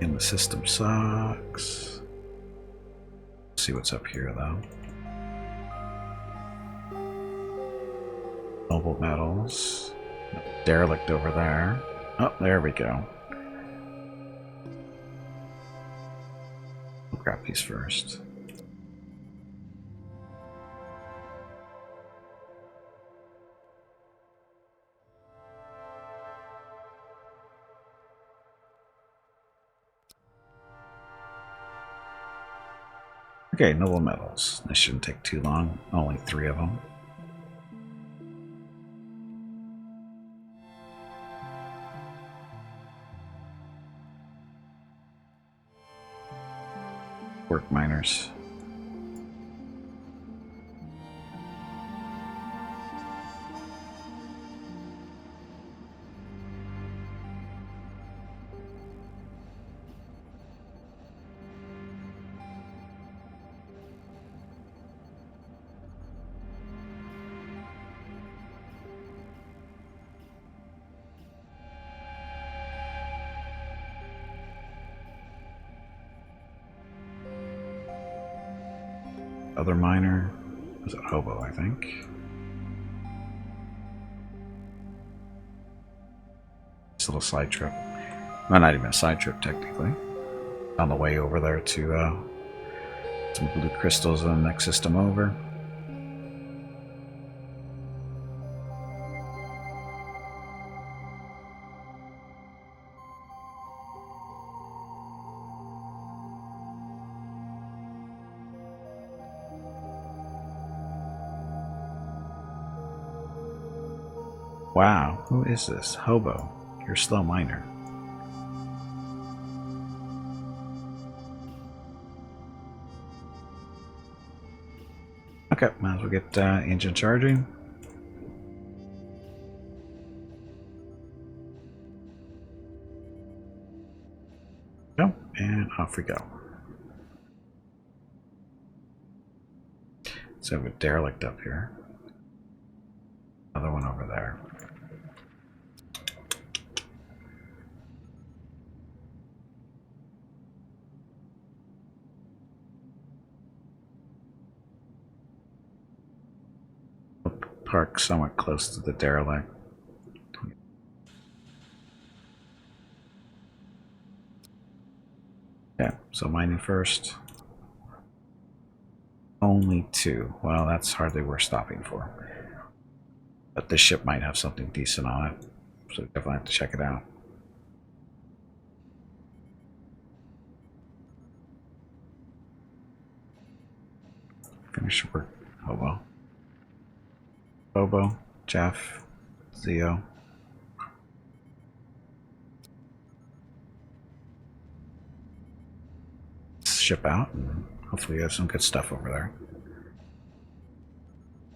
And the system sucks. Let's see what's up here though. Noble metals. Derelict over there. Oh, there we go. We'll grab these first. Okay, noble metals. This shouldn't take too long. Only 3 of them. Work miners. Other miner. Was it hobo, I think? It's a little side trip. Well, not even a side trip, technically. On the way over there to some blue crystals in the next system over. Wow, who is this? Hobo. You're a slow miner. Okay, might as well get engine charging. Go, and off we go. So we have a derelict up here. Another one over there. park somewhat close to the derelict. Okay, so mining first. Only 2. Well, that's hardly worth stopping for. But this ship might have something decent on it, so definitely have to check it out. Finish work. Hobo. Bobo, Jeff, Zio. Ship out, and hopefully you have some good stuff over there.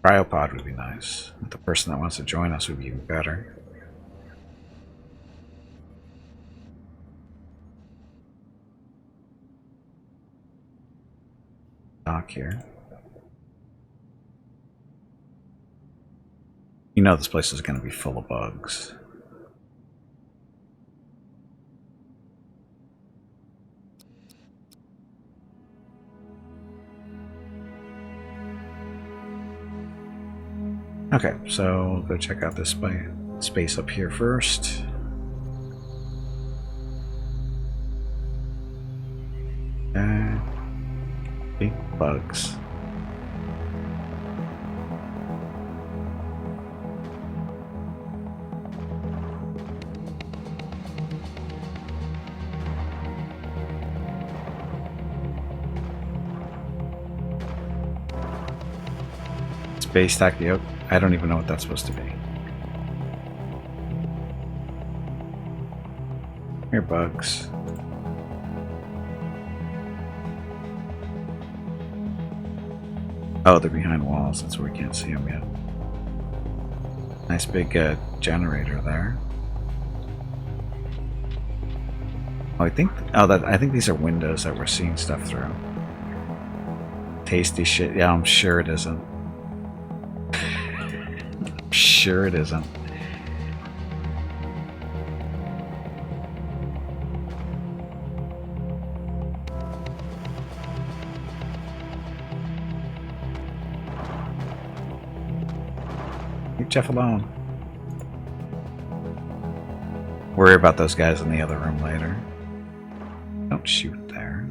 Cryopod would be nice. The person that wants to join us would be even better. Dock here. You know this place is going to be full of bugs. Okay, so we'll go check out this space up here first. Big bugs. Space tachyo. I don't even know what that's supposed to be. Here, bugs. Oh, they're behind walls. That's where we can't see them yet. Nice big generator there. Oh, I think these are windows that we're seeing stuff through. Tasty shit. Yeah, I'm sure it isn't. I'm sure it isn't. Leave Jeff alone. Worry about those guys in the other room later. Don't shoot there.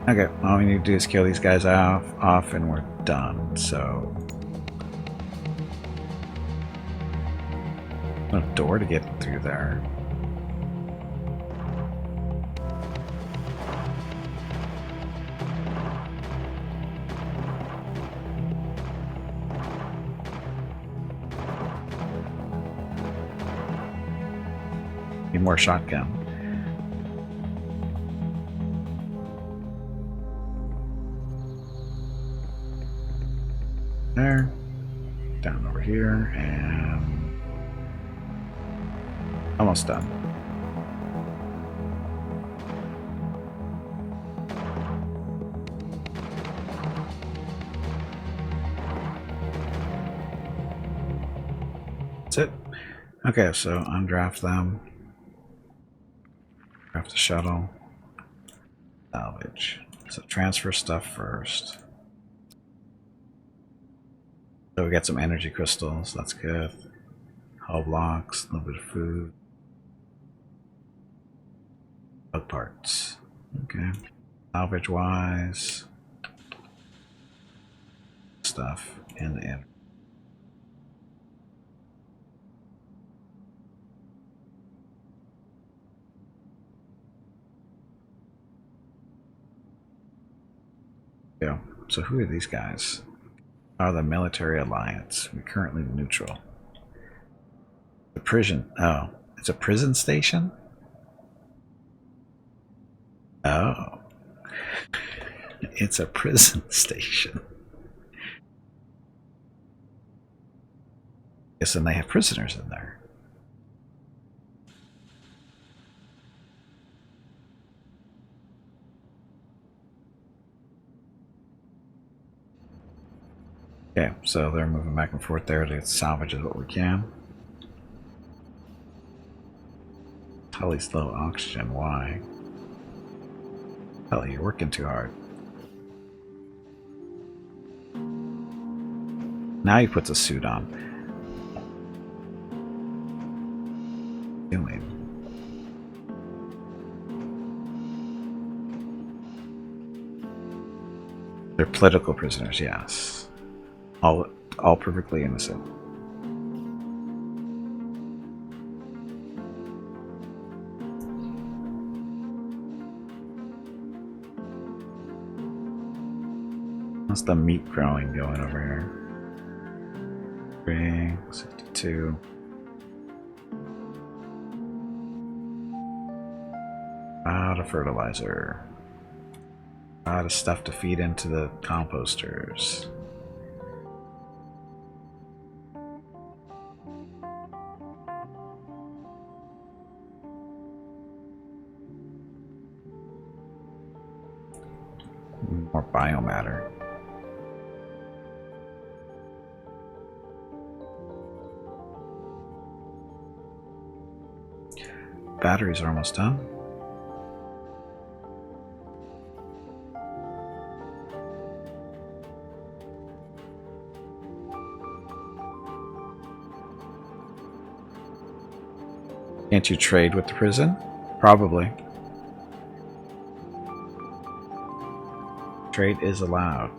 Okay, all we need to do is kill these guys off and we're done, so... No door to get through there. Need more shotgun. There. Down over here, and almost done. That's it. Okay, so undraft them. Draft the shuttle. Salvage. So transfer stuff first. So we got some energy crystals, that's good. Hull blocks, a little bit of food. Bug parts. Okay. Salvage wise. Stuff in the end. Yeah. So who are these guys? Are the military alliance. We're currently neutral. The prison. Oh, it's a prison station? Oh. It's a prison station. Yes, and they have prisoners in there. Okay, so they're moving back and forth there to salvage what we can. Tully's low oxygen. Why? Tully, you're working too hard. Now he puts a suit on. Doing. They're political prisoners, yes. All perfectly innocent. How's the meat growing going over here? 62. Out of fertilizer. Out of stuff to feed into the composters. More biomatter. Batteries are almost done. Can't you trade with the prison? Probably. Trade is allowed.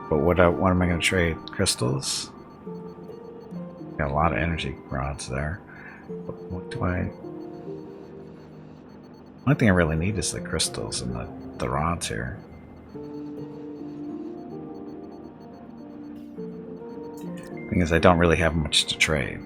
But what am I going to trade? Crystals? Got a lot of energy rods there. What do I... One thing I really need is the crystals and the rods here. Thing is, I don't really have much to trade.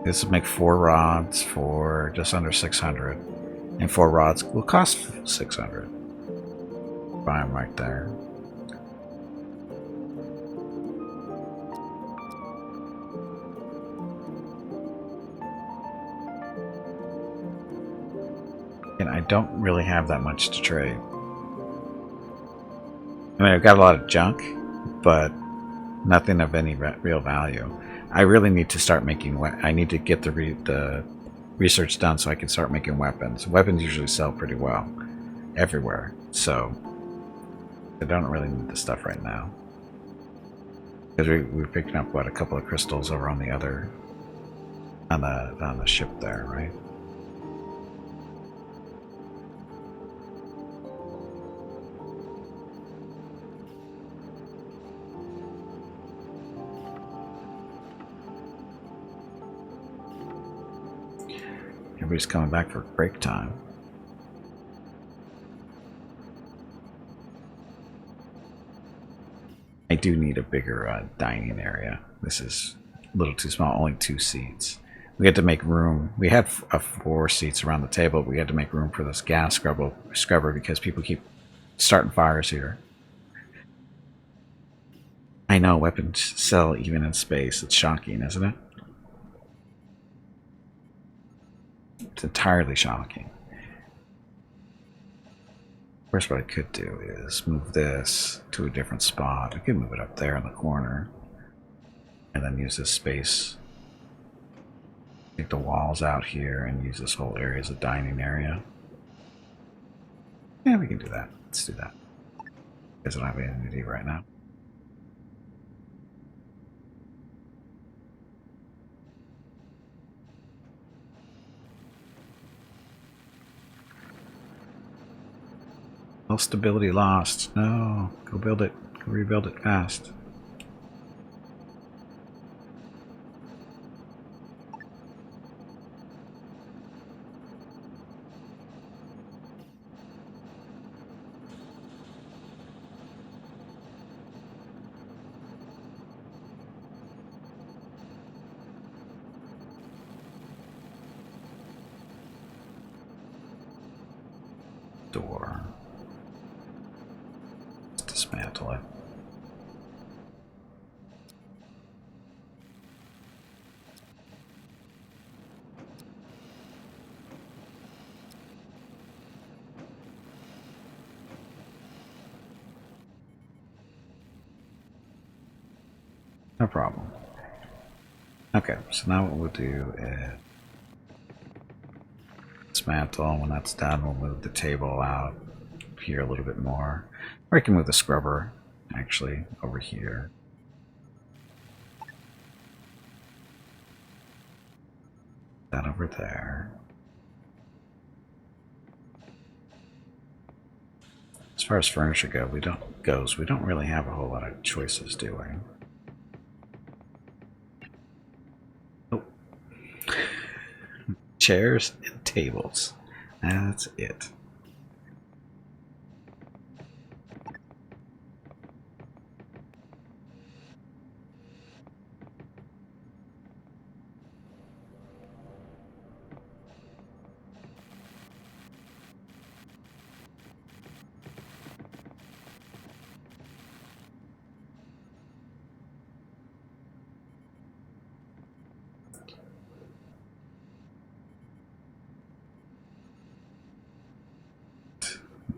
This would make 4 rods for just under 600. And 4 rods will cost 600. Buy them right there. And I don't really have that much to trade. I mean, I've got a lot of junk, but nothing of any real value. I really need to start making. I need to get the research done so I can start making weapons. Weapons usually sell pretty well everywhere, so I don't really need the stuff right now. Because we're picking up what, a couple of crystals over on the other on the ship there, right? Everybody's coming back for break time. I do need a bigger dining area. This is a little too small, only 2 seats. We had to make room. We had 4 seats around the table, but we had to make room for this gas scrubber because people keep starting fires here. I know, weapons sell even in space. It's shocking, isn't it? It's entirely shocking. First, what I could do is move this to a different spot. I could move it up there in the corner. And then use this space. Take the walls out here and use this whole area as a dining area. Yeah, we can do that. Let's do that. Because I don't have anything to do right now. Well, stability lost. No, go build it. Go rebuild it fast. Door. Dismantle it. No problem. Okay, so now what we'll do is dismantle. When that's done, we'll move the table out here a little bit more. Or we can move the scrubber, actually, over here. That over there. As far as furniture goes, we don't really have a whole lot of choices, do we? Oh. Chairs and tables. That's it.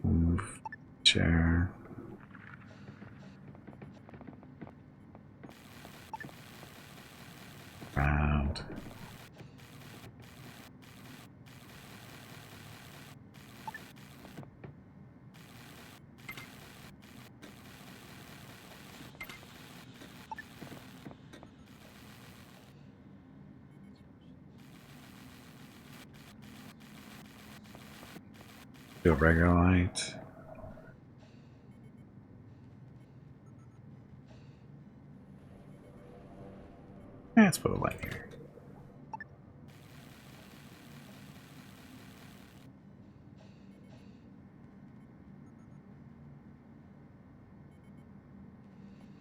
Move chair. Round. Do a regular light. Let's put a light here.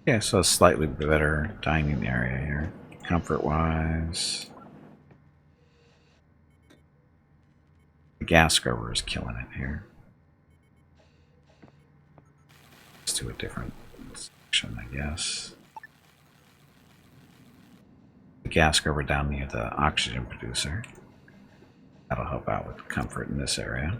Yeah, so a slightly better dining area here, comfort-wise. The gas scrubber is killing it here. Let's do a different section, I guess. The gas scrubber down near the oxygen producer. That'll help out with comfort in this area.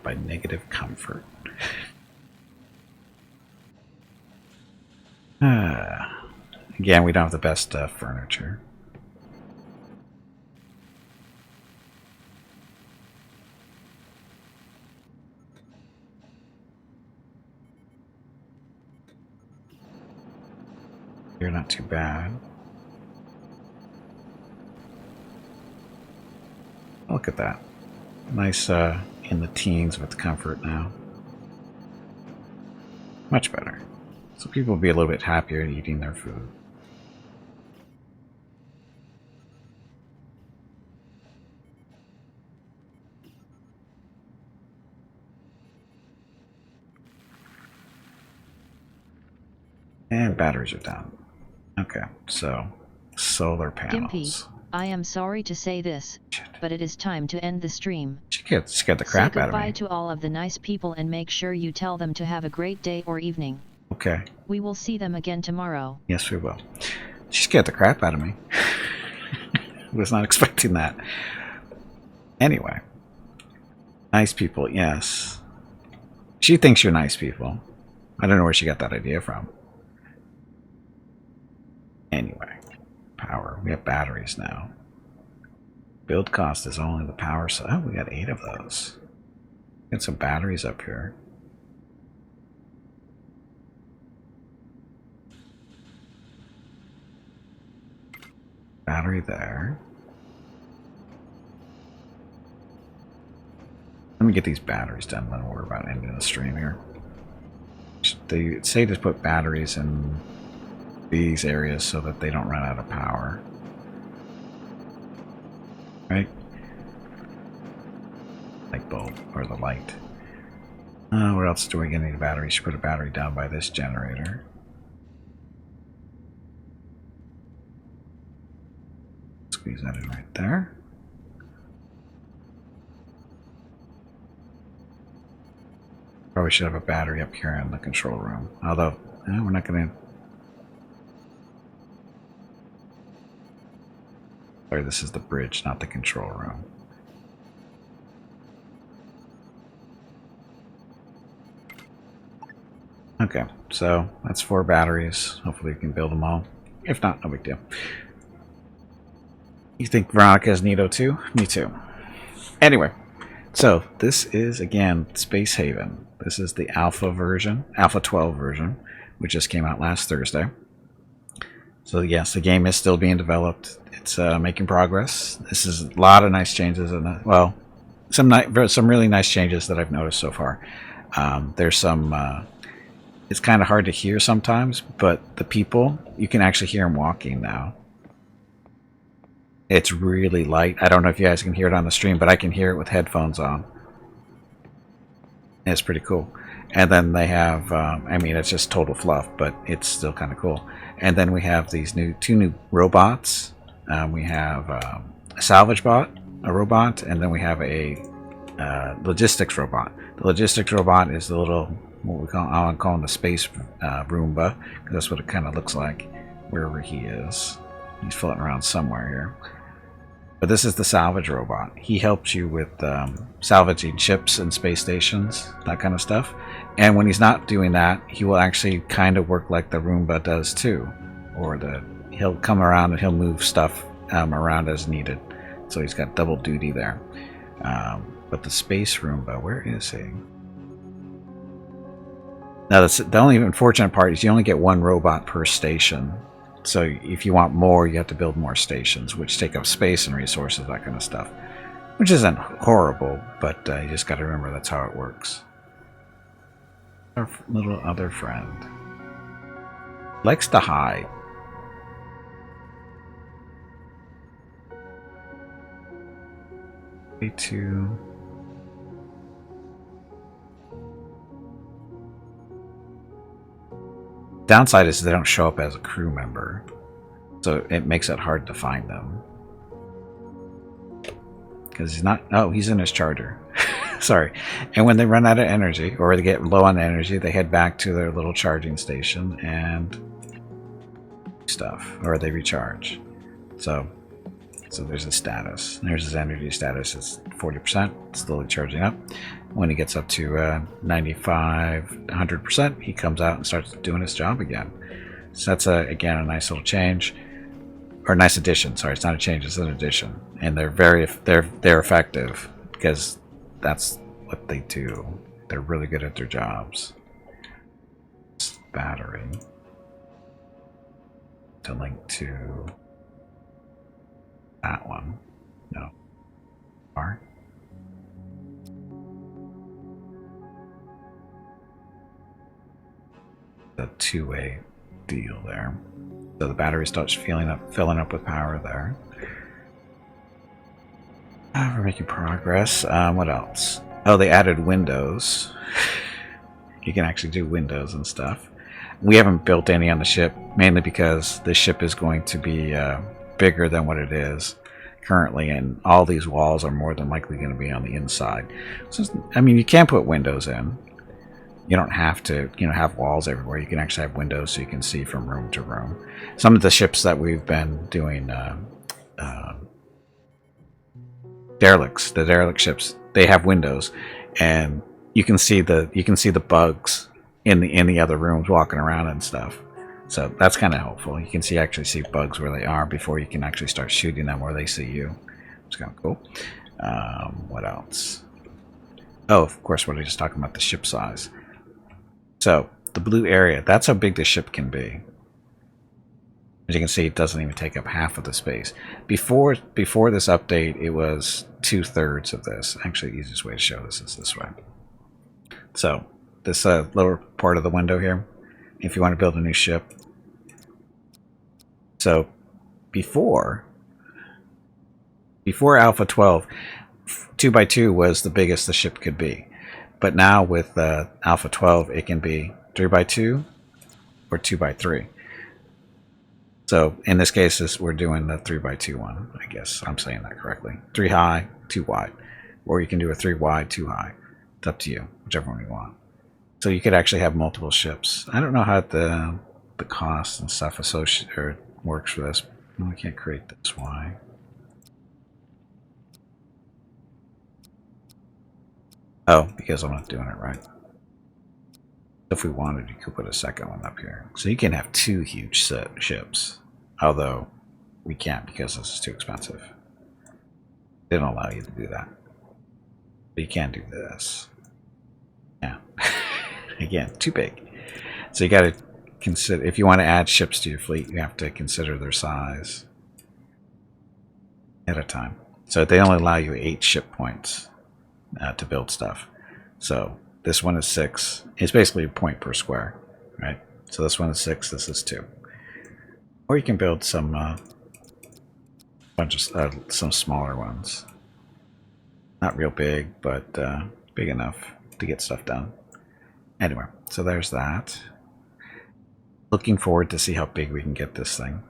By negative comfort. Again, we don't have the best furniture. You're not too bad. Look at that. Nice in the teens with comfort now. Much better. So people will be a little bit happier eating their food. And batteries are down. Okay, so solar panels. Gimpy, I am sorry to say this, but it is time to end the stream. She scared the crap Say out of me. goodbye to all of the nice people and make sure you tell them to have a great day or evening. Okay. We will see them again tomorrow. Yes, we will. She scared the crap out of me. Was not expecting that. Anyway. Nice people, yes. She thinks you're nice people. I don't know where she got that idea from. Anyway. Power. We have batteries now. Build cost is only the power side. Oh, we got 8 of those. Get some batteries up here. Battery there. Let me get these batteries done, then we'll worry about ending the stream here. They say to put batteries in these areas so that they don't run out of power. Right? Light bulb, or the light. Where else do we need a battery? Should put a battery down by this generator. Squeeze that in right there. Probably should have a battery up here in the control room. Although, we're not going to... Sorry, this is the bridge, not the control room. Okay, so that's 4 batteries. Hopefully we can build them all. If not, no big deal. You think Veronica's neato too? Me too. Anyway, so this is, again, Space Haven. This is the alpha version, alpha 12 version, which just came out last Thursday. So yes, the game is still being developed. It's making progress. This is a lot of nice changes, and well, some really nice changes that I've noticed so far. There's some. It's kind of hard to hear sometimes, but the people, you can actually hear them walking now. It's really light. I don't know if you guys can hear it on the stream, but I can hear it with headphones on. It's pretty cool. And then they have, I mean, it's just total fluff, but it's still kind of cool. And then we have these two new robots. We have a salvage bot, a robot, and then we have a logistics robot. The logistics robot is the little, what we call, I'm calling the space Roomba, because that's what it kind of looks like wherever he is. He's floating around somewhere here. But this is the salvage robot. He helps you with salvaging ships and space stations, that kind of stuff. And when he's not doing that, he will actually kind of work like the Roomba does too. Or he'll come around and he'll move stuff around as needed. So he's got double duty there. But the space Roomba, where is he? Now, the only unfortunate part is you only get 1 robot per station. So if you want more, you have to build more stations, which take up space and resources, that kind of stuff. Which isn't horrible, but you just got to remember that's how it works. Our little other friend likes to hide. Way to... Downside is they don't show up as a crew member, so it makes it hard to find them. Because he's not... Oh, he's in his charger. Sorry. And when they run out of energy, or they get low on energy, they head back to their little charging station and stuff, or they recharge. So there's his status. There's his energy status. It's 40%, slowly charging up. When he gets up to 95, 100%, he comes out and starts doing his job again. So that's, again, a nice little change. Or a nice addition. Sorry, it's not a change, it's an addition. And they're effective because that's what they do. They're really good at their jobs. Battery. To link to that one. No. R. A two-way deal there. So the battery starts filling up with power there. We're making progress. What else? Oh, they added windows. You can actually do windows and stuff. We haven't built any on the ship, mainly because the ship is going to be bigger than what it is currently, and all these walls are more than likely going to be on the inside. So, I mean, you can put windows in. You don't have to, have walls everywhere. You can actually have windows so you can see from room to room. Some of the ships that we've been doing, derelicts, the derelict ships, they have windows, and you can see the bugs in the other rooms walking around and stuff. So that's kind of helpful. You can actually see bugs where they are before you can actually start shooting them where they see you. It's kind of cool. What else? Oh, of course, what I was just talking about, the ship size. So the blue area, that's how big the ship can be. As you can see, it doesn't even take up half of the space. Before this update, it was 2/3 of this. Actually, the easiest way to show this is this way. So this lower part of the window here, if you want to build a new ship. So before Alpha 12, 2x2 was the biggest the ship could be. But now with Alpha 12, it can be 3x2 or 2x3. So in this case, we're doing the 3x2 one. I guess I'm saying that correctly. 3 high, 2 wide. Or you can do a 3 wide, 2 high. It's up to you, whichever one you want. So you could actually have multiple ships. I don't know how the cost and stuff associated works for this. No, we can't create this. Why? Oh, because I'm not doing it right. If we wanted, you could put a second one up here. So you can have 2 huge ships. Although, we can't because this is too expensive. They don't allow you to do that. But you can do this. Yeah. Again, too big. So you got to consider, if you want to add ships to your fleet, you have to consider their size at a time. So they only allow you 8 ship points to build stuff. So this one is 6. It's basically a point per square, right? So this one is 6. This is 2. Or you can build some some smaller ones. Not real big, but big enough to get stuff done. Anyway, so there's that. Looking forward to see how big we can get this thing.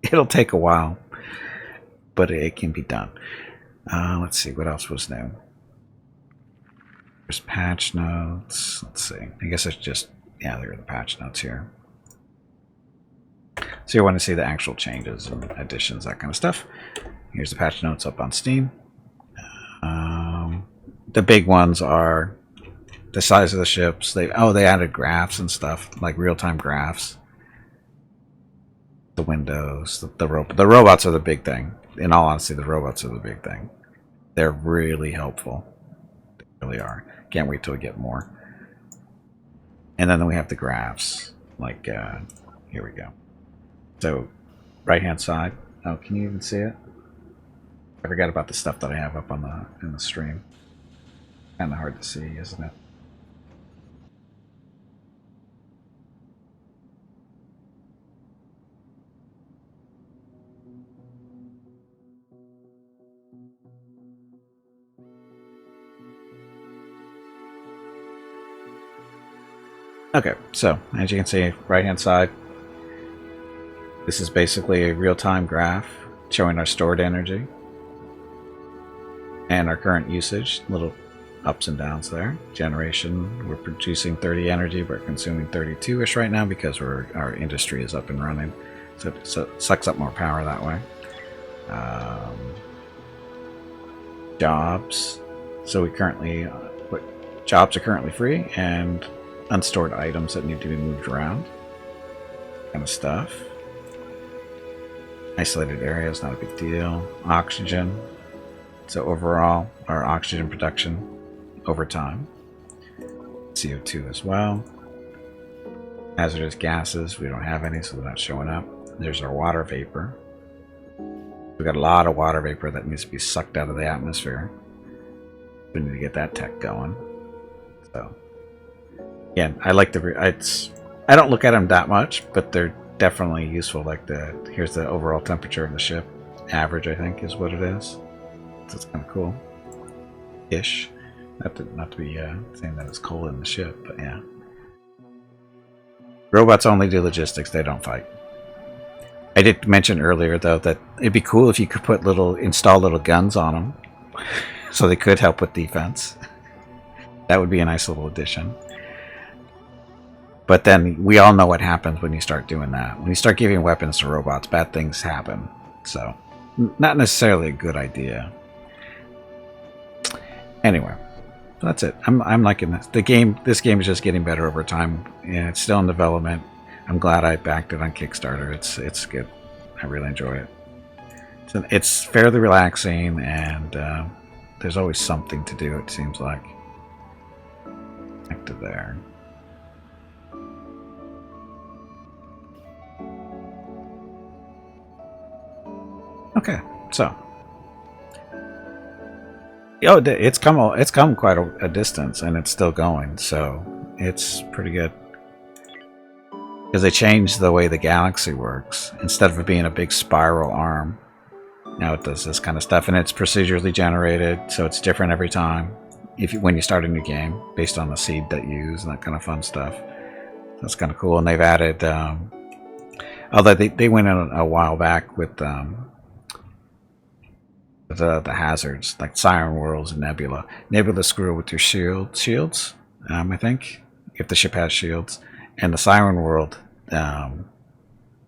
It'll take a while, but it can be done. Let's see, what else was new? There's patch notes. Let's see. I guess it's just, yeah, there are the patch notes here. So you want to see the actual changes and additions, that kind of stuff. Here's the patch notes up on Steam. The big ones are the size of the ships. They added graphs and stuff, like real-time graphs. The windows, the robots are the big thing. In all honesty, the robots are the big thing. They're really helpful. They really are. Can't wait till we get more. And then we have the graphs. Like, here we go. So, right-hand side. Oh, can you even see it? I forgot about the stuff that I have up on in the stream. Kind of hard to see, isn't it? Okay, so as you can see, right-hand side, this is basically a real-time graph showing our stored energy and our current usage. Little ups and downs there. Generation, we're producing 30 energy, we're consuming 32-ish right now because our industry is up and running, so it sucks up more power that way. Jobs, so we currently jobs are currently free, and unstored items that need to be moved around, kind of stuff. Isolated areas, not a big deal. Oxygen, so overall our oxygen production over time. CO2 as well. Hazardous gases, we don't have any, so they're not showing up. There's our water vapor. We've got a lot of water vapor that needs to be sucked out of the atmosphere. We need to get that tech going. So again, I like I don't look at them that much, but they're definitely useful. Like here's the overall temperature of the ship. Average, I think, is what it is. So it's kind of cool. Ish. Not to be saying that it's cold in the ship, but yeah. Robots only do logistics, they don't fight. I did mention earlier, though, that it'd be cool if you could install little guns on them so they could help with defense. That would be a nice little addition. But then we all know what happens when you start doing that. When you start giving weapons to robots, bad things happen. So, not necessarily a good idea. Anyway, that's it. I'm liking this. This game is just getting better over time. Yeah, it's still in development. I'm glad I backed it on Kickstarter. It's good. I really enjoy it. It's fairly relaxing, and there's always something to do, it seems like. Back to there. Okay, so it's come quite a distance, and it's still going, so it's pretty good. Because they changed the way the galaxy works. Instead of it being a big spiral arm, now it does this kind of stuff, and it's procedurally generated, so it's different every time. When you start a new game, based on the seed that you use and that kind of fun stuff. That's kind of cool, and they've added. Although they went in a while back with the hazards like Siren Worlds and Nebula. Nebula screw with your shields. I think if the ship has shields. And the Siren World,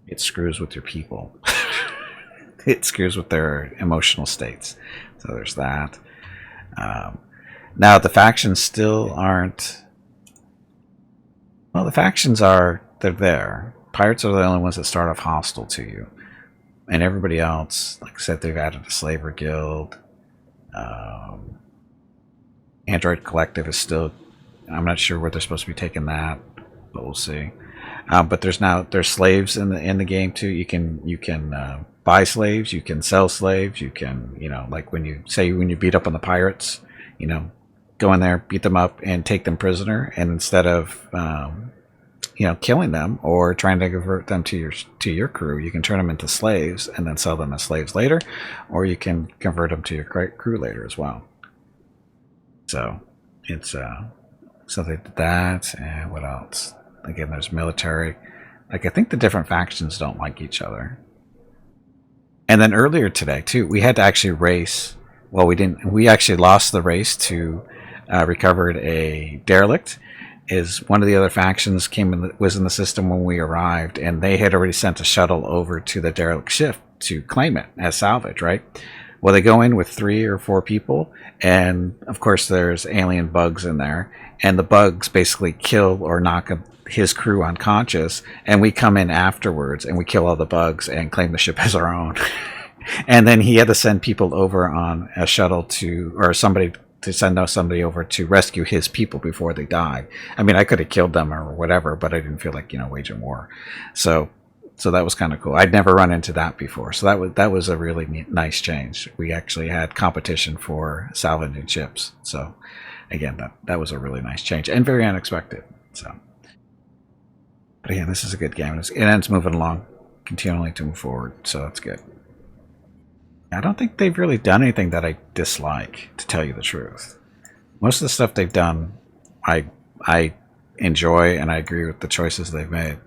it screws with your people. It screws with their emotional states. So there's that. Now the factions still aren't. Well, the factions are. They're there. Pirates are the only ones that start off hostile to you, and everybody else, like I said, they've added a slaver guild. Android Collective is still. I'm not sure where they're supposed to be taking that, but we'll see. But there's slaves in the game too. You can buy slaves, you can sell slaves, you can like when you beat up on the pirates, go in there, beat them up, and take them prisoner, and instead of killing them or trying to convert them to your crew, you can turn them into slaves and then sell them as slaves later, or you can convert them to your crew later as well. So it's so they did that, and what else? Again, there's military. Like I think the different factions don't like each other. And then earlier today too, we had to actually race. Well, we didn't. We actually lost the race to recovered a derelict. Is one of the other factions was in the system when we arrived, and they had already sent a shuttle over to the derelict ship to claim it as salvage, right? Well, they go in with 3 or 4 people, and of course there's alien bugs in there, and the bugs basically kill or knock his crew unconscious, and we come in afterwards and we kill all the bugs and claim the ship as our own. And then he had to send people over on a shuttle to send somebody over to rescue his people before they died. I mean, I could have killed them or whatever, but I didn't feel like waging war. So that was kind of cool. I'd never run into that before. So that was a really nice change. We actually had competition for salvaging ships. So again, that was a really nice change and very unexpected. So, but again, this is a good game. It's moving along continually to move forward. So that's good. I don't think they've really done anything that I dislike, to tell you the truth. Most of the stuff they've done, I enjoy, and I agree with the choices they've made.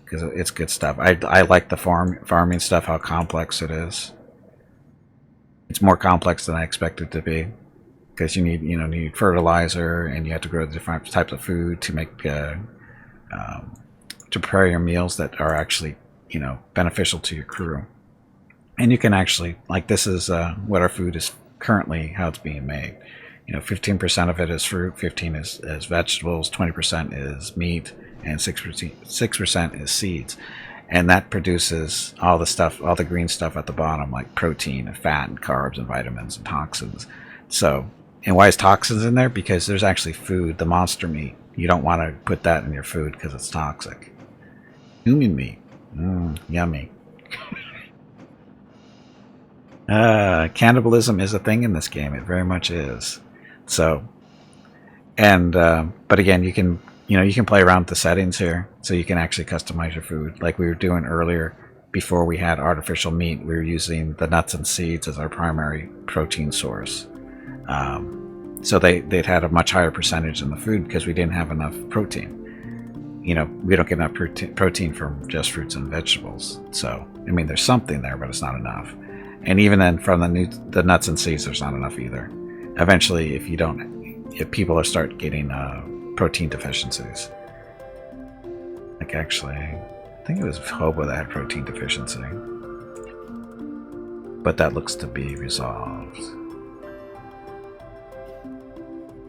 Because it's good stuff. I like the farming stuff, how complex it is. It's more complex than I expected it to be, because you need fertilizer, and you have to grow the different types of food to make to prepare your meals that are actually beneficial to your crew. And you can actually, like, this is what our food is currently, how it's being made. 15% of it is fruit, 15% is vegetables, 20% is meat, and 6% is seeds. And that produces all the green stuff at the bottom, like protein and fat and carbs and vitamins and toxins. So, and why is toxins in there? Because there's actually food, the monster meat. You don't want to put that in your food because it's toxic. Human meat. Yummy. Cannibalism is a thing in this game. It very much is. So, and but again, you can play around with the settings here, so you can actually customize your food, like we were doing earlier. Before we had artificial meat, we were using the nuts and seeds as our primary protein source. So they'd had a much higher percentage in the food because we didn't have enough protein. We don't get enough protein from just fruits and vegetables. So I mean, there's something there, but it's not enough. And even then, from the nuts and seeds, there's not enough either. Eventually, if people start getting protein deficiencies, like actually, I think it was Hobo that had protein deficiency, but that looks to be resolved.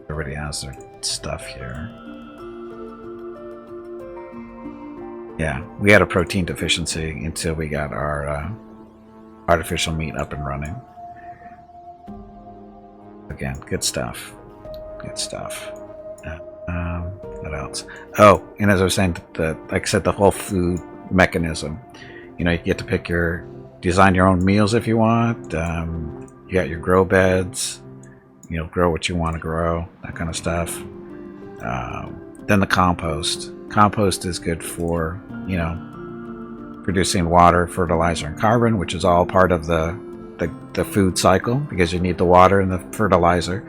Everybody has their stuff here. Yeah, we had a protein deficiency until we got our artificial meat up and running. Again, good stuff. Good stuff. What else? Oh, and as I was saying, like I said, the whole food mechanism. You get to design your own meals if you want. You got your grow beds. Grow what you want to grow, that kind of stuff. Then the compost. Compost is good for, producing water, fertilizer, and carbon, which is all part of the food cycle, because you need the water and the fertilizer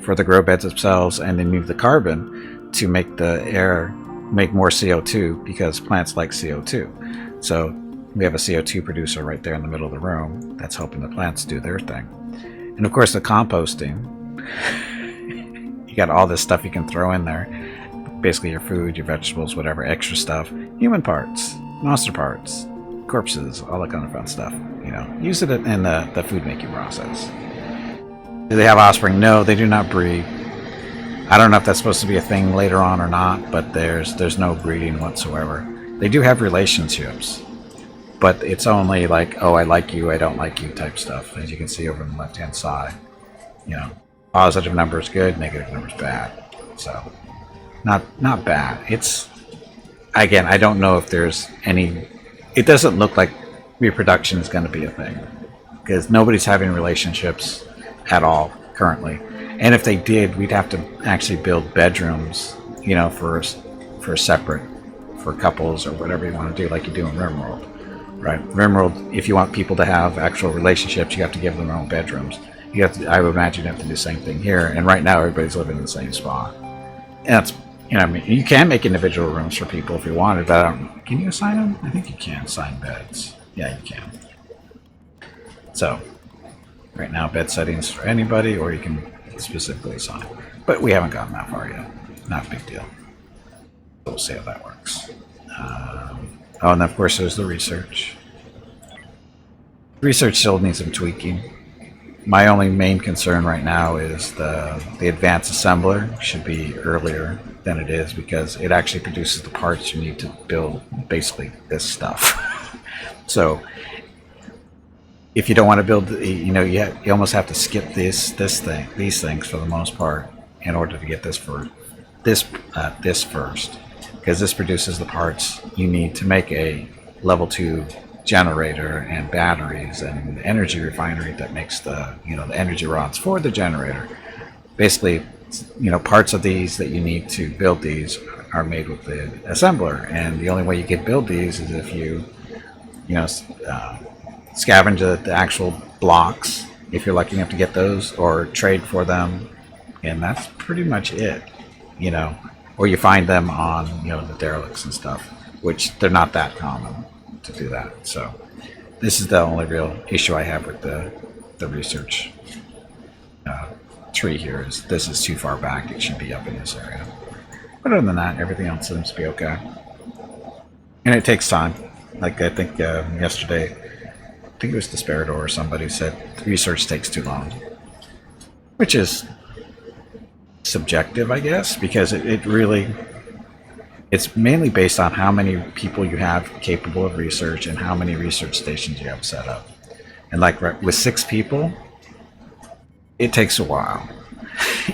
for the grow beds themselves, and then you need the carbon to make the air make more CO2, because plants like CO2. So we have a CO2 producer right there in the middle of the room that's helping the plants do their thing. And of course, the composting, you got all this stuff you can throw in there, basically your food, your vegetables, whatever, extra stuff, human parts, monster parts, corpses, all that kind of fun stuff. Use it in the food making process. Do they have offspring? No, they do not breed. I don't know if that's supposed to be a thing later on or not, but there's no breeding whatsoever. They do have relationships, but it's only like, oh, I like you, I don't like you type stuff, as you can see over on the left-hand side. You know, positive number is good, negative number is bad. So, not bad. It's, again, I don't know if there's any. It doesn't look like reproduction is going to be a thing, because nobody's having relationships at all currently. And if they did, we'd have to actually build bedrooms, you know, for separate, for couples or whatever you want to do, like you do in RimWorld, right? RimWorld, if you want people to have actual relationships, you have to give them their own bedrooms. You have to, I would imagine you have to do the same thing here. And right now, everybody's living in the same spot. And that's, you know, I mean, you can make individual rooms for people if you wanted, but I don't, can you assign them? I think you can assign beds. Yeah, you can. So, right now, bed settings for anybody, or you can specifically assign. But we haven't gotten that far yet. Not a big deal. We'll see how that works. Oh, and of course, there's the research. Research still needs some tweaking. My only main concern right now is the advanced assembler should be earlier than it is, because it actually produces the parts you need to build basically this stuff. So if you don't want to build, you know, you almost have to skip these things for the most part in order to get this first, because this produces the parts you need to make a level 2 generator and batteries and energy refinery that makes the, you know, the energy rods for the generator. Basically, you know, parts of these that you need to build these are made with the assembler, and the only way you can build these is if you know, scavenge the actual blocks, if you're lucky enough to get those, or trade for them, and that's pretty much it, you know. Or you find them on, you know, the derelicts and stuff, which they're not that common to do that. So this is the only real issue I have with the research tree here, is this is too far back. It should be up in this area. But other than that, everything else seems to be okay. And it takes time. Like I think yesterday, I think it was Desperador or somebody said research takes too long, which is subjective, I guess, because it's mainly based on how many people you have capable of research and how many research stations you have set up. And like with 6 people, it takes a while.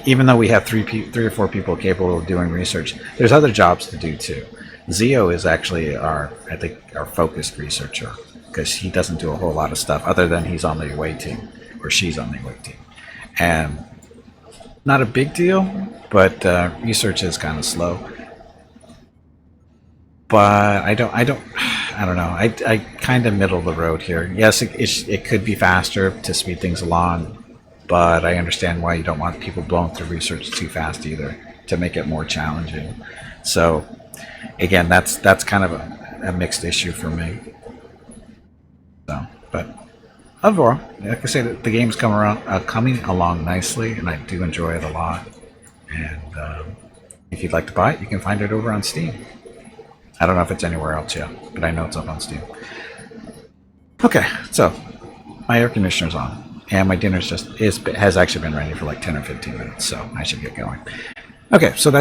Even though we have 3 or 4 people capable of doing research, there's other jobs to do too. Zio is actually our focused researcher, because he doesn't do a whole lot of stuff other than he's on the away team, or she's on the away team. And not a big deal, but research is kind of slow. But I don't know. I kind of middle the road here. Yes, it could be faster to speed things along, but I understand why you don't want people blowing through research too fast either, to make it more challenging. So again, that's kind of a mixed issue for me. So, but overall, like I say, the game's coming along nicely, and I do enjoy it a lot. And if you'd like to buy it, you can find it over on Steam. I don't know if it's anywhere else yet, but I know it's up on Steam. Okay, so my air conditioner's on, and my dinner's has actually been ready for like 10 or 15 minutes, so I should get going. Okay, so that's